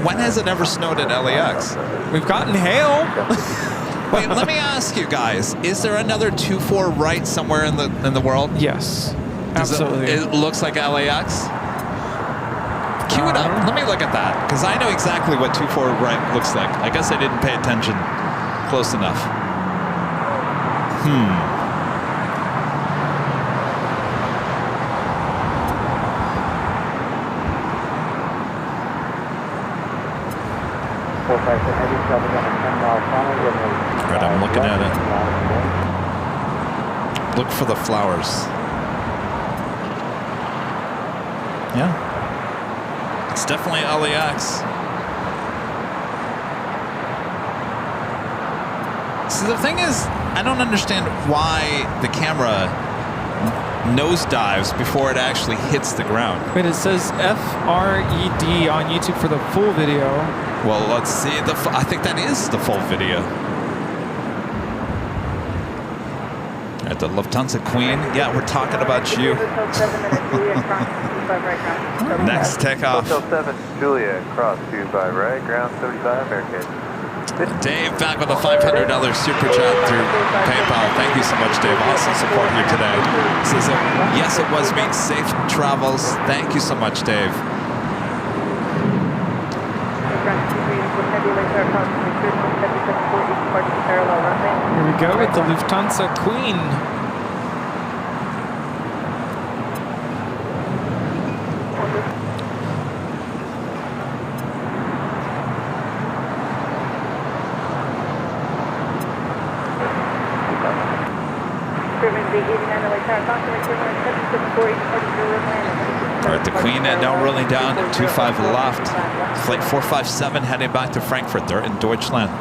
[SPEAKER 1] When has it ever snowed at LAX?
[SPEAKER 7] We've gotten hail.
[SPEAKER 1] Wait, let me ask you guys: is there another 24 right somewhere in the world?
[SPEAKER 7] Yes, absolutely.
[SPEAKER 1] It looks like LAX. Cue it up. Let me look at that, because I know exactly what 24 right looks like. I guess I didn't pay attention close enough. Right, I'm looking at it. Look for the flowers. Yeah. It's definitely LAX. So the thing is, I don't understand why the camera nosedives before it actually hits the ground.
[SPEAKER 7] Wait, it says FRED on YouTube for the full video.
[SPEAKER 1] Well, let's see. I think that is the full video. At the Lufthansa Queen. Yeah, we're talking about you. Next takeoff.
[SPEAKER 6] Hotel 7, Julia, cross 25 right, ground 35, American.
[SPEAKER 1] Dave back with a $500 super chat through PayPal. Thank you so much, Dave. Awesome support here today. Says, yes, it was me. Safe travels. Thank you so much, Dave.
[SPEAKER 7] Here we go with the Lufthansa Queen.
[SPEAKER 1] All right, the Queen now rolling down at 25 left. Flight 457 heading back to Frankfurt. They're in Deutschland.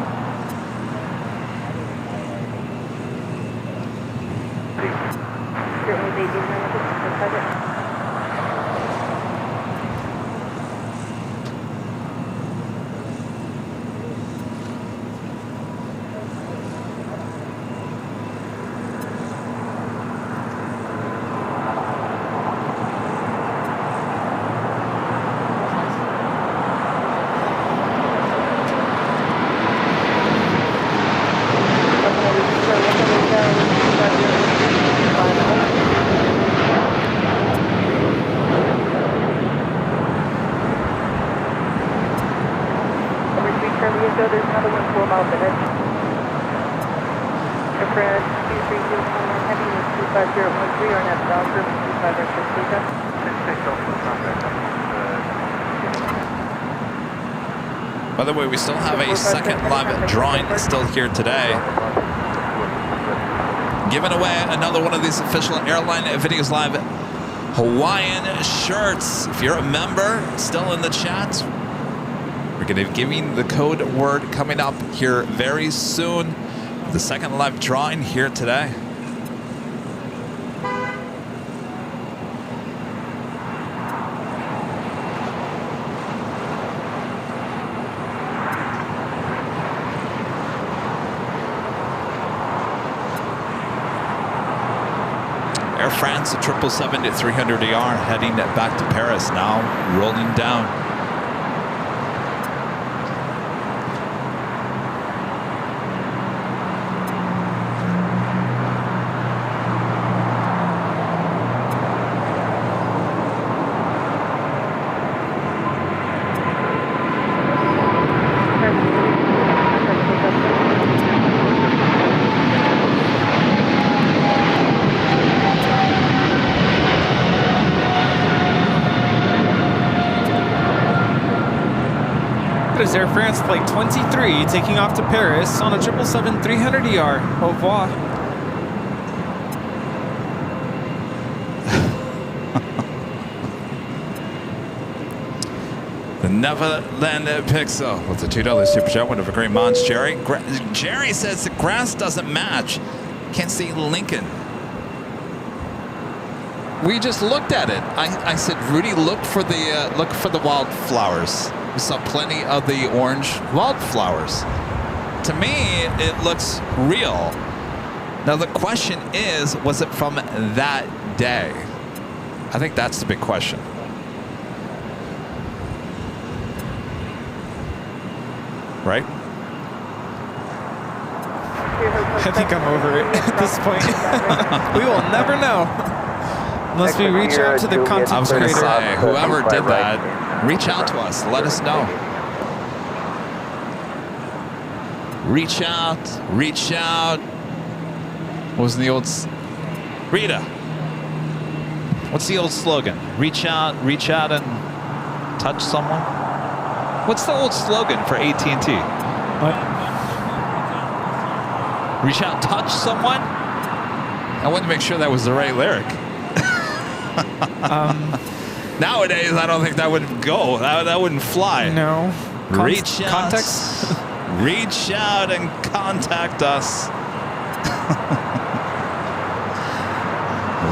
[SPEAKER 1] By the way, we still have a second live drawing still here today. Giving away another one of these official Airline Videos Live Hawaiian shirts. If you're a member, still in the chat, we're going to be giving the code word coming up here very soon. The second live drawing here today. Air France, a 777-300ER heading back to Paris, now rolling down.
[SPEAKER 7] Is Air France flight 23 taking off to Paris on a 777-300ER. Au revoir.
[SPEAKER 1] Neverland Pixel with the $2 super chat. One of a great months, Jerry. Jerry says the grass doesn't match. Can't see Lincoln. We just looked at it. I said, Rudy, look for the wildflowers. We saw plenty of the orange wildflowers. To me, it looks real. Now the question is, was it from that day? I think that's the big question. Right?
[SPEAKER 7] I think I'm over it at this point. We will never know. Unless we reach out to the content
[SPEAKER 1] I was going to
[SPEAKER 7] creator.
[SPEAKER 1] say, whoever did that, reach out to us. Let us know. Reach out. Reach out. What was the old... Rita. What's the old slogan? Reach out and touch someone? What's the old slogan for AT&T?
[SPEAKER 7] What?
[SPEAKER 1] Reach out, touch someone? I wanted to make sure that was the right lyric. Nowadays, I don't think that would go. That wouldn't fly.
[SPEAKER 7] No.
[SPEAKER 1] Reach out.
[SPEAKER 7] Context?
[SPEAKER 1] Reach out and contact us.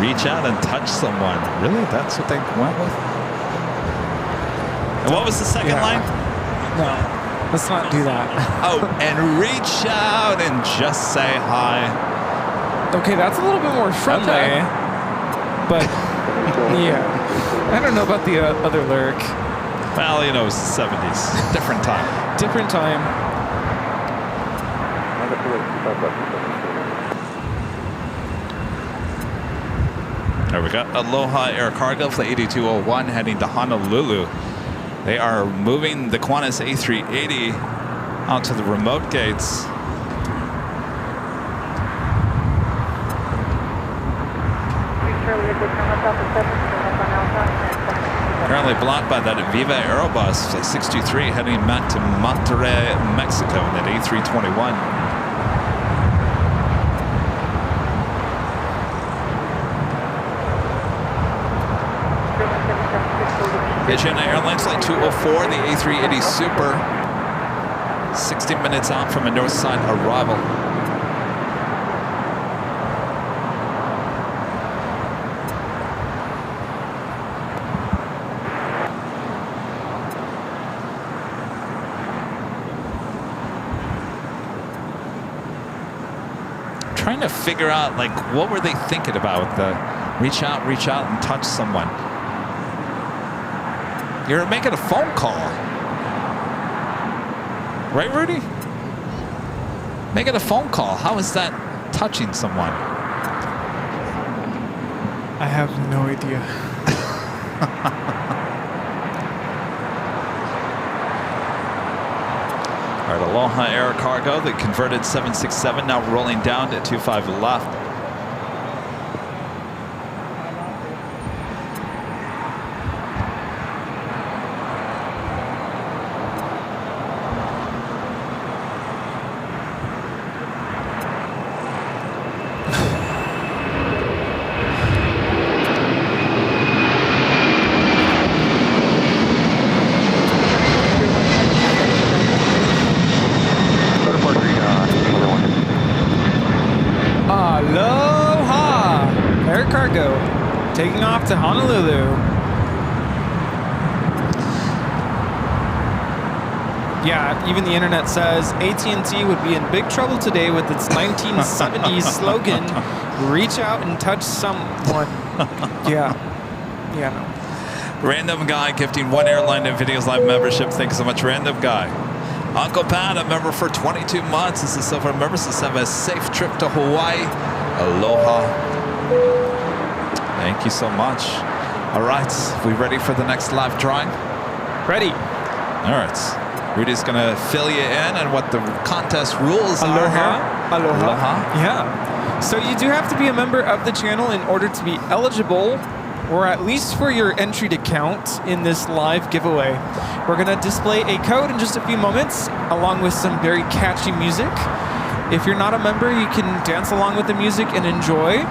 [SPEAKER 1] Reach out and touch someone. Really? That's what they went with? And what was the second line?
[SPEAKER 7] No. Let's not do that.
[SPEAKER 1] Oh, and reach out and just say hi.
[SPEAKER 7] Okay, that's a little bit more friendly.
[SPEAKER 1] Okay.
[SPEAKER 7] But, yeah. I don't know about the other lyric.
[SPEAKER 1] Well, you know, it was the 70s. Different time.
[SPEAKER 7] Different time.
[SPEAKER 1] There we go. Aloha Air Cargo Flight 8201 heading to Honolulu. They are moving the Qantas A380 onto the remote gates. Currently blocked by that Viva Aerobus Flight 623 heading back to Monterrey, Mexico in that A321. Aviation Airlines Flight 204, the A380 Super, 60 minutes out from a north side arrival. Trying to figure out, like, what were they thinking about the reach out and touch someone. You're making a phone call. Right, Rudy? Making a phone call. How is that touching someone?
[SPEAKER 7] I have no idea.
[SPEAKER 1] All right, Aloha Air Cargo, the converted 767, now rolling down to 25 left.
[SPEAKER 7] Taking off to Honolulu. Yeah, even the internet says AT&T would be in big trouble today with its 1970s slogan, reach out and touch someone. Yeah. No.
[SPEAKER 1] Random Guy gifting one AirLineVideos Live membership. Thank you so much, Random Guy. Uncle Pat, a member for 22 months. This is Silver members. Let's have a safe trip to Hawaii. Aloha. Thank you so much. All right, we ready for the next live drawing?
[SPEAKER 7] Ready.
[SPEAKER 1] All right. Rudy's going to fill you in on what the contest rules are here.
[SPEAKER 7] Aloha. Yeah. So you do have to be a member of the channel in order to be eligible, or at least for your entry to count in this live giveaway. We're going to display a code in just a few moments, along with some very catchy music. If you're not a member, you can dance along with the music and enjoy.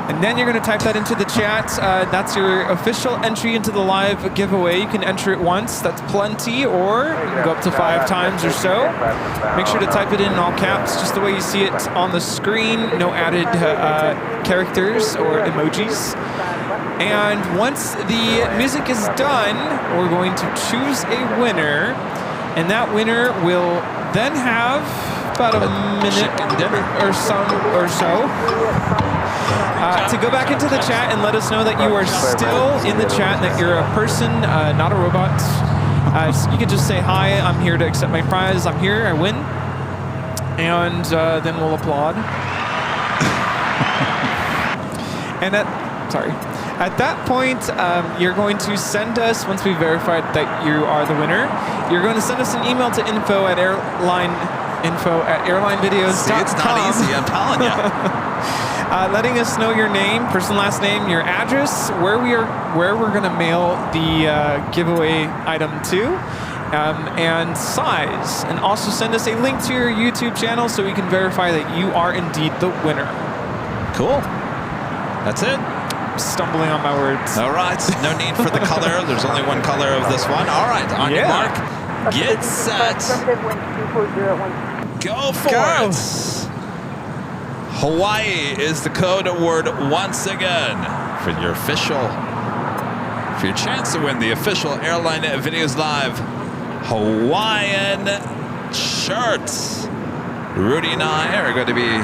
[SPEAKER 7] And then you're going to type that into the chat. That's your official entry into the live giveaway. You can enter it once. That's plenty, or you can go up to 5 times or so. Make sure to type it in all caps, just the way you see it on the screen. No added characters or emojis. And once the music is done, we're going to choose a winner. And that winner will then have about a minute or so to go back into the chat and let us know that you are still in the chat, that you're a person, not a robot. You can just say, hi, I'm here to accept my prize. I'm here, I win. And then we'll applaud. And at that point, you're going to send us, once we've verified that you are the winner, you're going to send us an email to info@airlinevideos.com.
[SPEAKER 1] See, it's not easy, I'm telling you.
[SPEAKER 7] Letting us know your name, first and last name, your address, where we're going to mail the giveaway item to, and size. And also send us a link to your YouTube channel so we can verify that you are indeed the winner.
[SPEAKER 1] Cool. That's it.
[SPEAKER 7] Stumbling on my words.
[SPEAKER 1] All right, no need for the color. There's only one color of this one. All right, on your mark, get set, go for it. Hawaii is the code word once again for your chance to win the official Airline Videos Live Hawaiian shirts. Rudy and I are going to be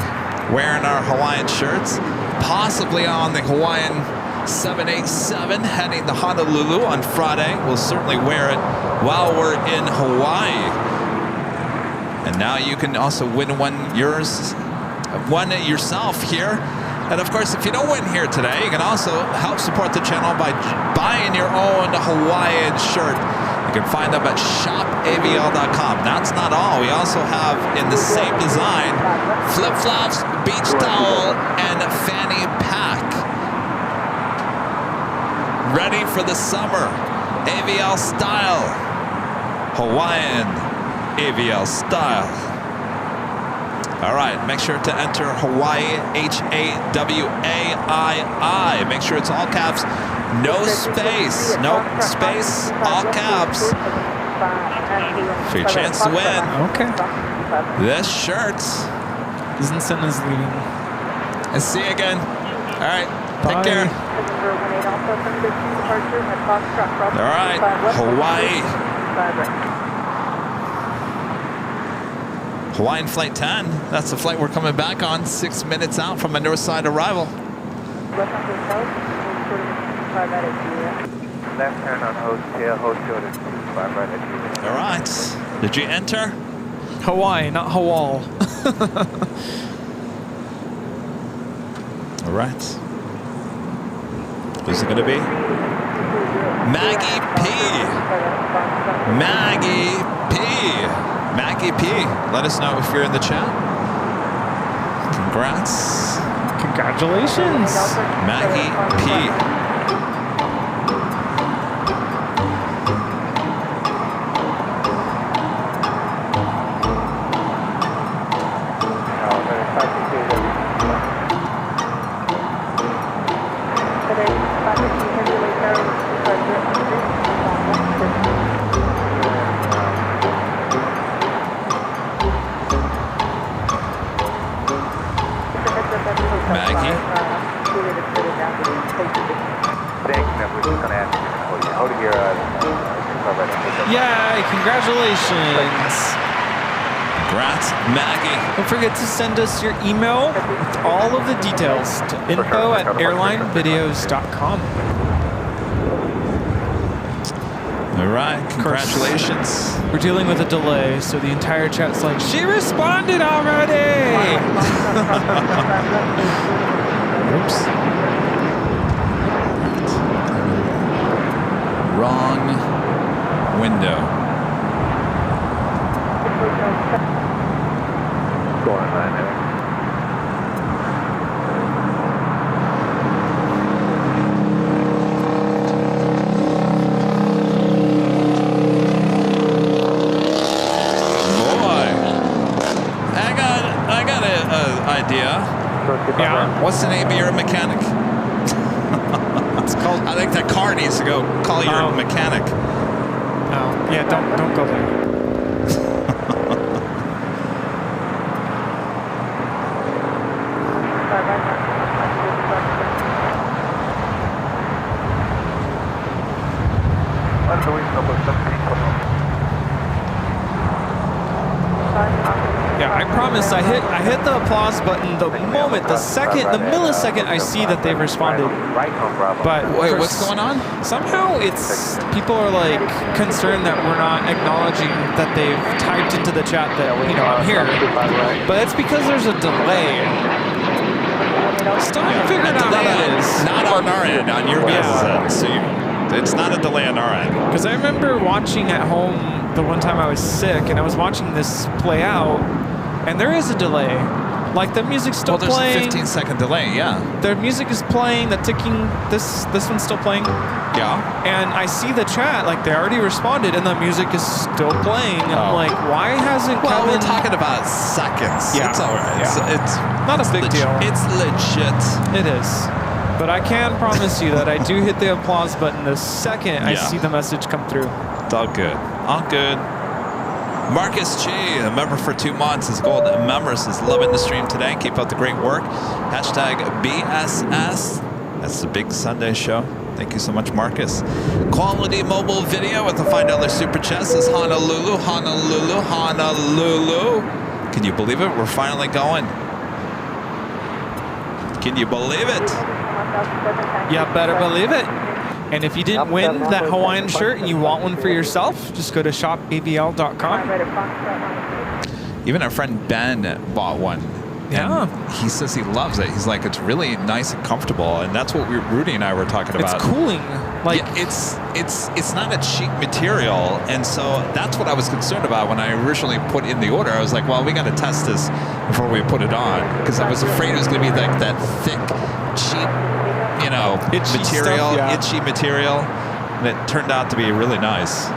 [SPEAKER 1] wearing our Hawaiian shirts, possibly on the Hawaiian 787 heading to Honolulu on Friday. We'll certainly wear it while we're in Hawaii. And now you can also win one yourself here. And of course, if you don't win here today, you can also help support the channel by buying your own Hawaiian shirt. You can find them at shopavl.com. That's not all. We also have, in the same design, flip-flops, beach towel, and fanny pack. Ready for the summer. AVL style. Hawaiian AVL style. All right, make sure to enter Hawaii, Hawaii. Make sure it's all caps. No space, all caps. For your chance to win.
[SPEAKER 7] Okay.
[SPEAKER 1] This shirt.
[SPEAKER 7] Vincent is leaving.
[SPEAKER 1] And see you again. All right,
[SPEAKER 7] bye.
[SPEAKER 1] Take care. All right, Hawaii. Hawaiian Flight 10. That's the flight we're coming back on, 6 minutes out from a north side arrival.
[SPEAKER 6] Left turn on host tail, host shoulder, 25 right at you.
[SPEAKER 1] All right. Did you enter?
[SPEAKER 7] Hawaii, not Hawal.
[SPEAKER 1] All right. Who's it going to be? Maggie P. Maggie P. Maggie P. Let us know if you're in the chat. Congrats.
[SPEAKER 7] Congratulations.
[SPEAKER 1] Maggie P.
[SPEAKER 7] Yay, congratulations.
[SPEAKER 1] Congrats, Maggie.
[SPEAKER 7] Don't forget to send us your email with all of the details to info@airlinevideos.com.
[SPEAKER 1] All right, congratulations.
[SPEAKER 7] We're dealing with a delay, so the entire chat's like, she responded already!
[SPEAKER 1] Oops. Wrong window.
[SPEAKER 6] Go on, man.
[SPEAKER 1] Boy, I got an idea.
[SPEAKER 7] Yeah.
[SPEAKER 1] What's the name of your mechanic?
[SPEAKER 7] It's called.
[SPEAKER 1] I think that car needs to go call your mechanic.
[SPEAKER 7] No. Yeah. Don't go there. Yeah, I promise. I hit the applause button the moment, the millisecond I see that they've responded. But
[SPEAKER 1] Wait, what's going on?
[SPEAKER 7] Somehow it's people are like concerned that we're not acknowledging that they've typed into the chat that I'm here. But it's because there's a delay. Still haven't figured out how that is.
[SPEAKER 1] Not on our end, on your guys' end. So it's not a delay on our end.
[SPEAKER 7] Because I remember watching at home the one time I was sick, and I was watching this play out, and there is a delay. Like the music's still playing.
[SPEAKER 1] There's a 15-second delay, yeah.
[SPEAKER 7] The music is playing, the ticking, this one's still playing.
[SPEAKER 1] Yeah.
[SPEAKER 7] And I see the chat, like they already responded, and the music is still playing. And I'm like, why hasn't Kevin...
[SPEAKER 1] we're talking about seconds.
[SPEAKER 7] Yeah.
[SPEAKER 1] It's all right.
[SPEAKER 7] Yeah.
[SPEAKER 1] It's
[SPEAKER 7] not a big deal.
[SPEAKER 1] It's legit.
[SPEAKER 7] It is. But I can promise you that I do hit the applause button the second I see the message come through.
[SPEAKER 1] It's all good. All good. Marcus G, a member for 2 months, is gold members, is loving the stream today. Keep up the great work. Hashtag BSS. That's the Big Sunday Show. Thank you so much, Marcus. Quality mobile video with the $5 super chest is Honolulu, Honolulu, Honolulu. Can you believe it? We're finally going. Can you believe it?
[SPEAKER 7] Yeah, better believe it. And if you didn't win that Hawaiian shirt and you want one for yourself, just go to shopavl.com.
[SPEAKER 1] Even our friend Ben bought one.
[SPEAKER 7] Yeah.
[SPEAKER 1] And he says he loves it. He's like, it's really nice and comfortable. And that's what Rudy and I were talking about.
[SPEAKER 7] It's cooling. Like
[SPEAKER 1] yeah, it's not a cheap material. And so that's what I was concerned about when I originally put in the order. I was like, well, we got to test this before we put it on. Because I was afraid it was going to be like that thick, cheap, itchy material,
[SPEAKER 7] stuff,
[SPEAKER 1] itchy material. And it turned out to be really nice.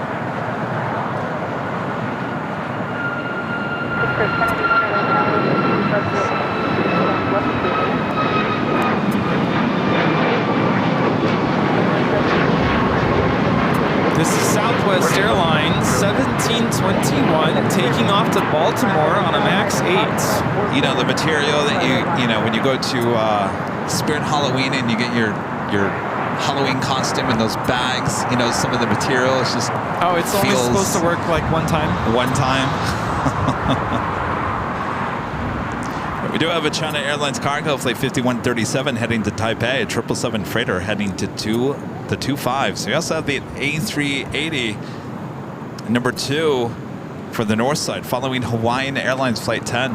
[SPEAKER 7] This is Southwest Airlines 1721 taking off to Baltimore on a MAX 8.
[SPEAKER 1] The material that when you go to Spirit Halloween and you get your Halloween costume and those bags, some of the material is just
[SPEAKER 7] it's only supposed to work like one time.
[SPEAKER 1] One time. We do have a China Airlines cargo flight 5137 heading to Taipei, a 777 freighter heading to the 25. So we also have the A380 number 2 for the north side following Hawaiian Airlines flight 10.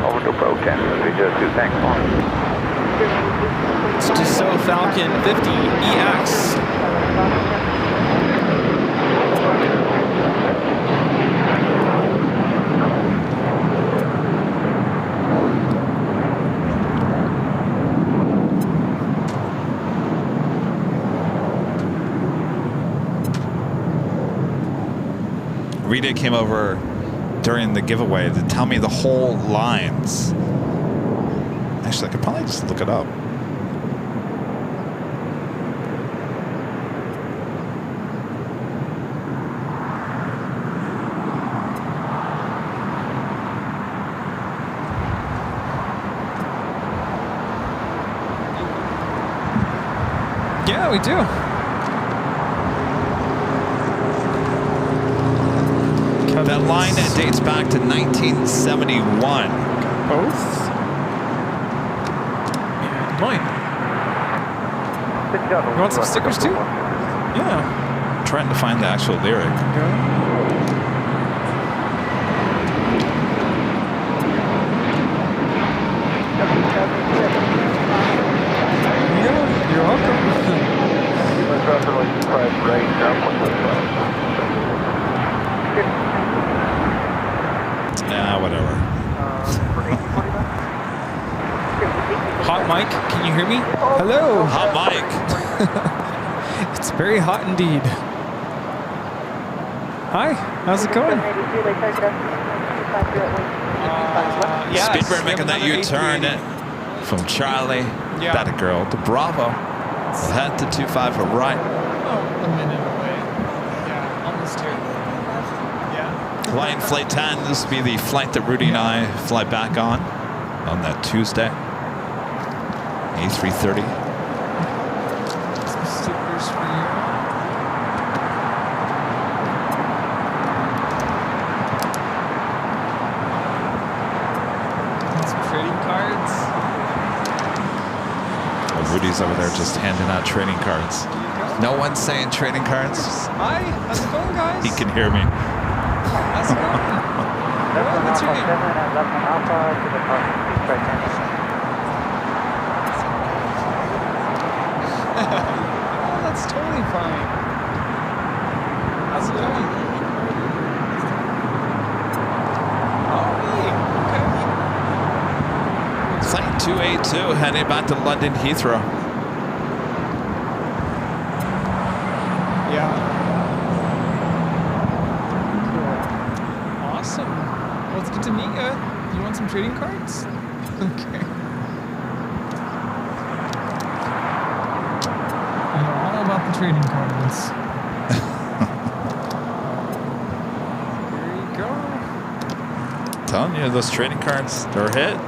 [SPEAKER 6] Over to Pro 10, 302, thanks.
[SPEAKER 7] It's Dassault Falcon 50 EX.
[SPEAKER 1] Rita came over during the giveaway to tell me the whole lines. Actually, I could probably just look it up.
[SPEAKER 7] Yeah, we do.
[SPEAKER 1] That line dates back to 1971.
[SPEAKER 7] Both? Mine. You want some stickers too? Yeah.
[SPEAKER 1] I'm trying to find the actual lyric.
[SPEAKER 7] Yeah, you're welcome.
[SPEAKER 1] Whatever.
[SPEAKER 7] Hot mic, can you hear me? Hello.
[SPEAKER 1] Hot mic.
[SPEAKER 7] It's very hot indeed. Hi, how's it going?
[SPEAKER 1] Speedbird making that U-turn from Charlie.
[SPEAKER 7] Yeah.
[SPEAKER 1] That a girl to Bravo. We'll head to 25 right.
[SPEAKER 7] Oh, a minute away. Yeah, almost here. Yeah.
[SPEAKER 1] Flying Flight 10. This will be the flight that Rudy and I fly back on that Tuesday. A330.
[SPEAKER 7] Some stickers for you. Some trading cards.
[SPEAKER 1] Rudy's over there just handing out trading cards. No one's saying trading cards.
[SPEAKER 7] Hi, how's it going, guys?
[SPEAKER 1] He can hear me.
[SPEAKER 7] How's it going? Well, what's your name? Oh, that's totally fine. How's it going? Oh, hey, okay.
[SPEAKER 1] Flight 282 heading back to London Heathrow.
[SPEAKER 7] Yeah. Awesome. Well, it's good to meet you. You want some trading cards? Okay. I know all about the trading cards. Here you go.
[SPEAKER 1] Telling you, those trading cards, they're a hit.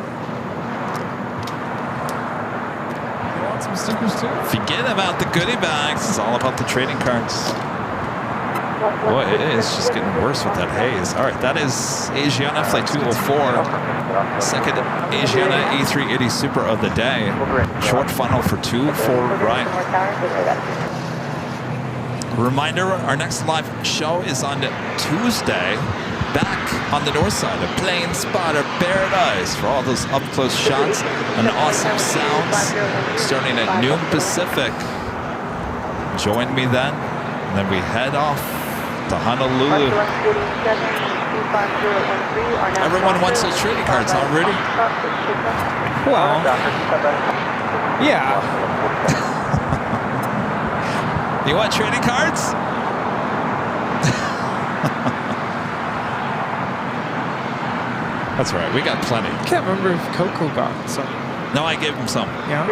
[SPEAKER 7] You want some stickers too?
[SPEAKER 1] Forget about the goodie bags. It's all about the trading cards. Boy, it is just getting worse with that haze. All right, that is Asiana Flight 204. Second Asiana A380 Super of the day. Short funnel for 2-4 right. Reminder, our next live show is on Tuesday. Back on the north side of Plane Spotter Paradise for all those up-close shots and awesome sounds. Starting at noon Pacific. Join me then. And then we head off to Honolulu. Everyone wants those trading cards, huh, Rudy?
[SPEAKER 7] Well, yeah.
[SPEAKER 1] You want trading cards? That's right, we got plenty.
[SPEAKER 7] I can't remember if Coco got some.
[SPEAKER 1] No, I gave him some.
[SPEAKER 7] Yeah.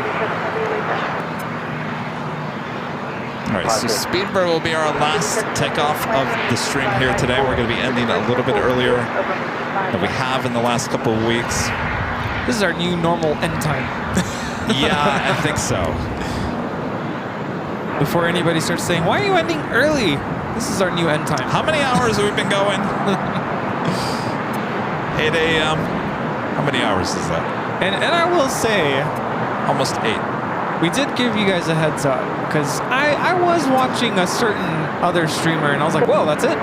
[SPEAKER 1] All right, so Speedbird will be our last takeoff of the stream here today. We're going to be ending a little bit earlier than we have in the last couple of weeks.
[SPEAKER 7] This is our new normal end time.
[SPEAKER 1] Yeah, I think so.
[SPEAKER 7] Before anybody starts saying, why are you ending early? This is our new end time.
[SPEAKER 1] How many hours have we been going? 8 a.m. How many hours is that?
[SPEAKER 7] And I will say,
[SPEAKER 1] Almost 8.
[SPEAKER 7] we did give you guys a heads up because I was watching a certain other streamer and I was like, whoa, that's it?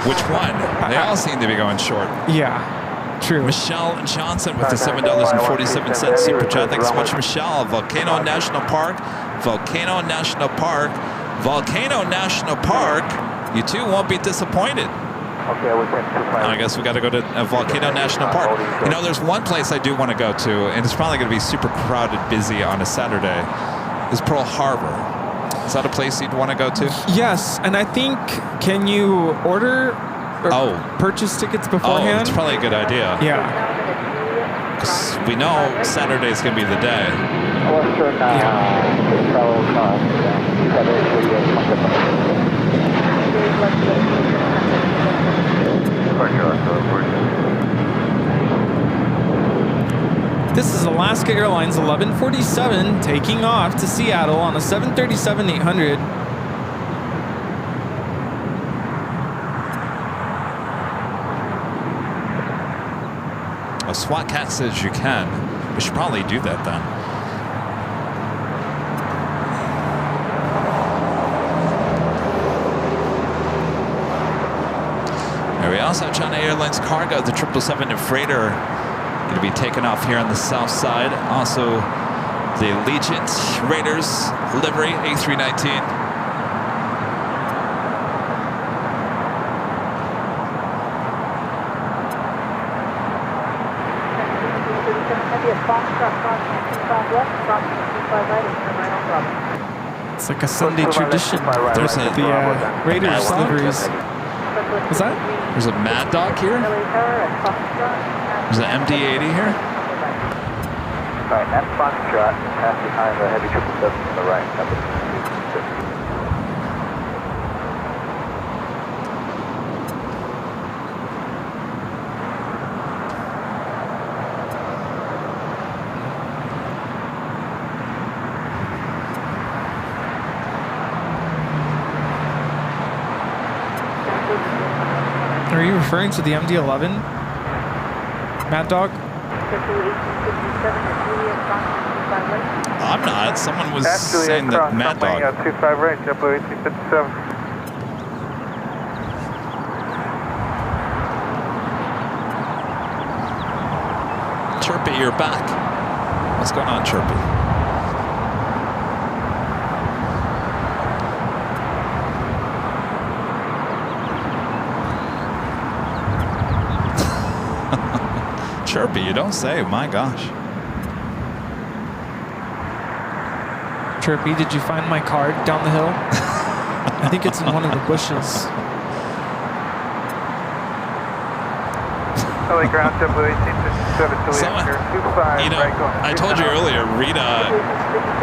[SPEAKER 1] Which one? They all seem to be going short.
[SPEAKER 7] Yeah, true.
[SPEAKER 1] Michelle Johnson with the $7.47 super chat. Thanks so much, Michelle. Volcano National Park. Volcano National Park. Volcano National Park. You too won't be disappointed.
[SPEAKER 5] Okay, we can
[SPEAKER 1] And I guess we got to go to Volcano National Park. You know, there's one place I do want to go to, and it's probably going to be super crowded, busy on a Saturday, is Pearl Harbor. Is that a place you'd want to go to?
[SPEAKER 7] Yes, and I think, can you order or purchase tickets beforehand?
[SPEAKER 1] Oh, it's probably a good idea.
[SPEAKER 7] Yeah.
[SPEAKER 1] 'Cause we know Saturday's going to be the day.
[SPEAKER 7] This is Alaska Airlines 1147 taking off to Seattle on a 737-800.
[SPEAKER 1] A SWAT cat says you can. We should probably do that then. And we also have China Airlines Cargo, the 777 and freighter, going to be taken off here on the south side. Also, the Allegiant Raiders livery A319.
[SPEAKER 7] It's like a Sunday tradition.
[SPEAKER 1] There's a
[SPEAKER 7] The Raiders
[SPEAKER 1] Mad Dog?
[SPEAKER 7] liveries. What's that?
[SPEAKER 1] There's a Mad Dog here. There's an MD-80 here.
[SPEAKER 6] Alright, that's Foxtrot, pass behind the heavy 777 on the right. That was 250.
[SPEAKER 7] Are you referring to the MD-11? Mad Dog?
[SPEAKER 1] I'm not. Someone was saying that Mad Dog.
[SPEAKER 6] 25 right, JetBlue 1857.
[SPEAKER 1] Chirpy, you're back. What's going on, Chirpy? Chirpy, you don't say. My gosh.
[SPEAKER 7] Chirpy, did you find my card down the hill? I think it's in one of the bushes.
[SPEAKER 6] LA ground JetBlue 1857
[SPEAKER 1] Someone,
[SPEAKER 6] 25
[SPEAKER 1] you know,
[SPEAKER 6] right going.
[SPEAKER 1] I told you earlier, Rita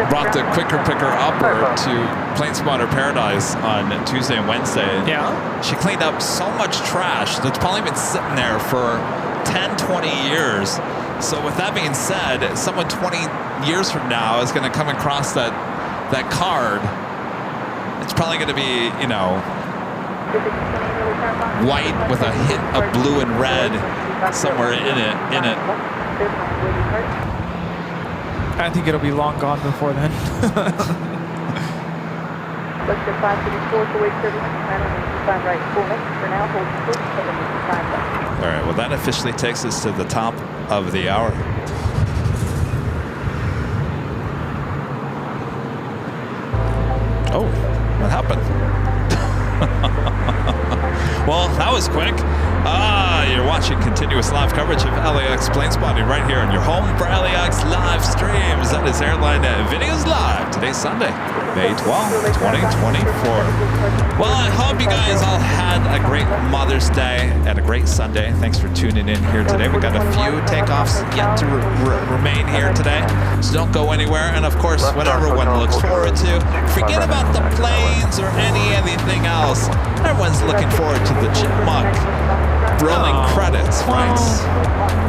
[SPEAKER 1] brought the quicker picker upper to Plane Spotter Paradise on Tuesday and Wednesday.
[SPEAKER 7] Yeah?
[SPEAKER 1] She cleaned up so much trash that's probably been sitting there for 10, 20 years. So with that being said, someone 20 years from now is going to come across that card. It's probably going to be, you know, white with a hit of blue and red somewhere in it.
[SPEAKER 7] I think it'll be long gone before then.
[SPEAKER 1] All right, well, that officially takes us to the top of the hour. Oh, what happened? Well, that was quick. You're watching continuous live coverage of LAX plane spotting right here on your home for LAX live streams. That is Airline Videos Live. Today's Sunday, May 12th, 2024. Well, I hope you guys all had a great Mother's Day and a great Sunday. Thanks for tuning in here today. We've got a few takeoffs yet to remain here today, so don't go anywhere. And of course, what everyone looks forward to, forget about the planes or anything else. Everyone's looking forward to the Chipmunk rolling credits, right?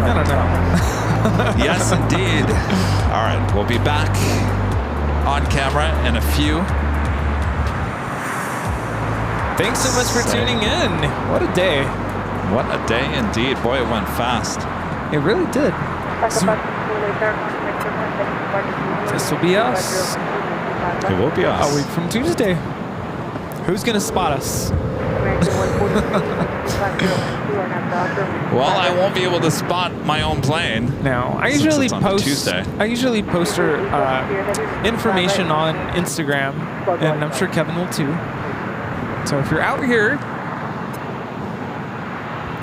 [SPEAKER 7] I don't know.
[SPEAKER 1] Yes, indeed. All right, we'll be back on camera in a few.
[SPEAKER 7] Thanks so much for tuning in. What a day.
[SPEAKER 1] What a day indeed. Boy, it went fast.
[SPEAKER 7] It really did. This will be us.
[SPEAKER 1] It will be us.
[SPEAKER 7] A week from Tuesday. Who's going to spot us?
[SPEAKER 1] Well, I won't be able to spot my own plane.
[SPEAKER 7] No, I
[SPEAKER 1] Since
[SPEAKER 7] usually
[SPEAKER 1] it's on
[SPEAKER 7] post.
[SPEAKER 1] Tuesday.
[SPEAKER 7] I usually post information on Instagram, and I'm sure Kevin will too. So if you're out here,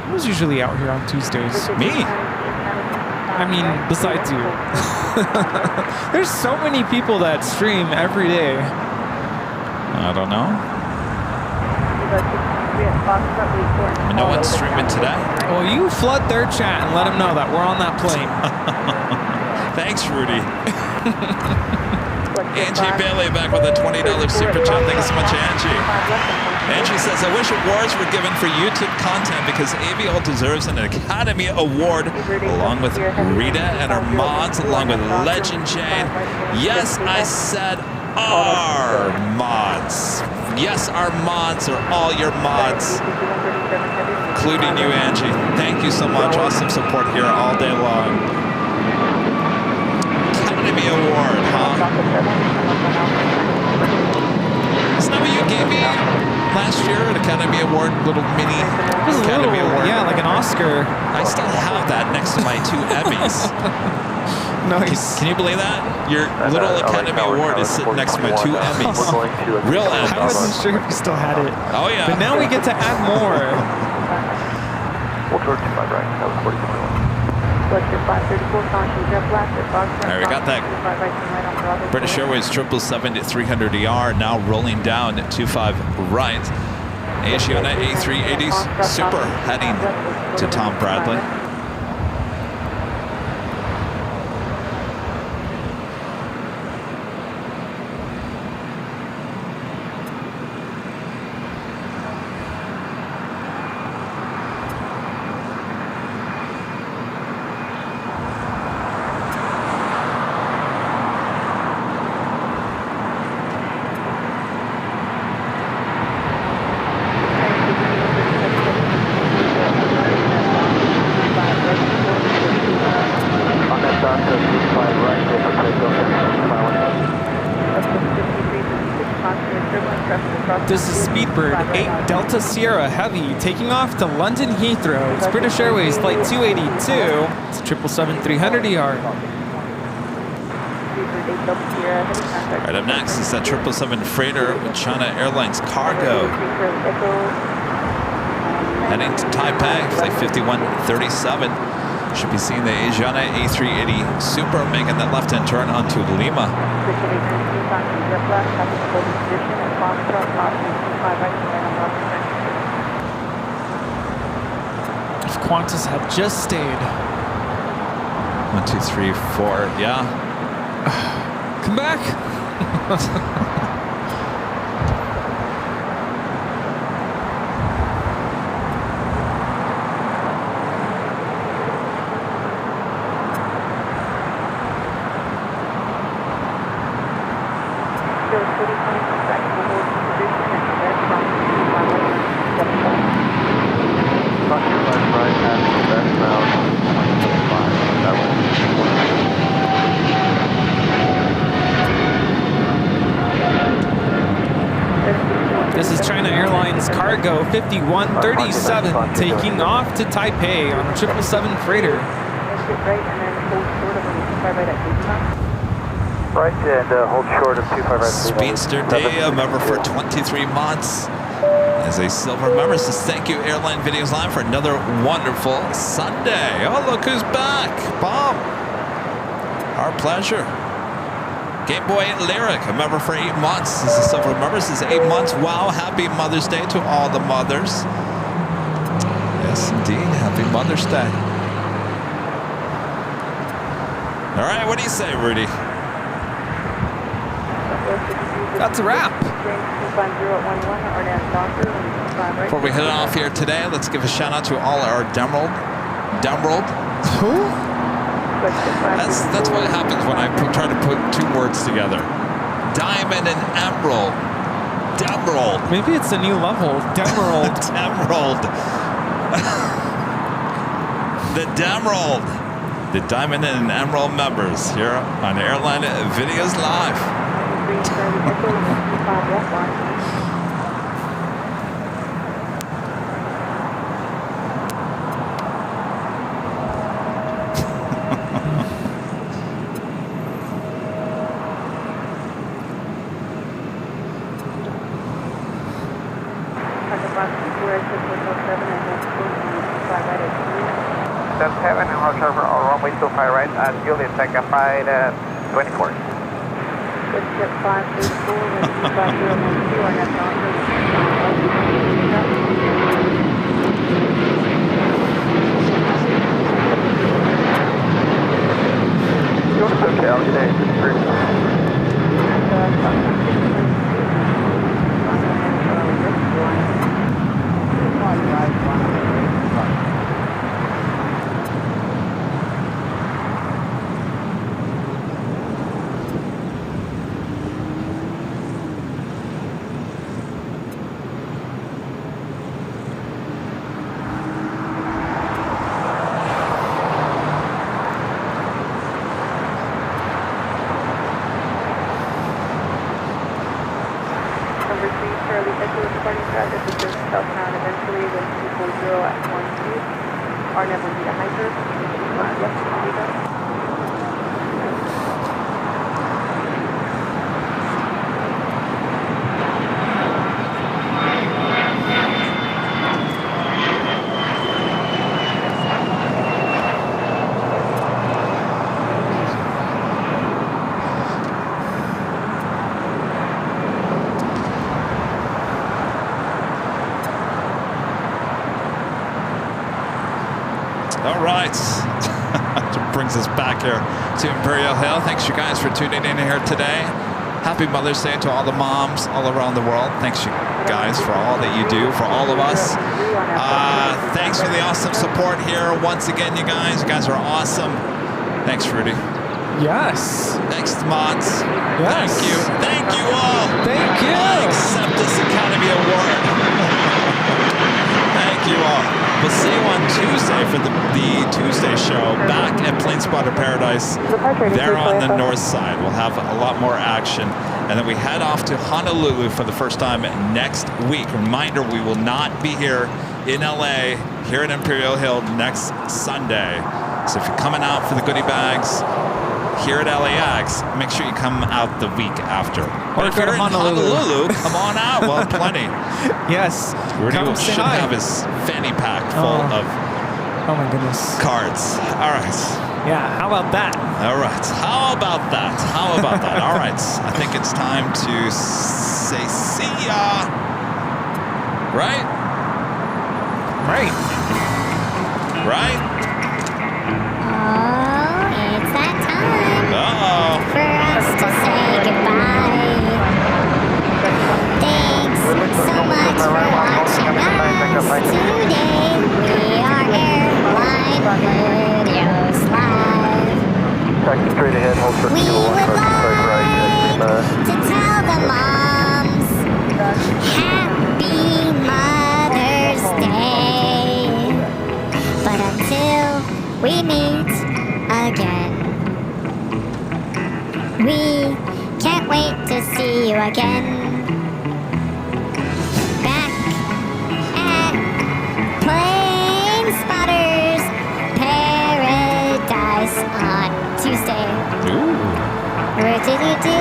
[SPEAKER 7] who's usually out here on Tuesdays?
[SPEAKER 1] Me.
[SPEAKER 7] I mean, besides you. There's so many people that stream every day.
[SPEAKER 1] I don't know. No one's streaming today.
[SPEAKER 7] Well, you flood their chat and let them know that we're on that plane.
[SPEAKER 1] Thanks, Rudy. Angie Bailey back with a $20 super chat. Thanks so much, Angie. Angie says, I wish awards were given for YouTube content because AVL deserves an Academy Award along with Rita and her mods, along with Legend Jane. Yes, I said our mods. Yes, our mods are all your mods, including you, Angie. Thank you so much. Awesome support here all day long. Academy Award, huh? Isn't that what you gave me last year? An Academy Award, little mini Academy Award.
[SPEAKER 7] Yeah, like an Oscar.
[SPEAKER 1] I still have that next to my two Emmys.
[SPEAKER 7] Nice.
[SPEAKER 1] Can you believe that? Your little Academy Award is sitting next to my two Emmys. Real
[SPEAKER 7] I
[SPEAKER 1] Emmys.
[SPEAKER 7] wasn't sure if you still had it.
[SPEAKER 1] Oh, yeah.
[SPEAKER 7] But now we get to add more.
[SPEAKER 6] We'll turn to my right. That was 4021.
[SPEAKER 1] There, we got that British Airways 777-300ER now rolling down at 25 right. Asiana A380s Super heading to Tom Bradley.
[SPEAKER 7] This is Speedbird 8 Delta Sierra Heavy taking off to London Heathrow. It's British Airways Flight 282. It's 777-300ER.
[SPEAKER 1] Right up next is that 777 freighter with China Airlines Cargo. Heading to Taipei, Flight 5137. Should be seeing the Asiana A380 Super making that left-hand turn onto Lima.
[SPEAKER 7] If Qantas had just stayed.
[SPEAKER 1] 1, 2, 3, 4, yeah.
[SPEAKER 7] Come back. This is China Airlines Cargo 5137 taking off to Taipei on a 777 freighter.
[SPEAKER 6] Right, and hold short of 25 right.
[SPEAKER 1] Speedster Day, a member for 23 months. As a silver member says, thank you, Airline Videos Live, for another wonderful Sunday. Oh, look who's back. Bob. Our pleasure. Game Boy Lyric, a member for 8 months. This is a silver member. This is 8 months. Wow, happy Mother's Day to all the mothers. Yes, indeed. Happy Mother's Day. All right, what do you say, Rudy?
[SPEAKER 7] That's a wrap.
[SPEAKER 1] Before we head off here today, let's give a shout out to all our Demerald.
[SPEAKER 7] Who?
[SPEAKER 1] That's what happens when I try to put two words together. Diamond and Emerald. Demerald.
[SPEAKER 7] Maybe it's a new level. Demerald.
[SPEAKER 1] Demerald. The Demerald. The Diamond and Emerald members here on Airline Videos Live.
[SPEAKER 6] That's heaven and Roger for runway 25 right at Juliet Tech flight 24. Okay, I'll get it.
[SPEAKER 1] right. Brings us back here to Imperial Hill. Thanks you guys for tuning in here today. Happy Mother's Day to all the moms all around the world. Thanks you guys for all that you do for all of us. Thanks for the awesome support here. Once again, you guys are awesome. Thanks, Rudy. Yes. Thanks, mods. Yes. Thank you. Thank you all. Thank you. I accept this Academy Award. Thank you all. We'll see you on Tuesday for the Tuesday show back at Plane Spotter Paradise. There on the north side. We'll have a lot more action. And then we head off to Honolulu for the first time next week. Reminder, we will not be here in LA, here at Imperial Hill next Sunday. So if you're coming out for the goodie bags here at LAX, make sure you come out the week after. Or if you're in Honolulu, come on out. Well, plenty. Yes. Rudy should have his fanny pack full of my goodness cards. All right. Yeah, how about that? All right. How about that? How about that? All right. I think it's time to say see ya. Right? Right. Right?
[SPEAKER 8] It's that time for us to say goodbye. Thanks so much for watching us today. We are Airline Videos Live.
[SPEAKER 6] Straight ahead, hold for
[SPEAKER 8] we would like to tell the moms Happy Mother's Day. But until we meet again, we can't wait to see you again. Back at Plane Spotters Paradise on Tuesday. Where did you do?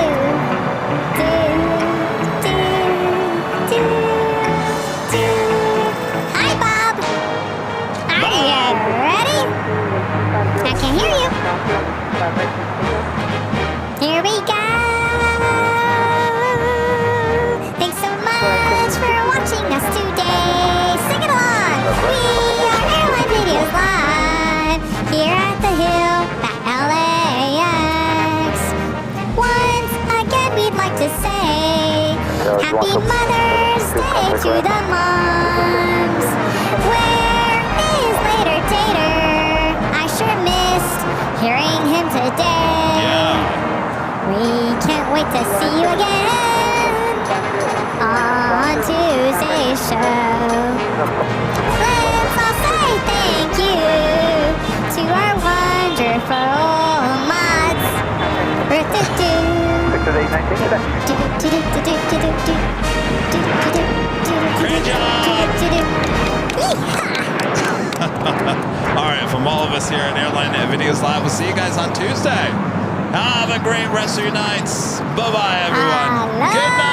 [SPEAKER 8] Hi, Bob. Are you ready? I can hear you. Here we go. Thanks so much for watching us today. Sing it along. We are Airline Videos Live here at the Hill at LAX. Once again, we'd like to say Happy Mother's Day to the moms. Where is Later Tater? I sure missed hearing him today. We can't wait to see you again on Tuesday's show. Let's all say thank you to our wonderful mods.
[SPEAKER 1] All right, from all of us here at Airline Videos Live, we'll see you guys on Tuesday. Have a great rest of your nights. Bye-bye, everyone. Good night.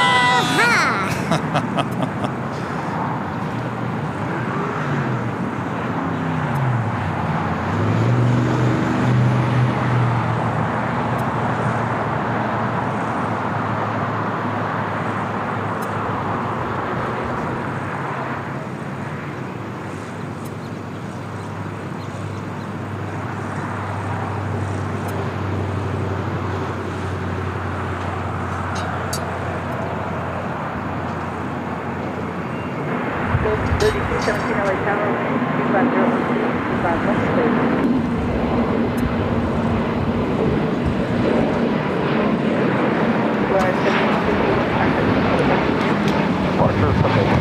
[SPEAKER 6] Departure, okay.